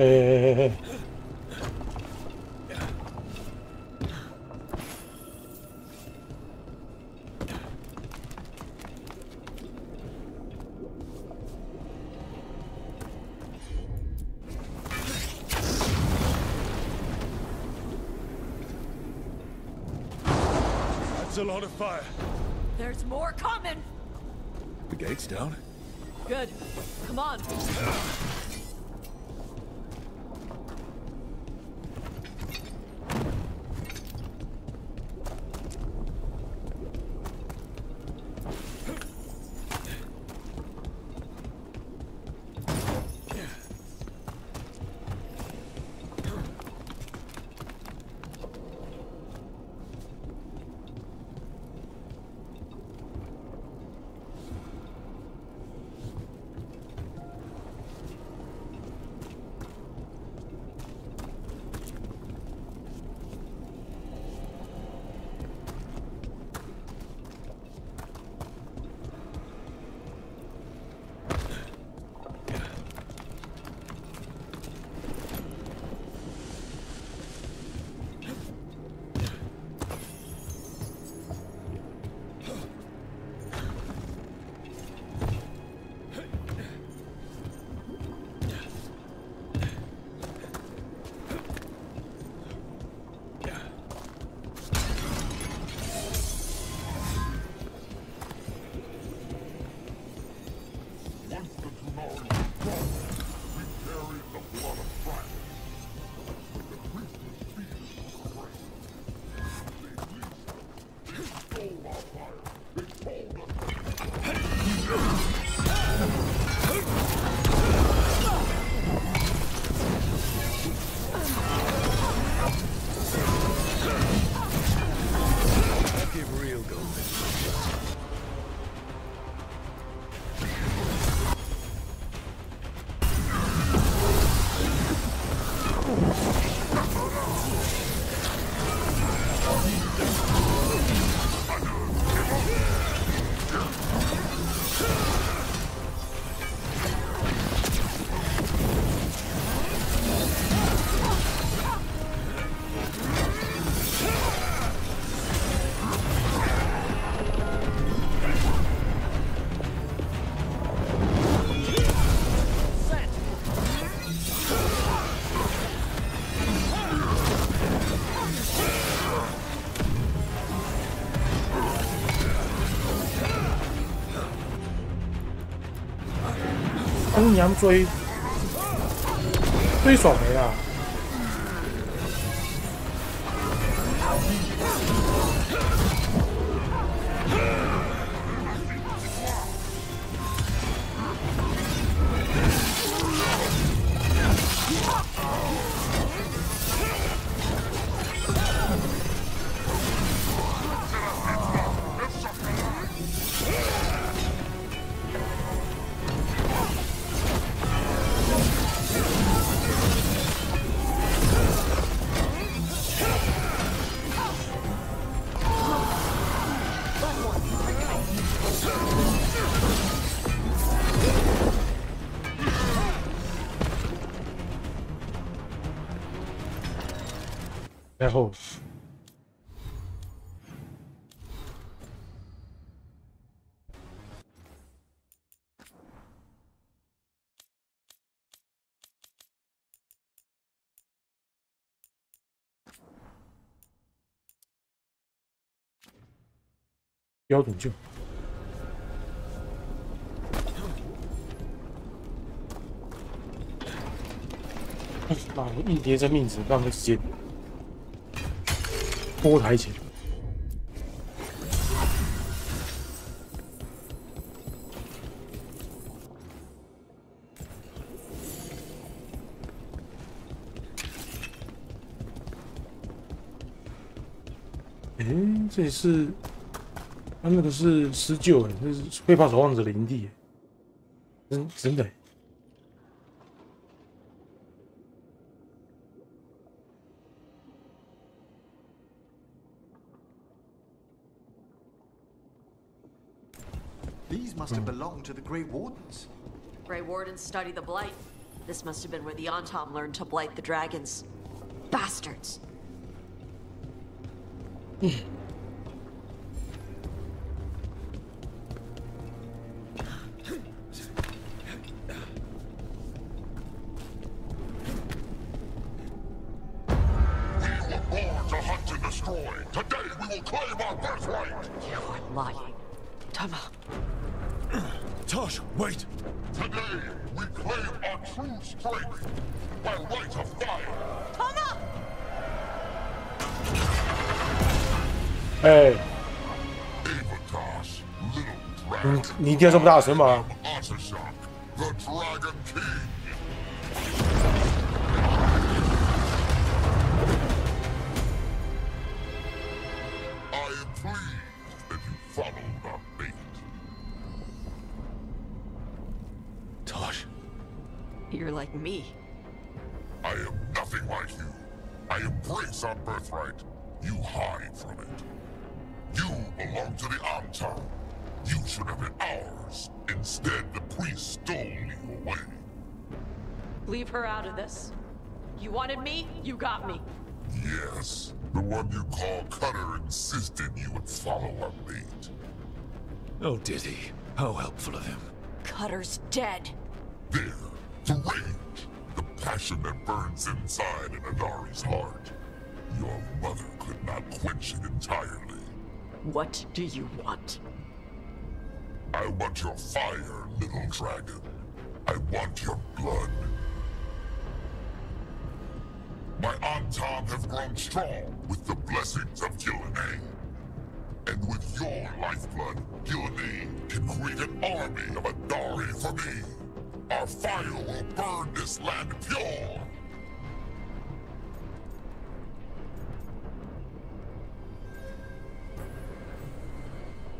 哎！ That's a lot of fire. There's more coming. The gate's down. Good. Come on.公娘追爽没啦？然后，标准救。妈，我硬叠着命值，让这直接拖台前。这里是，那个是19哎，这是会怕守望者的营地，真的。These must have belonged to the Grey Wardens. Grey Wardens study the Blight. This must have been where the Antom learned to blight the dragons. Bastards. Today we will claim our birthright! You are lying. Tama. Tosh, wait! Today we claim our true strength by right of fire! Tama! 哎，你一定要这么大声吗？ The Dragon King! Followed our fate. Tosh. You're like me. I am nothing like you. I embrace our birthright. You hide from it. You belong to the Antom. You should have been ours. Instead, the priest stole you away. Leave her out of this. You wanted me, you got me. Yes. The one you call Cutter insisted you would follow our mate. Oh, did he? How helpful of him. Cutter's dead. There, the rage, the passion that burns inside an Adari's heart. Your mother could not quench it entirely. What do you want? I want your fire, little dragon. I want your blood. My Antom have grown strong with the blessings of Gillenay. And with your lifeblood, Gillenay can create an army of Adari for me. Our fire will burn this land pure.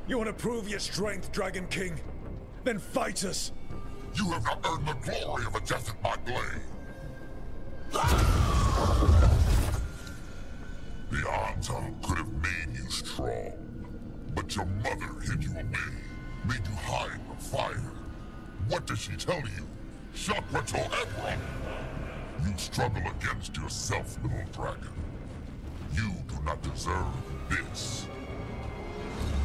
You want to prove your strength, Dragon King? Then fight us! You have not earned the glory of a death at my blade. The Antom could have made you strong, but your mother hid you away, made you hide the fire. What did she tell you? Showing. You struggle against yourself, little dragon. You do not deserve this.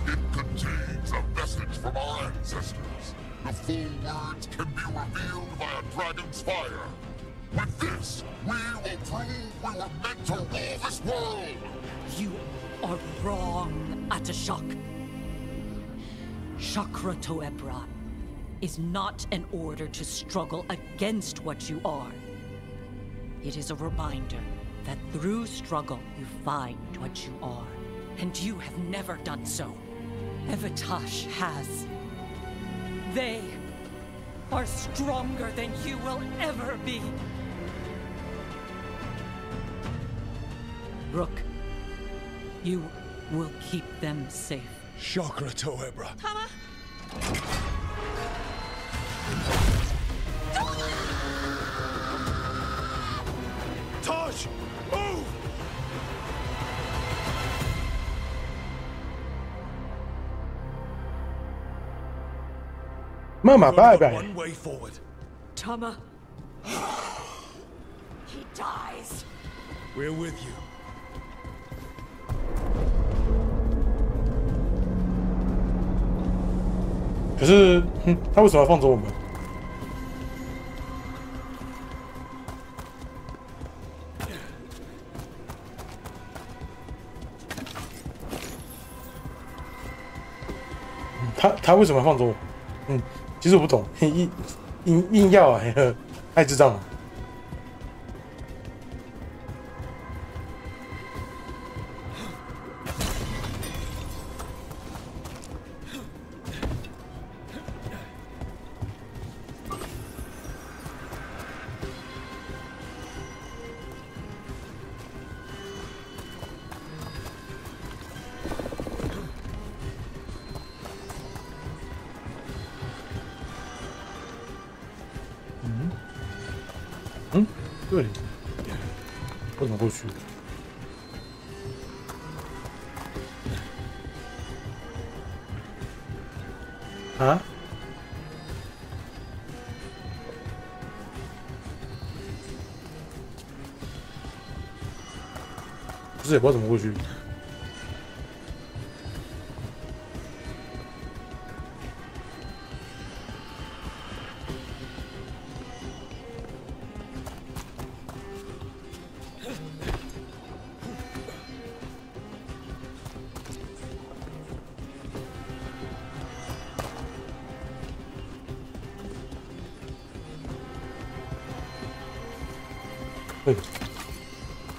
It contains a message from our ancestors. The full words can be revealed by a dragon's fire. With this, we will prove we were meant to rule this world! You are wrong, Atashok. Chakra Toebra is not an order to struggle against what you are. It is a reminder that through struggle you find what you are. And you have never done so. Evatash has. They are stronger than you will ever be. Rook, you will keep them safe. Chakra Toebra. Tama! Tosh! Move! Mama, bye bye. One way forward. Tama. He dies. We're with you. 可是，他为什么要放走我们？他为什么要放走我？其实我不懂，硬要啊，太智障了。嗯，对，我怎么过去？啊？不是，也不知道怎么过去。哎，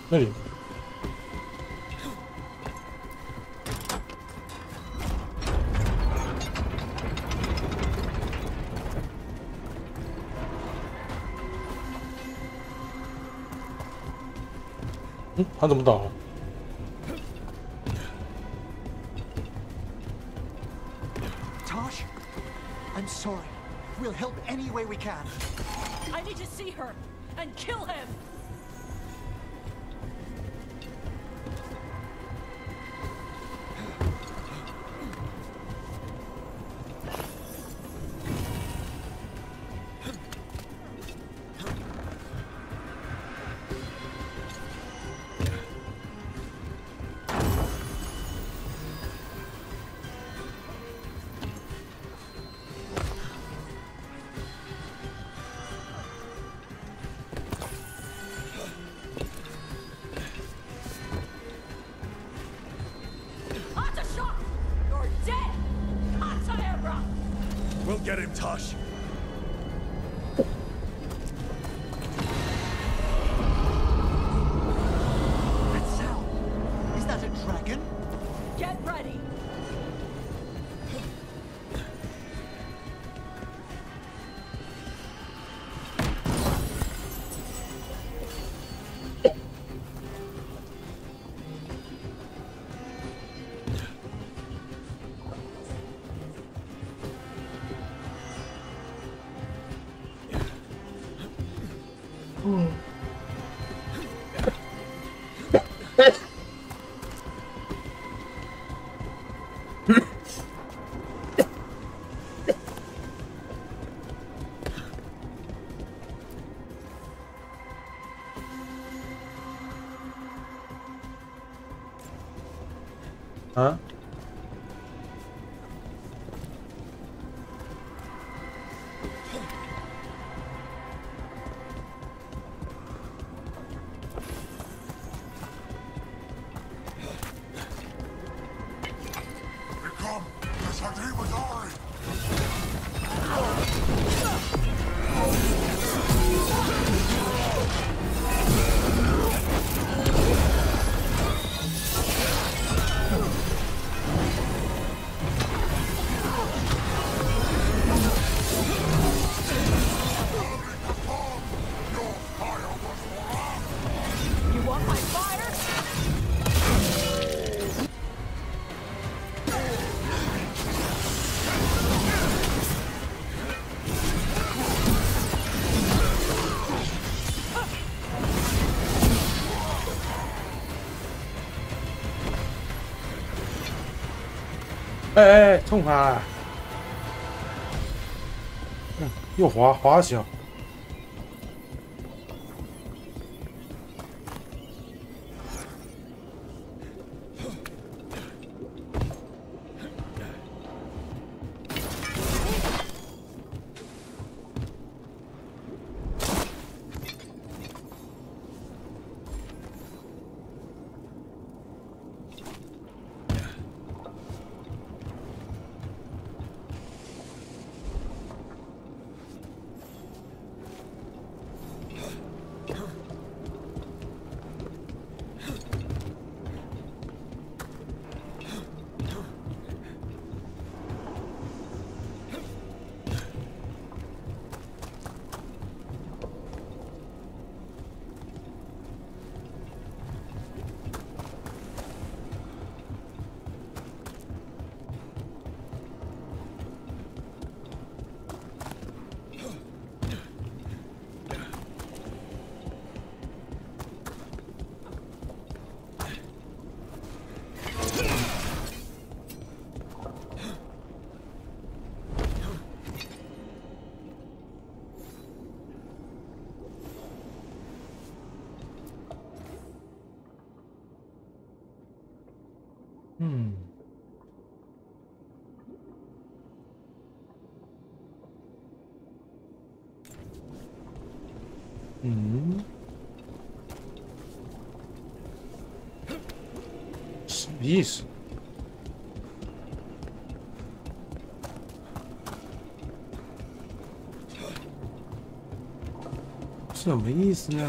那里。嗯，他怎么倒了？ Tosh, I'm sorry. We'll help any way we can. I need to see her and kill him. We'll get him, Tosh. That sound. Is that a dragon? Get ready. Huh?哎，冲他！又滑小。嗯，什么意思？什么意思呢？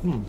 嗯。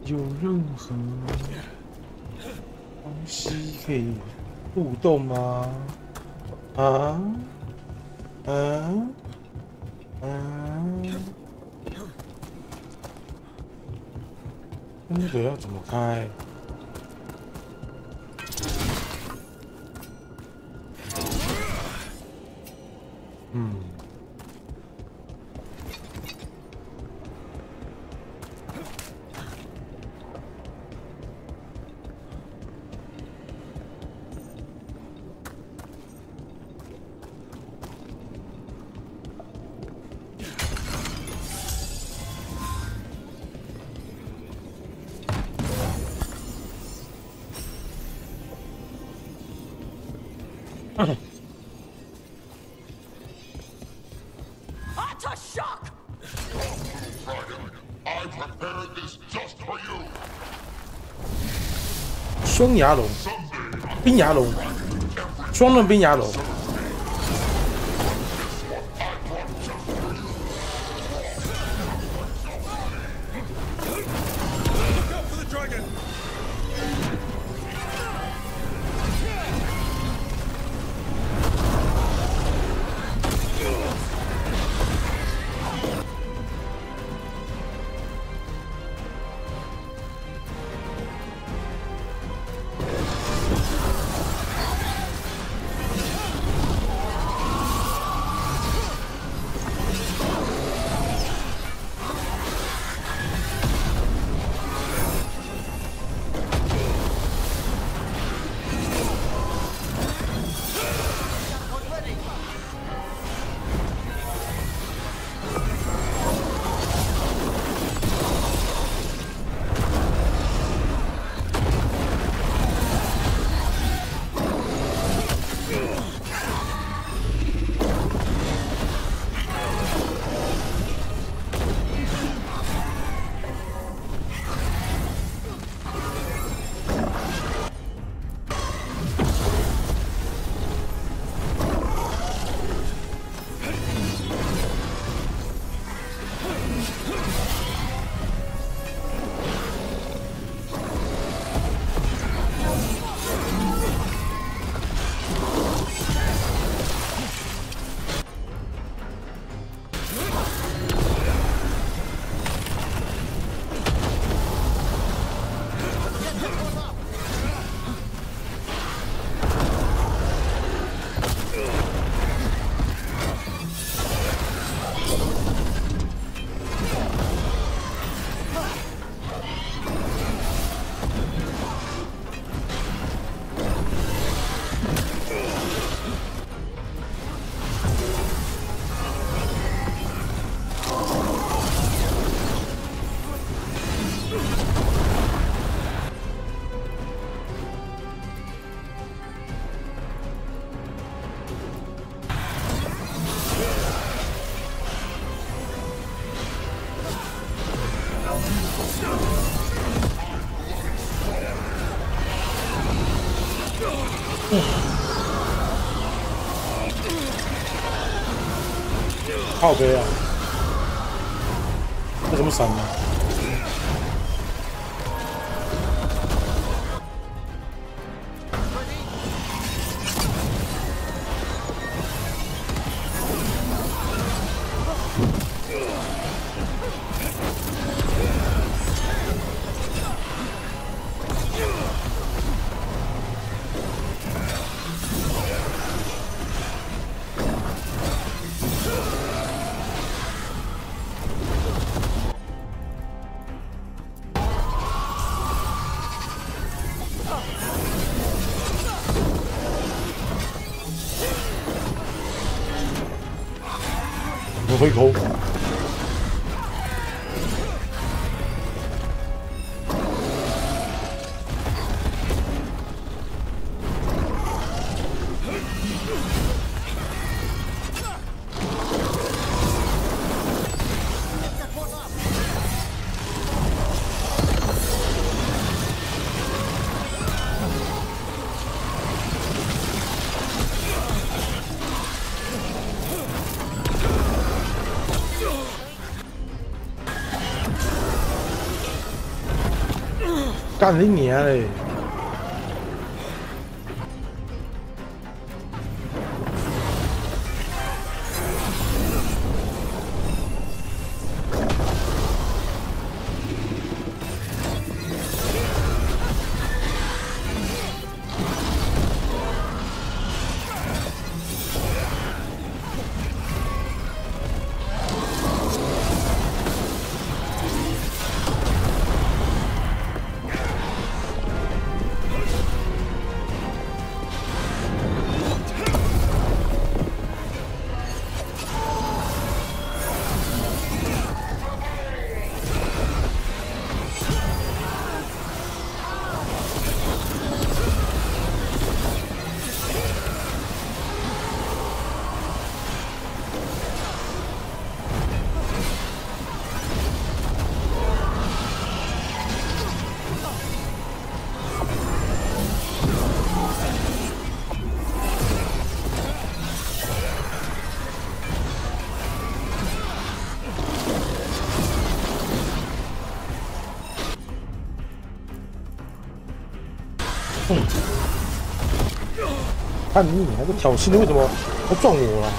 有任何东西可以互动吗？啊？那个要怎么开？嗯。双牙龙，冰牙龙，双刃冰牙龙。靠背啊！这怎么闪呢？我回头。干你娘嘞！看你还在挑衅，为什么要撞我啊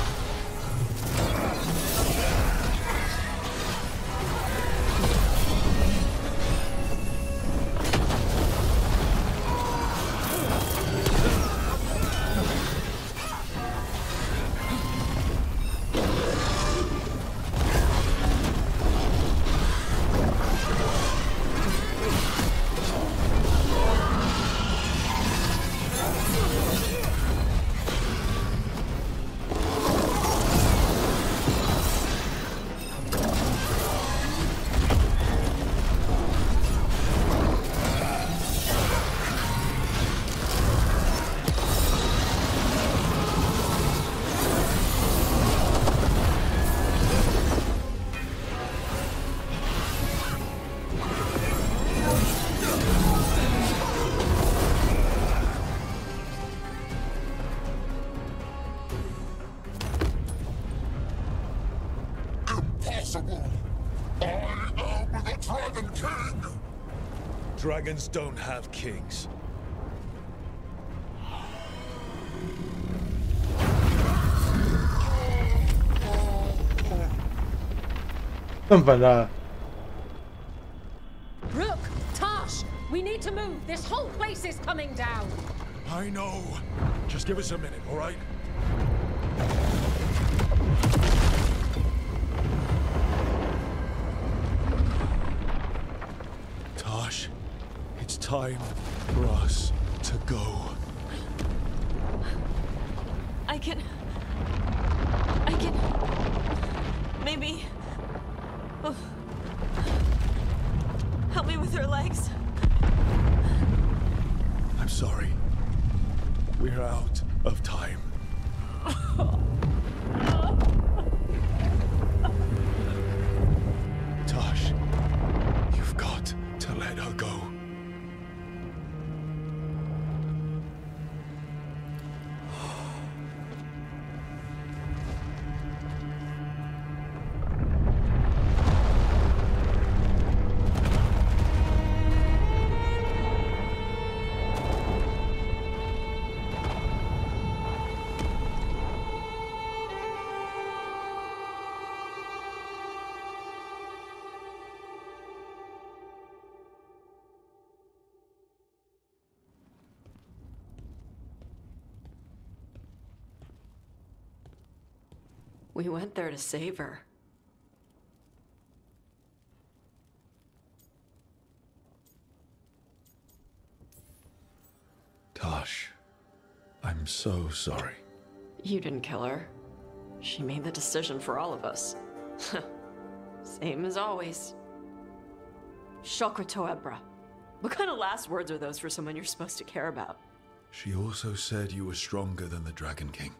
？Dragons don't have kings. 更本了。 Rook, Tosh, we need to move. This whole place is coming down. I know. Just give us a minute, all right? Tosh, it's time for us to go. I can... Maybe... Oh. Help me with her legs. I'm sorry. We're out of time. Tosh, you've got We went there to save her. Tosh, I'm so sorry. You didn't kill her. She made the decision for all of us. Same as always. Shokra Toebra. What kind of last words are those for someone you're supposed to care about? She also said you were stronger than the Dragon King.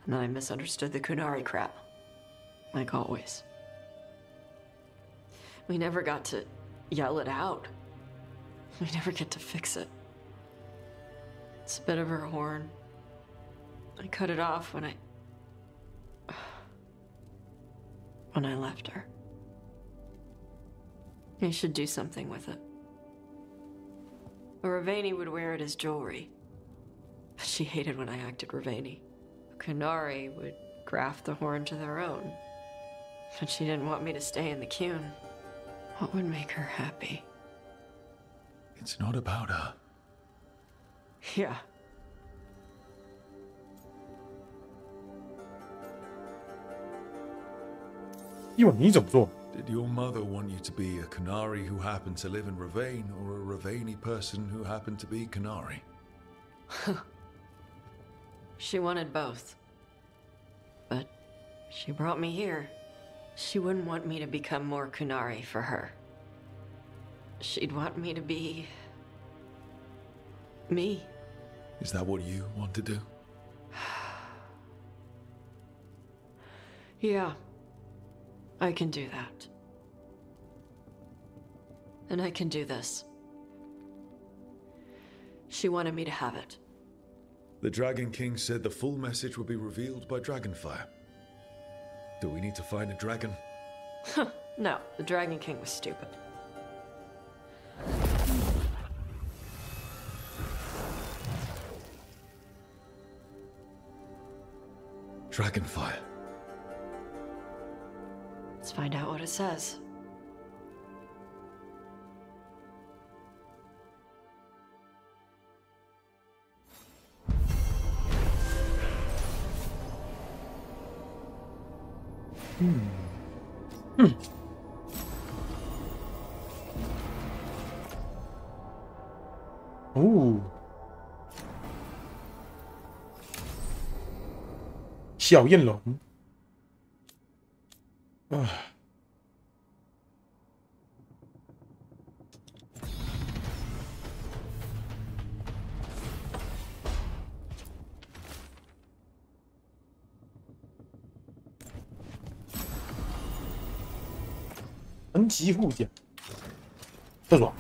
And then I misunderstood the Kunari crap. Like always. We never got to yell it out. We never get to fix it. It's a bit of her horn. I cut it off when I left her. I should do something with it. Ravani would wear it as jewelry. But she hated when I acted Ravani. Kunari would graft the horn to their own. But she didn't want me to stay in the Qun. What would make her happy? It's not about her. Yeah. Did your mother want you to be a Kunari who happened to live in Ravane, or a Ravani person who happened to be Kunari? She wanted both. But she brought me here. She wouldn't want me to become more Kunari for her. She'd want me to be... me. Is that what you want to do? Yeah. I can do that. And I can do this. She wanted me to have it. The Dragon King said the full message would be revealed by Dragonfire. Do we need to find a dragon? No, the Dragon King was stupid. Dragonfire. Let's find out what it says. Ooh. 小焰龙。啊。神奇护甲，特爽。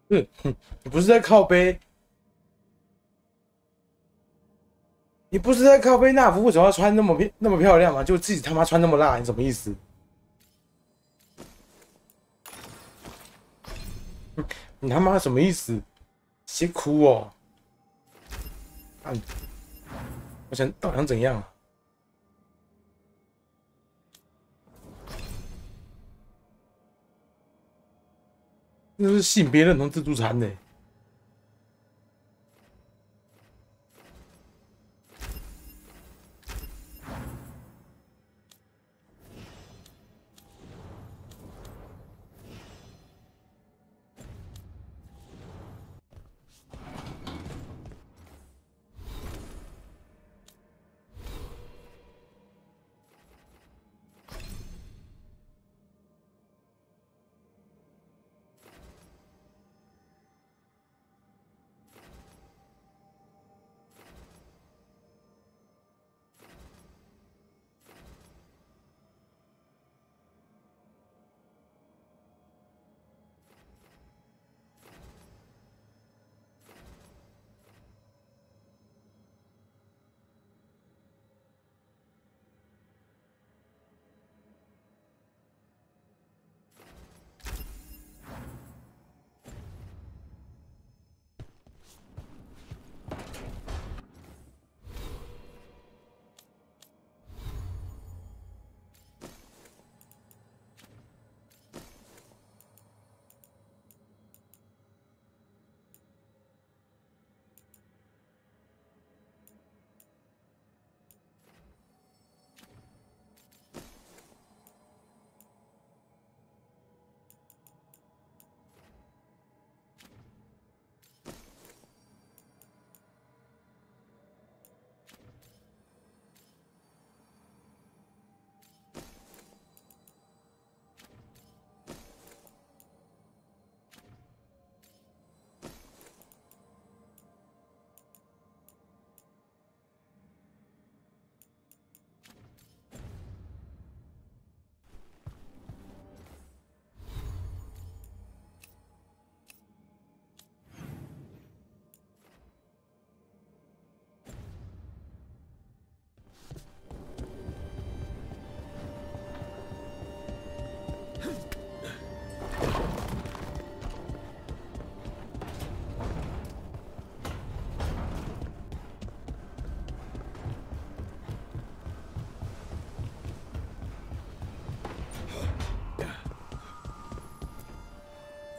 是，你不是在靠背，你不是在靠背纳福为什么要穿那么漂亮吗？就自己他妈穿那么辣，你什么意思？你他妈什么意思？谁哭哦？啊！我想怎样？那是性别认同自助餐呢。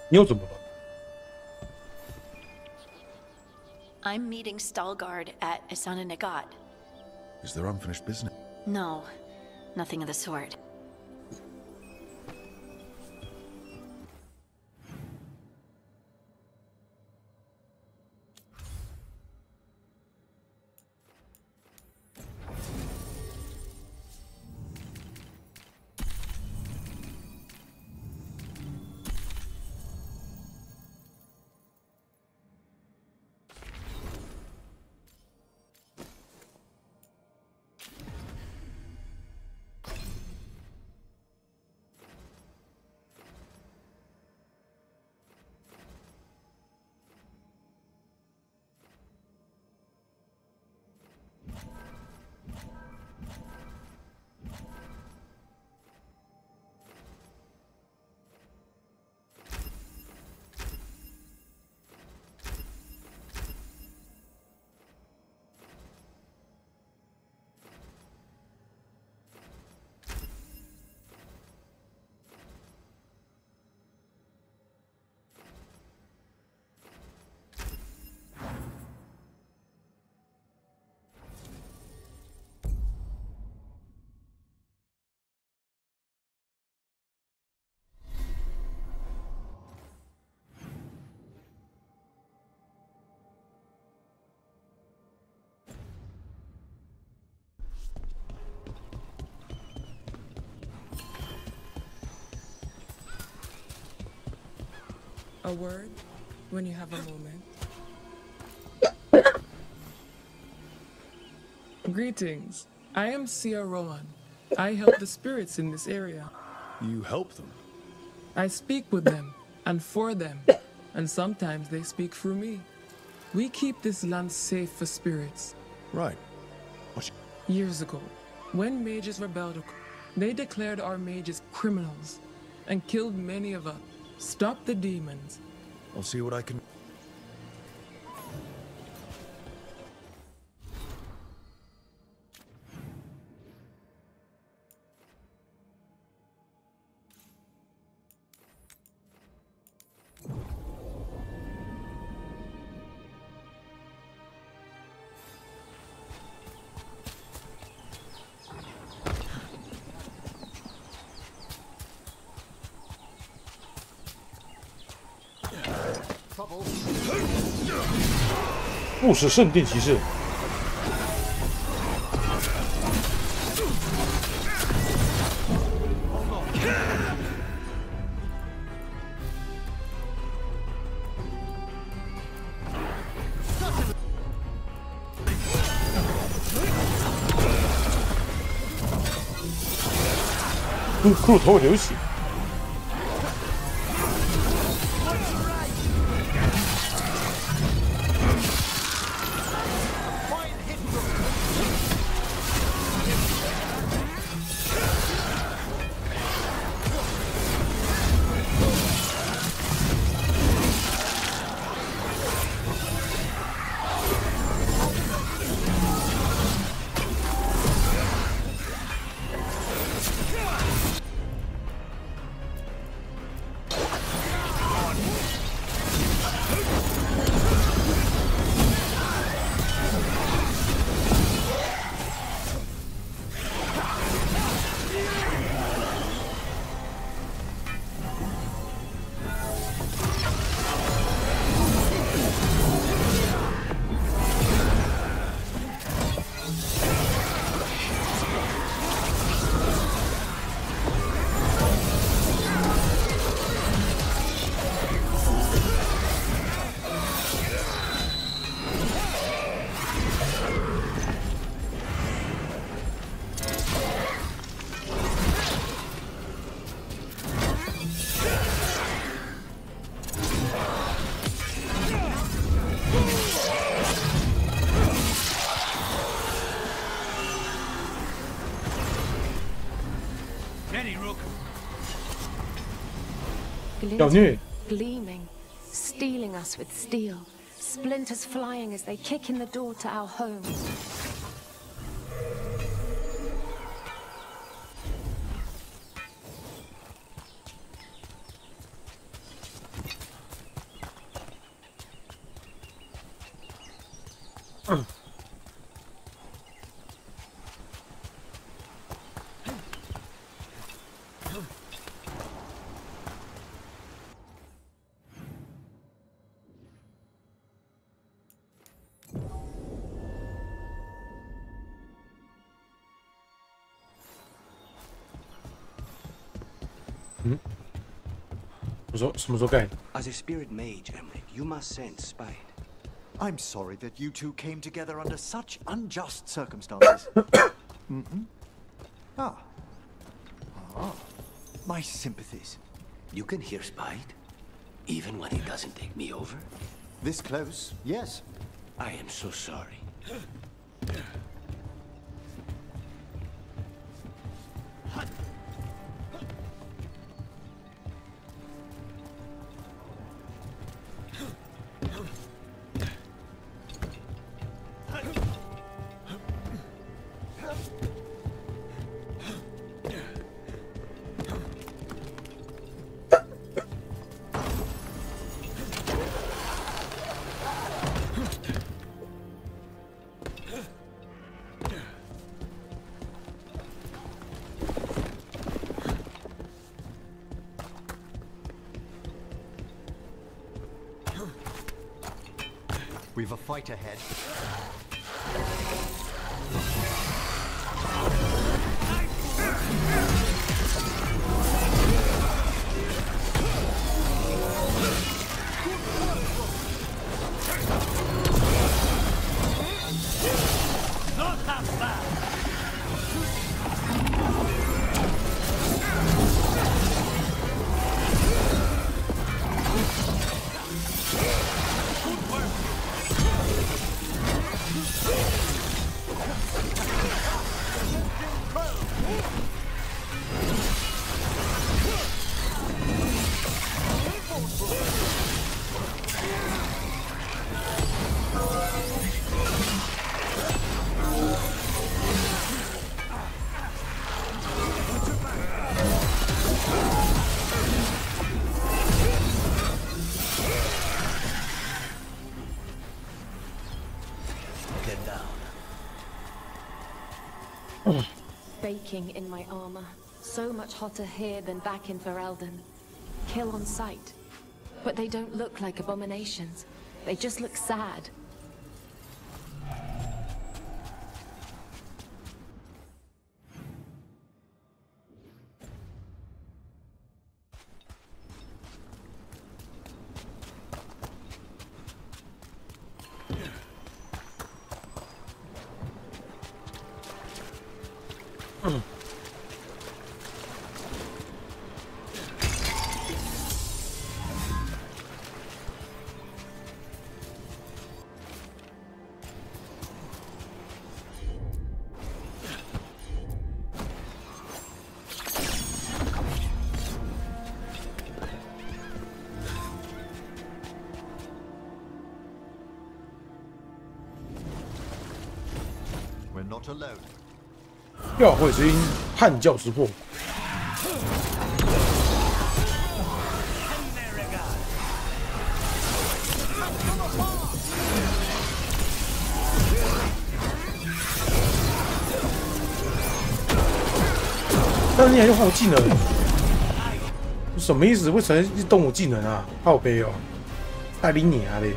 你又怎么了？ I'm meeting Stalgard at Isana Nagat. Is there unfinished business? No, nothing of the sort. A word when you have a moment. Greetings. I am Sia Rowan. I help the spirits in this area. You help them? I speak with them and for them and sometimes they speak through me. We keep this land safe for spirits. Right. Years ago, when mages rebelled, they declared our mages criminals and killed many of us. Stop the demons. I'll see what I can...《不死圣殿骑士》。骷髅头流血。 Gleaming, stealing us with steel, splinters flying as they kick in the door to our homes. As a spirit mage, Emmerich, you must sense spite. I'm sorry that you two came together under such unjust circumstances. Ah, my sympathies. You can hear spite, even when it doesn't take me over? This close, yes. I am so sorry. We've a fight ahead. Not that bad. baking in my armor. So much hotter here than back in Ferelden. Kill on sight. But they don't look like abominations. They just look sad. We're not alone. 教会之音，叛教之祸。但是你还用换我技能，什么意思？为什么一直动我技能啊？好悲哦，带领你啊嘞！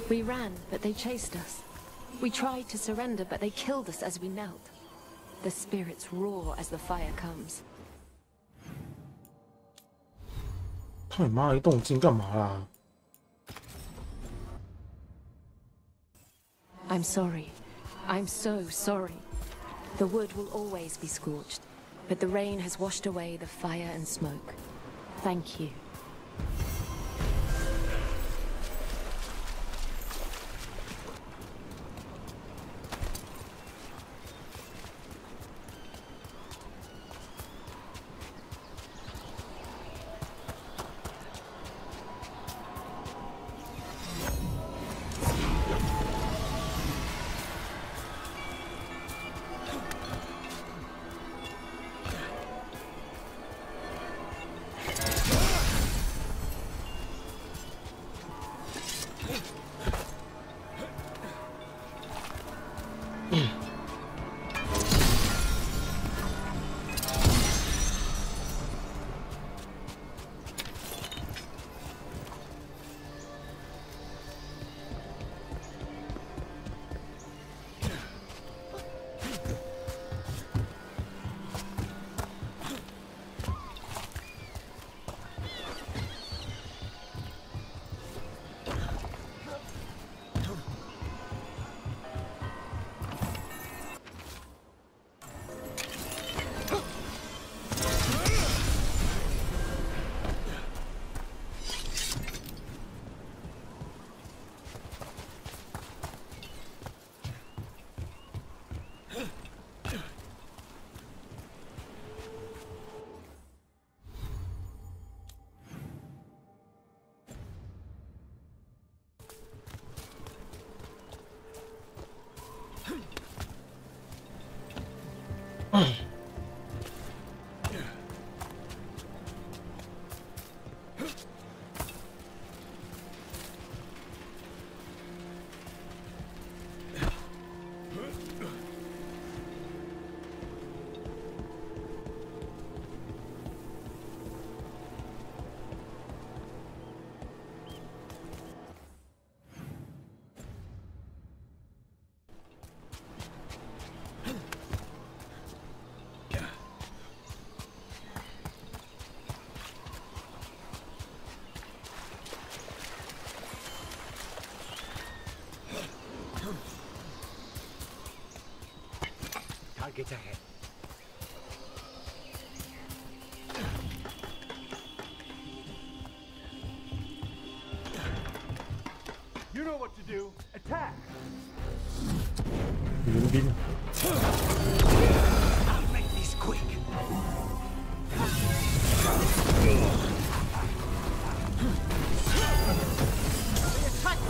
We ran, but they chased us. We tried to surrender, but they killed us as we knelt. The spirits roar as the fire comes. 他妈一动静干嘛啦？ I'm sorry. I'm so sorry. The wood will always be scorched, but the rain has washed away the fire and smoke. Thank you. Target ahead. 援兵。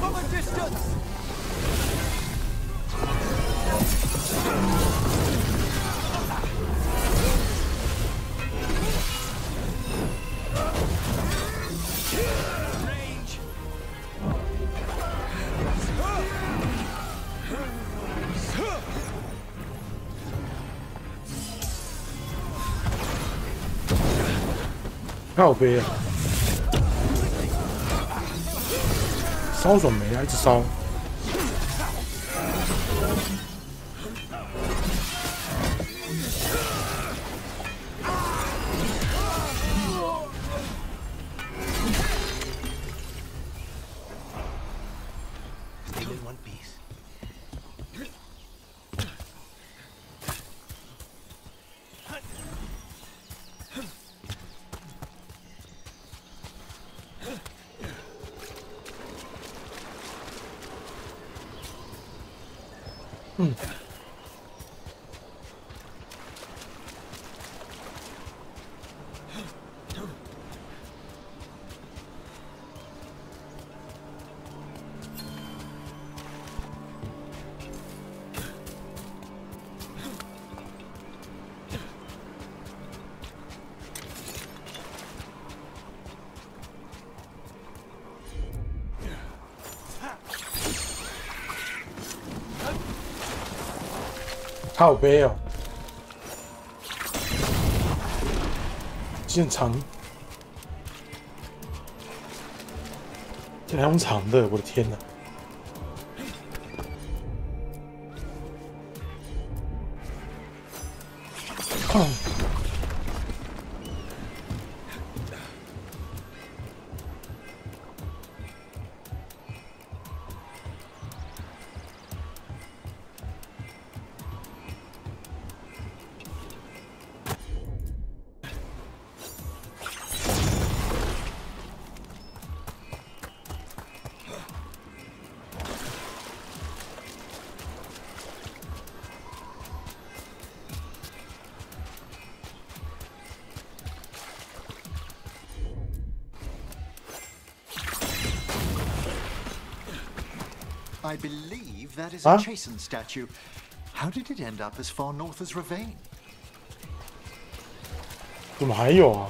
From a distance! Range. 靠背啊！烧爽没啊？一直烧。 靠背哦，现长，竟然用长的，我的天哪！I believe that is a Chasen statue. How did it end up as far north as Ravane? 怎么还有啊？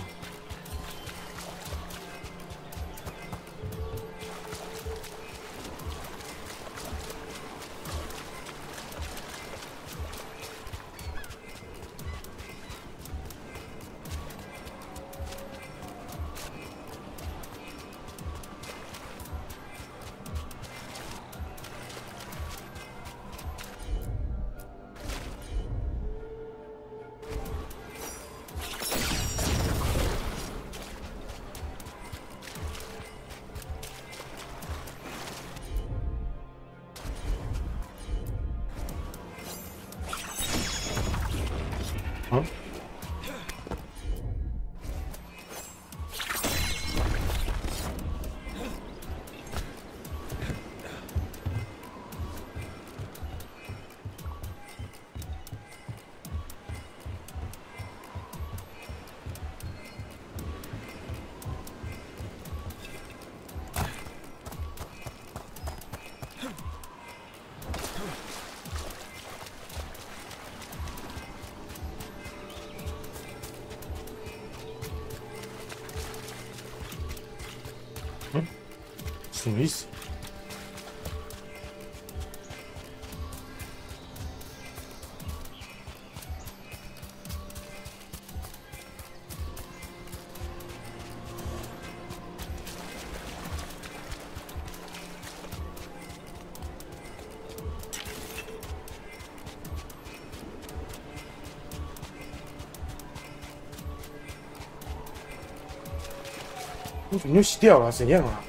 什么意思？我怎么又洗掉了？怎样啊？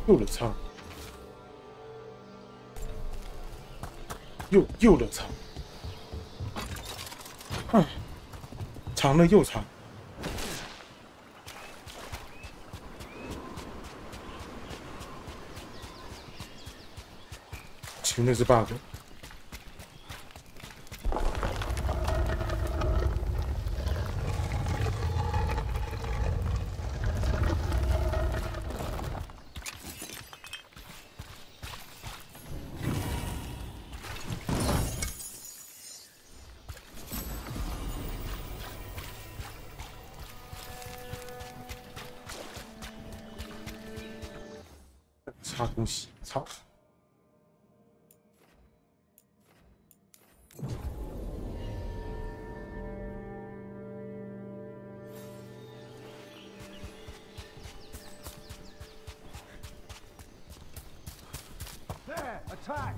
又了长，又了长，长了又长。请那是 bug。擦东西，操！ There, attack!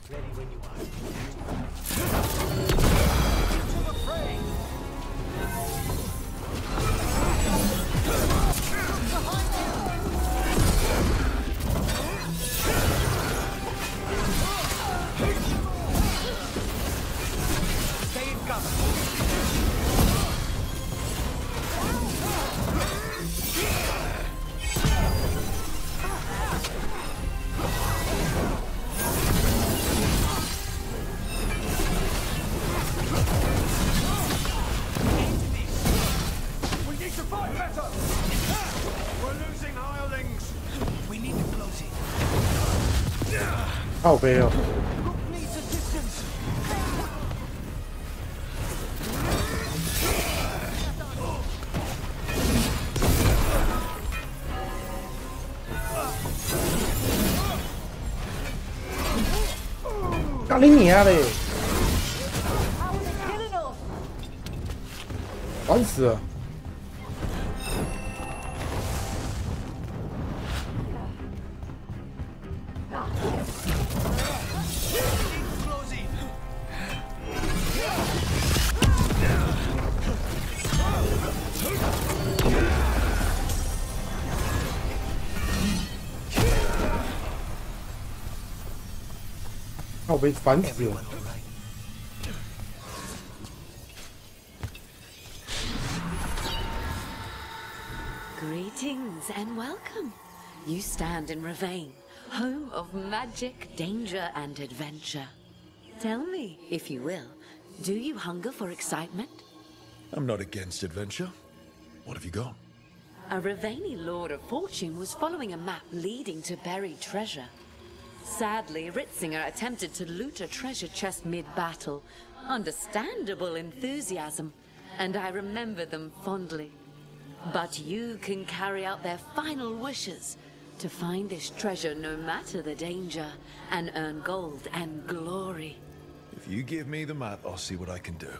Ready when you are. Into the fray! Behind you! Stay in cover. We need to fight better! We're losing hirelings! We need to close it. 靠背哦。 Needs assistance! 干你娘嘞！烦死了！靠背烦死了！ Greetings and welcome. You stand in Ravane, home of magic, danger, and adventure. Tell me, if you will, do you hunger for excitement? I'm not against adventure. What have you got? A Ravani Lord of Fortune was following a map leading to buried treasure. Sadly, Ritzinger attempted to loot a treasure chest mid-battle. Understandable enthusiasm, and I remember them fondly. But you can carry out their final wishes to find this treasure no matter the danger, and earn gold and glory. If you give me the map, I'll see what I can do.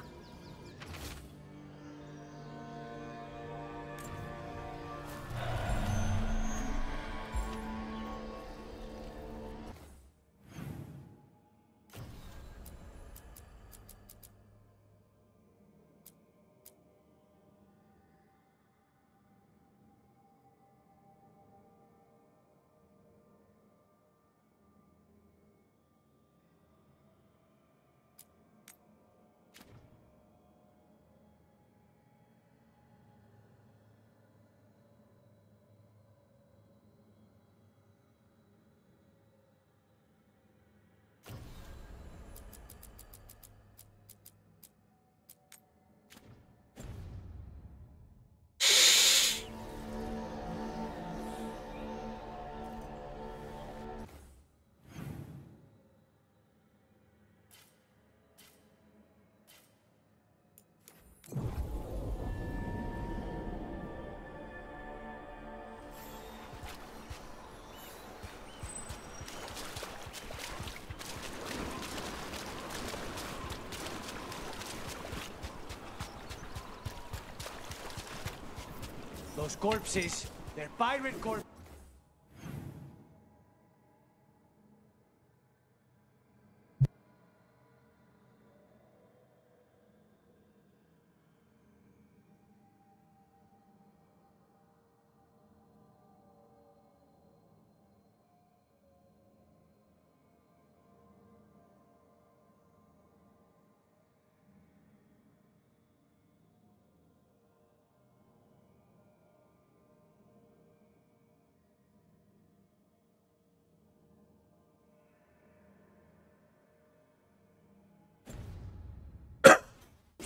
Those corpses, they're pirate corpses.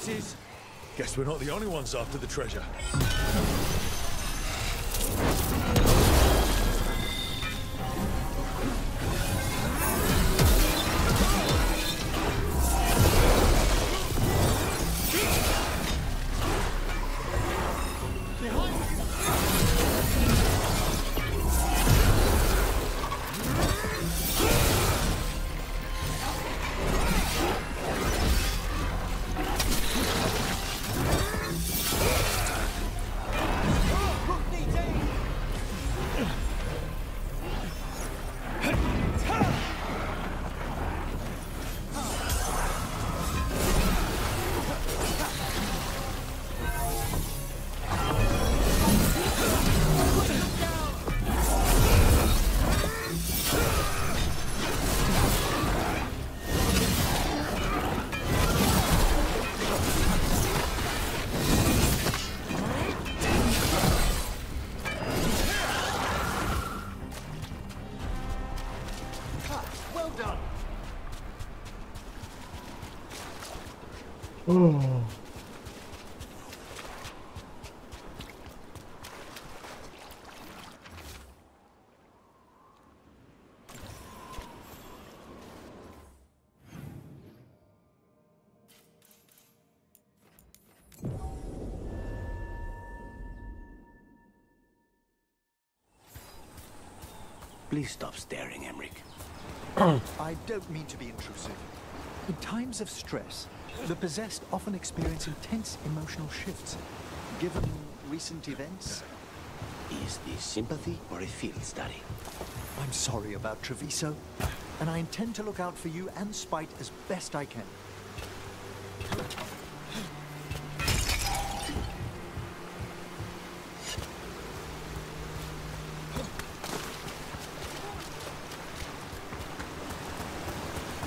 corpses. Guess we're not the only ones after the treasure. Oh. Please stop staring, Emmerich. I don't mean to be intrusive. In times of stress, the possessed often experience intense emotional shifts. Given recent events... Is this sympathy or a field study? I'm sorry about Treviso, and I intend to look out for you and Spite as best I can.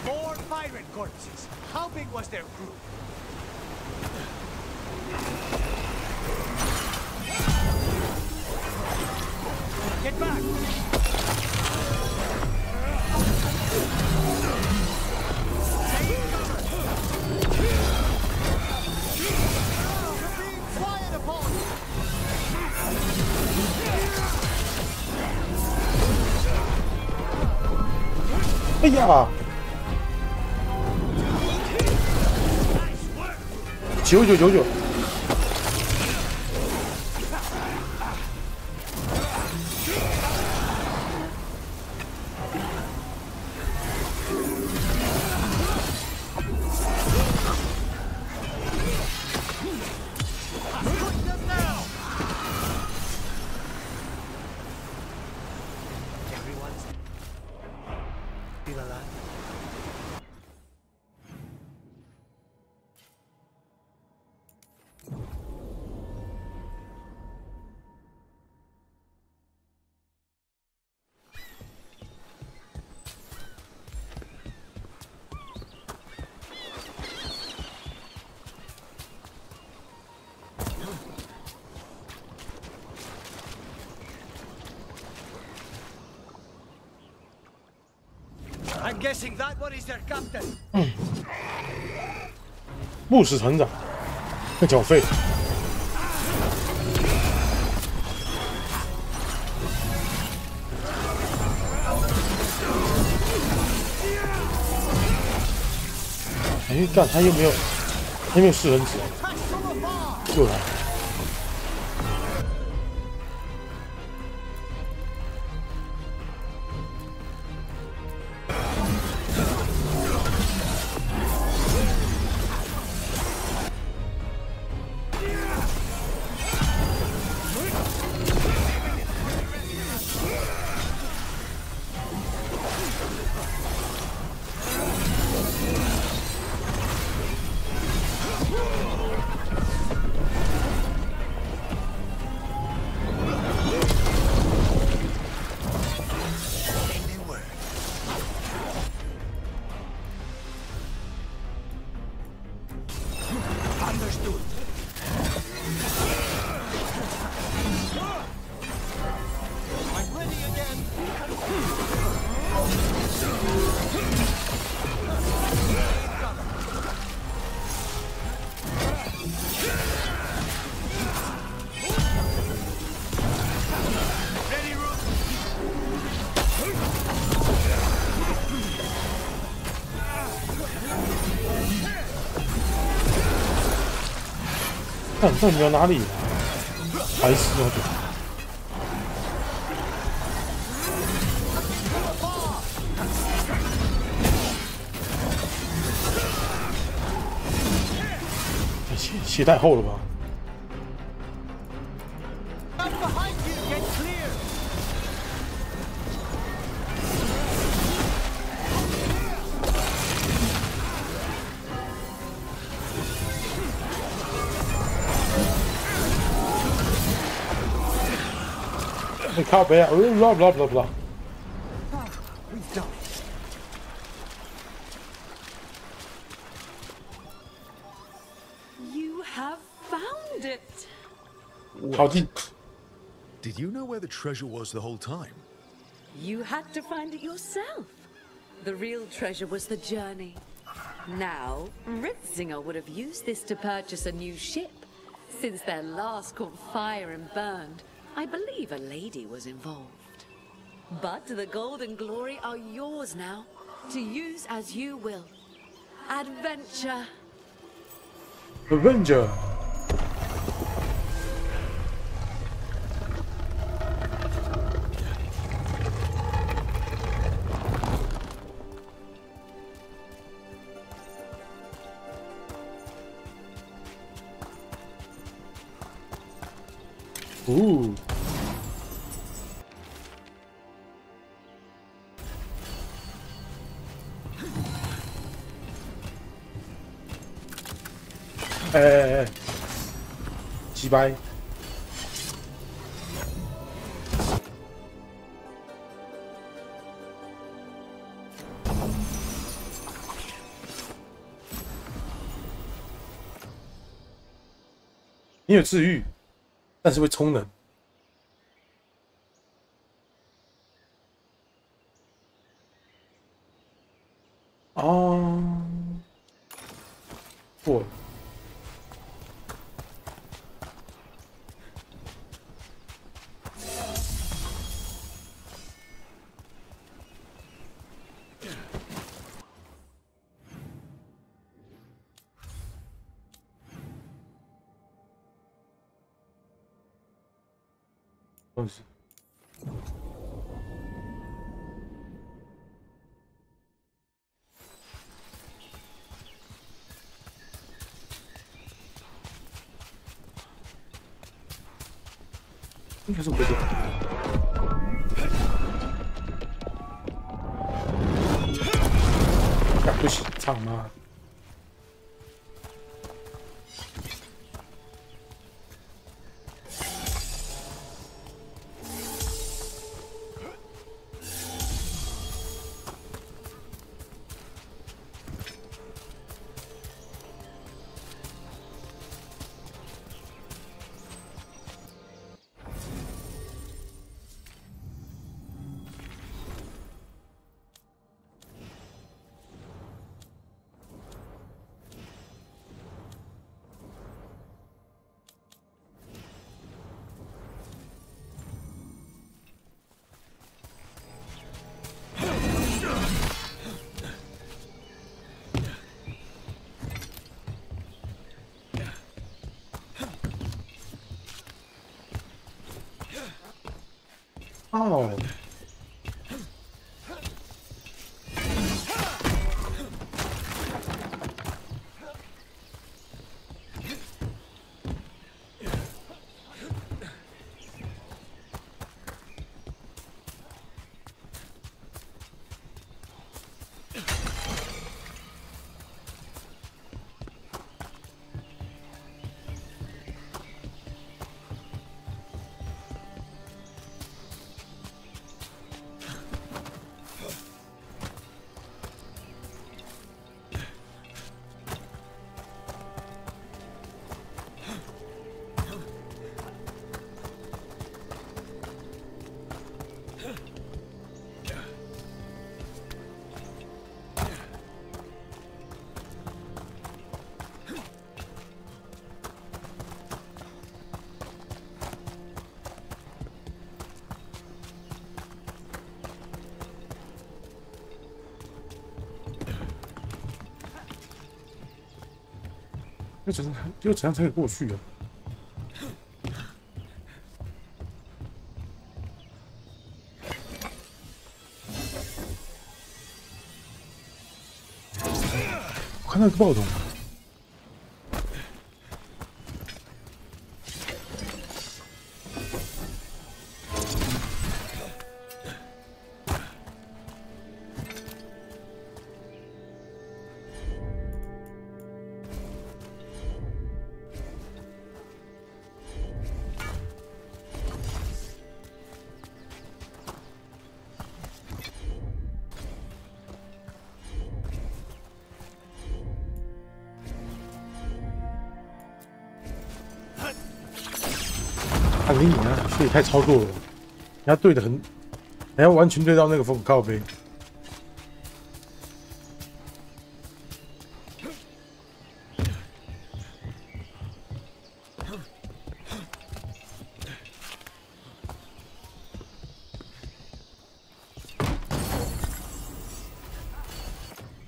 More pirate corpses! How big was their crew? Get back!哎呀！9999。I'm guessing that one is their captain. 牧师团长，要缴费。哎，干他又没有四人子，又来。看到底要哪里啊？白痴哦！鞋太厚了吧？ 靠北啊！不啦。You have found it. Did you know where the treasure was the whole time? You had to find it yourself. The real treasure was the journey. Now, Riftzinger would have used this to purchase a new ship. Since their last caught fire and burned, I believe a lady was involved. But the gold and glory are yours now, to use as you will. Adventure. Avenger. Ooh. Chị bay. Ni有治愈，但是会充能。哦，不。 东西。应该是不对。不行，唱吗？ 哦。就怎样才可以过去啊？我看到一个爆筒。他给你啊，这也太操作了，人家对的很，人家完全对到那个风靠背。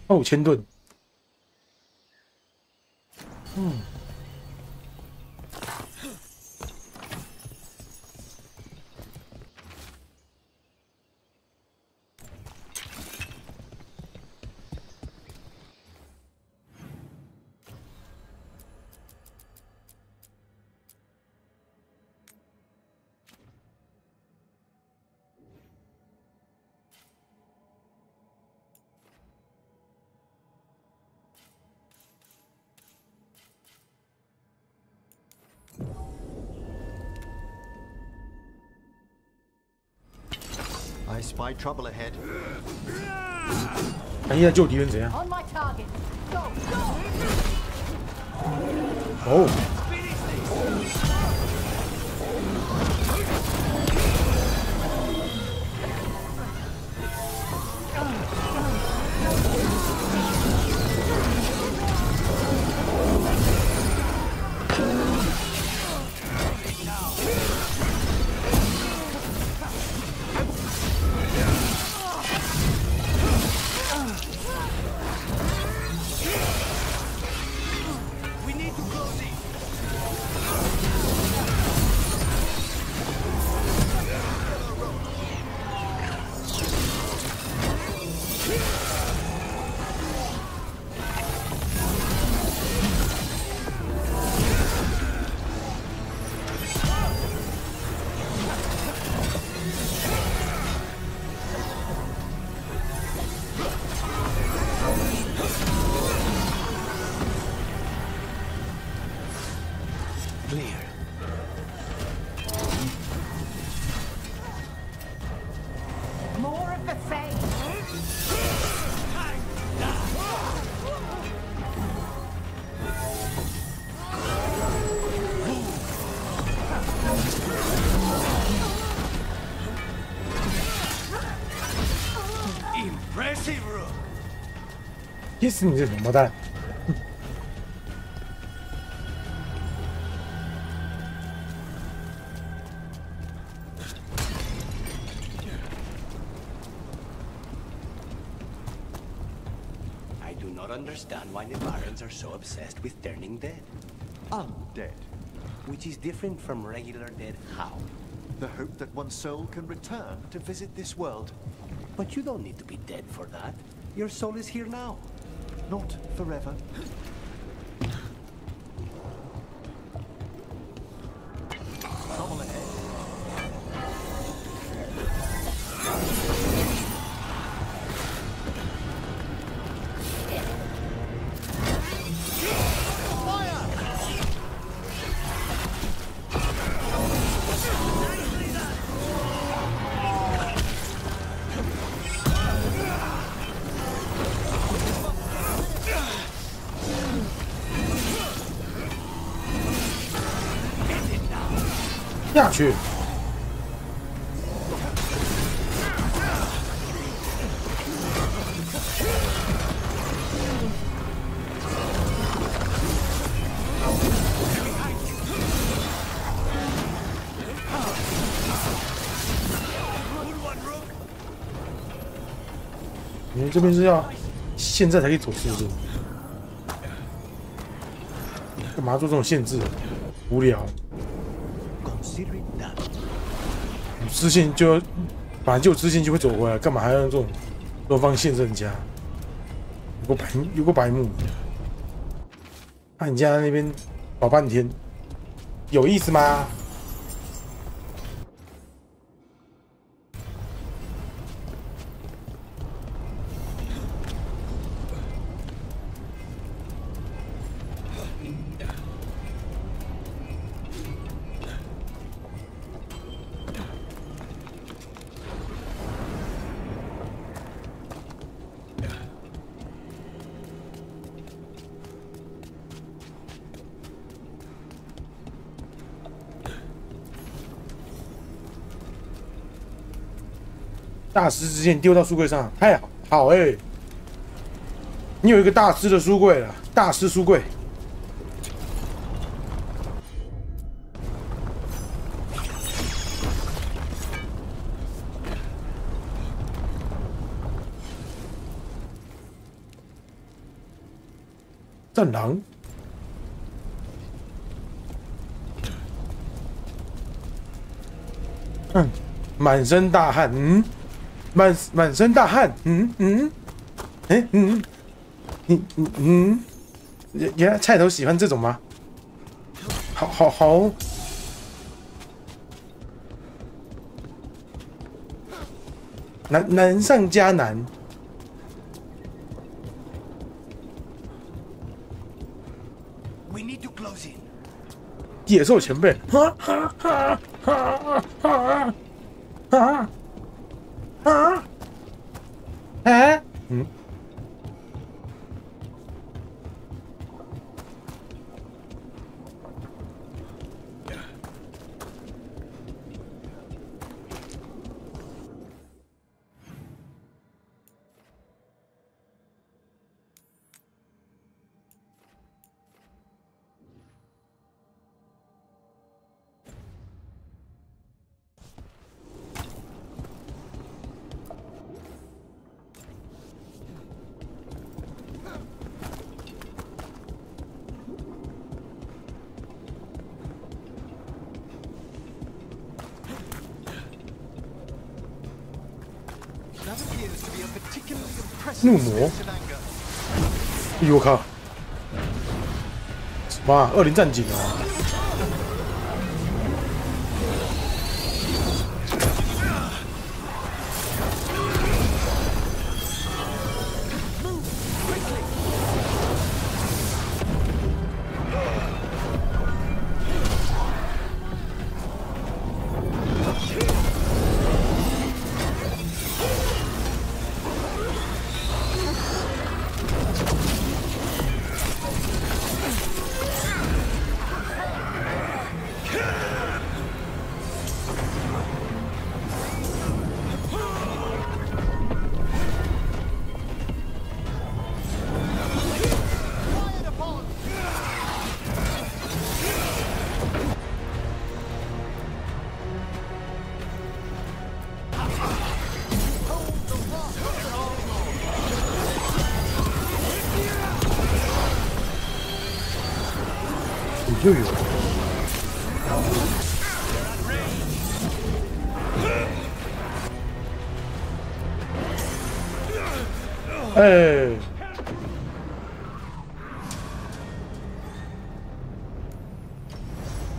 哦，5000吨。嗯。I spy trouble ahead. 看一下救敌人怎样？ On my target. Go, go. 哦。More of the same. Impressive, Rook. 气死你这王八蛋！ I do not understand why the Barons are so obsessed with turning dead. Undead. Which is different from regular dead how? The hope that one's soul can return to visit this world. But you don't need to be dead for that. Your soul is here now. Not forever. Trouble ahead. Fire! 下去。你们这边是要现在才可以走，是不是？干嘛做这种限制？无聊。 支线就本来就有支线就会走回来，干嘛还要用这种方限制人家？有个白目。啊，你家那边搞半天，有意思吗？大师之剑丢到书柜上，太好哎！你有一个大师的书柜了，大师书柜。战狼。满身大汗，满身大汗，原来菜头喜欢这种吗？好，难上加难。野兽前辈，怒魔！哎呦我靠！什么恶灵战警啊！又有。哎，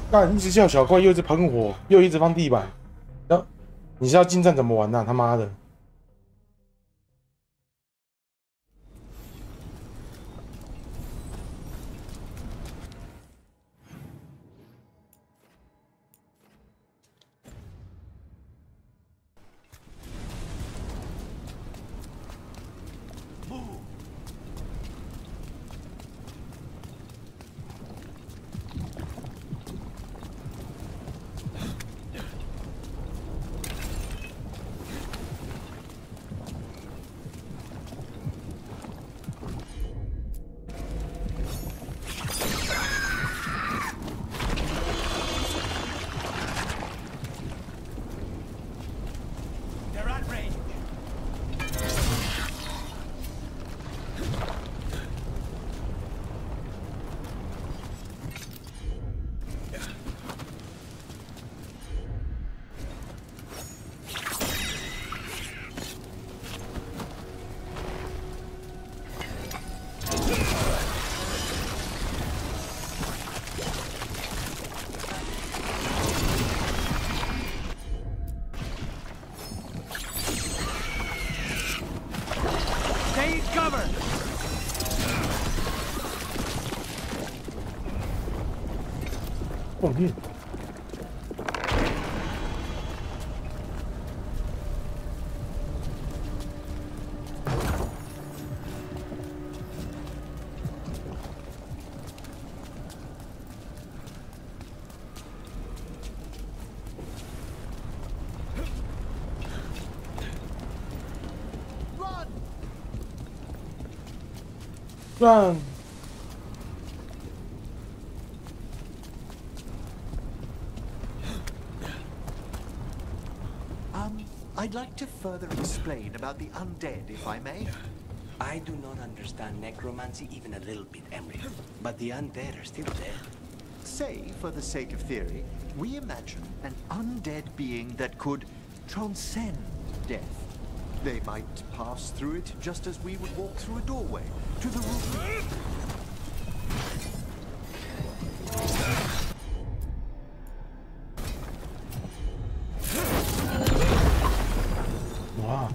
干！一直叫小怪，又一直喷火，又一直放地板。你是要近战怎么玩呢？他妈的！ Need cover. 后面。 Run! I'd like to further explain about the undead, if I may. I do not understand necromancy even a little bit, Emery. But the undead are still dead. Say, for the sake of theory, we imagine an undead being that could transcend death. They might pass through it just as we would walk through a doorway to the room. Wow.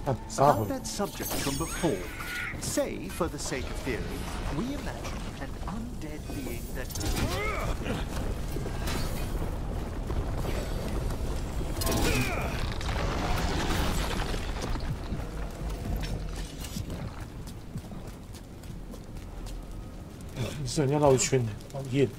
About that subject from before, say, for the sake of theory, we imagine an undead being that...你是人家绕一圈的，讨厌。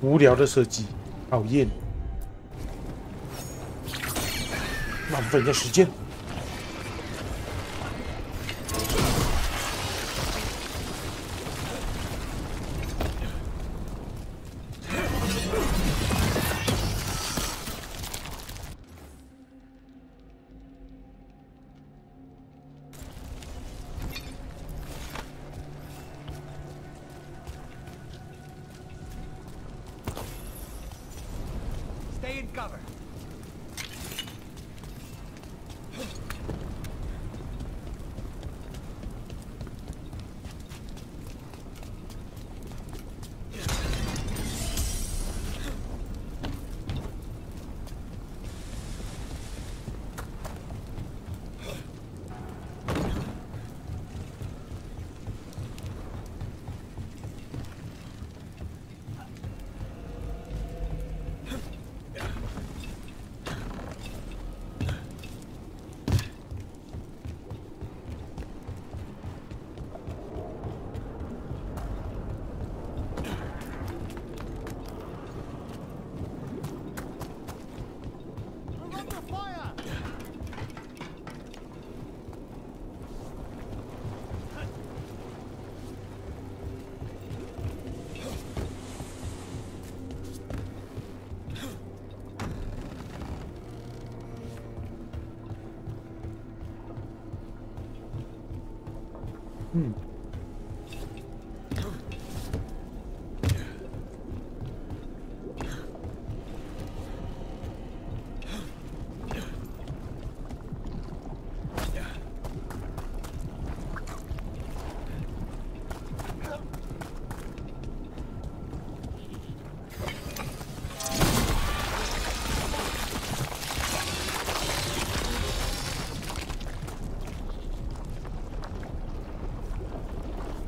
无聊的设计，讨厌，浪费人家时间。Stay in cover.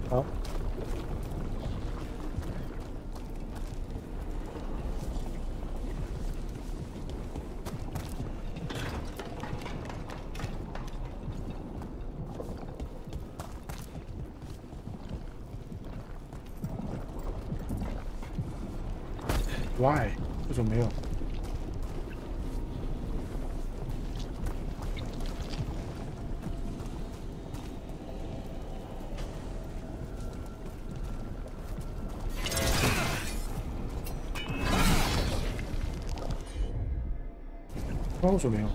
好。Why？ 为什么没有？为什么没有？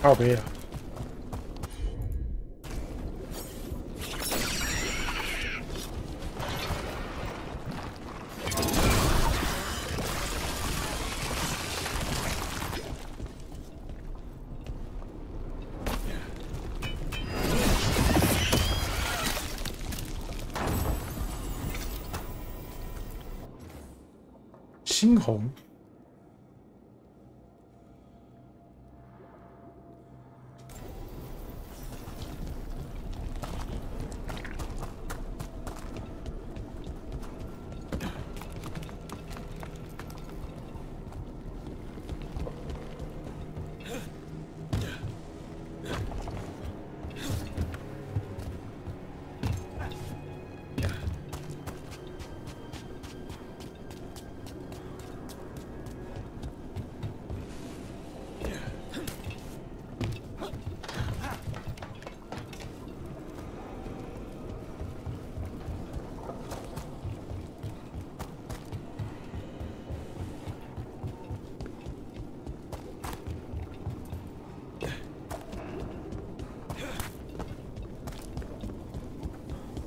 靠背了。猩红。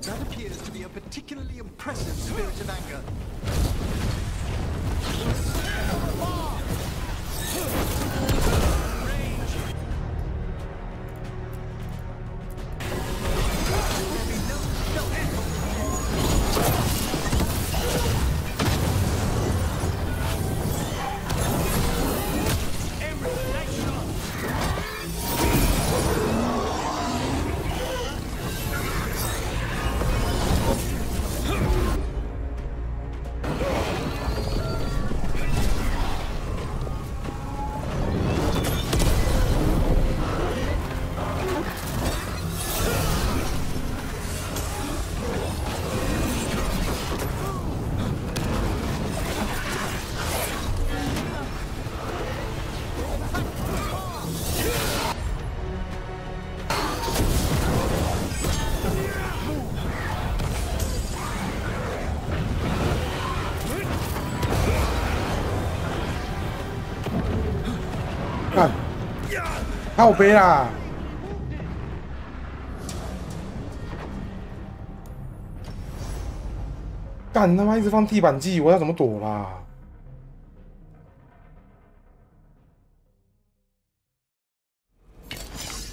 That appears to be a particularly impressive spirit of anger.看，靠背啦！干他妈一直放地板技，我要怎么躲啦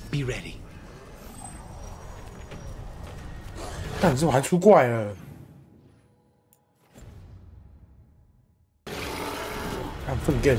？Be ready. 干，这我还出怪了！看粪便。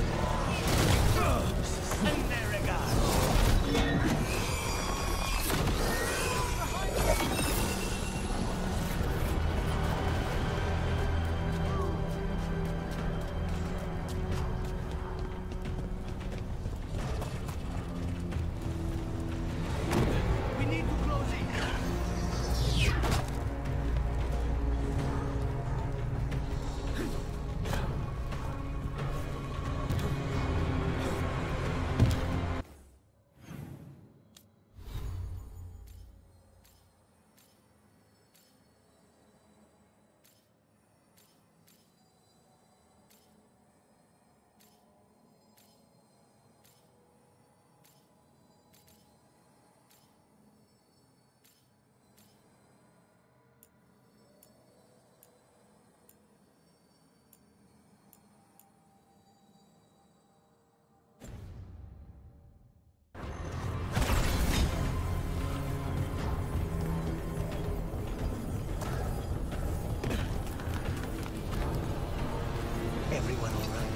Everyone all right?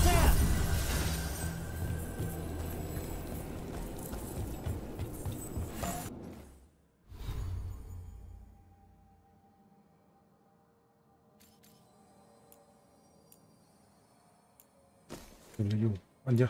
Sam. 怎么用？按掉。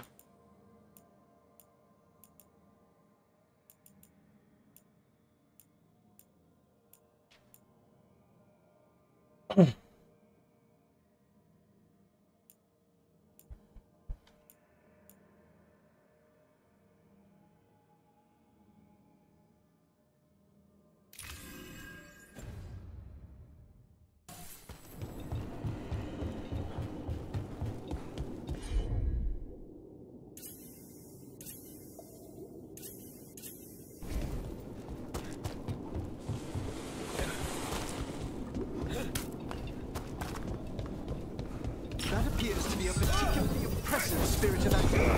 That appears to be a particularly impressive spirit of action.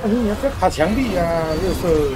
你要不要卡墙壁啊，乐色！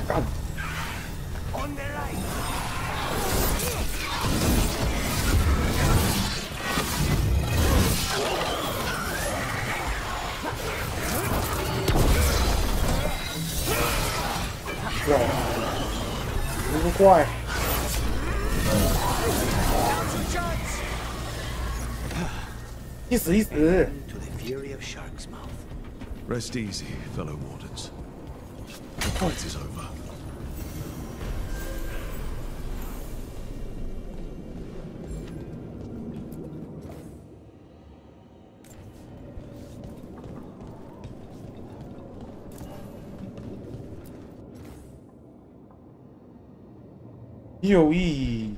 干！怪，不怪。一死一死。Rest easy, fellow wardens. The fight is over.右翼，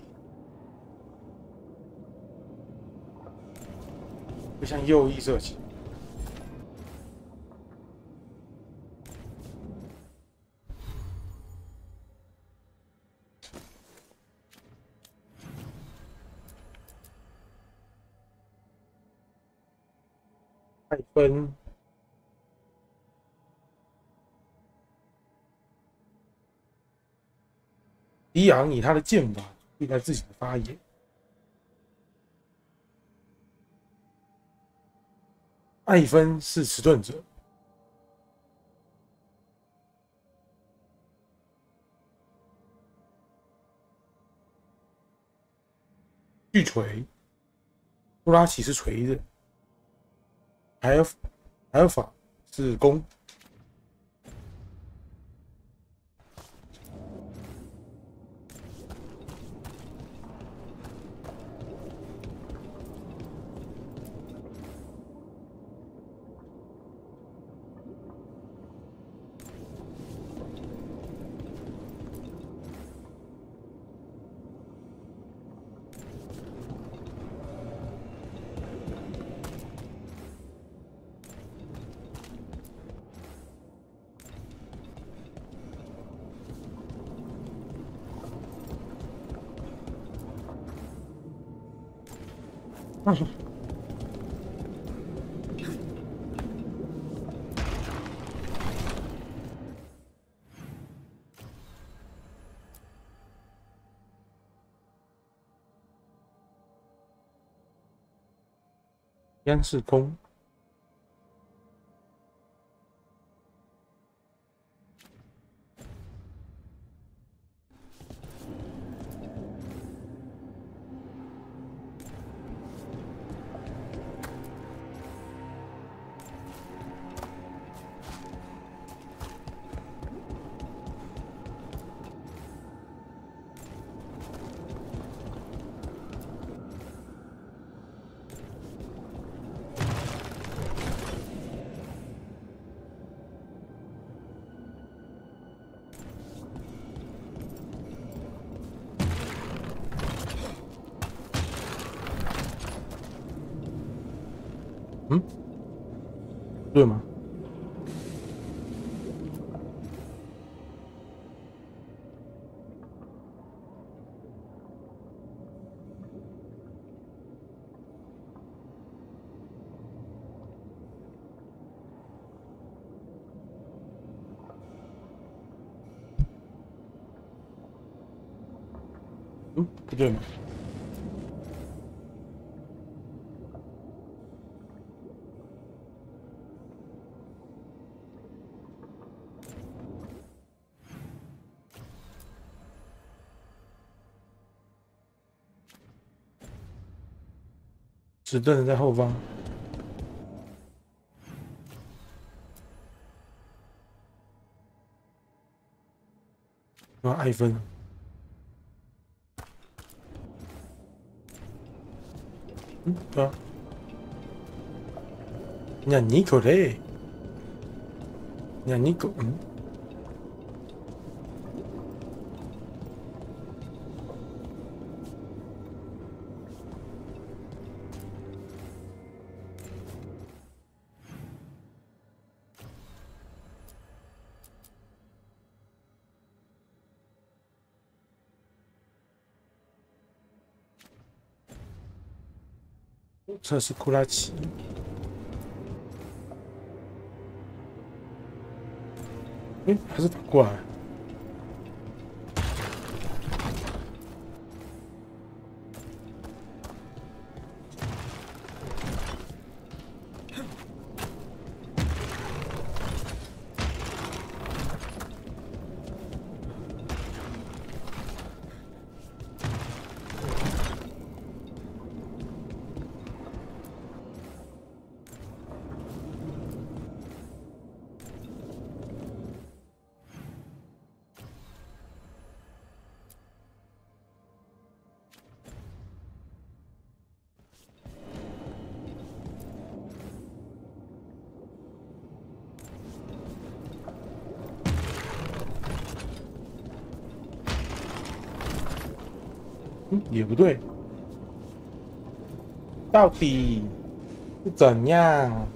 会向右翼射击。派分。迪昂以他的剑法对待自己的发言。艾芬是迟钝者。巨锤，布拉奇是锤的。海尔法是弓。央视空。嗯，对吗？嗯，不对吗？只盾人在后方。艾芬。嗯，对啊。何これ？何こ？嗯。这是库拉奇。哎，还是反过来。也不对，到底是怎样？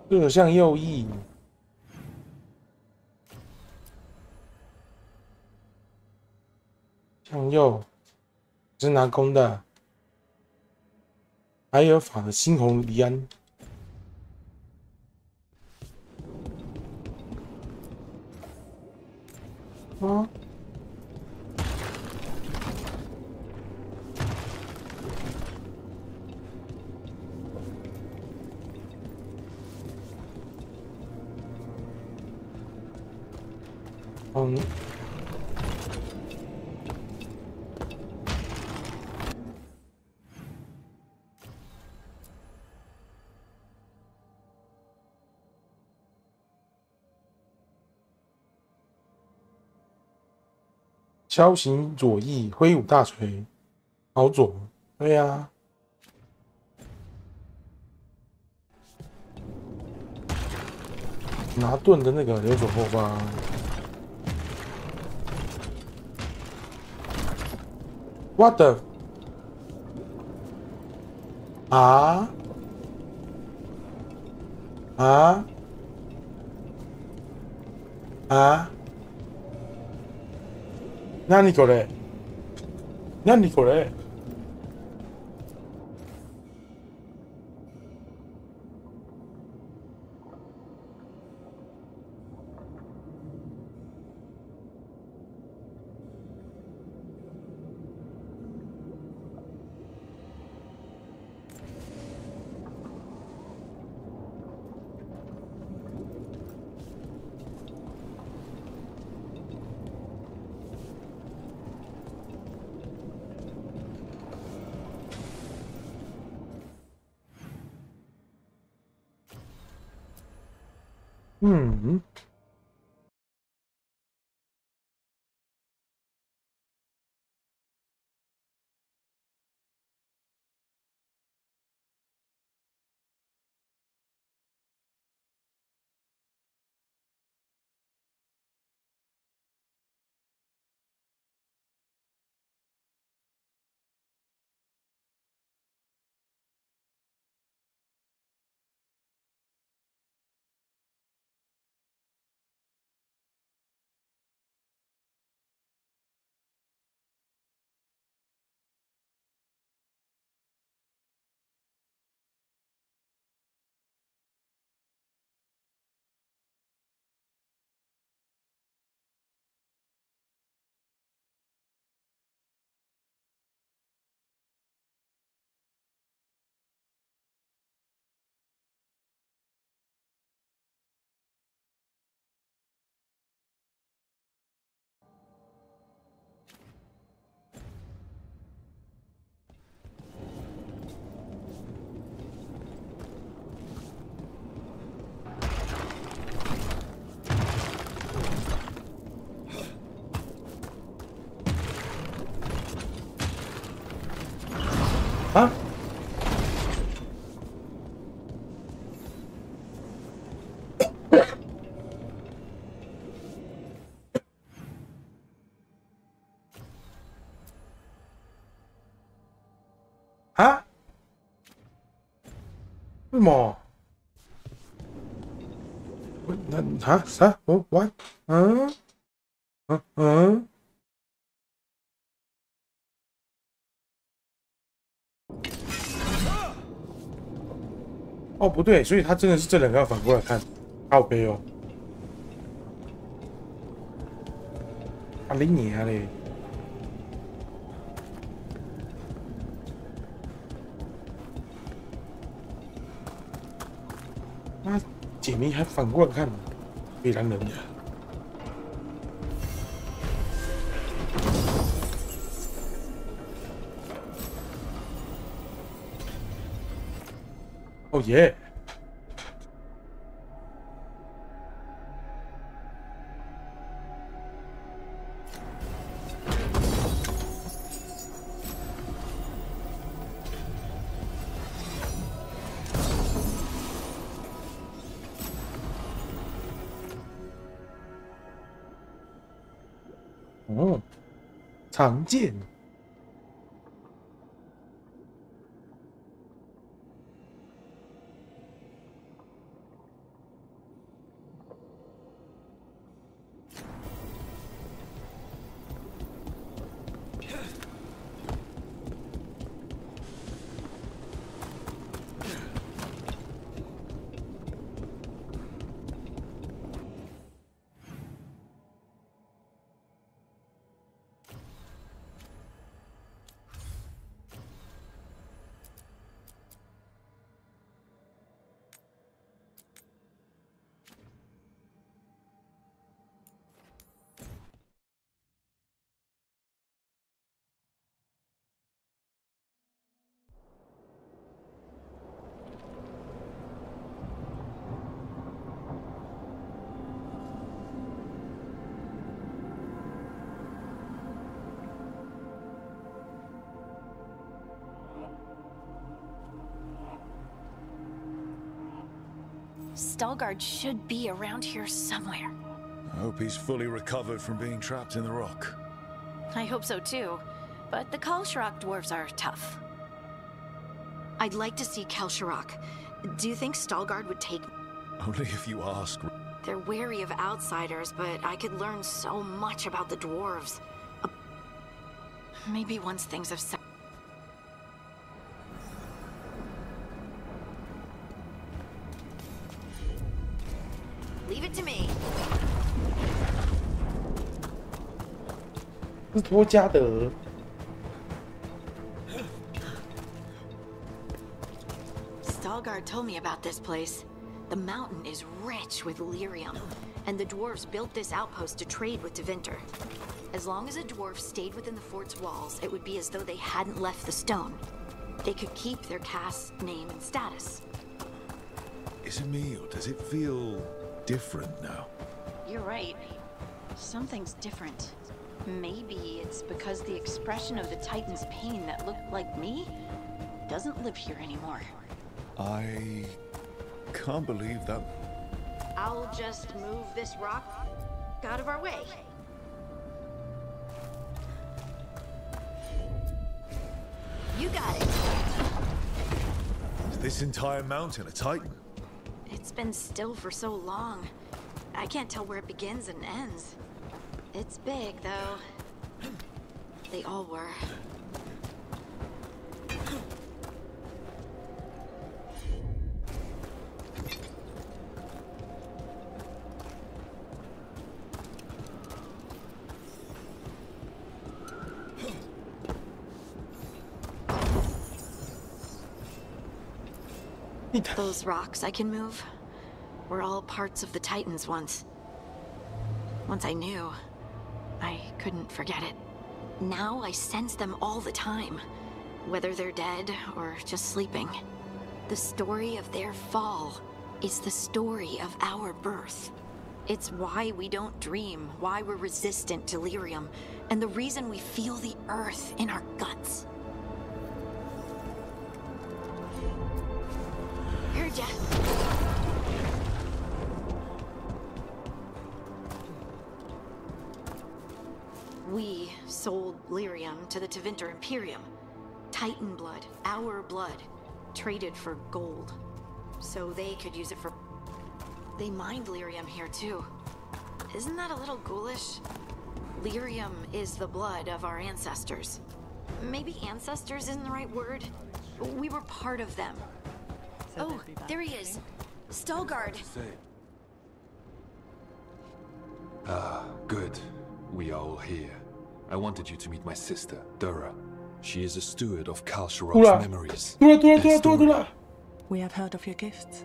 射向右翼，向右。是拿弓的，埃尔法的猩红黎安。啊！嗯。敲行左翼，挥舞大锤，朝左。对呀、啊。拿盾的那个留守后方。What the？ 啊？啊？啊？何これ？何これ？嗯。啊？啊？为什么？那啊啥？我 what？ 嗯嗯嗯。哦，不对，所以他真的是这两个要反过来看，靠背哦。啊，你娘嘞！那解谜还反过来看，非常人的。哦耶！哦，常见。Stalgard should be around here somewhere. I hope he's fully recovered from being trapped in the rock. I hope so too, but the Kalsharok dwarves are tough. I'd like to see Kalsharok. Do you think Stalgard would take me? Only if you ask. They're wary of outsiders, but I could learn so much about the dwarves. Maybe once things have settled. Leave it to me. 是托加德。Stalgard told me about this place. The mountain is rich with lyrium, and the dwarves built this outpost to trade with Tevinter. As long as a dwarf stayed within the fort's walls, it would be as though they hadn't left the stone. They could keep their caste, name, and status. Is it me, or does it feel different now? You're right. Something's different. Maybe it's because the expression of the Titan's pain that looked like me doesn't live here anymore. I can't believe that. I'll just move this rock out of our way. You got it. Is this entire mountain a Titan? It's been still for so long. I can't tell where it begins and ends. It's big, though. They all were. Those rocks I can move were all parts of the Titans once. Once I knew, I couldn't forget it. Now I sense them all the time, whether they're dead or just sleeping. The story of their fall is the story of our birth. It's why we don't dream, why we're resistant to lyrium, and the reason we feel the earth in our guts. sold lyrium to the Tevinter Imperium. Titan blood, our blood, traded for gold. So they could use it for... They mined lyrium here too. Isn't that a little ghoulish? Lyrium is the blood of our ancestors. Maybe ancestors isn't the right word. We were part of them. Oh, there he is. Stalgard. Ah, good. We are all here. I wanted you to meet my sister, Dura. She is a steward of Kalsharov's memories. We have heard of your gifts.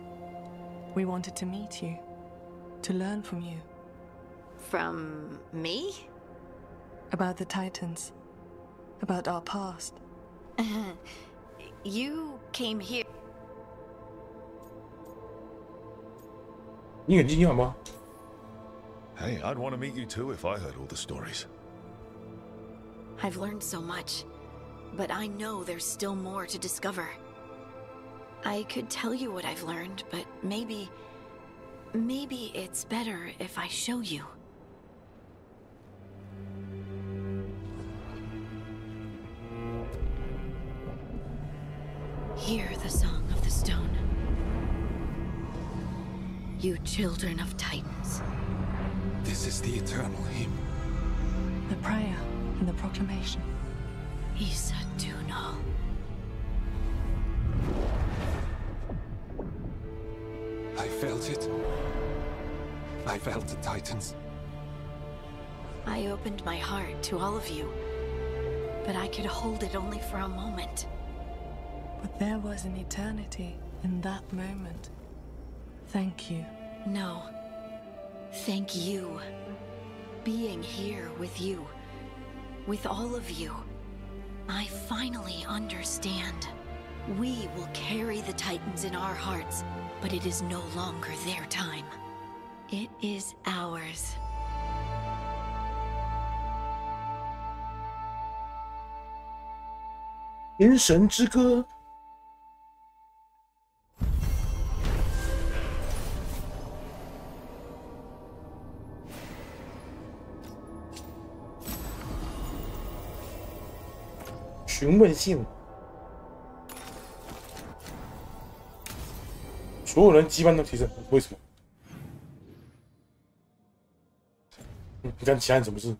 We wanted to meet you, to learn from you. From me? About the Titans. About our past. You came here. 你眼睛好吗？ Hey, I'd want to meet you too if I heard all the stories. I've learned so much, but I know there's still more to discover. I could tell you what I've learned, but maybe it's better if I show you. Hear the song of the stone. You children of Titans. This is the eternal hymn. The prayer and the proclamation. Isa Dunal. I felt it. I felt the Titans. I opened my heart to all of you, but I could hold it only for a moment. But there was an eternity in that moment. Thank you. No. Thank you. Being here with you. With all of you. I finally understand. We will carry the Titans in our hearts, but it is no longer their time. It is ours.《天神之歌》。询问信，所有人羁绊都提升，为什么？你干其他人什么事？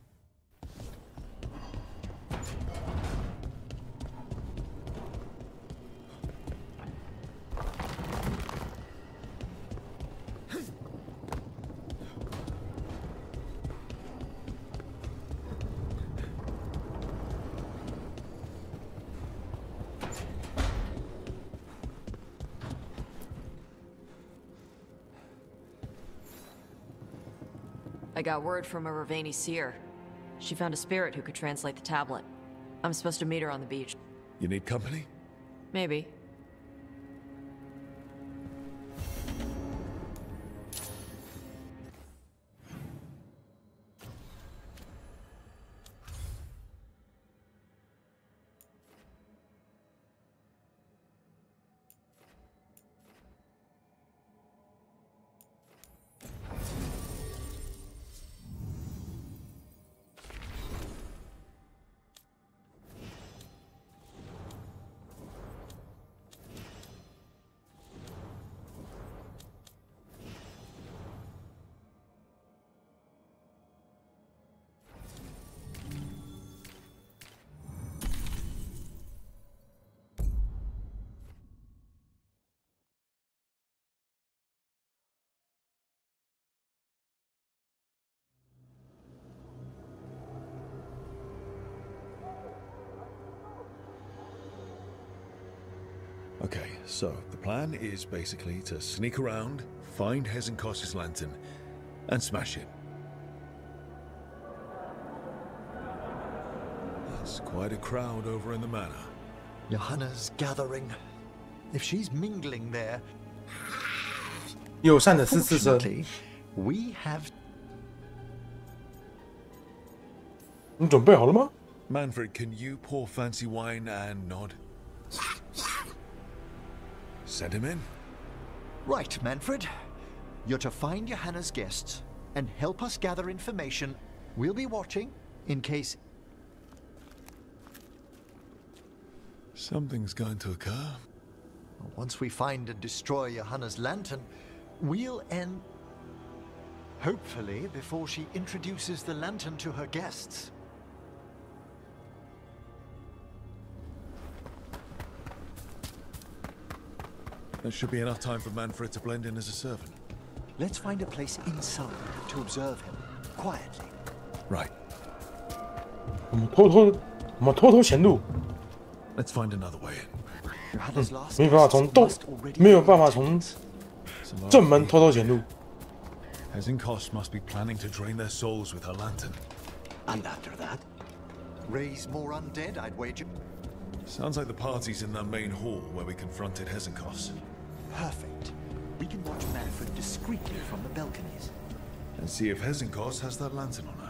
I got word from a Ravani seer. She found a spirit who could translate the tablet. I'm supposed to meet her on the beach. You need company? Maybe. Okay, so the plan is basically to sneak around, find Hezenkos's lantern, and smash it. There's quite a crowd over in the manor. Johanna's gathering. If she's mingling there... 友善的14声。 We have... 你准备好了吗？ Manfred, can you pour fancy wine and nod? Send him in. Right, Manfred. You're to find Johanna's guests and help us gather information. We'll be watching in case... Something's going to occur. Once we find and destroy Johanna's lantern, we'll end... Hopefully, before she introduces the lantern to her guests. There should be enough time for Manfred to blend in as a servant. Let's find a place inside to observe him, quietly. Right. 我们偷偷潜入。 Let's find another way in. 没有办法从正门偷偷潜入。 Hezenkos must be planning to drain their souls with her lantern. And after that? Raise more undead, I'd wager. Sounds like the party's in that main hall where we confronted Hezenkos. Perfect. We can watch Manfred discreetly from the balconies. And see if Hezenkos has that lantern on her.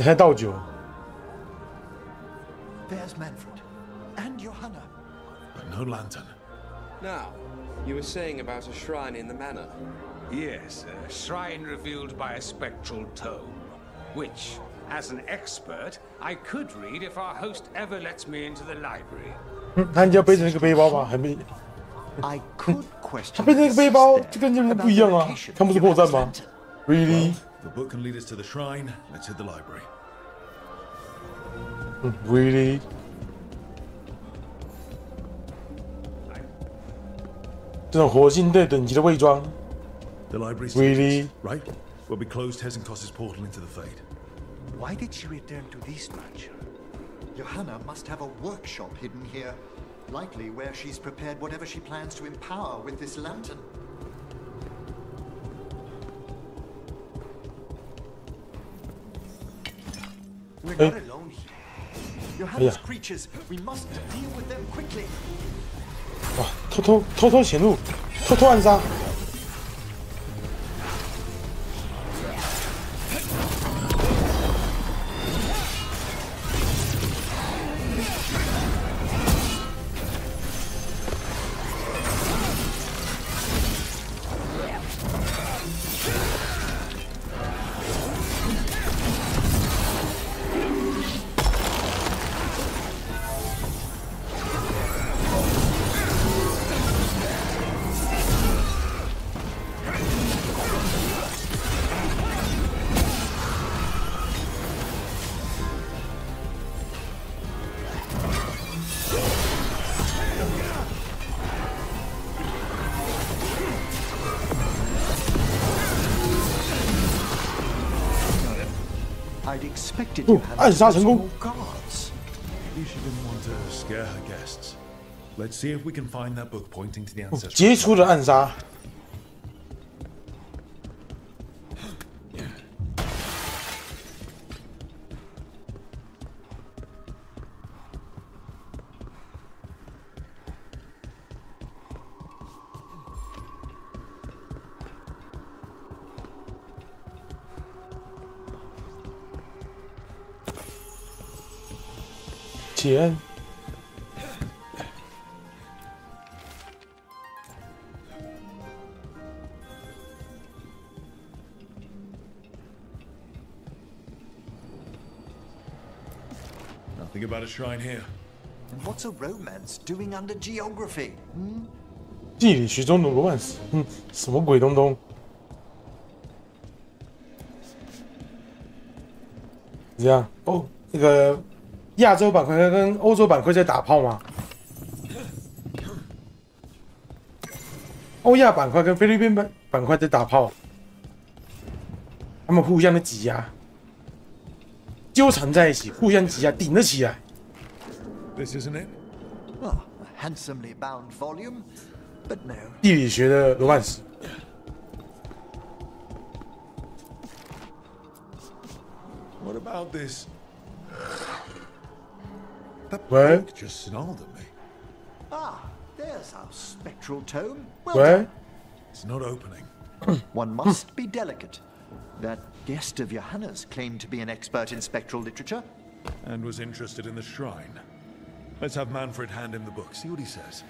还倒酒。 There's Manfred and Johanna. But no lantern. Now, you were saying about a shrine in the manor. Yes, a shrine revealed by a spectral tome, which, as an expert, I could read if our host ever lets me into the library. 他应该背着那个背包吧？还没。他背着那个背包就跟你们不一样啊！看不出破绽吗 ？Really? The book can lead us to the shrine. Let's hit the library. Really? 这种火星队等级的伪装。 The library's Really? Right? Where we closed Hezenkos' portal into the Fade. Why did she return to this much? Johanna must have a workshop hidden here. Likely where she's prepared whatever she plans to empower with this lantern. We're not alone here. Johanna's creatures, we must deal with them quickly. 哇！偷偷潜入，偷偷暗杀。 I'd expected you had 暗杀成功。 Maybe she didn't want to scare her guests. Let's see if we can find that book pointing to the ancestral. 杰出的暗杀。 钱。 Nothing about a shrine here. And what's a romance doing under geography? 地理学中的罗曼史，什么鬼东东？这样哦，那个亚洲板块跟欧洲板块在打炮吗？欧亚板块跟菲律宾板块在打炮，他们互相的挤压，纠缠在一起，互相挤压，顶了起来。 This isn't it. Well, a handsomely bound volume, but no. 地理学的罗曼史。 What about this? That What? book just snarled at me. Ah, there's our spectral tome. Well What? done. It's not opening. One must be delicate. That guest of Johanna's claimed to be an expert in spectral literature. And was interested in the shrine. Let's have Manfred hand him the book, see what he says.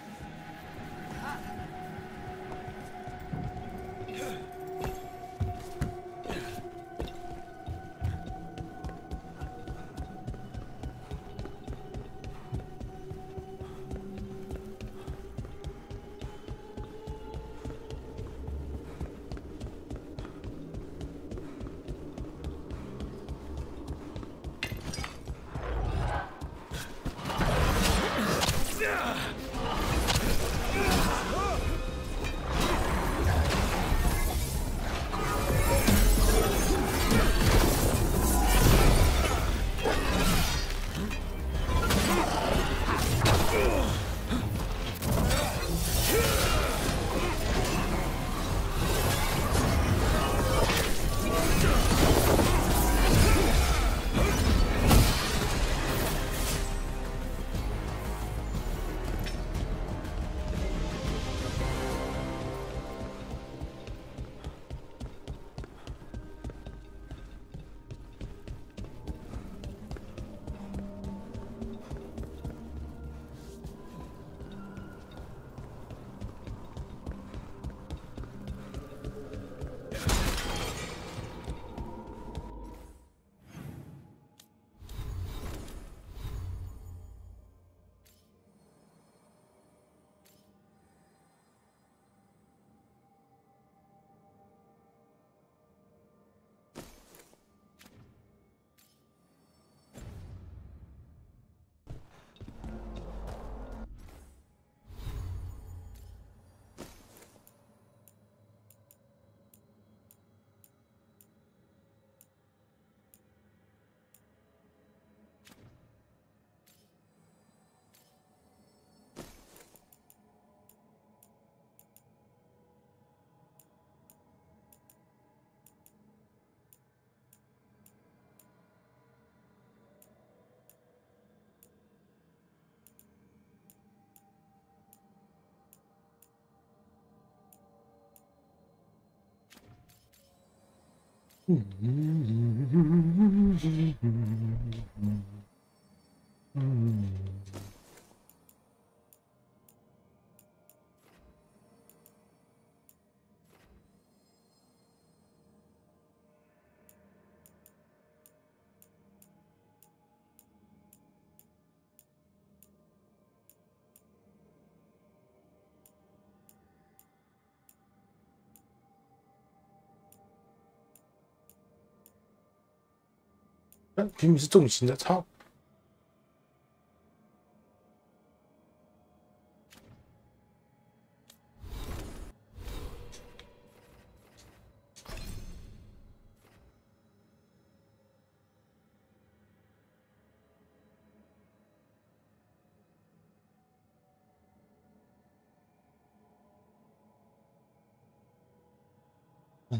明明是重型的，操！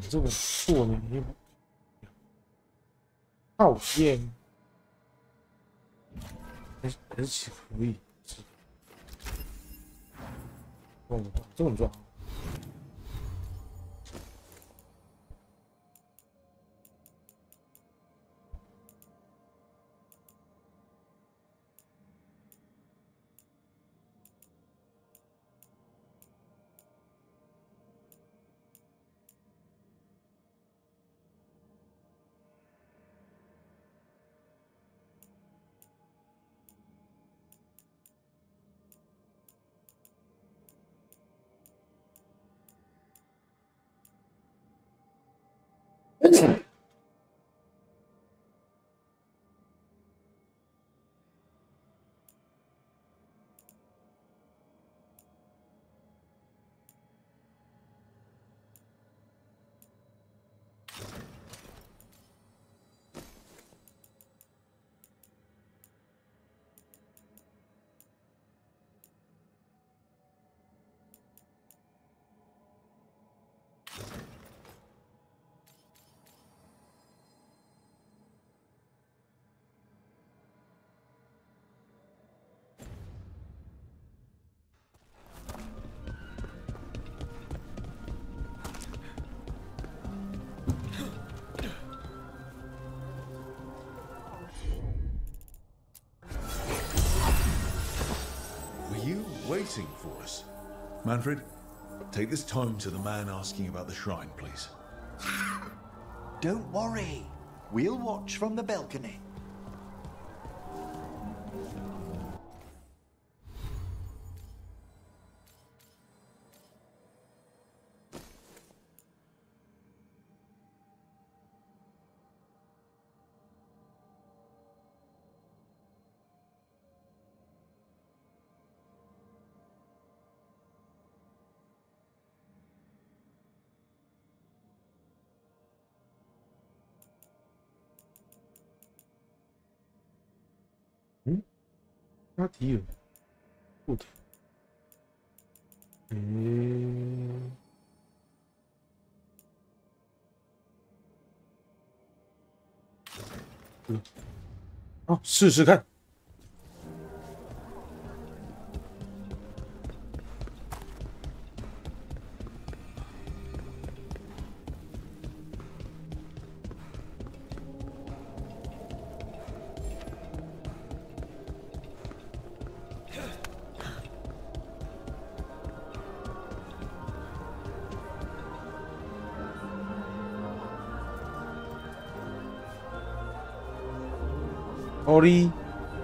这个做呢，讨厌。还是可以，这种状。waiting for us. Manfred, take this tome to the man asking about the shrine, please. Don't worry. We'll watch from the balcony.拉提尔，不的，好，试试看。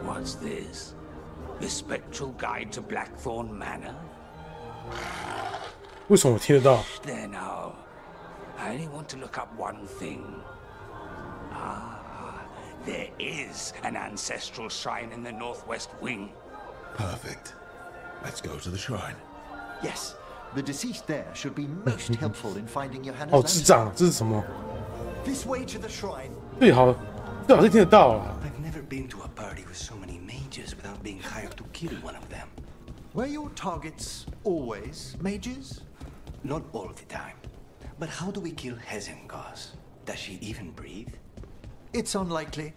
What's this? The spectral guide to Blackthorn Manor? 为什么我听得到？ There now. I only want to look up one thing. Ah, there is an ancestral shrine in the northwest wing. Perfect. Let's go to the shrine. Yes, the deceased there should be most helpful in finding Johanna's 哦，智障，这是什么？ This way to the shrine. 最好是听得到啊。 I've never been to a party with so many mages without being hired to kill one of them. Were your targets always mages? Not all the time. But how do we kill Hesengos? Does she even breathe? It's unlikely.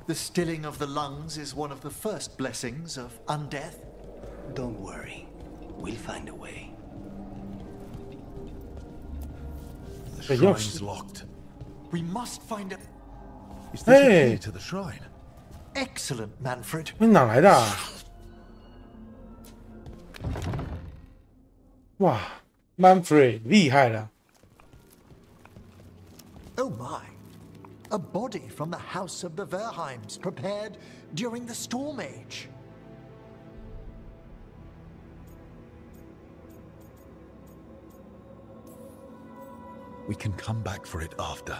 The stilling of the lungs is one of the first blessings of undeath. Don't worry. We'll find a way. The shrine's locked. We must find a... Is this a key to the shrine? Excellent, Manfred. 哪来的啊？哇 ，Manfred 厉害了！ Oh my. A body from the house of the Verheims prepared during the Storm Age. We can come back for it after.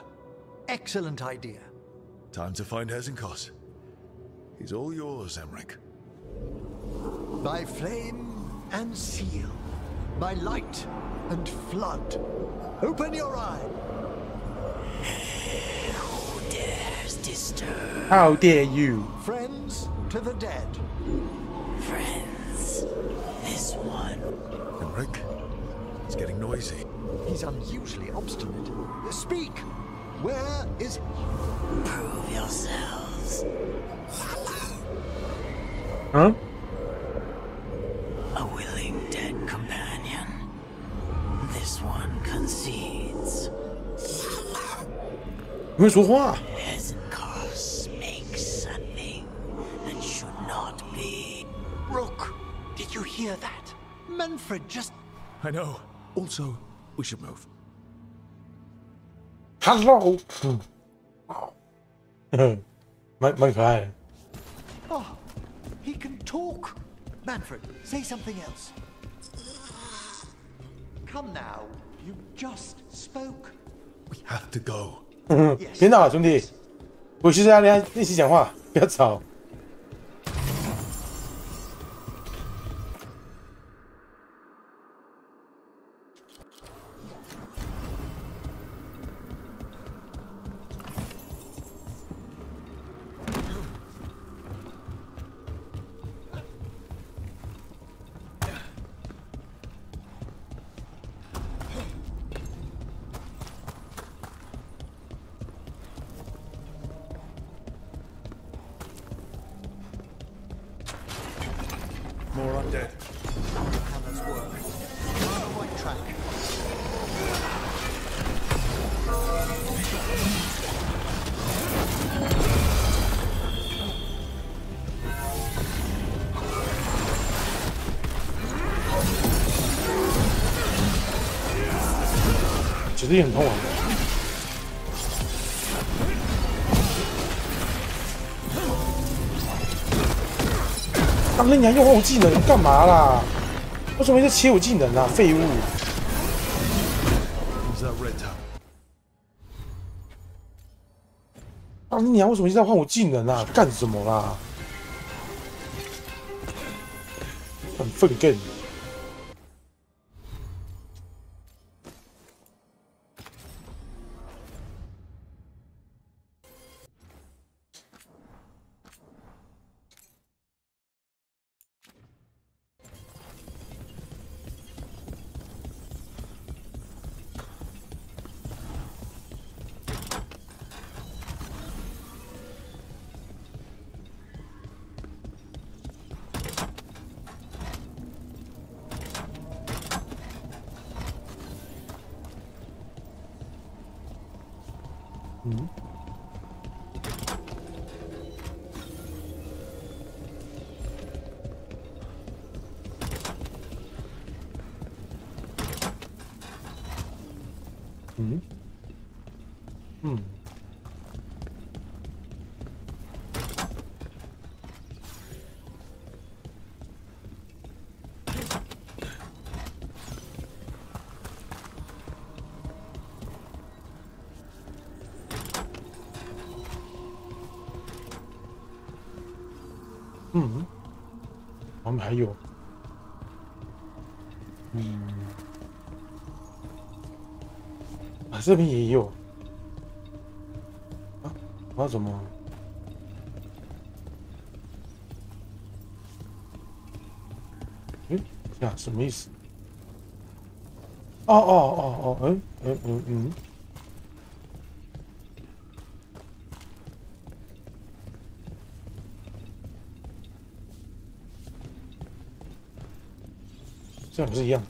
Excellent idea. Time to find Hesenkos. He's all yours, Emmerich. By flame and seal, by light and flood, open your eye. Who dares disturb? How dare you? Friends to the dead. Friends. This one. Emmerich, it's getting noisy. He's unusually obstinate. Speak! Where is... Prove yourselves. Huh? A willing dead companion. This one concedes. 你会说话？ Hesenkos makes a thing that should not be. Rook, did you hear that? Manfred just... I know. Also, we should move. Hello. 蛮可爱的。 Oh, he can talk. Manfred, say something else. Come now, you just spoke. We have to go. 别闹了，兄弟，回去在家练习讲话，不要吵。 More undead. Hannah's work. You're on the right track. 其实也很痛啊。啊，那你还用我技能干嘛啦？为什么在切我技能啊？废物！啊，你为什么一直在换我技能啊？干什么啦？很愤恨。嗯。嗯。嗯。嗯，我们还有，啊，这边也有，啊，我要怎么？呀，什么意思？哦，这样不是一样的。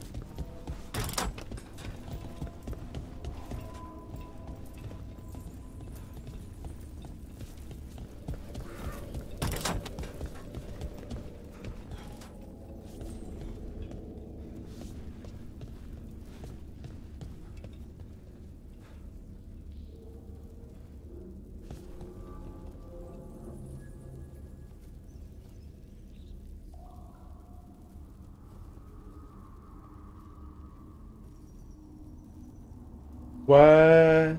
喂。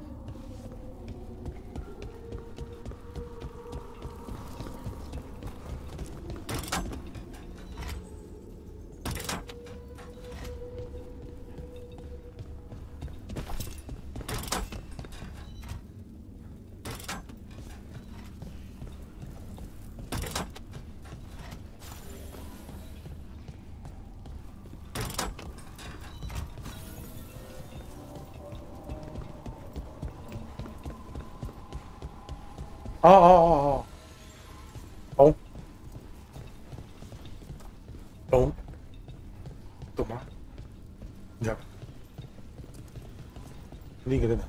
哦，懂吗？你看，另一个在哪？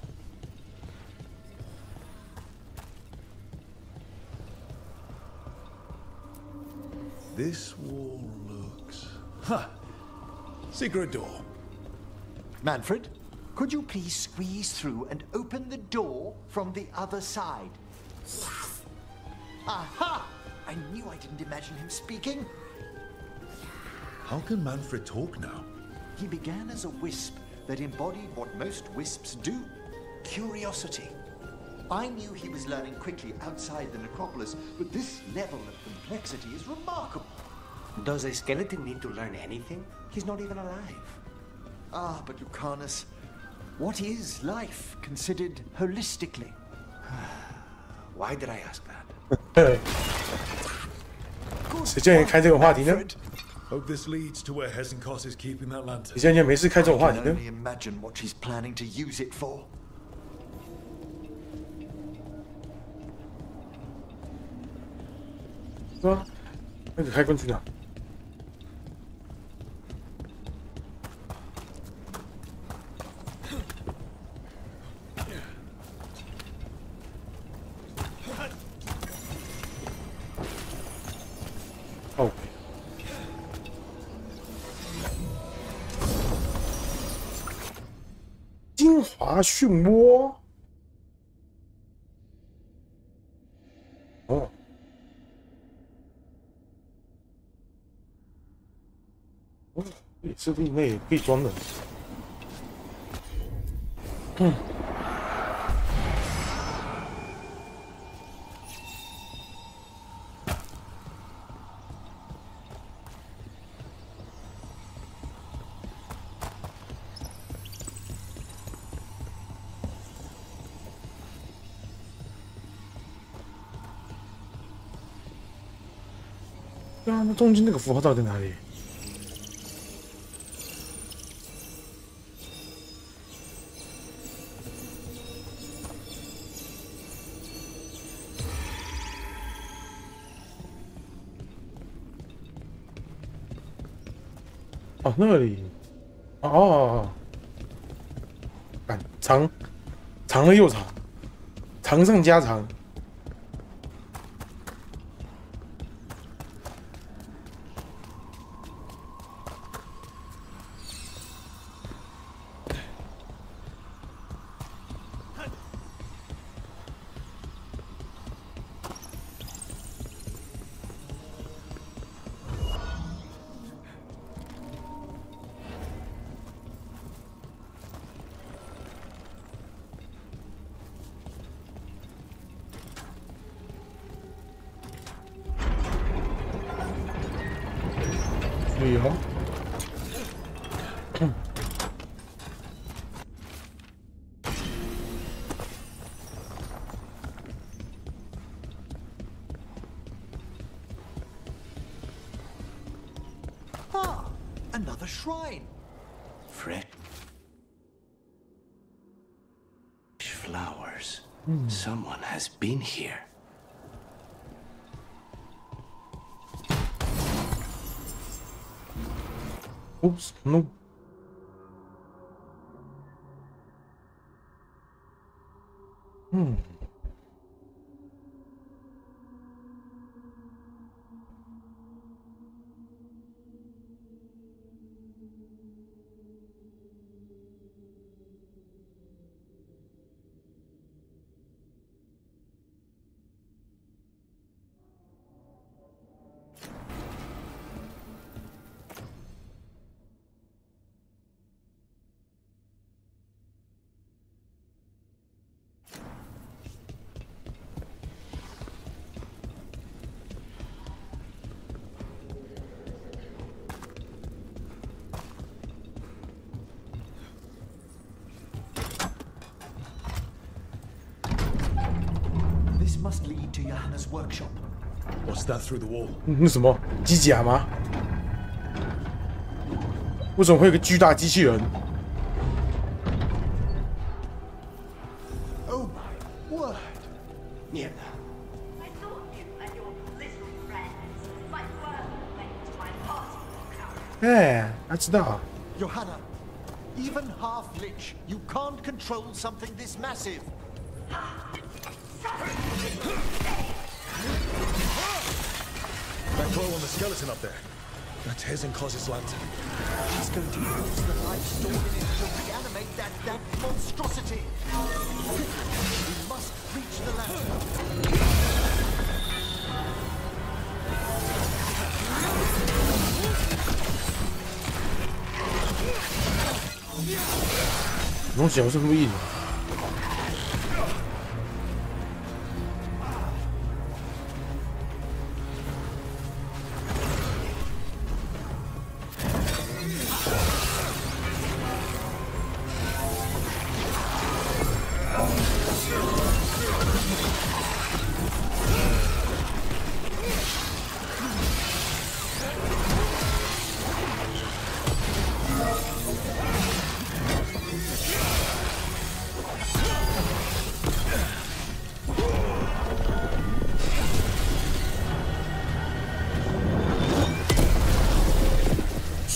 This wall looks... Ha! Secret door. Manfred, could you please squeeze through and open the door from the other side? Aha! I knew I didn't imagine him speaking. How can Manfred talk now? He began as a wisp that embodied what most wisps do, curiosity. I knew he was learning quickly outside the necropolis, but this level of complexity is remarkable. Does a skeleton need to learn anything? He's not even alive. Ah, but Lucanus, what is life considered holistically? Why did I ask that? 谁叫你开这个话题呢？ Hope this leads to where Hesenkos is keeping that lantern. 你现在没事开这种话题呢？ I can only imagine what she's planning to use it for. 是吧？那个开关去哪？ 哦，金华漩涡。哦。哦，设定内可以装的。嗯。对啊，那中间那个符号到底在哪里？哦，那里，哦，长，长了又长，长上加长。有。Ah, another shrine. Fresh flowers. Someone has been here. Oops, no. This must lead to Johanna's workshop. What's that through the wall? 那什么机甲吗？为什么会有个巨大机器人？ Oh my word! Mierda. I thought you and your little friends might work your way to my party. 哎，他知道。 Johanna, even half lich, you can't control something this massive. That glow on the skeleton up there. That's his and Koz's lantern. He's going to use the life stored in it to reanimate that monstrosity. We must reach the lantern. 东西好像是故意的。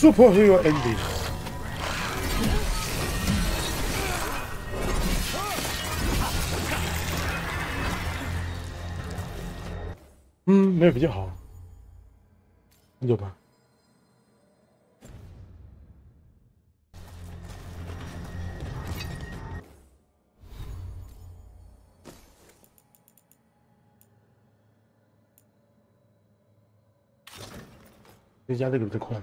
Superhero ending。没有比较好，有吧？压这个比较快。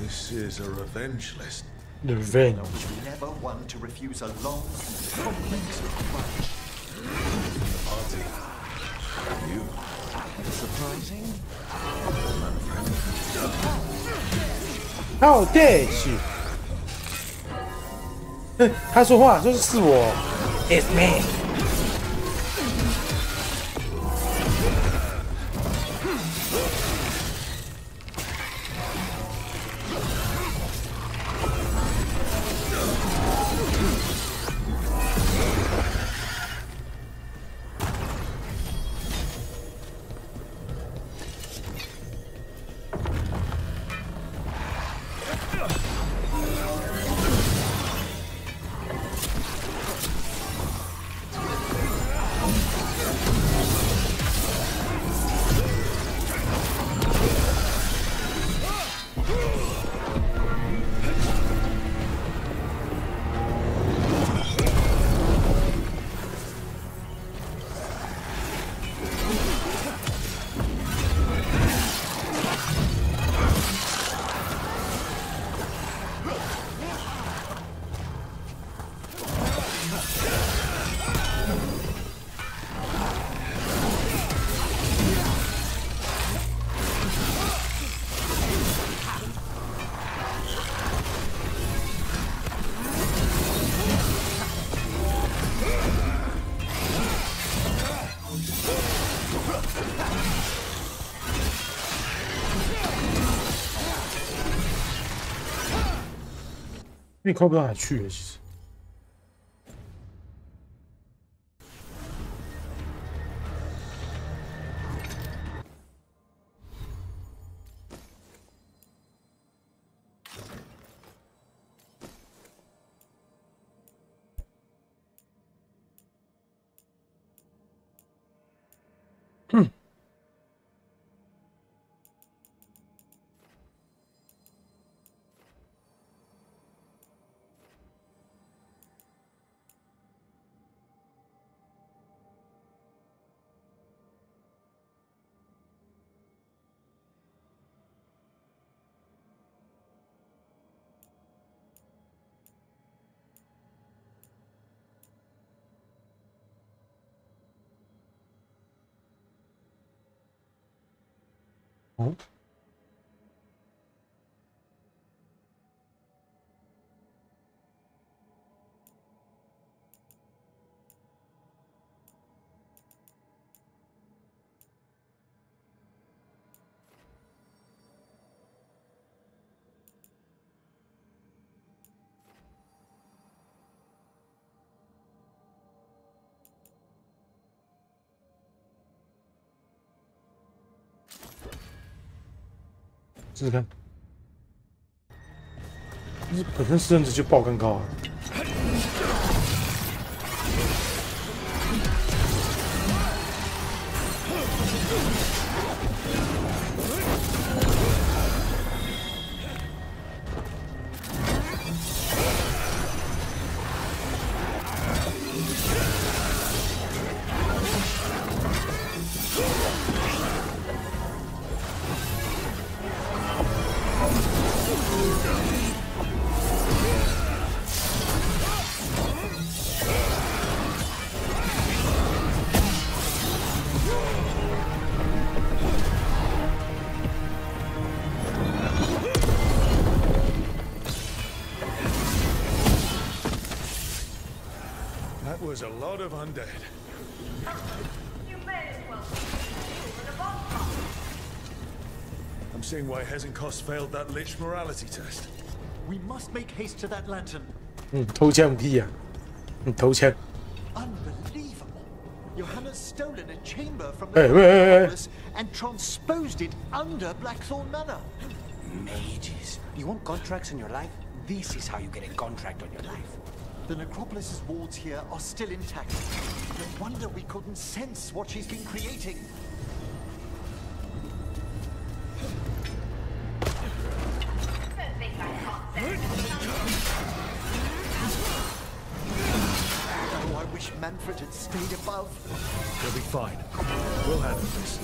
This is a revenge list. Revenge. Never one to refuse a long, complex grudge. Party. You. Surprising? 好对去。他说话说是我 ，It's me。你快不到哪去了，其实。哦，试试看。这本身失认值就爆更高啊。That was a lot of undead. You may as well with a bomb. I'm seeing why Hezenkos failed that Lich morality test. We must make haste to that lantern. 偷枪屁呀！你偷枪。 Unbelievable. Johannes has stolen a chamber from Hey, the hey, hey, hey. necropolis and transposed it under Blackthorn Manor. Mages. You want contracts in your life? This is how you get a contract on your life. The necropolis's walls here are still intact. No wonder we couldn't sense what she's been creating. Oh, I wish Manfred had stayed above. You'll be fine. We'll handle this.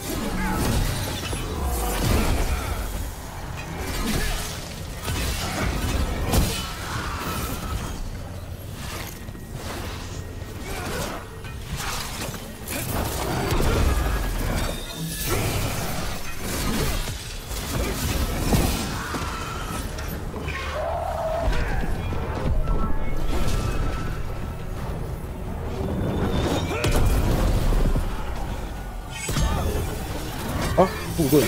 啊，护盾，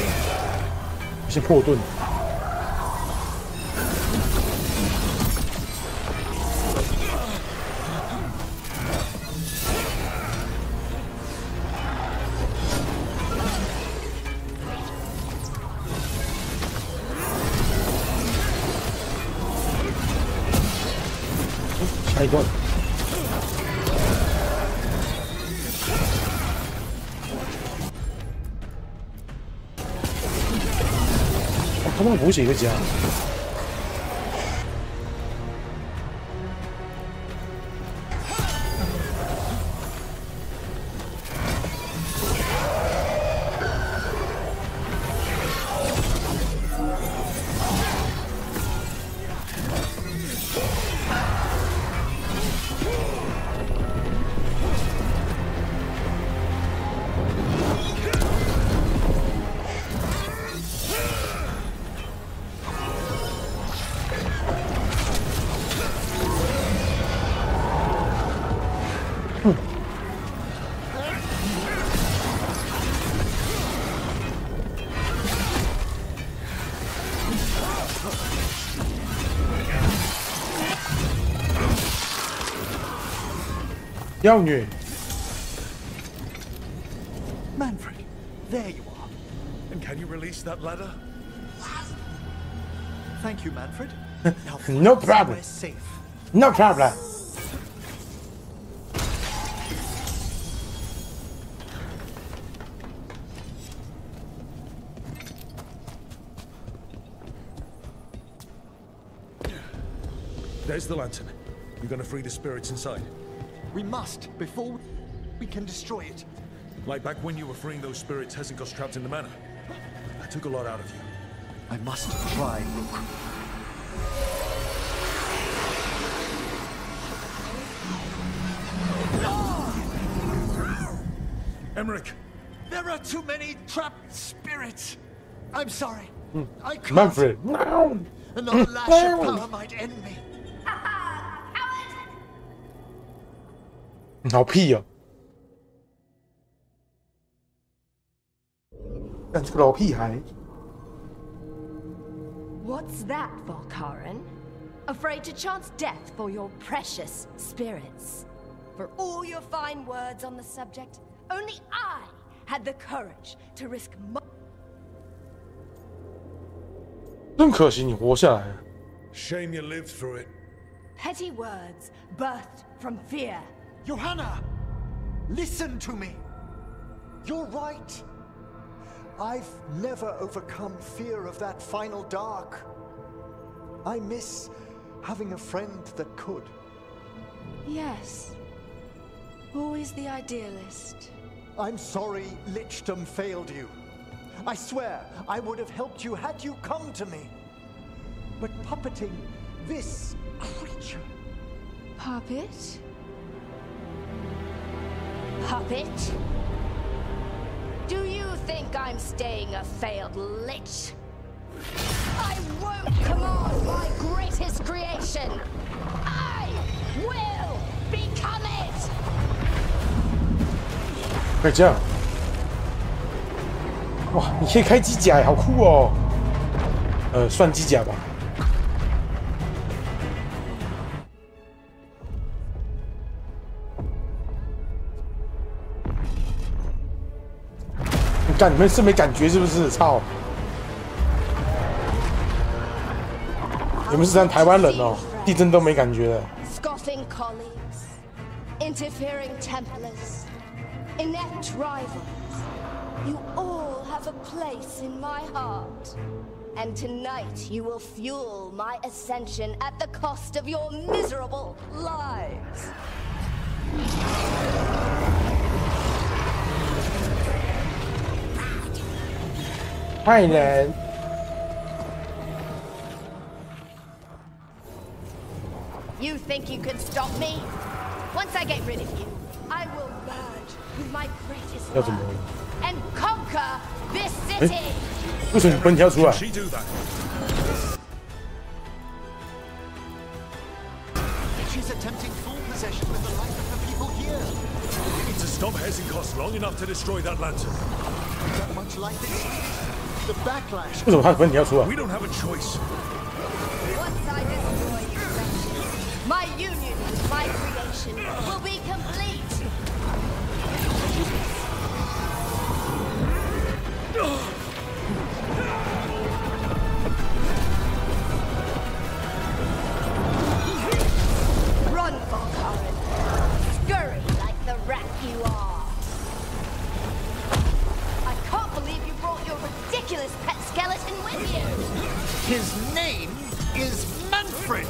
先破盾。下一段。 他们补写一个家。妖女 Manfred, there you are. And can you release that ladder? Thank you, Manfred. No problem. We're safe. No problem. There's the lantern. You're gonna free the spirits inside. We must, before we can destroy it. Like back when you were freeing those spirits hasn't got trapped in the manor. I took a lot out of you. I must try, Rook. Emmerich! There are too many trapped spirits. I'm sorry. I can't. Manfred, no! Another lash of power might end me. 好屁哦！干这个老屁孩！ What's that, Volkaren? Afraid to chance death for your precious spirits? For all your fine words on the subject, only I had the courage to risk my... 真可惜你活下来了。 Shame you lived through it. Petty words birthed from fear. Johanna! Listen to me. You're right. I've never overcome fear of that final dark. I miss having a friend that could. Yes. Always the idealist. I'm sorry Lichdom failed you. I swear I would have helped you had you come to me. But puppeting this creature... Puppet? Puppet? Do you think I'm staying a failed lich? I won't command my greatest creation! I will become it! 可以这样，哇！你可以开机甲，好酷哦。算机甲吧。干，你们是没感觉是不是？操！你们是咱台湾人哦，地震都没感觉的。Scoffing colleagues, interfering Templars, inept rivals, you all have a place in my heart. And tonight you will fuel my ascension at the cost of your miserable lives. Hi, Ned. You think you can stop me? Once I get rid of you, I will merge with my greatest work and conquer this city. 为什么你本体要出来？ She do that? She's attempting full possession with the life of the people here. We need to stop Hesynkos long enough to destroy that lantern. That much life is the backlash. 为什么他的本体要出来？ We don't have a choice. Once I destroy you wretches, my union with my creation will be complete. Run, Volkaren. Scurry like the rat you are. I can't believe you brought your ridiculous pet skeleton with you. His name is Manfred.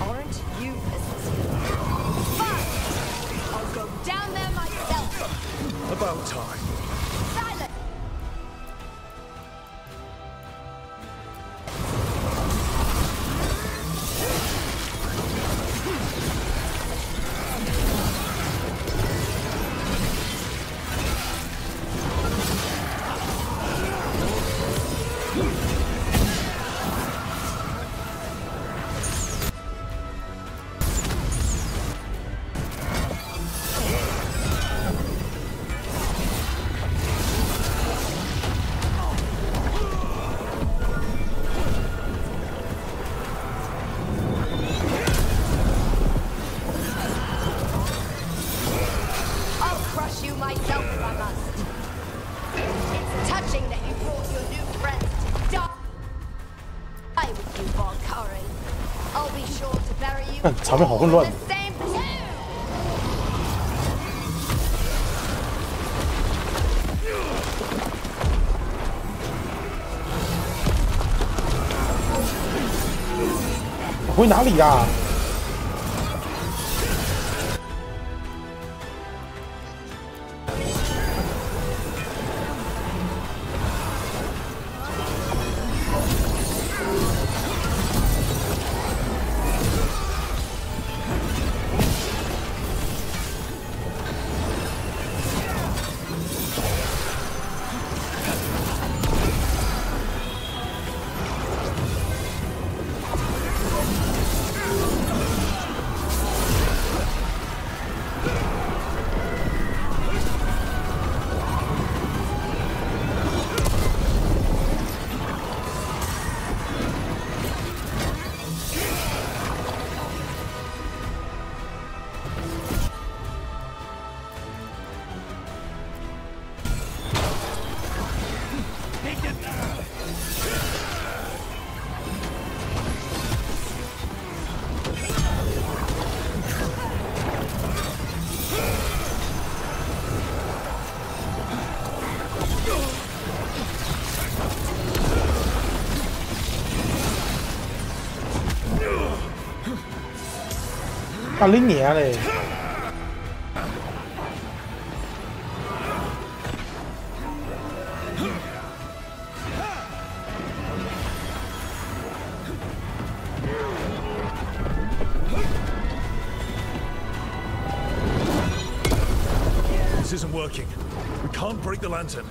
Aren't you persistent? Fine. I'll go down there myself. About time. Silence. I'll crush you myself if I must. It's touching that you brought your new friends to die with you, Volkaren. I'll be sure to bury you 看场面好混乱。 the same platoon. 回哪里呀？ 干你娘嘞！ This isn't working. We can't break the lantern.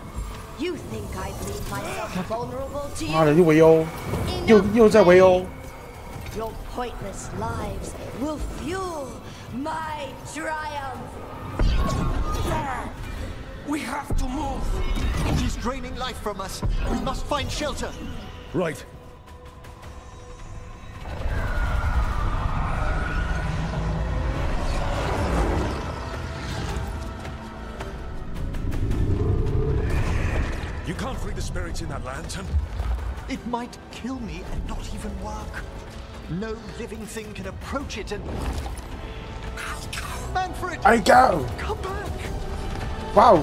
You think I believe myself vulnerable to 妈的， you? 又围殴，又在围殴。 Your pointless lives will fuel my triumph. We have to move. She's draining life from us. We must find shelter. Right. spirit in that lantern? It might kill me and not even work. No living thing can approach it and... Manfred! I go! Come back! Wow!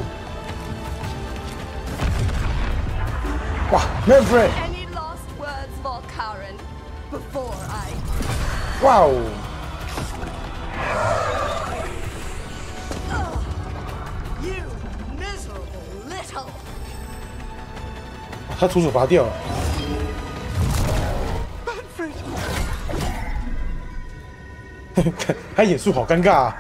Wow, Manfred! Any last words, Volkaren, before I... Wow! You miserable little... 他徒手拔掉了。他演出好尴尬啊！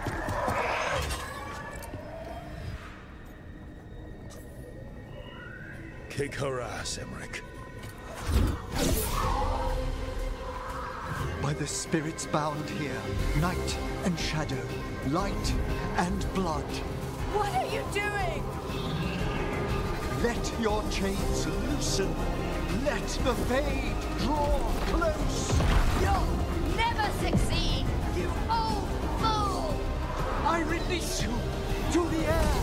Kick her ass, Emmerich. By the spirits bound here, night and shadow, light and blood. What are you doing? Let your chains loosen. Let the fade draw close. You'll never succeed, you old fool! I release you to the air.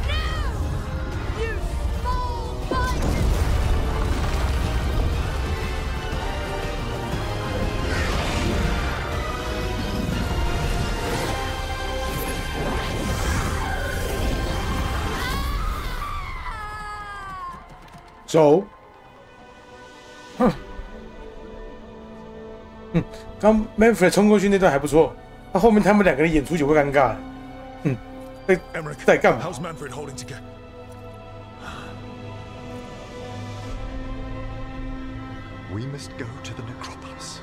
No! You small bite! 走。哼。刚 Manfred 冲过去那段还不错，那后面他们两个人演出就会尴尬了。在干嘛 ？How's Manfred holding together? We must go to the necropolis.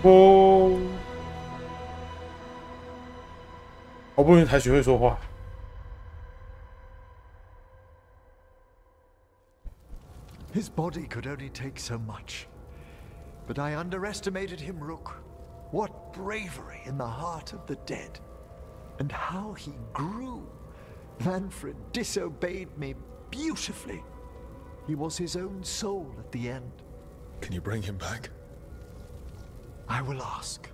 哦，好不容易才学会说话。 His body could only take so much. But I underestimated him, Rook. What bravery in the heart of the dead. And how he grew. Manfred disobeyed me beautifully. He was his own soul at the end. Can you bring him back? I will ask.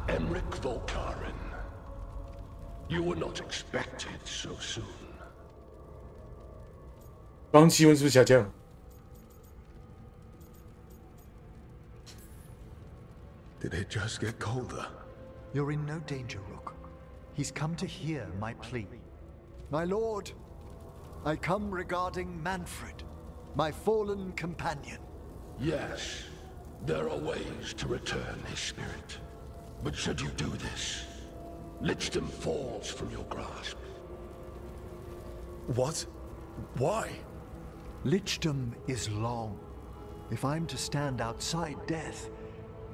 Emmerich Volkaren. You were not expected so soon. 刚气温是不是下降？ Did it just get colder? You're in no danger, Rook. He's come to hear my plea. My lord, I come regarding Manfred, my fallen companion. Yes, there are ways to return his spirit. But should you do this, Lichdom falls from your grasp. What? Why? Lichdom is long. If I'm to stand outside death,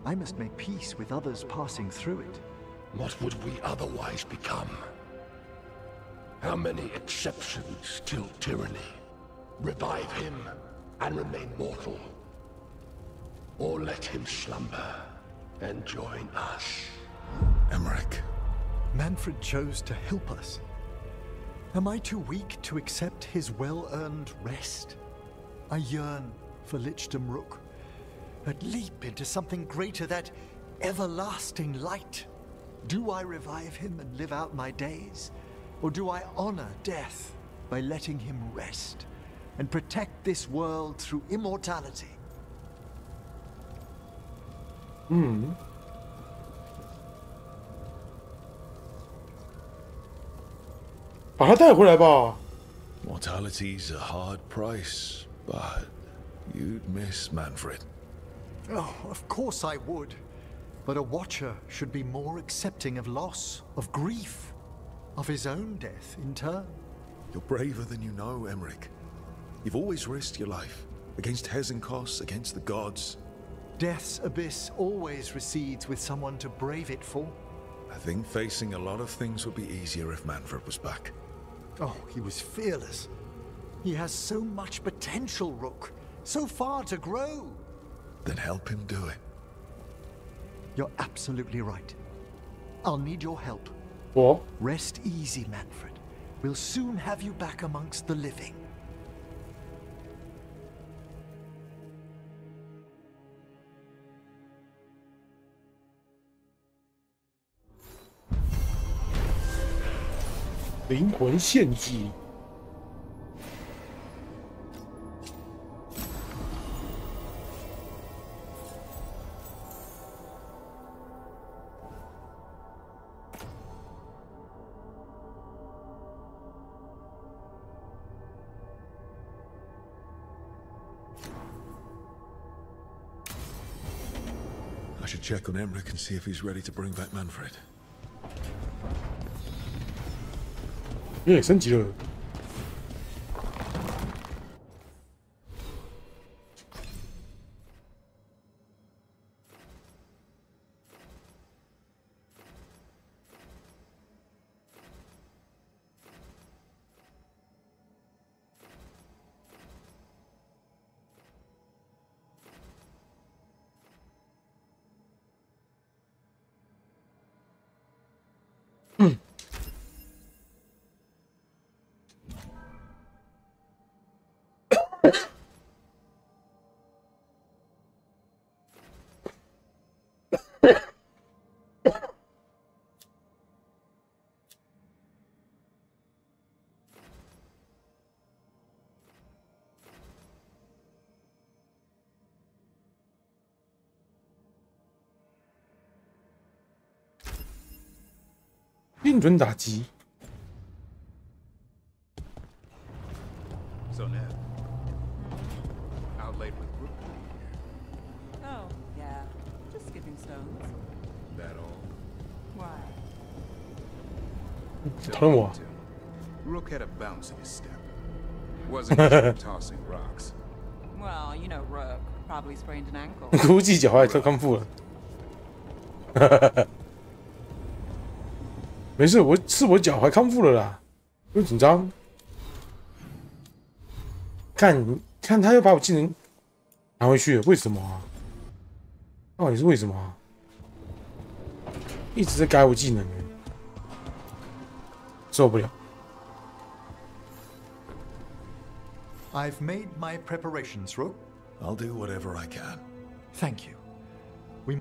I must make peace with others passing through it. What would we otherwise become? How many exceptions till tyranny? Revive him and remain mortal. Or let him slumber and join us. Emmerich. Manfred chose to help us. Am I too weak to accept his well-earned rest? I yearn for Lichdom, Rook. But leap into something greater, that everlasting light. Do I revive him and live out my days? Or do I honor death by letting him rest and protect this world through immortality? 把他带回来吧。 Mortality's a hard price, but you'd miss Manfred. Oh, of course I would. But a Watcher should be more accepting of loss, of grief, of his own death in turn. You're braver than you know, Emmerich. You've always risked your life, against Hezenkos, against the gods. Death's abyss always recedes with someone to brave it for. I think facing a lot of things would be easier if Manfred was back. Oh, he was fearless. He has so much potential, Rook. So far to grow. Then help him do it. You're absolutely right. I'll need your help. What? Rest easy, Manfred. We'll soon have you back amongst the living. 灵魂献祭。I should check on Emmerich and see if he's ready to bring back Manfred. 耶，升级了。精准打击。 So now, out late with Brooke. Oh, yeah. Just skipping stones. That all? Why? 讨论我。 Rook had a bounce in his step. Wasn't just tossing rocks. Well, you know Rook probably sprained an ankle. 估计脚踝康复了。没事，我脚踝康复了啦，不用紧张。看他又把我技能拿回去了，为什么啊？到底是为什么啊？一直在改我技能，受不了。 I've made my preparations, Rook. I'll do whatever I can. Thank you. We.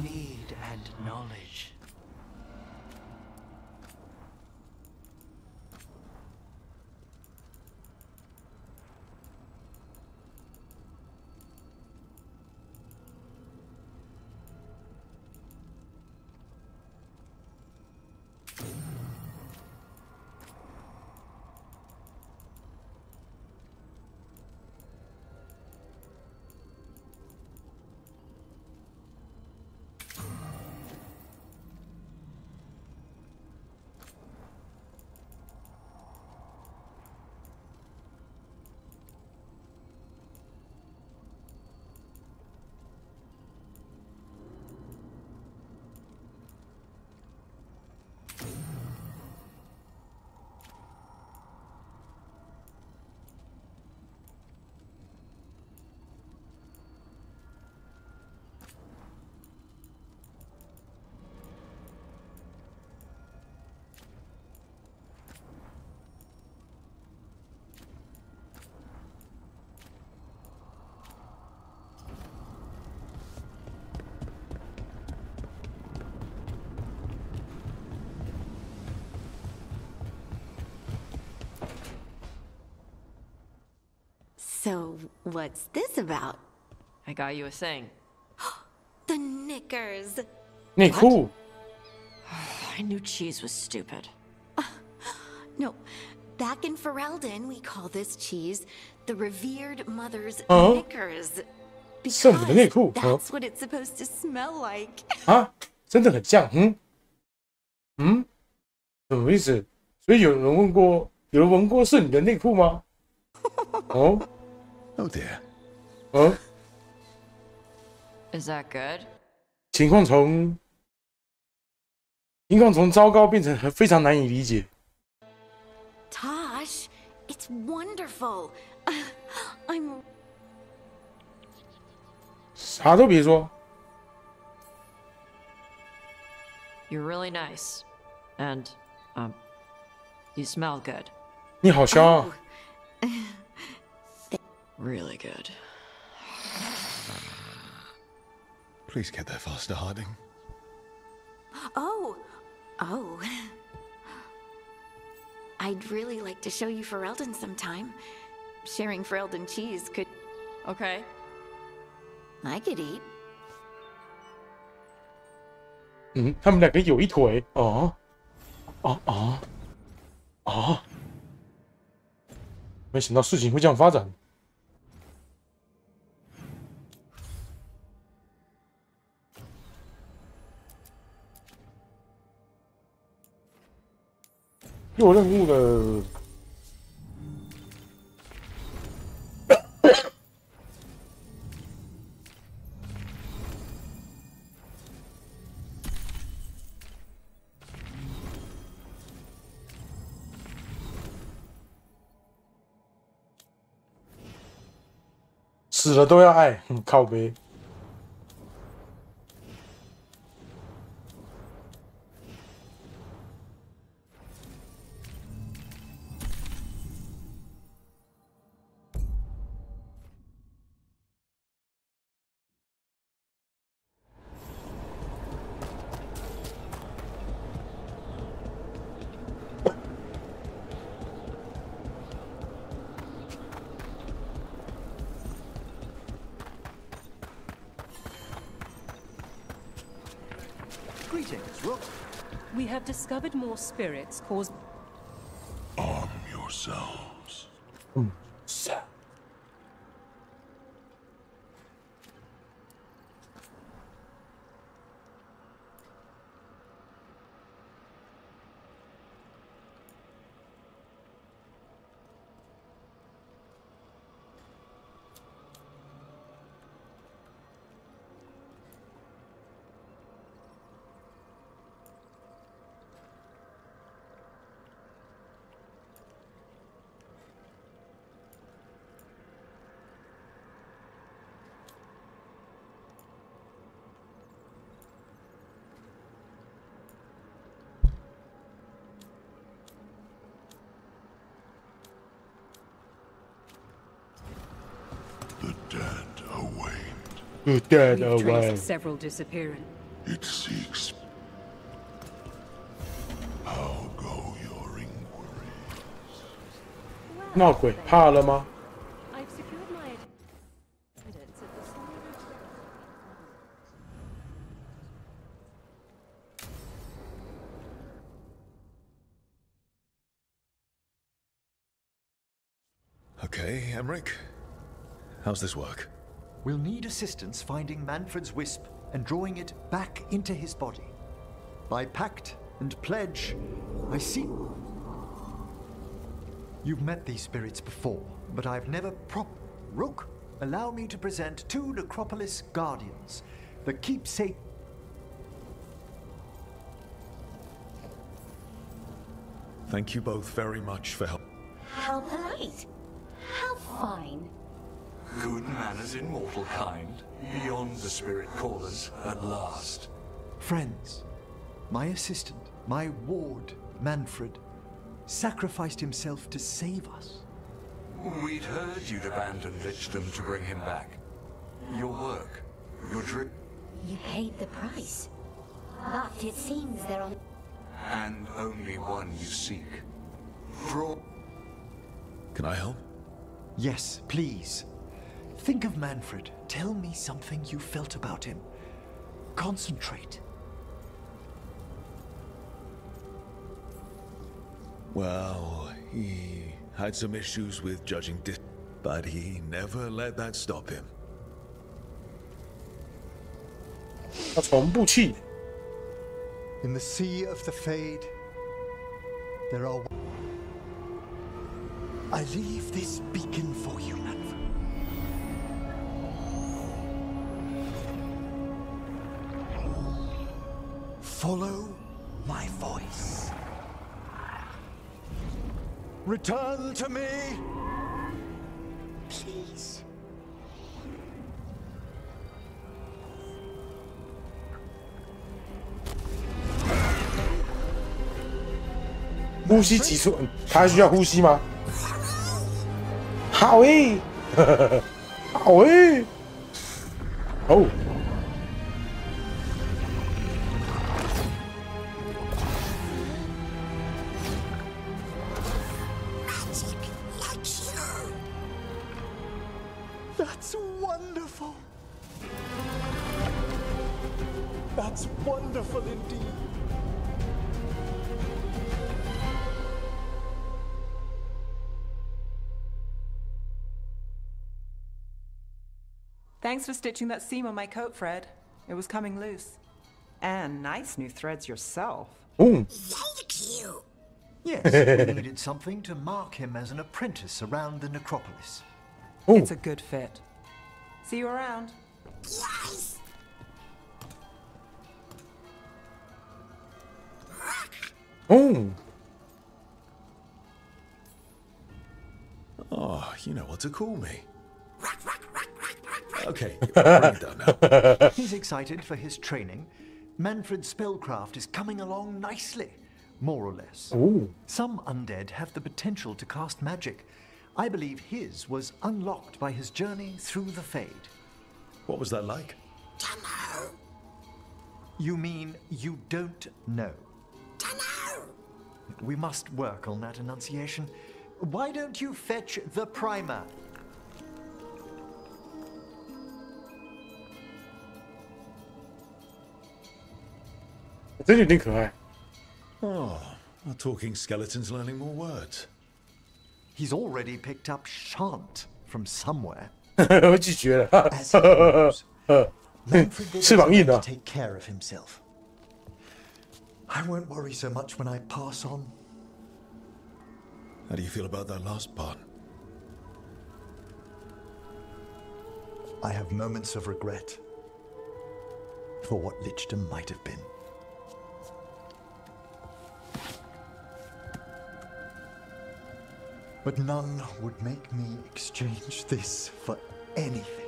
Need and knowledge. So, what's this about? I got you a thing. The knickers. 内裤。 I knew cheese was stupid. No, back in Ferelden, we call this cheese the revered mother's Oh. knickers. 圣母的内裤。 That's what it's supposed to smell like. 啊，真的很像。什么意思？所以有人闻过圣女的内裤吗？哦。 Oh dear. 哦。 Is that good? 情况从情况从糟糕变成非常难以理解。 Tosh, it's wonderful. I'm 啥都别说。 You're really nice. And, you smell good. 你好香啊！ Really good. Please get there faster, Harding. Oh. I'd really like to show you Ferelden sometime. Sharing Ferelden cheese could... Okay. I could eat. 他们两个有一腿没想到事情会这样发展。又有任务了。死了都要爱，靠北。Greetings, Rook. We have discovered more spirits caused. Arm yourselves. Sir. We've traced several disappearing. It seeks. How go your inquiries? 闹鬼怕了吗？ I've secured my attendance at the site. Okay, Emmerich. How's this work? We'll need assistance finding Manfred's wisp and drawing it back into his body. By pact and pledge, I see... You've met these spirits before, but I've never Rook, allow me to present two Necropolis Guardians, the keepsake... Thank you both very much for help. How polite. How fine. Good manners in mortal kind, beyond the spirit callers at last. Friends, my assistant, my ward, Manfred, sacrificed himself to save us. We'd heard you'd abandoned Lichdom to bring him back. Your work, your drip... You paid the price. But it seems they're on... And only one you seek. Draw... Can I help? Yes, please. Think of Manfred. Tell me something you felt about him. Concentrate. Well, he had some issues with judging but he never let that stop him. 他从不弃。 In the sea of the Fade, there are... I leave this beacon for you, Manfred. Follow my voice. Return to me! Please. 呼吸急促，他还需要呼吸吗？好诶，好诶，哦。 That's wonderful. That's wonderful indeed. Thanks for stitching that seam on my coat, Fred. It was coming loose. And nice new threads yourself. Ooh. Thank you. Yes, we needed something to mark him as an apprentice around the necropolis. Ooh. It's a good fit. See you around. Yes. Oh. Oh, you know what to call me. Okay, bring it down now. He's excited for his training. Manfred's spellcraft is coming along nicely, more or less. Ooh. Some undead have the potential to cast magic. I believe his was unlocked by his journey through the Fade. What was that like? Dunno. You mean you don't know? Dunno. We must work on that enunciation. Why don't you fetch the primer? Oh, our talking skeleton's learning more words. He's already picked up shan't from somewhere. 我拒绝了。 As he grows, Manfred will 翅膀硬的。 take care of himself. I won't worry so much when I pass on. How do you feel about that last part? I have moments of regret for what Lichdom might have been. But none would make me exchange this for anything.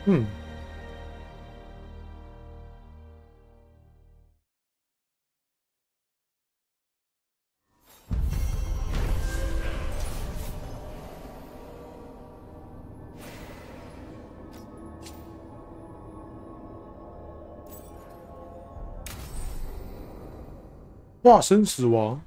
Hmm. 化身死亡。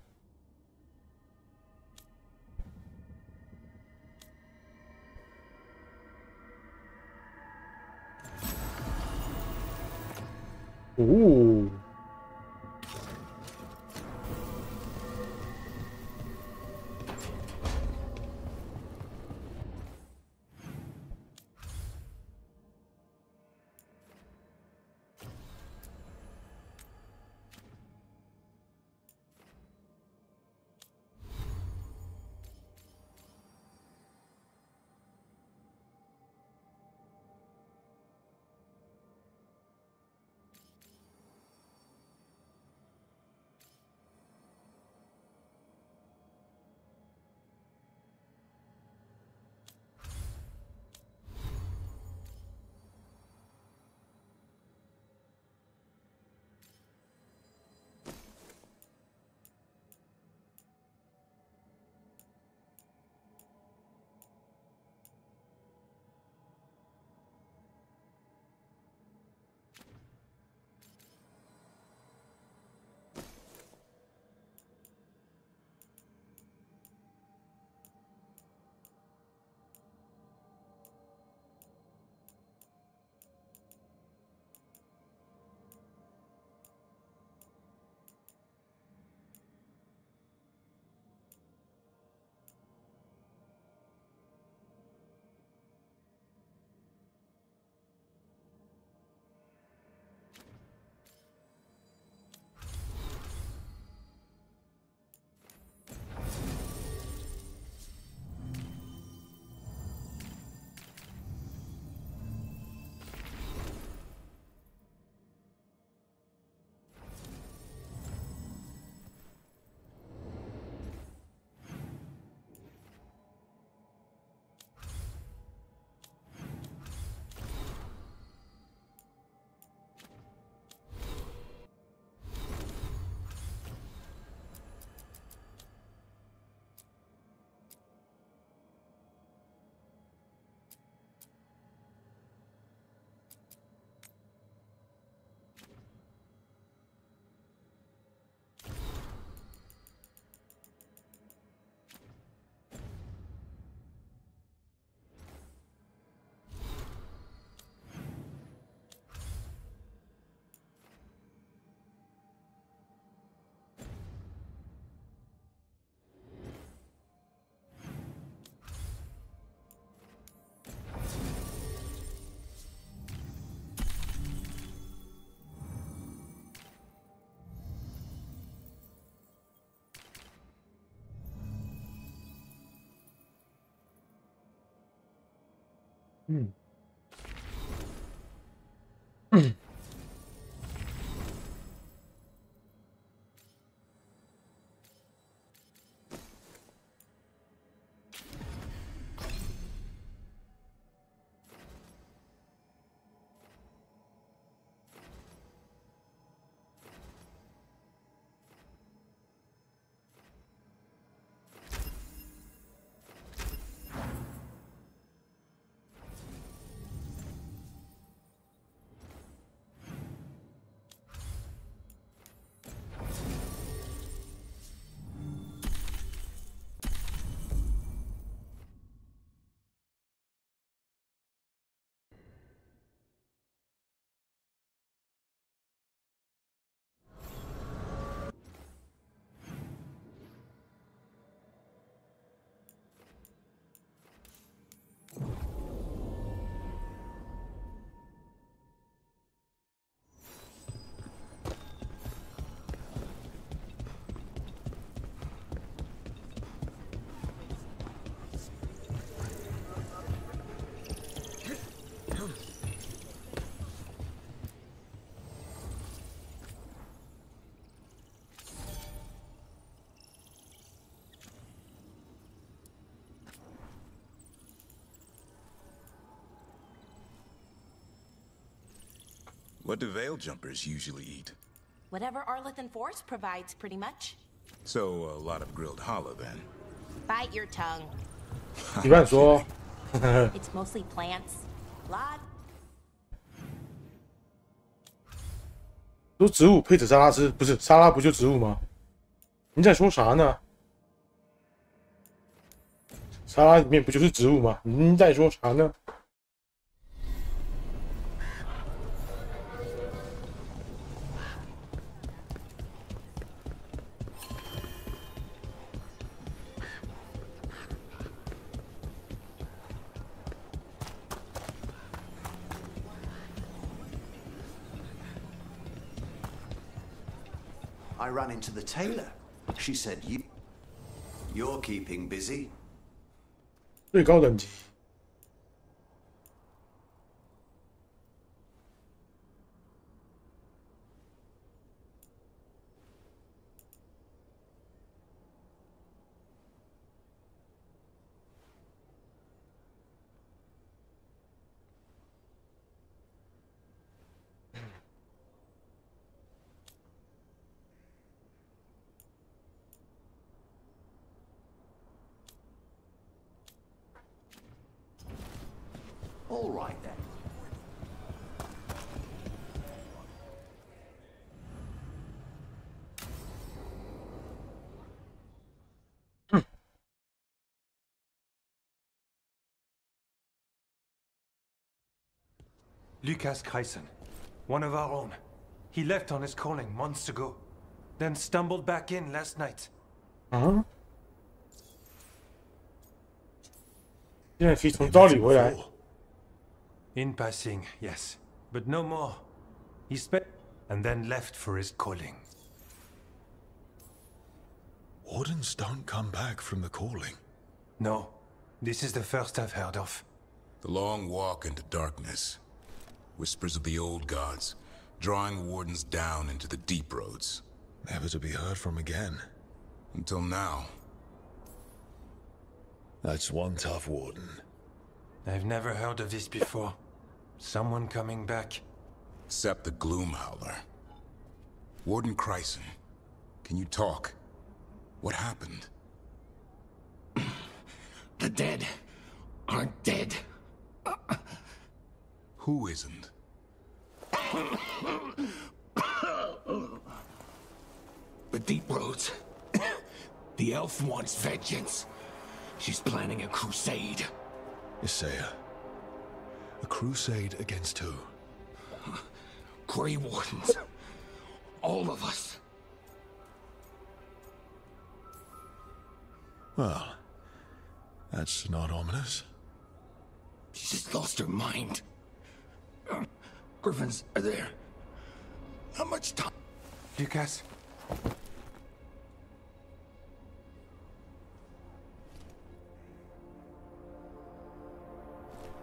哦。嗯。What do veil jumpers usually eat? Whatever Arlethan Force provides, pretty much. So, a lot of grilled hollow then. Bite your tongue. 你乱说。It's mostly plants. Lot. 都植物配着沙拉吃，不是沙拉不就植物吗？你在说啥呢？沙拉里面不就是植物吗？你在说啥呢？ I ran into the tailor. She said, You're keeping busy. 最高等级。All right then. Lucas Kreisen, one of our own. He left on his calling months ago, then stumbled back in last night. 啊？现在可以从刀里回来。 In passing, yes, but no more. He spent and then left for his calling. Wardens don't come back from the calling. No, this is the first I've heard of. The long walk into darkness. Whispers of the old gods, drawing wardens down into the deep roads. Never to be heard from again. Until now. That's one tough warden. I've never heard of this before. Someone coming back. Except the Gloom Howler. Warden Kreisen, can you talk? What happened? The dead aren't dead. Who isn't? The Deep Roads. The elf wants vengeance. She's planning a crusade. Isaiah. A crusade against who? Grey Wardens. All of us. Well, that's not ominous. She just lost her mind. Griffins are there. How much time? Lucas.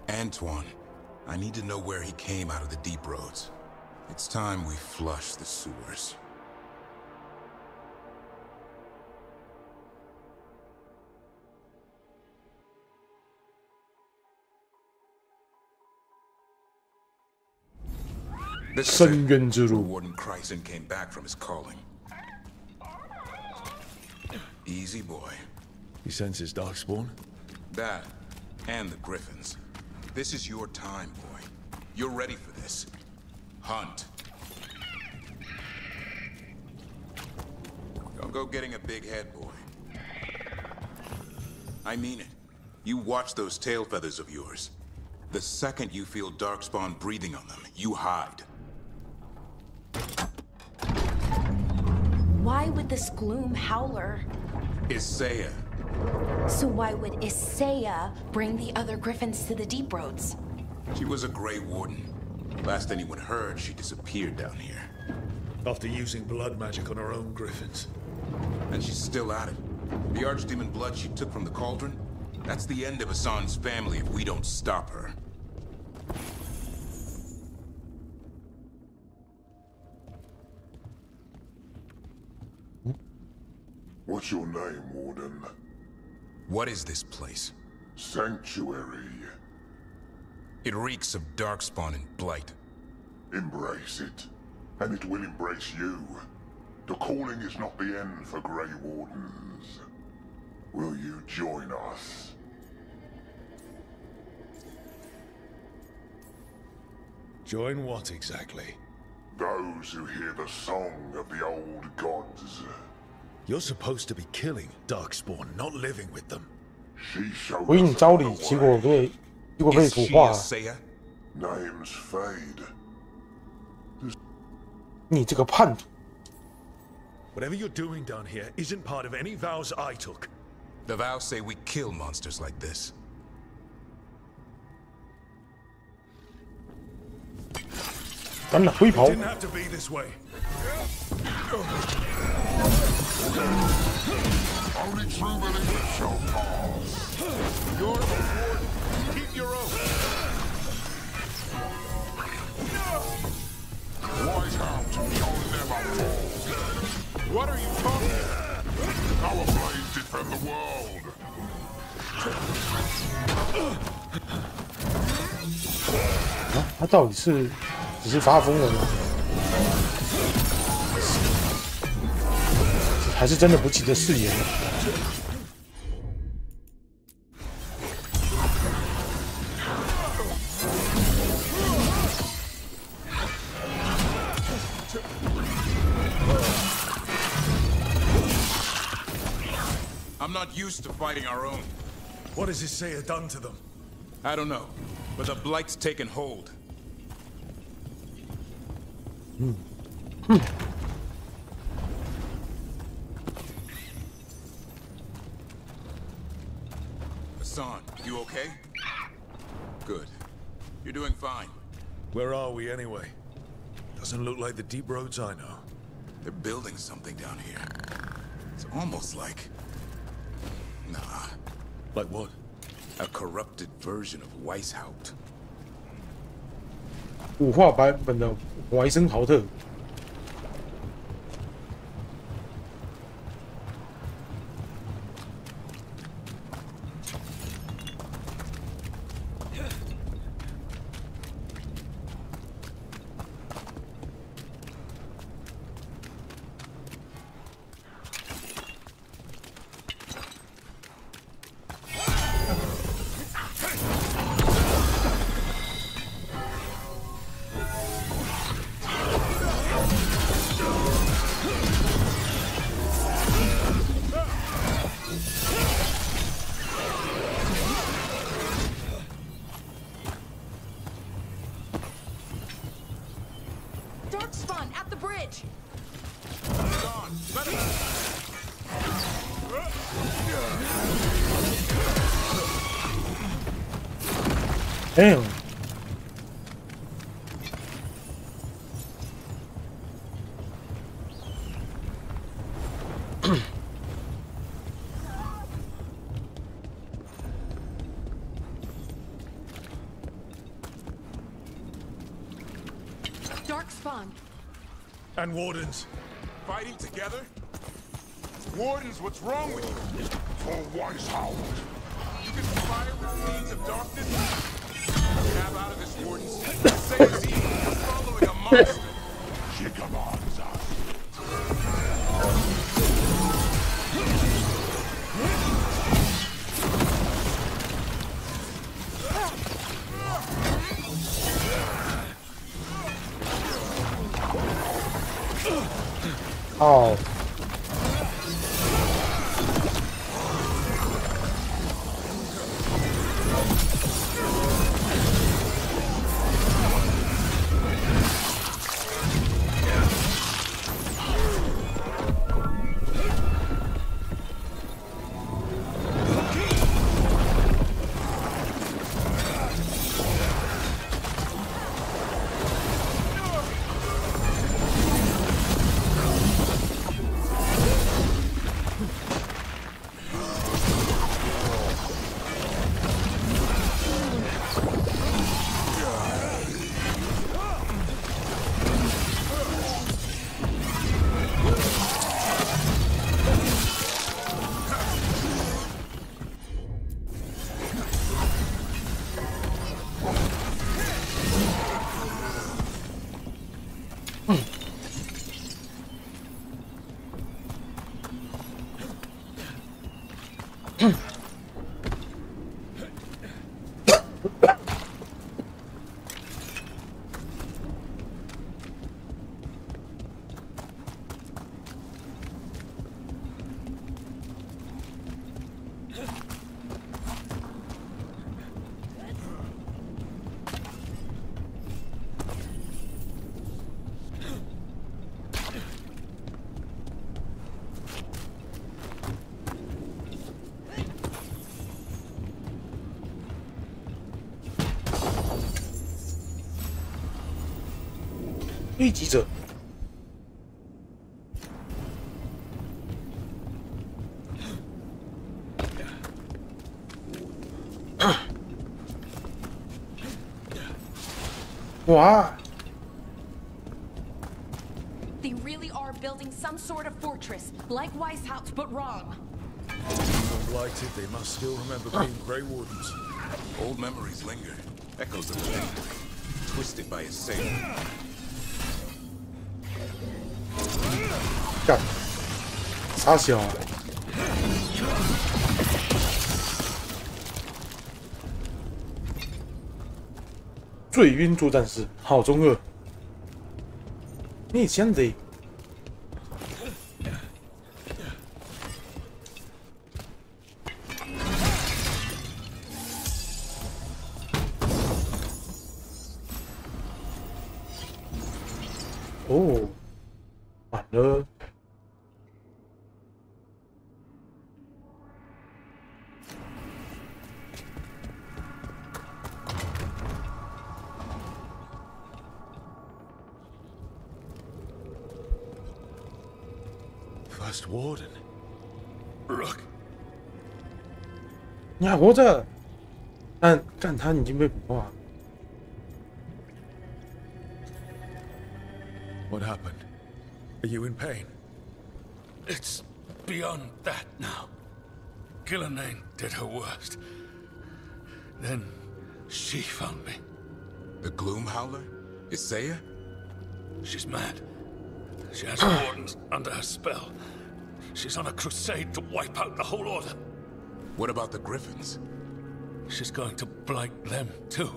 Antoine, I need to know where he came out of the deep roads. It's time we flush the sewers. Warden Kryson came back from his calling. Easy boy. He senses Darkspawn? That, and the Griffins. This is your time, boy. You're ready for this. Hunt. Don't go getting a big head, boy. I mean it. You watch those tail feathers of yours. The second you feel Darkspawn breathing on them, you hide. Why would this gloom howler? Isaiah. So why would Isaiah bring the other Griffins to the Deep Roads? She was a Grey Warden. Last anyone heard, she disappeared down here. After using blood magic on her own Griffins. And she's still at it. The Archdemon blood she took from the cauldron? That's the end of Hassan's family if we don't stop her. What's your name, Warden? What is this place? Sanctuary. It reeks of Darkspawn and Blight. Embrace it, and it will embrace you. The calling is not the end for Grey Wardens. Will you join us? Join what exactly? Those who hear the song of the old gods. You're supposed to be killing Darkspawn, not living with them. She showed 我以你招礼，结果被腐化。 Name's Fade. 你这个叛徒！ Whatever you're doing down here isn't part of any vows I took. The vows say we kill monsters like this. 赶紧回跑！ Didn't have to be this way. Only true believers shall pass. You're the warden. Keep your oath. Wise hound shall never fall. What are you talking about? Our blades defend the world. 他到底是只是发疯了呢，还是真的不记得誓言了？ I'm not used to fighting our own. What has Isaiah done to them? I don't know, but the Blight's taken hold. Hassan, you okay? Good. You're doing fine. Where are we anyway? Doesn't look like the deep roads I know. They're building something down here. It's almost like... Nah. Like what? A corrupted version of Weishaupt. 五化版本的怀森豪特。 Darkspawn at the bridge. Damn. Fawn. And Wardens. Fighting together? Wardens, what's wrong with you? For Weishaupt. You conspire with fiends of darkness? Snap out of this, Wardens. Say it's evil. You're following a monster. She commands us. Oh.追击者。哇！ They really are building some sort of fortress, like Weishaupt, but wrong. Blighted, they must still remember being Grey Wardens. Old memories linger. Echoes of pain. Twisted by his savior. 干！傻小啊！醉晕作战士，好中二。你现在。 哦，满了。First Warden. Rook. 你还活着？但干他已经被捕了。 What happened? Are you in pain? It's beyond that now. Killanane did her worst. Then she found me. The Gloom Howler? Isaiah? She's mad. She has Wardens under her spell. She's on a crusade to wipe out the whole order. What about the Griffins? She's going to blight them too.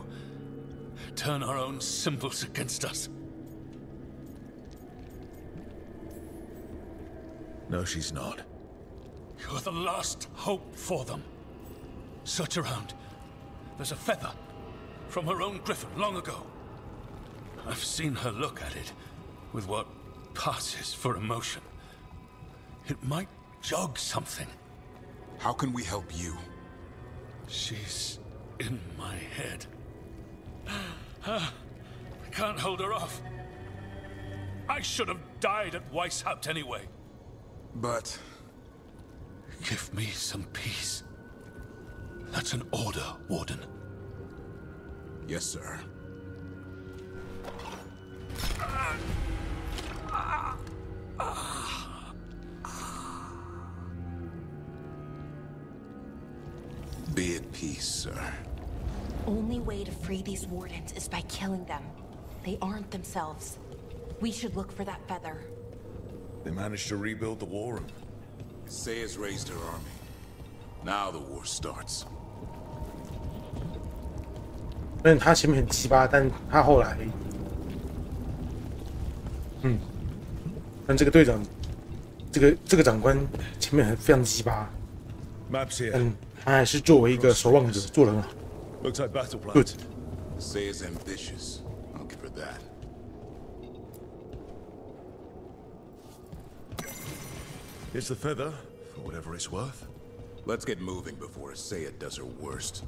Turn our own symbols against us. No, she's not. You're the last hope for them. Search around. There's a feather from her own griffin long ago. I've seen her look at it with what passes for emotion. It might jog something. How can we help you? She's in my head. I can't hold her off. I should have died at Weishaupt anyway. But... Give me some peace. That's an order, Warden. Yes, sir. Be at peace, sir. Only way to free these wardens is by killing them. They aren't themselves. We should look for that feather. They managed to rebuild the war room. Saya's raised her army. Now the war starts. 但他前面很鸡巴，但他后来，但这个队长，这个长官前面非常鸡巴，但他还是作为一个守望者做得很好。Looks like battle plan. Good. Saya's ambitious. I'll give her that. Here's the feather, for whatever it's worth. Let's get moving before Saya does her worst.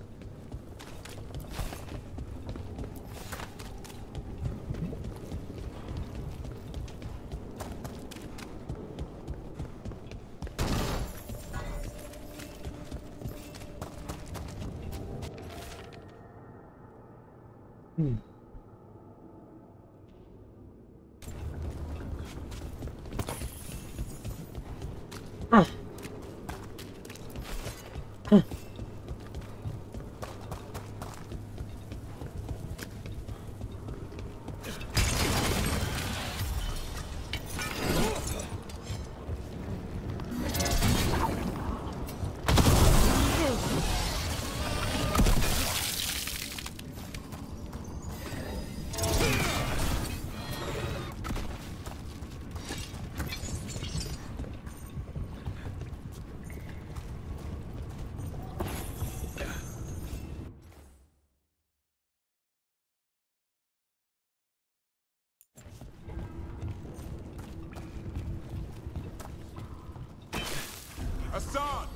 Hassan!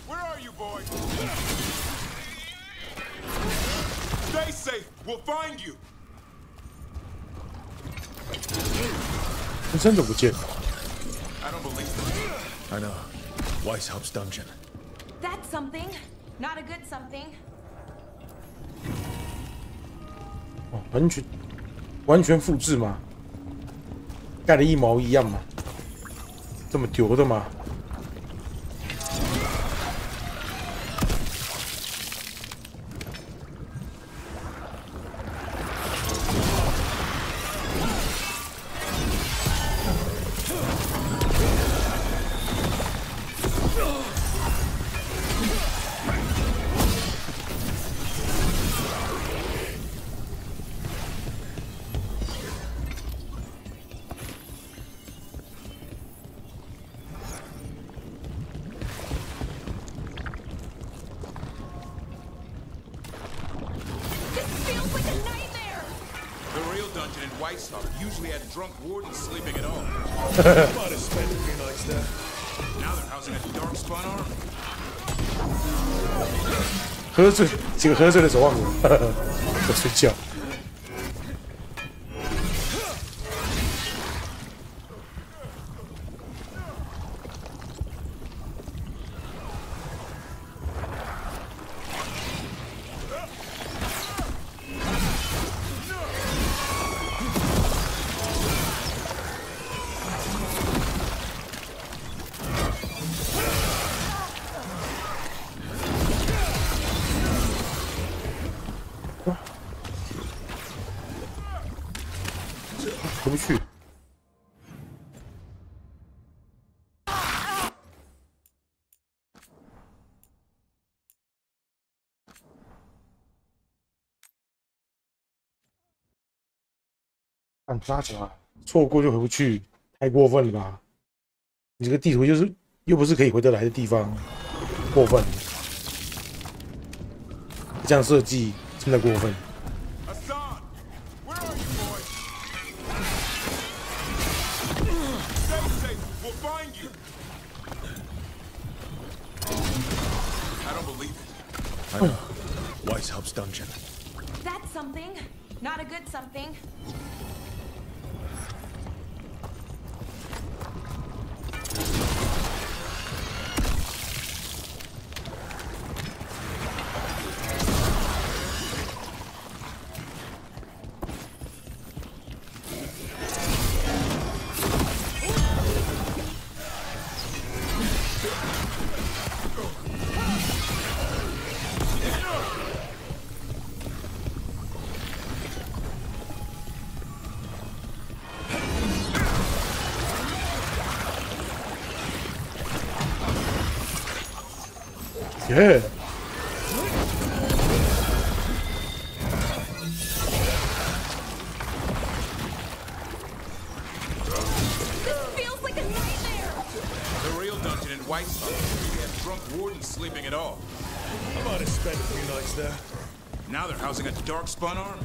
Where are you, boy? Stay safe! We'll find you! 真的不见了。 I don't believe it. I know. Weishaupt's dungeon. That's something. Not a good something. 哦，完全复制吗？盖的一毛一样吗？这么丢的吗？ Usually had drunk wardens sleeping at home. Might have spent a few nights there. Now they're housing a darkspawn army. 喝醉，几个喝醉的守望者在睡觉。回不去。按抓起来，错过就回不去，太过分了吧？你这个地图就是又不是可以回得来的地方，过分了。这样设计真的过分。 I know. Weishaupt's dungeon. That's something. Not a good something. 耶！ White stuff. We have drunk wardens sleeping at all. I might have spent a few nights there. Now they're housing a darkspawn army.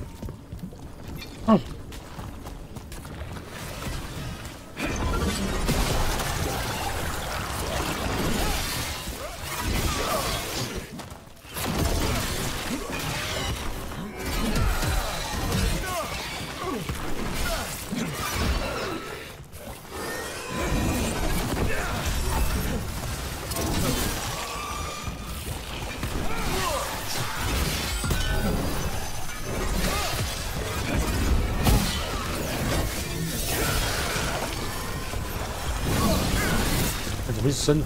怎么一直升？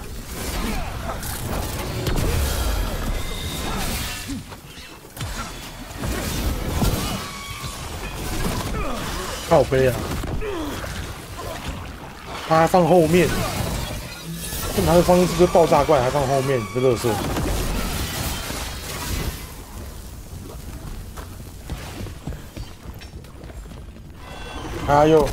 靠背啊！他还放后面，干嘛会放这个爆炸怪？还放后面，这垃圾！哎呦！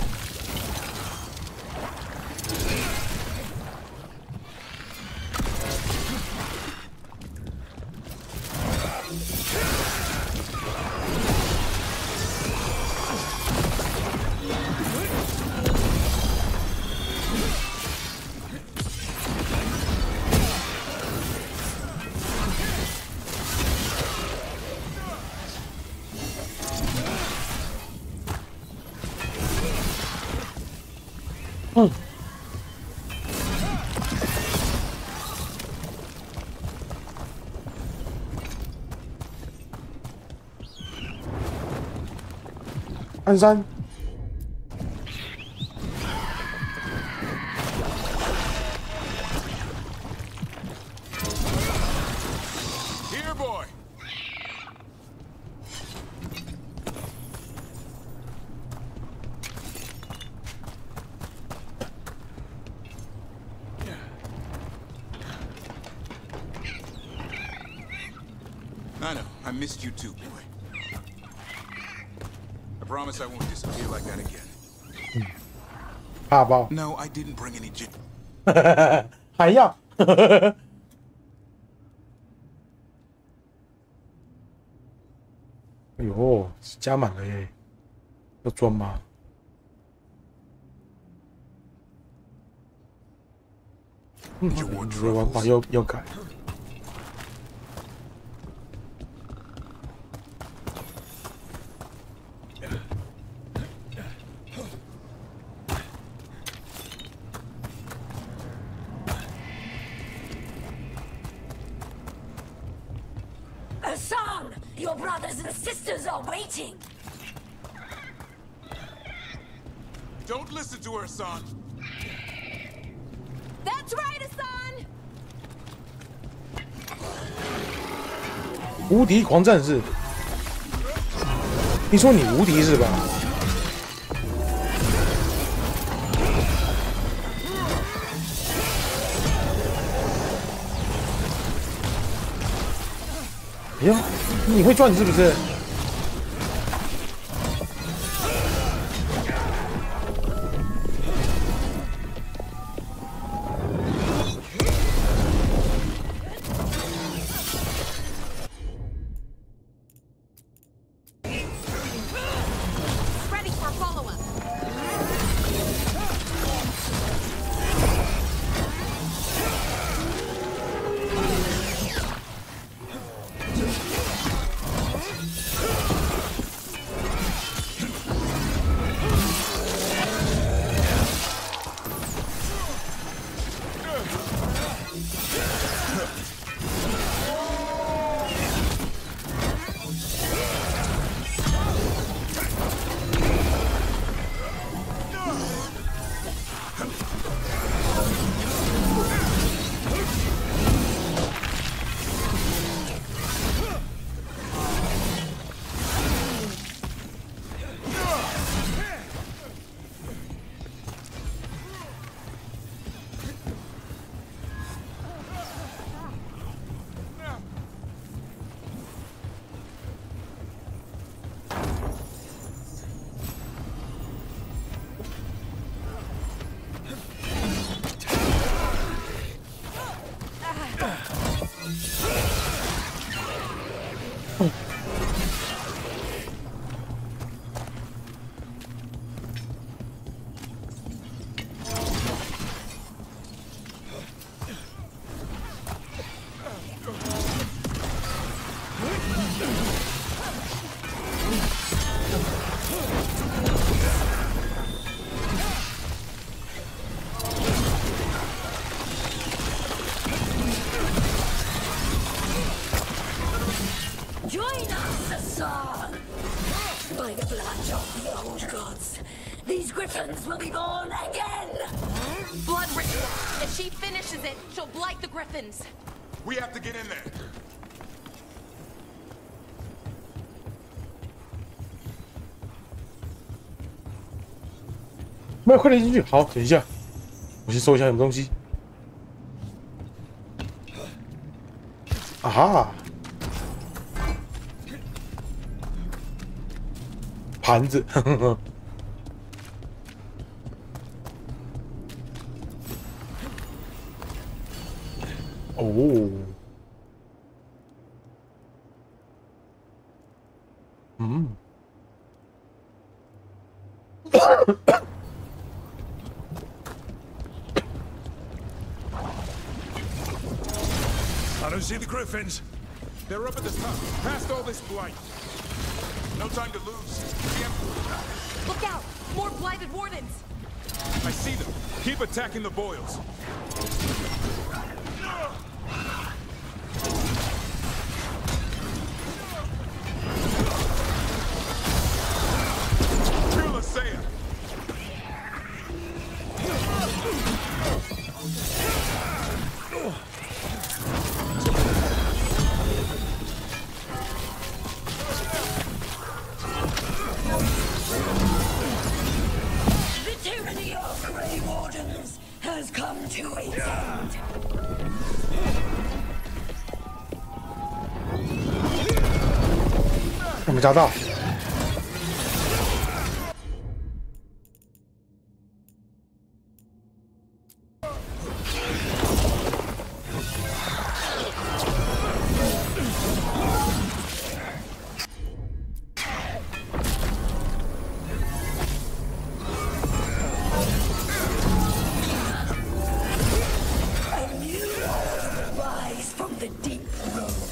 暗山。 Here, boy. I know. I missed you too, boy. I promise I won't disappear like that again. 怕爆。 No, I didn't bring any gin. 还要。哎呦，加满了耶！要装吗？这玩法要改。 Hassan, your brothers and sisters are waiting. Don't listen to her, son. That's right, Hassan. 无敌狂战士，你说你无敌是吧？哎呀，你会转是不是？ son. By the blood of the old gods, these griffins will be born again. Blood ritual. If she finishes it, she'll blight the griffins. We have to get in there. 没有，快点进去。好，等一下，我先搜一下什么东西。啊哈，盘子，呵呵呵。哦，嗯。I don't see the griffins. They're up at the top, past all this blight. No time to lose. Look out! More blighted wardens! I see them. Keep attacking the boils. The tyranny of Grey Wardens has come to its end. 我们抓到。A new order rise from the deep roads.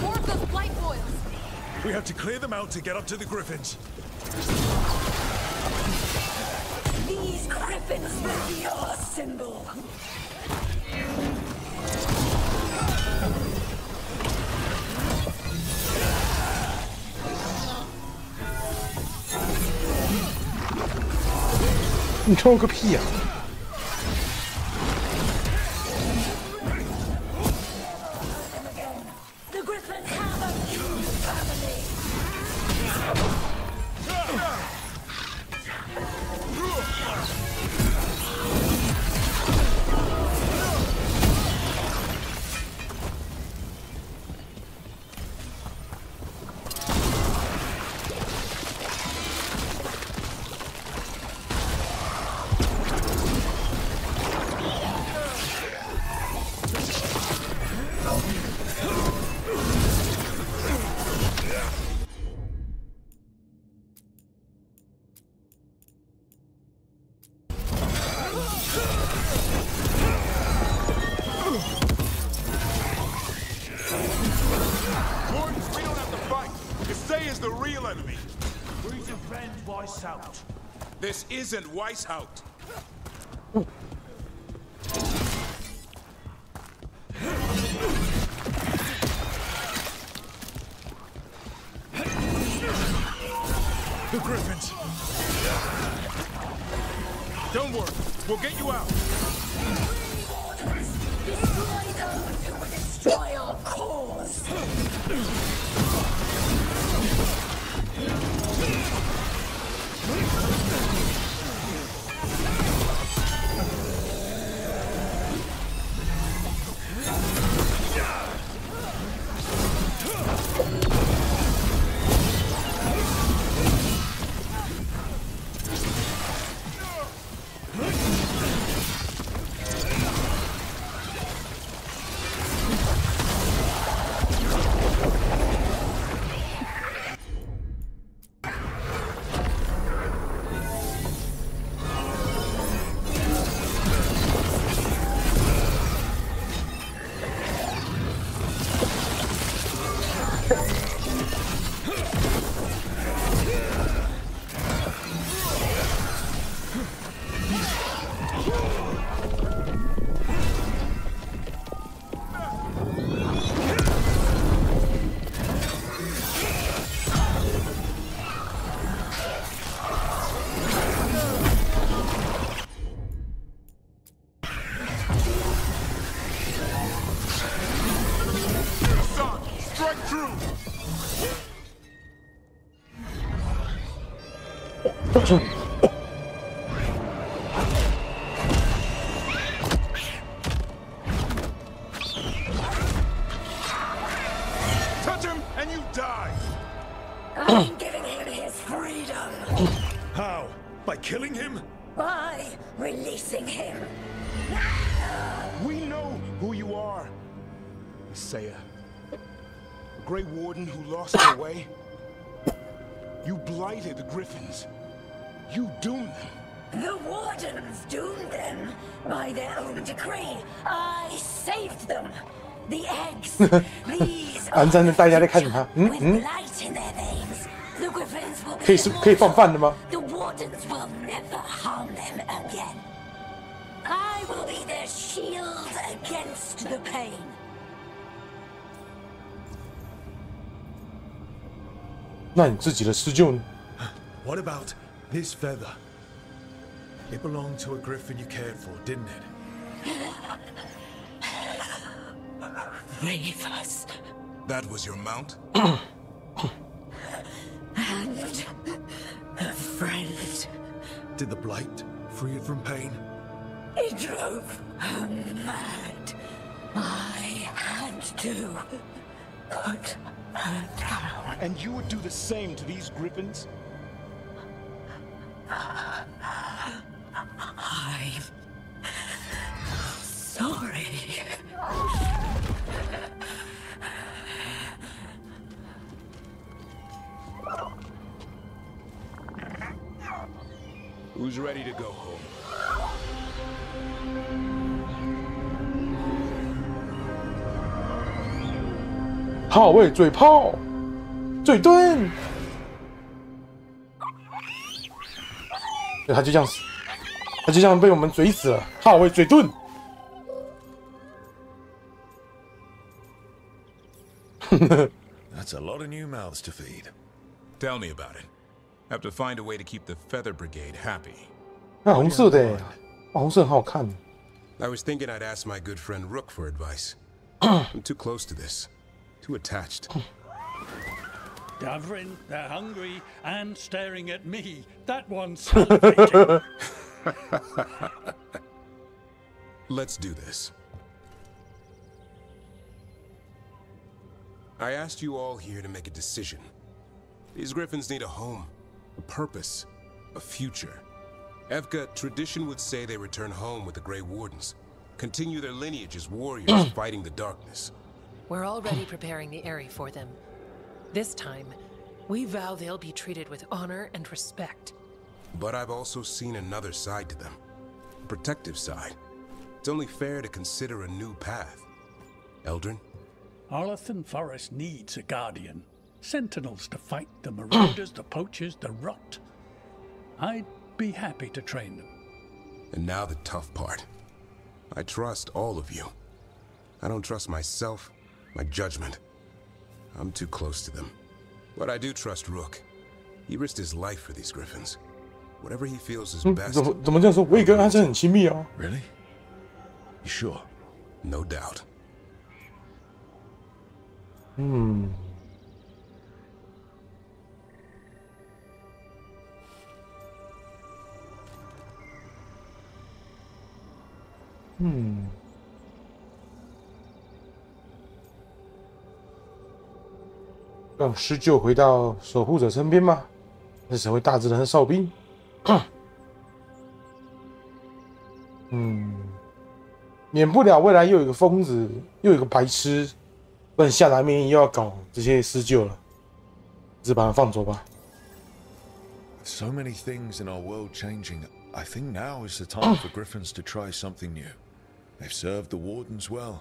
More of those blight boils! We have to clear them out to get up to the griffins. These griffins will be our symbol. "你抽个屁呀、The griffins have a new family. Wardens, we don't have to fight. Kasei is the real enemy. We defend Weishaupt. This isn't Weishaupt. The griffins. Don't worry, we'll get you out. Destroy those who would destroy our cause. Touch him and you die. I'm giving him his freedom. How? By killing him? By releasing him. We know who you are. Saya. A Grey Warden who lost her way. You blighted the Griffins. You doomed them. The Wardens doomed them by their own decree. I saved them. The eggs. These are安站的大家在看着他，with light in their veins. The Griffins will 可以放饭的吗？ The Wardens will never harm them again. I will be their shield against the pain. 那你自己的施救呢 What about this feather? It belonged to a griffin you cared for, didn't it? Leave us. That was your mount? And a friend. Did the blight free it from pain? It drove her mad. I had to put her down. And you would do the same to these Griffins? I'm sorry. Who's ready to go home? 号位嘴炮，嘴遁，对，他就这样死，他就这样被我们嘴死了。号位嘴遁，That's a lot of new mouths to feed. Tell me about it. Have to find a way to keep the Feather Brigade happy. 那红色的，红色很好看。I was thinking I'd ask my good friend Rook for advice. I'm too close to this. Too attached. Davrin, they're hungry and staring at me. That one's salivating. Let's do this. I asked you all here to make a decision. These Griffins need a home, a purpose, a future. Evka, tradition would say they return home with the Grey Wardens, continue their lineage as warriors fighting the darkness. We're already preparing the Eyrie for them. This time, we vow they'll be treated with honor and respect. But I've also seen another side to them. A protective side. It's only fair to consider a new path. Eldrin? Arlathan Forest needs a guardian. Sentinels to fight the marauders, the poachers, the rot. I'd be happy to train them. And now the tough part. I trust all of you. I don't trust myself, my judgment. I'm too close to them. But I do trust Rook. He risked his life for these Griffins. Whatever he feels is best. 怎么这样说？我也跟安生很亲密啊。 Really? You sure? No doubt. 让施救回到守护者身边吗？还是成为大自然的哨兵？免不了未来又有一个疯子，又有一个白痴，不然下达命令又要搞这些施救了，只把他放走吧。 So many things in our world changing. I think now is the time for Griffins to try something new. They've served the Wardens well,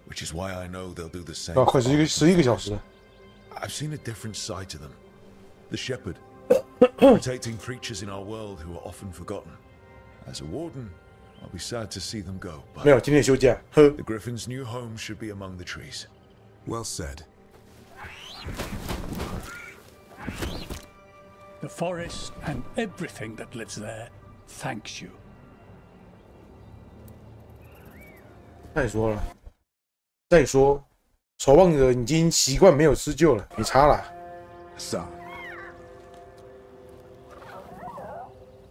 which is why I know they'll do the same. 快11个小时了。 I've seen a different side to them. The shepherd, protecting creatures in our world who are often forgotten. As a warden, I'll be sad to see them go. But 没有，今天休假。the Griffin's new home should be among the trees. Well said. The forest and everything that lives there thanks you. 再说，守望者已经习惯没有施救了，没差啦。Son,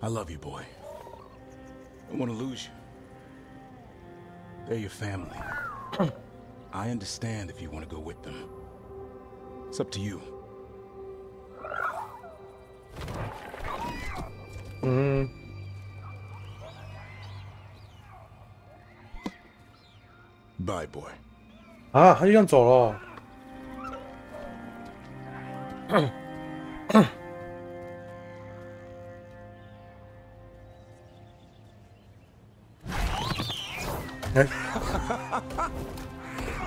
I love you, boy. I don't want to lose you. They're your family. I understand if you want to go with them. It's up to you. Bye, boy. 啊，他就这样走了。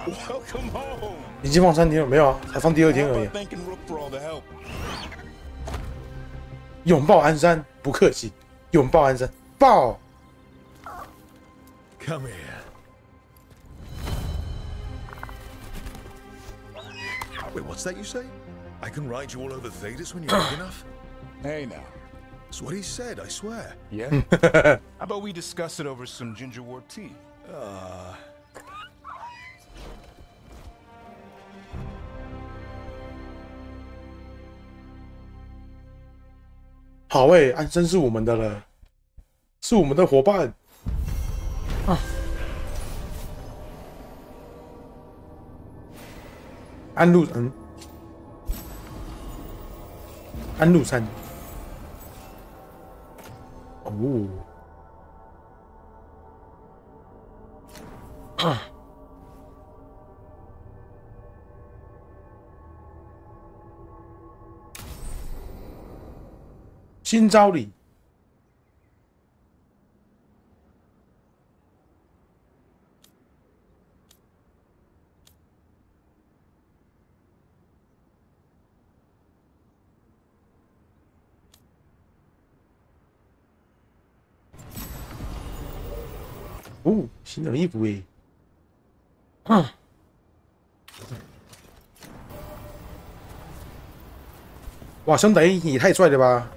Welcome home. 已经放3天了，没有啊，才放第2天而已。Thanking Rook for all the help. 拥抱鞍山，不客气，拥抱鞍山，抱。Come here. Wait, what's that you say? I can ride you all over Thedas when you're big enough? Hey now. That's what he said, I swear. Yeah? How about we discuss it over some ginger wort tea? 好诶，安生是我们的了，是我们的伙伴。安禄安禄山。哦。新招礼。哦，新的衣服诶。哇，兄弟，你也太帅了吧！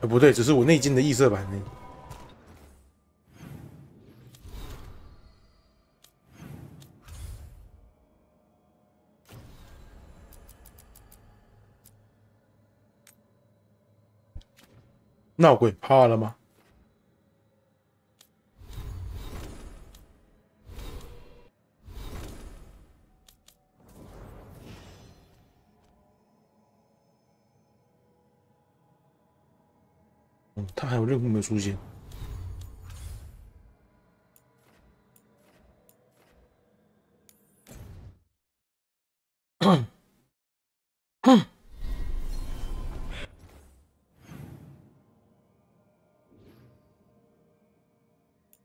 不对，只是我内建的异色版而已。闹鬼怕了吗？他还有任务没有出现。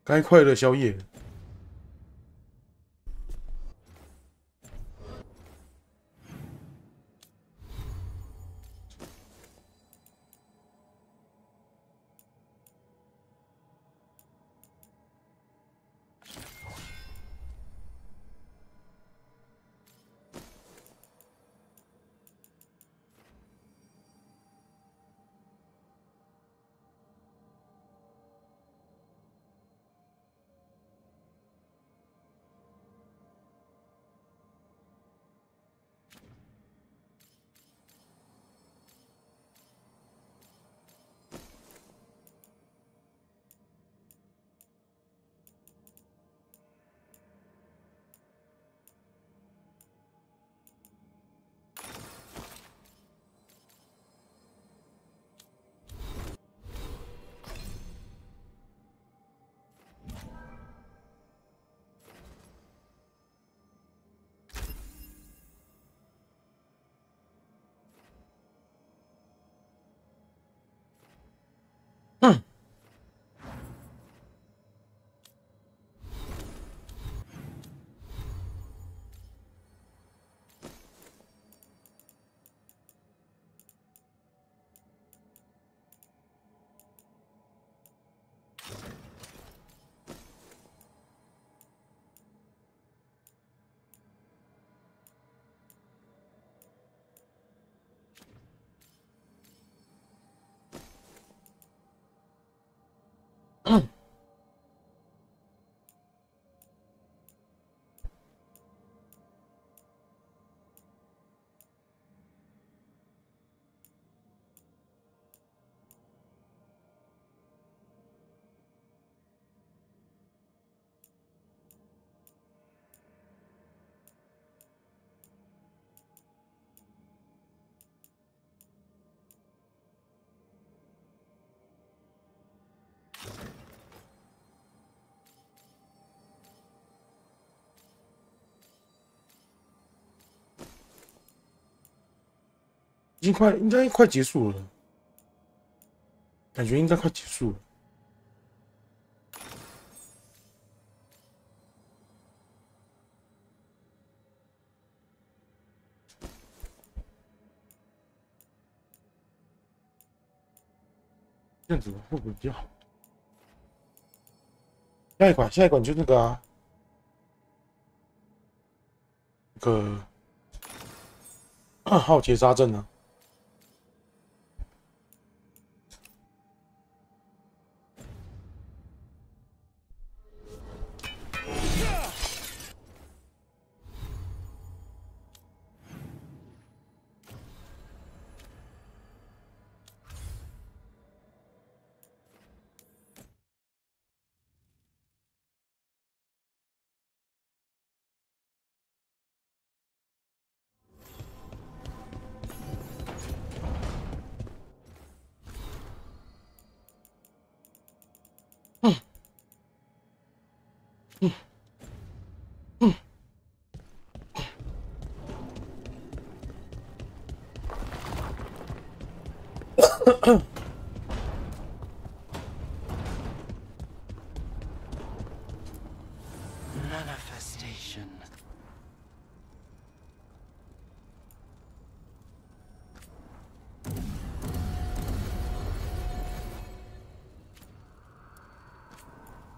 该快乐宵夜。应该快结束了，感觉应该快结束了。这样子会不会比较好？下一款就那个啊，那个浩劫沙阵啊。Manifestation.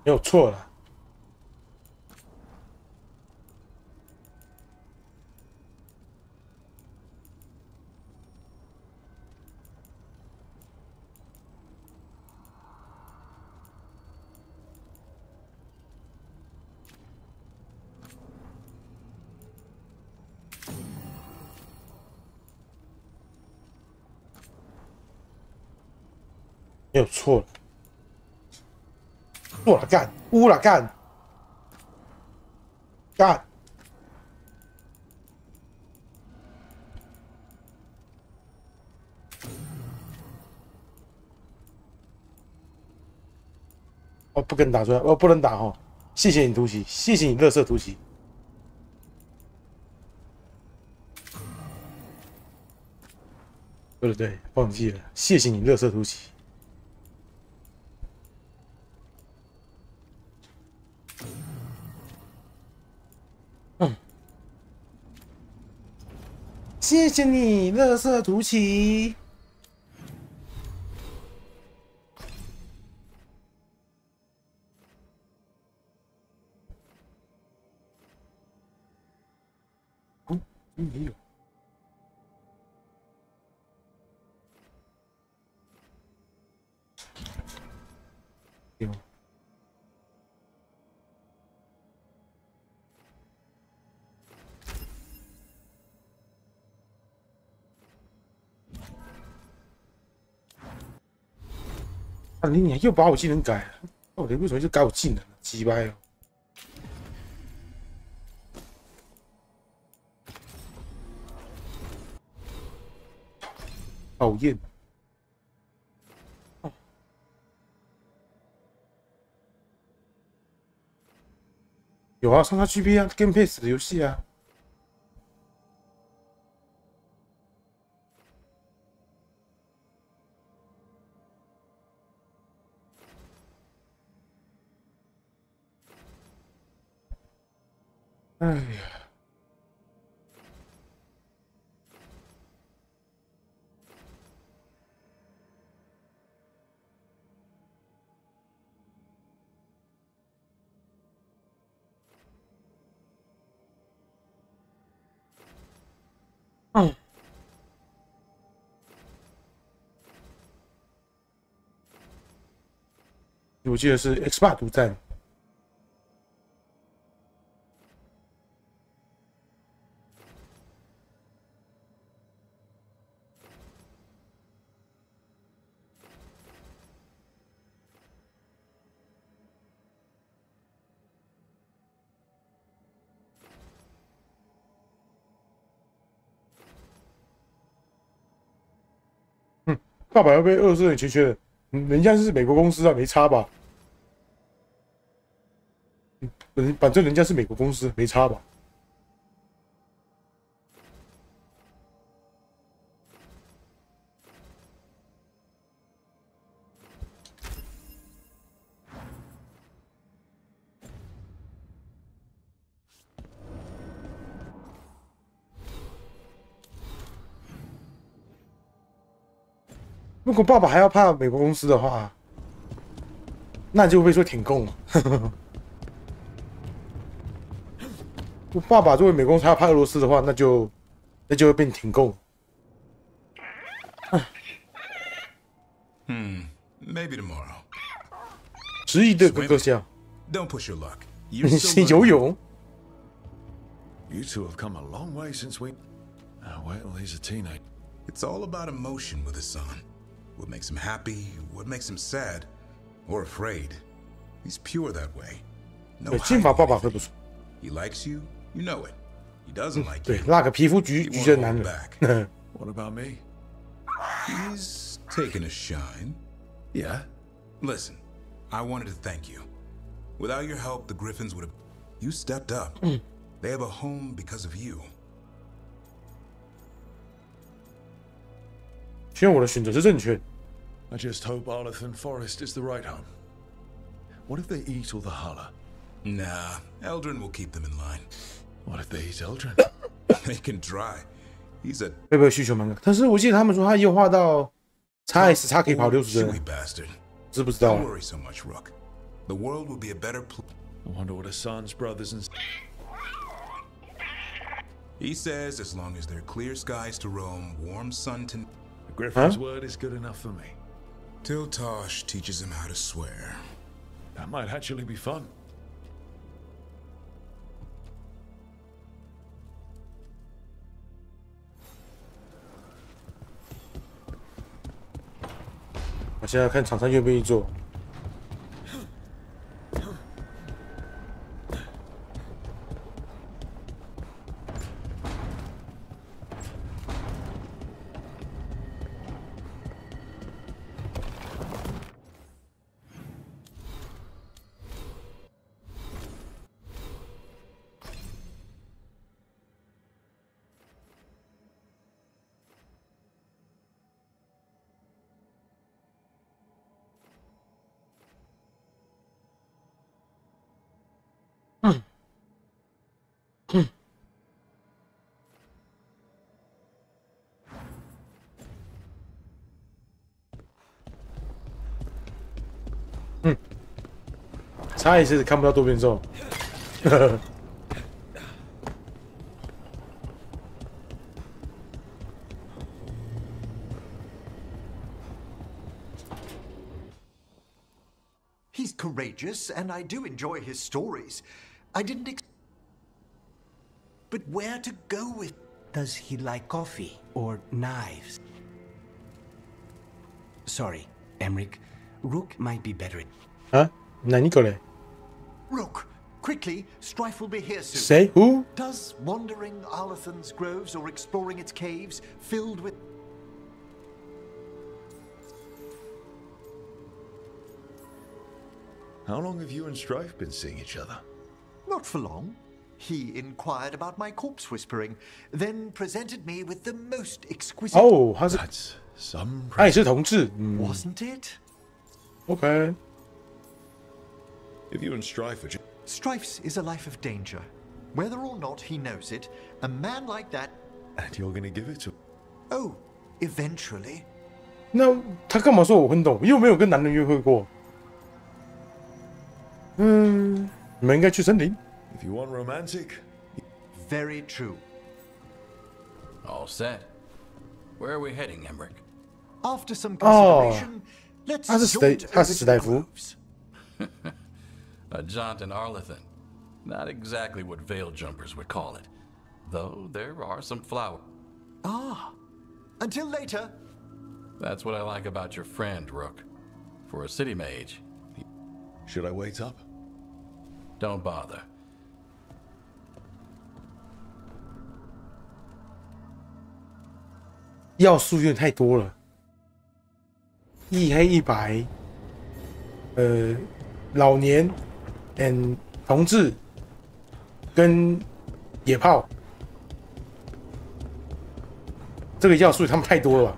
没有错了。没有错了，错了干，污了干，干！哦，不跟打出来，哦，不能打哦。谢谢你突袭，谢谢你垃圾突袭。对，忘记了，谢谢你垃圾突袭。谢谢你，垃圾突袭。哦，没有。有。啊！你又把我技能改了，到底为什么就改我技能了？鸡掰哦！讨厌！哦，有啊，上他 GB 啊 ，Game Pass 的游戏啊。哎呀！嗯。我记得是 Xbox 独占。爸爸要被恶势力缺缺的，人家是美国公司啊，没差吧？反正人家是美国公司，没差吧？如果爸爸还要怕美国公司的话，那就会说舔共了。我爸爸作为美国公司还要怕俄罗斯的话，那就会变舔共。Maybe tomorrow. 10亿的哥哥笑。Don't push your luck. 是游泳。You two have come a long way since we. Wait till he's a teenager. It's all about emotion with his son. What makes him happy, what makes him sad, or afraid. He's pure that way. No 金发爸爸会不错。He likes you, you know it. He doesn't like 对， you. 那个皮肤橘的男人。What about me? He's taken a shine. Yeah. Listen, I wanted to thank you. Without your help, the Griffins would have. You stepped up. They have a home because of you. 希望我的选择是正确的。I just hope Arlathan Forest is the right home. What if they eat all the Hala? Nah, Eldrin will keep them in line. What if they eat Eldrin? They can try. He's a 会不会需求蛮高？但是我记得他们说他优化到 XS 他可以跑60帧， chewy bastard. 知不知道 Don't worry so much, Rook. The world will be a better place. I wonder what Hassan's brothers and. He says as long as there are clear skies to roam, warm sun to. The Griffin's word is good enough for me. Till Tosh teaches him how to swear. That might actually be fun. 我现在看厂商愿不愿意做。他也是看不到多变兽。He's courageous, and I do enjoy his stories. I didn't But where to go with... Does he like coffee or knives? Sorry, Emmerich. Rook might be better at... 啊？何これ？ Rook, quickly, Strife will be here soon. Say who? Does wandering Arlathan's groves or exploring its caves filled with... How long have you and Strife been seeing each other? Not for long. He inquired about my corpse whispering, then presented me with the most exquisite... Oh, that's some... 他也是同志。Wasn't it? Okay. If you and Strife are... Strife's is a life of danger. Whether or not he knows it, a man like that... And you're gonna give it to... Oh, eventually. 那他干嘛说我混懂？又没有跟男人约会过。你们应该去森林。If you want romantic... Very true. All set. Where are we heading, Emmerich? After some consideration, let's jaunt over to the groves. A jaunt in Arlathan. Not exactly what veil jumpers would call it. Though there are some flowers. Ah. Until later. That's what I like about your friend, Rook. For a city mage. Should I wait up? Don't bother. 要素有点太多了，一黑一白，老年同志跟野炮，这个要素他们太多了吧。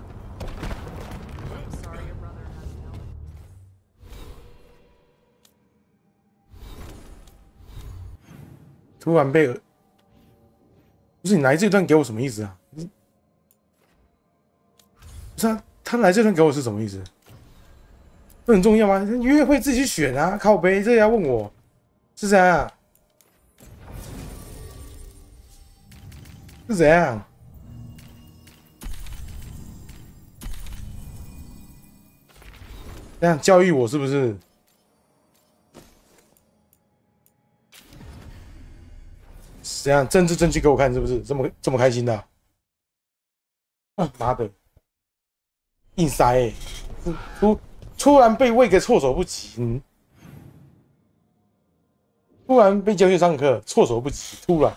突然被，不是你来这段给我什么意思啊？不是他来这段给我是什么意思？这很重要吗？约会自己去选啊，靠背这个要问我是怎样？是怎样？这样教育我是不是？怎样政治正确给我看是不是？这么开心的、啊？啊妈的，硬塞欸！突然被喂个措手不及，突然被叫去上课，措手不及，突然。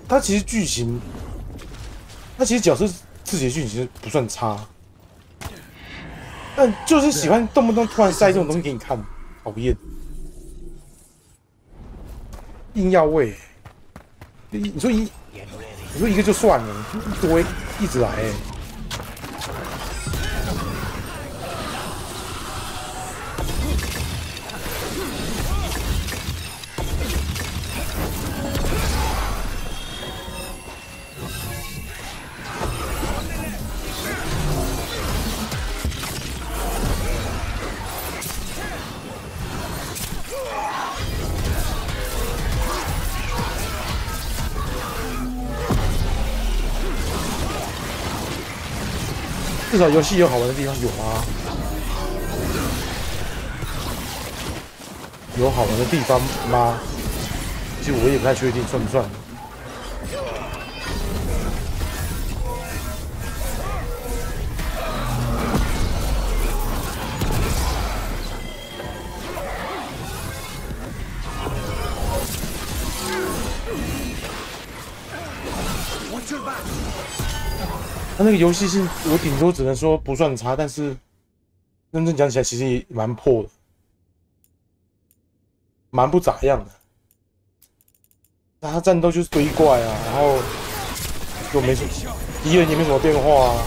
他其实剧情，他其实角色自己的剧情其实不算差，但就是喜欢动不动突然塞这种东西给你看，讨厌。硬要喂，你说一个就算了，一堆一直来欸。至少游戏有好玩的地方有吗？有好玩的地方吗？其实我也不太确定算不算。他那个游戏性，我顶多只能说不算差，但是认真讲起来，其实也蛮破的，蛮不咋样的。他战斗就是堆怪啊，然后就没什么敌人也没什么变化啊。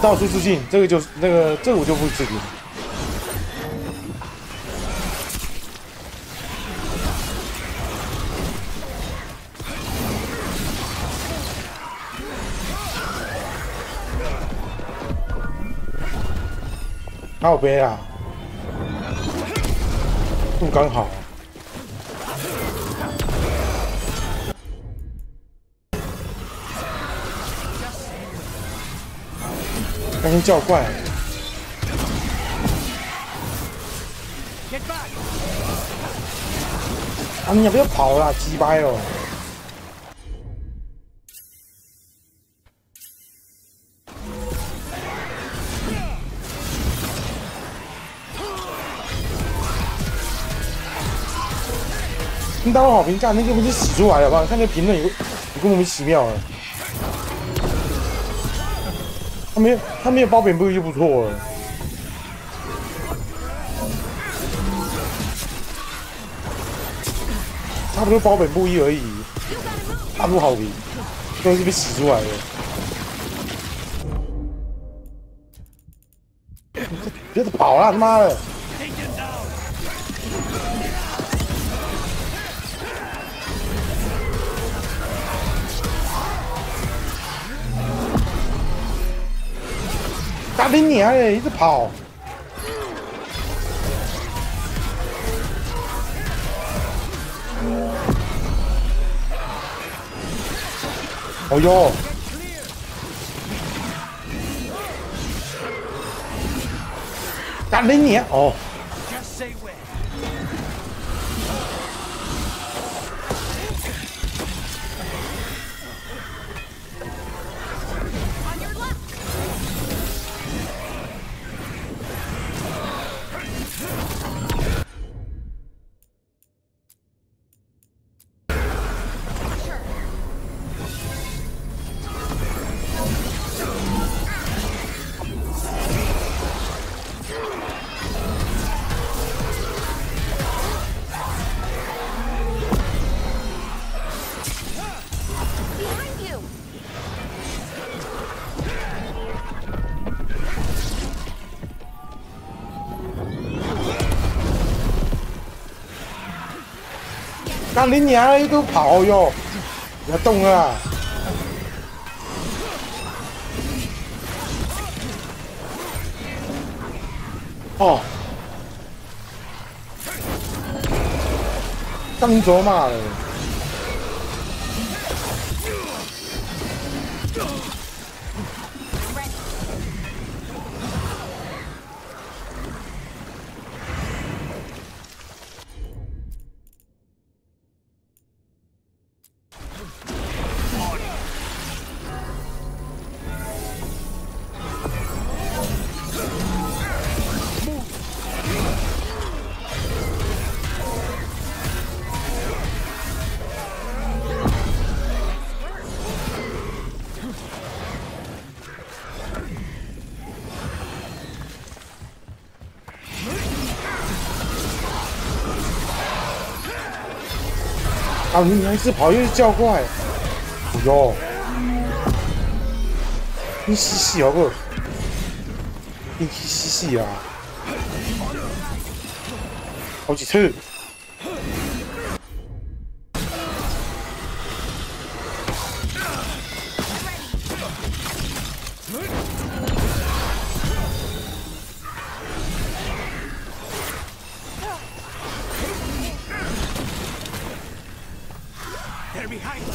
到处出镜，这个就是这个我就不指定。靠背啊，不刚好。赶紧叫怪！啊，你也不要跑啦，鸡掰哦！听到我好评价，那个不是洗出来了吧？看那评论有个莫名其妙的。他没有包扁部就不错了。差不多包扁部而已，大多好评，都是被洗出来的。别跑了，他妈的！打你娘嘞！一直跑。哦哟！打你娘！哦。干你娘！又给我跑哟！不要动啊！哦，干你走嘛了！啊！你还是跑又是叫怪，哎呦！你嘻嘻好不？你嘻嘻啊！好几次。They're behind you.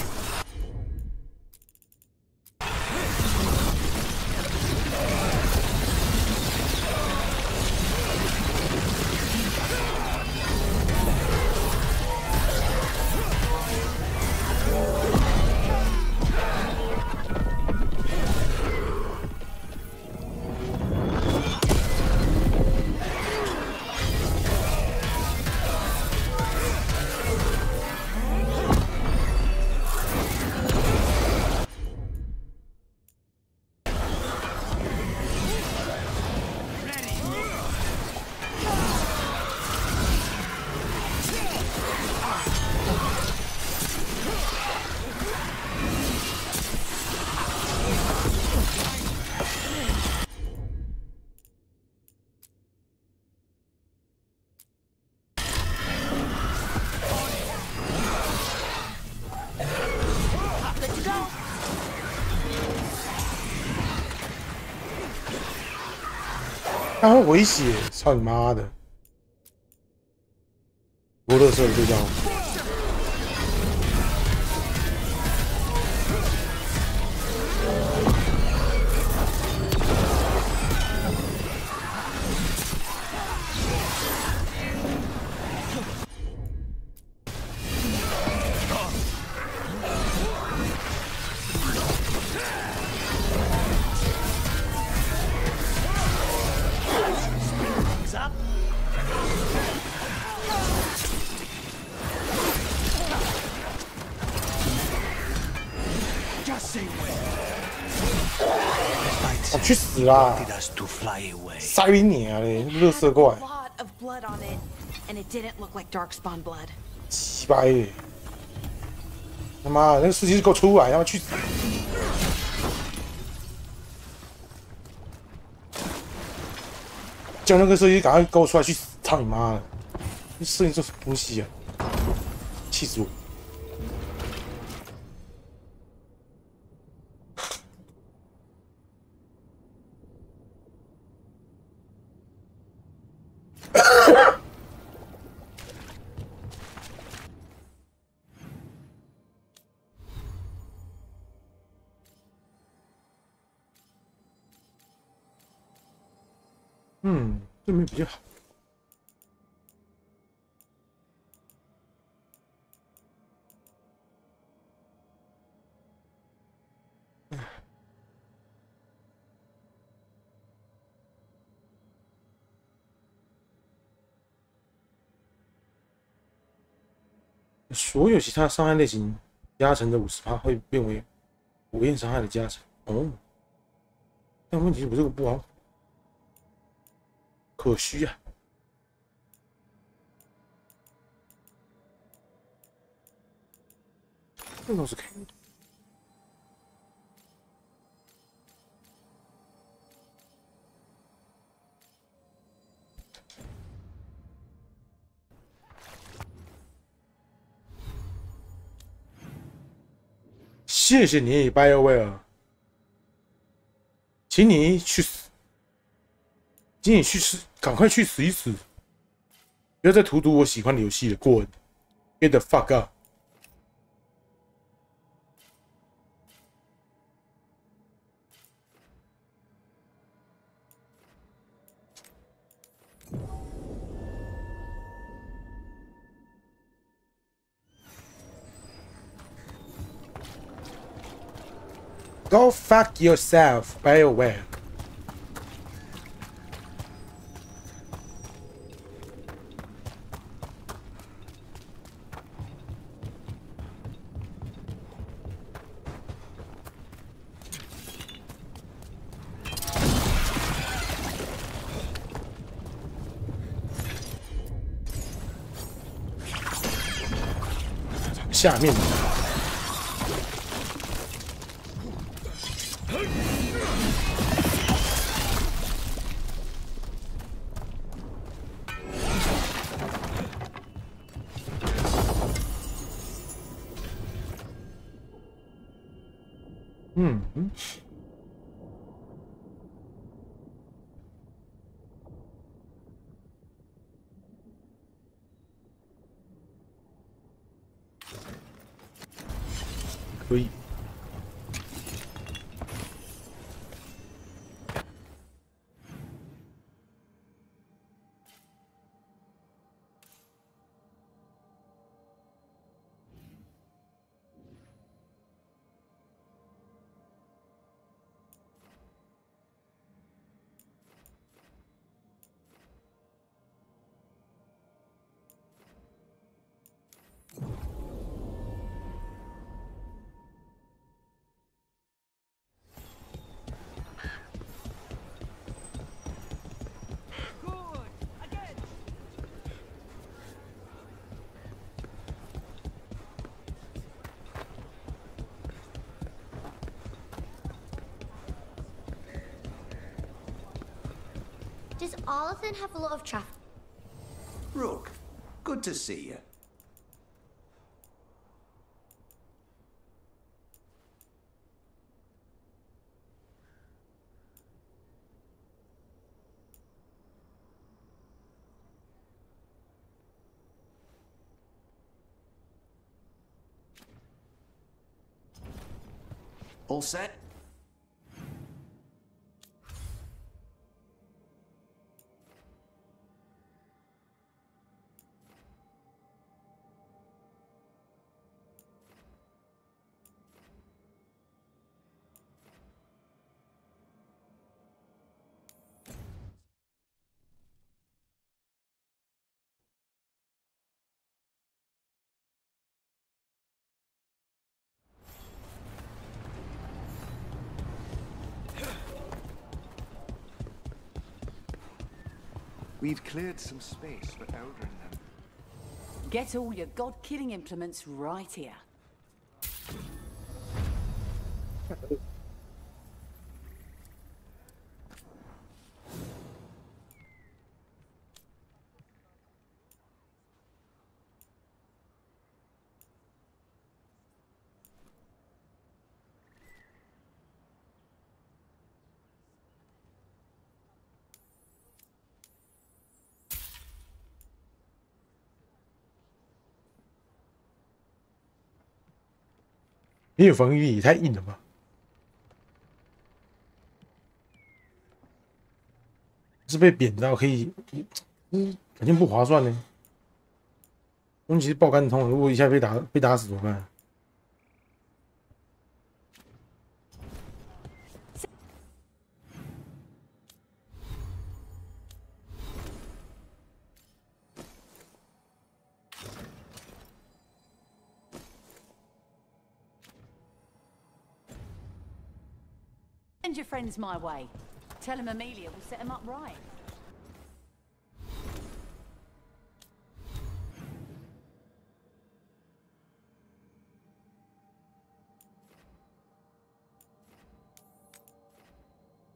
他会回血，操你妈的！不乐色就这样。我去死啦！塞你娘嘞，乐色怪！鸡掰耶！他妈，那个司机给我出来，他妈去死！叫那个司机赶快给我出来去死！操你妈的！这摄影这什么东西啊？气死我！这边比较好。所有其他伤害类型加成的50%会变为火焰伤害的加成。哦，但问题是我这个不好，可惜啊。这倒是可以的。谢谢你 ，BioWare， 请你去死，请你去死，赶快去死一死，不要再荼毒我喜欢的游戏了，滚 ，Get the fuck up！ Go fuck yourself, BioWare. 下面。 可以。Does Arlington have a lot of traffic? Rook, good to see you. All set? We've cleared some space for Eldrin then. Get all your god-killing implements right here. 你有防御力也太硬了吧？是被扁到可以，肯定不划算呢。攻击是爆肝痛，如果一下被打死怎么办？ Send your friends my way. Tell them Amelia will set them up right.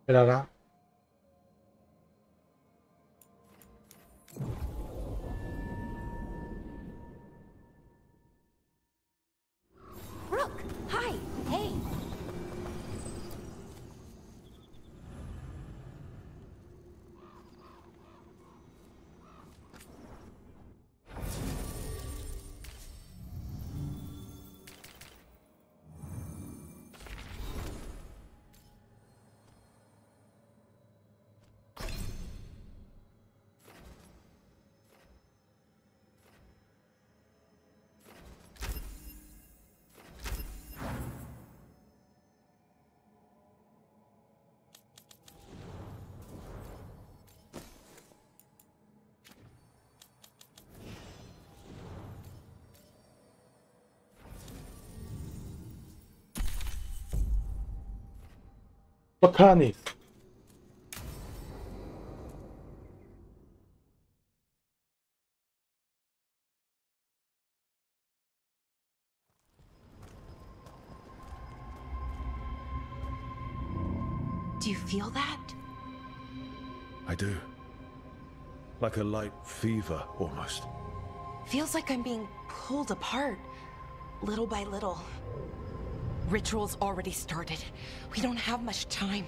Espera. Rook, hi. Hey. 我看你。Do you feel that? I do. Like a light fever, almost. Feels like I'm being pulled apart, little by little. Ritual's already started. We don't have much time.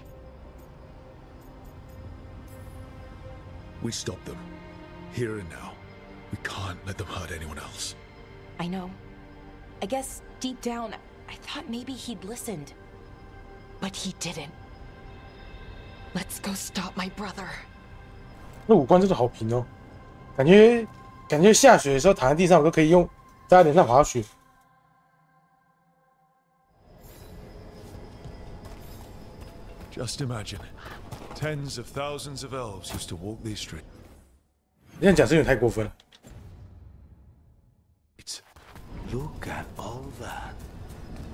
We stop them. Here and now. We can't let them hurt anyone else. I know. I guess deep down, I thought maybe he'd listened. But he didn't. Let's go stop my brother. 那五官真的好平哦，感觉下雪的时候躺在地上，我都可以用在他脸上滑雪。Just imagine, tens of thousands of elves used to walk these streets. 这样讲是有点太过分了。Look at all that.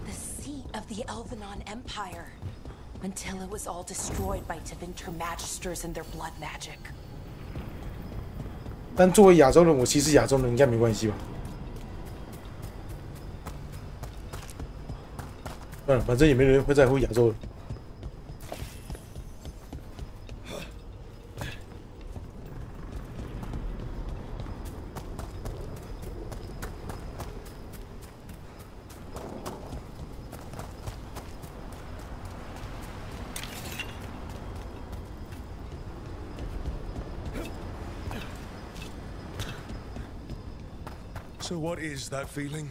The seat of the Elvenon Empire. Until it was all destroyed by Tevinter Magisters and their blood magic. 但作为亚洲人，我歧视亚洲人应该没关系吧？算了，反正也没人会在乎亚洲人。So what is that feeling?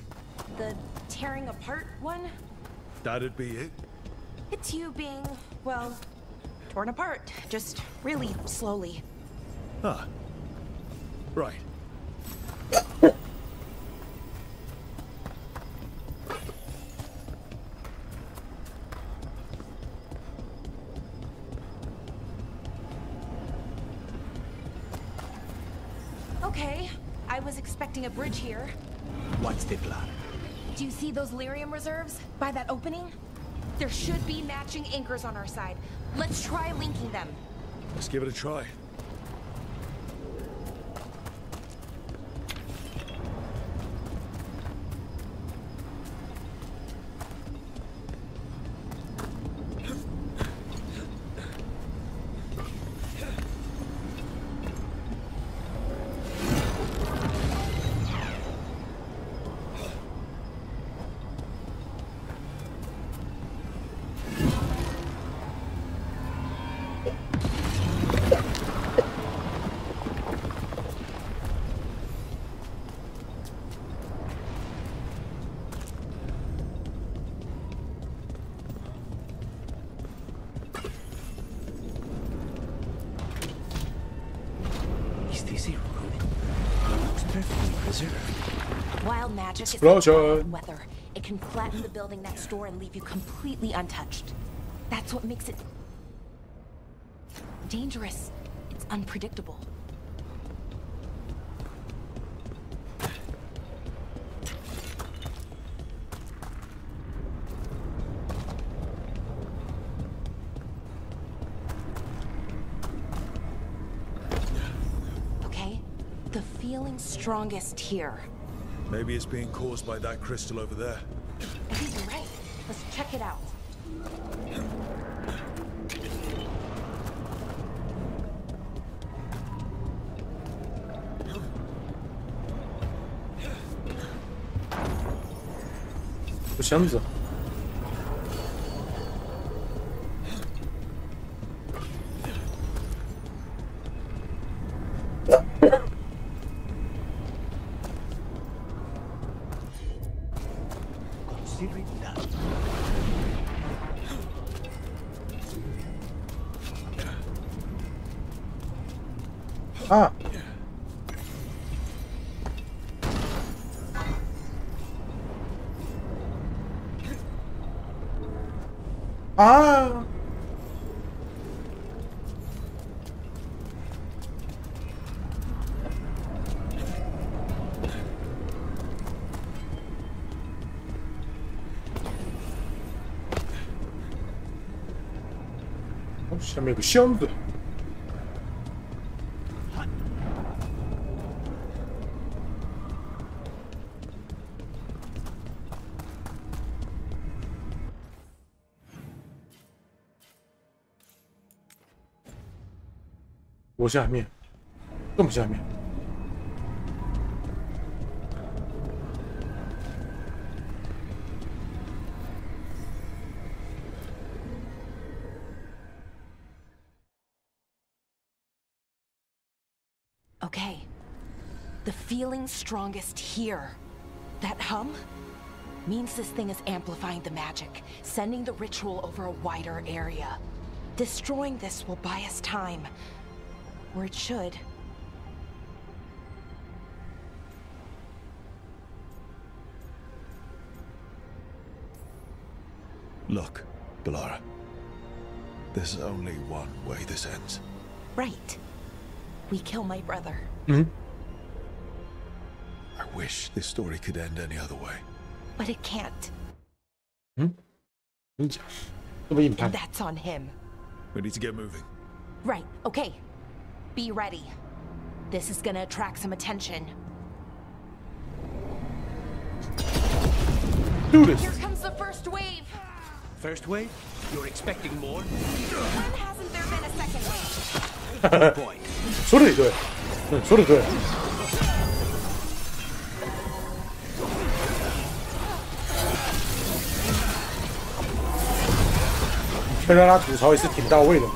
The tearing apart one? That'd be it? It's you being, well, torn apart. Just really slowly. Huh. Right. Okay. I was expecting a bridge here. What's the plan? Do you see those lyrium reserves by that opening? There should be matching anchors on our side. Let's try linking them. Let's give it a try. Wild magic is Explosion. like weather. It can flatten the building next door and leave you completely untouched. That's what makes it dangerous. It's unpredictable. Okay, the feeling's strongest here. Maybe it's being caused by that crystal over there. I think you're right. Let's check it out. The 箱子。Considering that. Ah. Ah. 哦，下面有个箱子。我下面，这么下面。 Okay. The feeling's strongest here. That hum means this thing is amplifying the magic, sending the ritual over a wider area. Destroying this will buy us time. Or it should. Look, Balara. There's only one way this ends. Right. We kill my brother. I wish this story could end any other way. But it can't. And that's on him. We need to get moving. Right, okay. Be ready. This is gonna attract some attention. Do this. Here comes the first wave. First wave? You're expecting more? When hasn't there been a second wave? 说的也对，说的对。被让他吐槽也是挺到位的。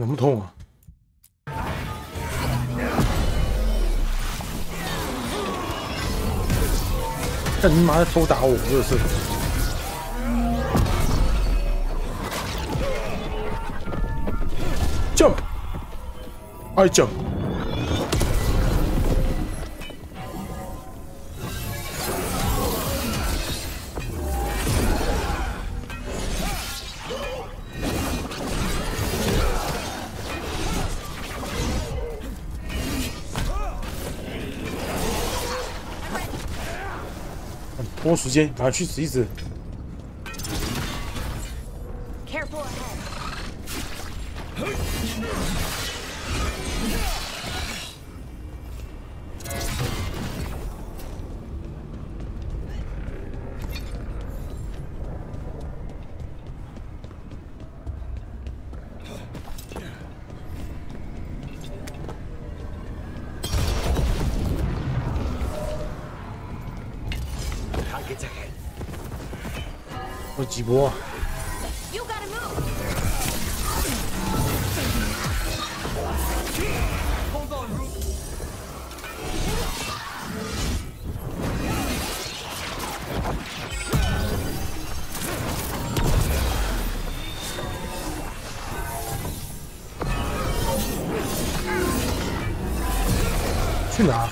那么痛啊！干你妈的偷打我，真的是！ jump， I jump。拖时间，赶快去死一死！ Careful ahead. 我几波啊！ You gotta move. Hold on, Rook. 去哪？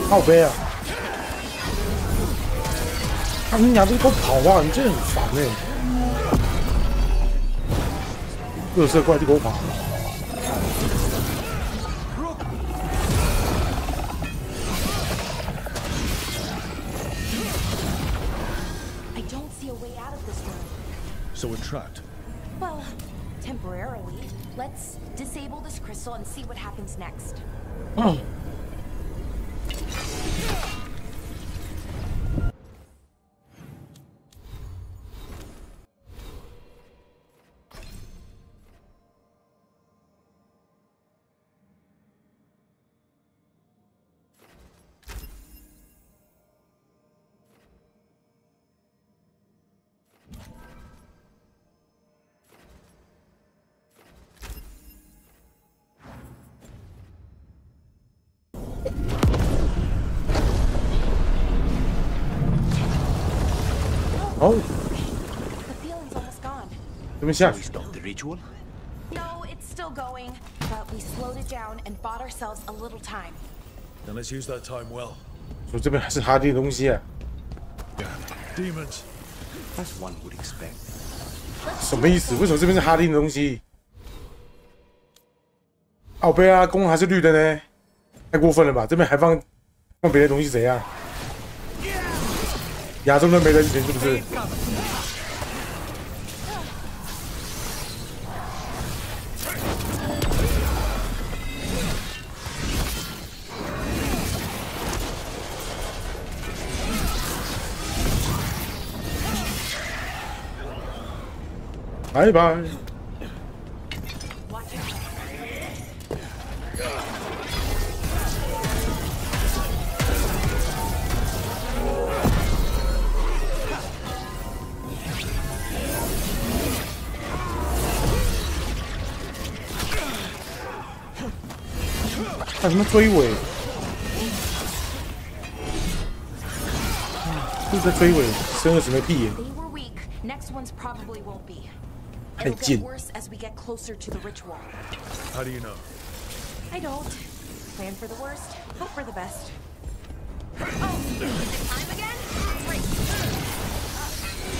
靠背啊！啊，你俩都给我跑啊！你这很烦哎、欸！垃圾怪就给我跑！ So we're trapped. Well, temporarily. Let's disable this crystal and see what happens next. Oh. Oh. The feeling's almost gone. We stopped the ritual? No, it's still going, but we slowed it down and bought ourselves a little time. Then let's use that time well. 说这边还是哈利的东西啊 Demons. As one would expect. 什么意思？为什么这边是哈利的东西？奥贝拉弓还是绿的呢？太过分了吧！这边还放别的东西，怎样？亚洲人没人权是不是？拜拜。 干什么追尾？就是在追尾，生了什么屁眼？太贱。 How do you know? I don't. Plan for the worst, hope for the best. Oh, is it time again? Great.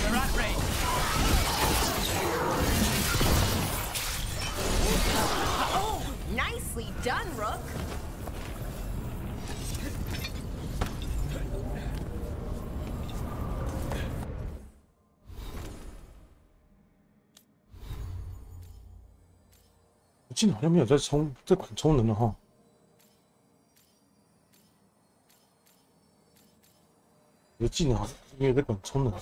You're at range. Oh, nicely done, Rook. 我记得好像没有在充这款充能的哈。我记得好像没有这款充能。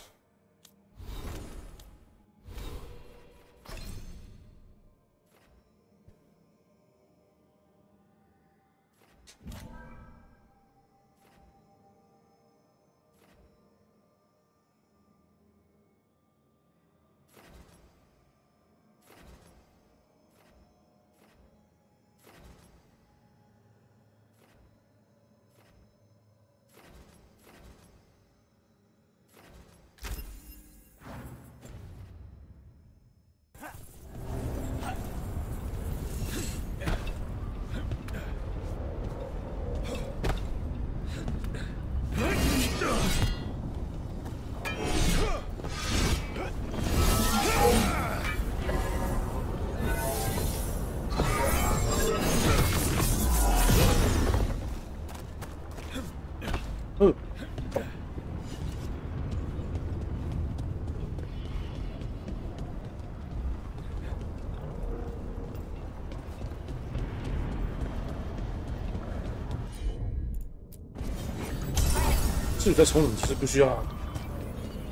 自己在充能其实不需要。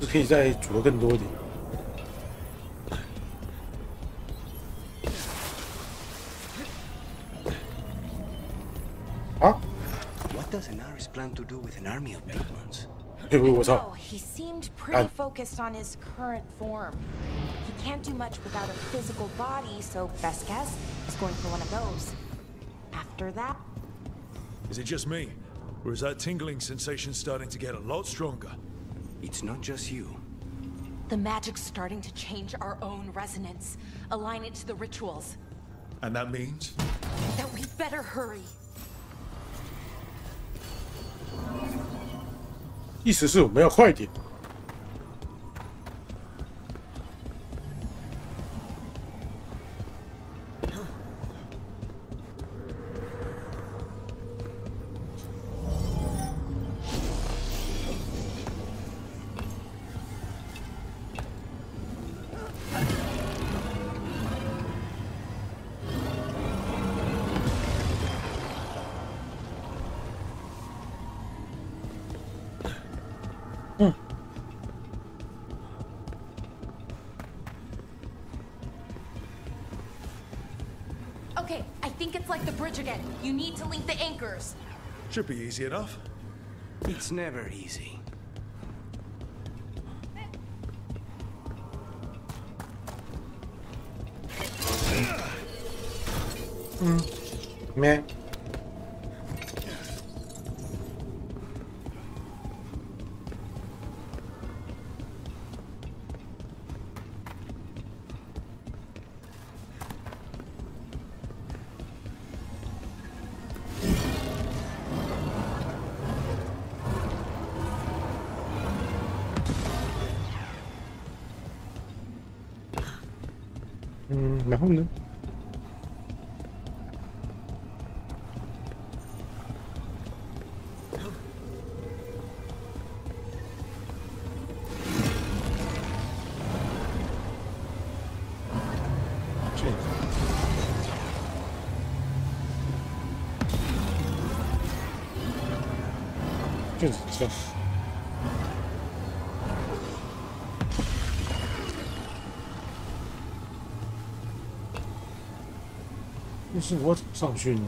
是可以再煮的更多一点。啊？ What does Inaris plan to do with an army of demons? 我操！ Well, he seemed pretty focused on his current form. He can't do much without a physical body, so best guess is going for one of those. After that, Is it just me? Or is that tingling sensation starting to get a lot stronger? It's not just you. the magic's starting to change our own resonance, align it to the rituals. And that means? That we better hurry. 意思是我们要快点。Okay, I think it's like the bridge again. You need to link the anchors. Should be easy enough. It's never easy. Man.然后呢？这这。 但是我怎么上去呢？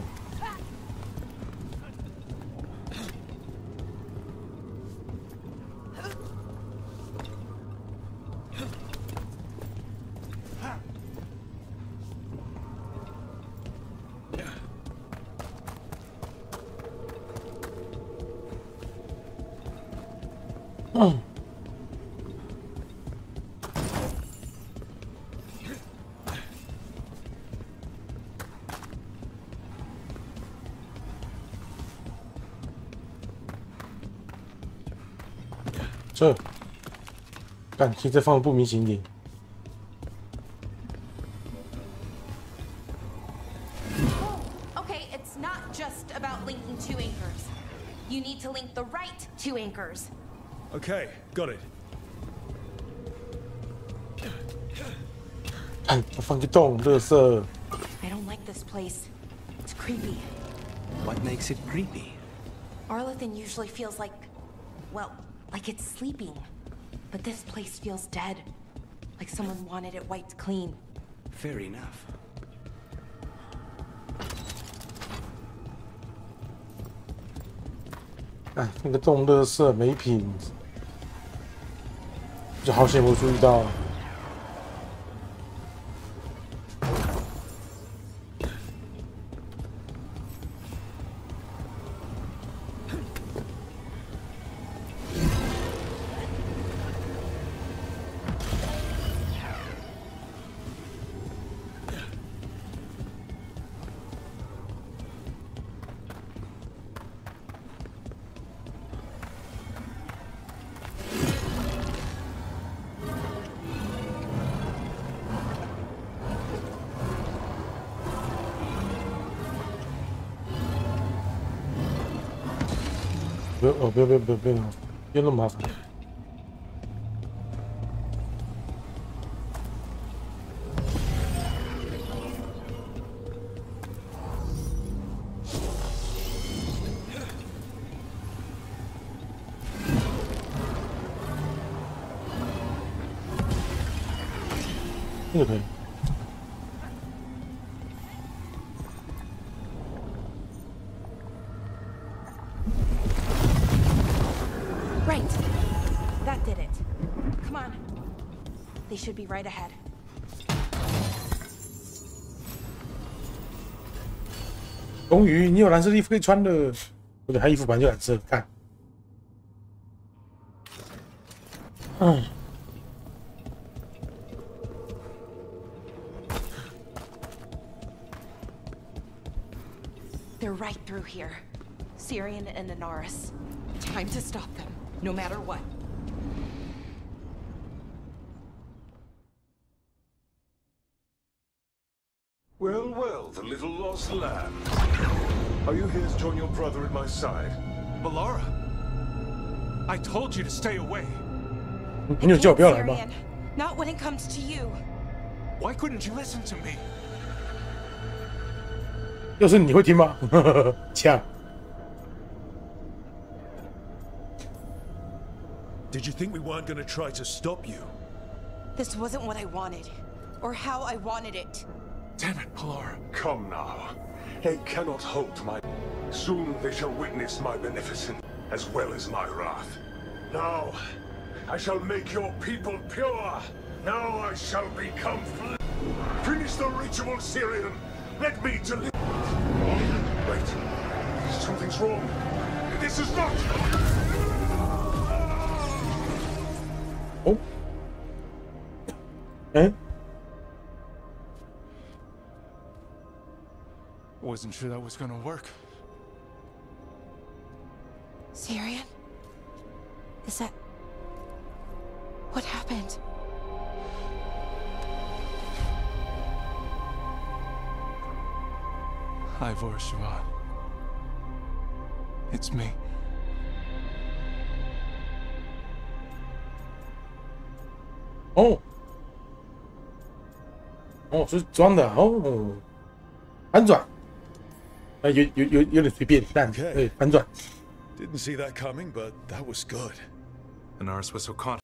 这，干，可以再放的不明显一点。Okay, it's not just about linking two anchors. You need to link the right two anchors. Okay, got it. 看，我放个洞，垃圾。 I don't like this place. It's creepy. What makes it creepy? Arlethan usually feels like, well, like it's sleeping. But this place feels dead. Like someone wanted it wiped clean. Fair enough. 哎，那个洞，垃圾，没品。就好险我注意到。 不要那么麻烦。这个可以。Right. That did it. Come on. They should be right ahead. 终于，你有蓝色的衣服可以穿了。我的他衣服本来就蓝色，看。They're right through here. Syrian and Anaris. Time to stop them, no matter what. Well, well, the little lost lamb. Are you here to join your brother at my side? Melara, I told you to stay away. 你有叫我不要来吗？ Syrian, not when it comes to you. Why couldn't you listen to me? 要是你会听吗？呛。Did you think we weren't going to try to stop you? This wasn't what I wanted, or how I wanted it. Damn it, Melara. Come now. They cannot halt my... Soon they shall witness my beneficence, as well as my wrath. Now, I shall make your people pure. Now I shall become... Finish the ritual, Syrian. Let me deliver... Wait. Something's wrong. This is not... Oh. Eh? Wasn't sure that was gonna work. Syrian? Is that... What happened? Ivor Siobhan. It's me. Oh. 哦，是装的哦，反转，有点随便，但对反转。 Didn't see that coming, but that was good. Anaris was so confident.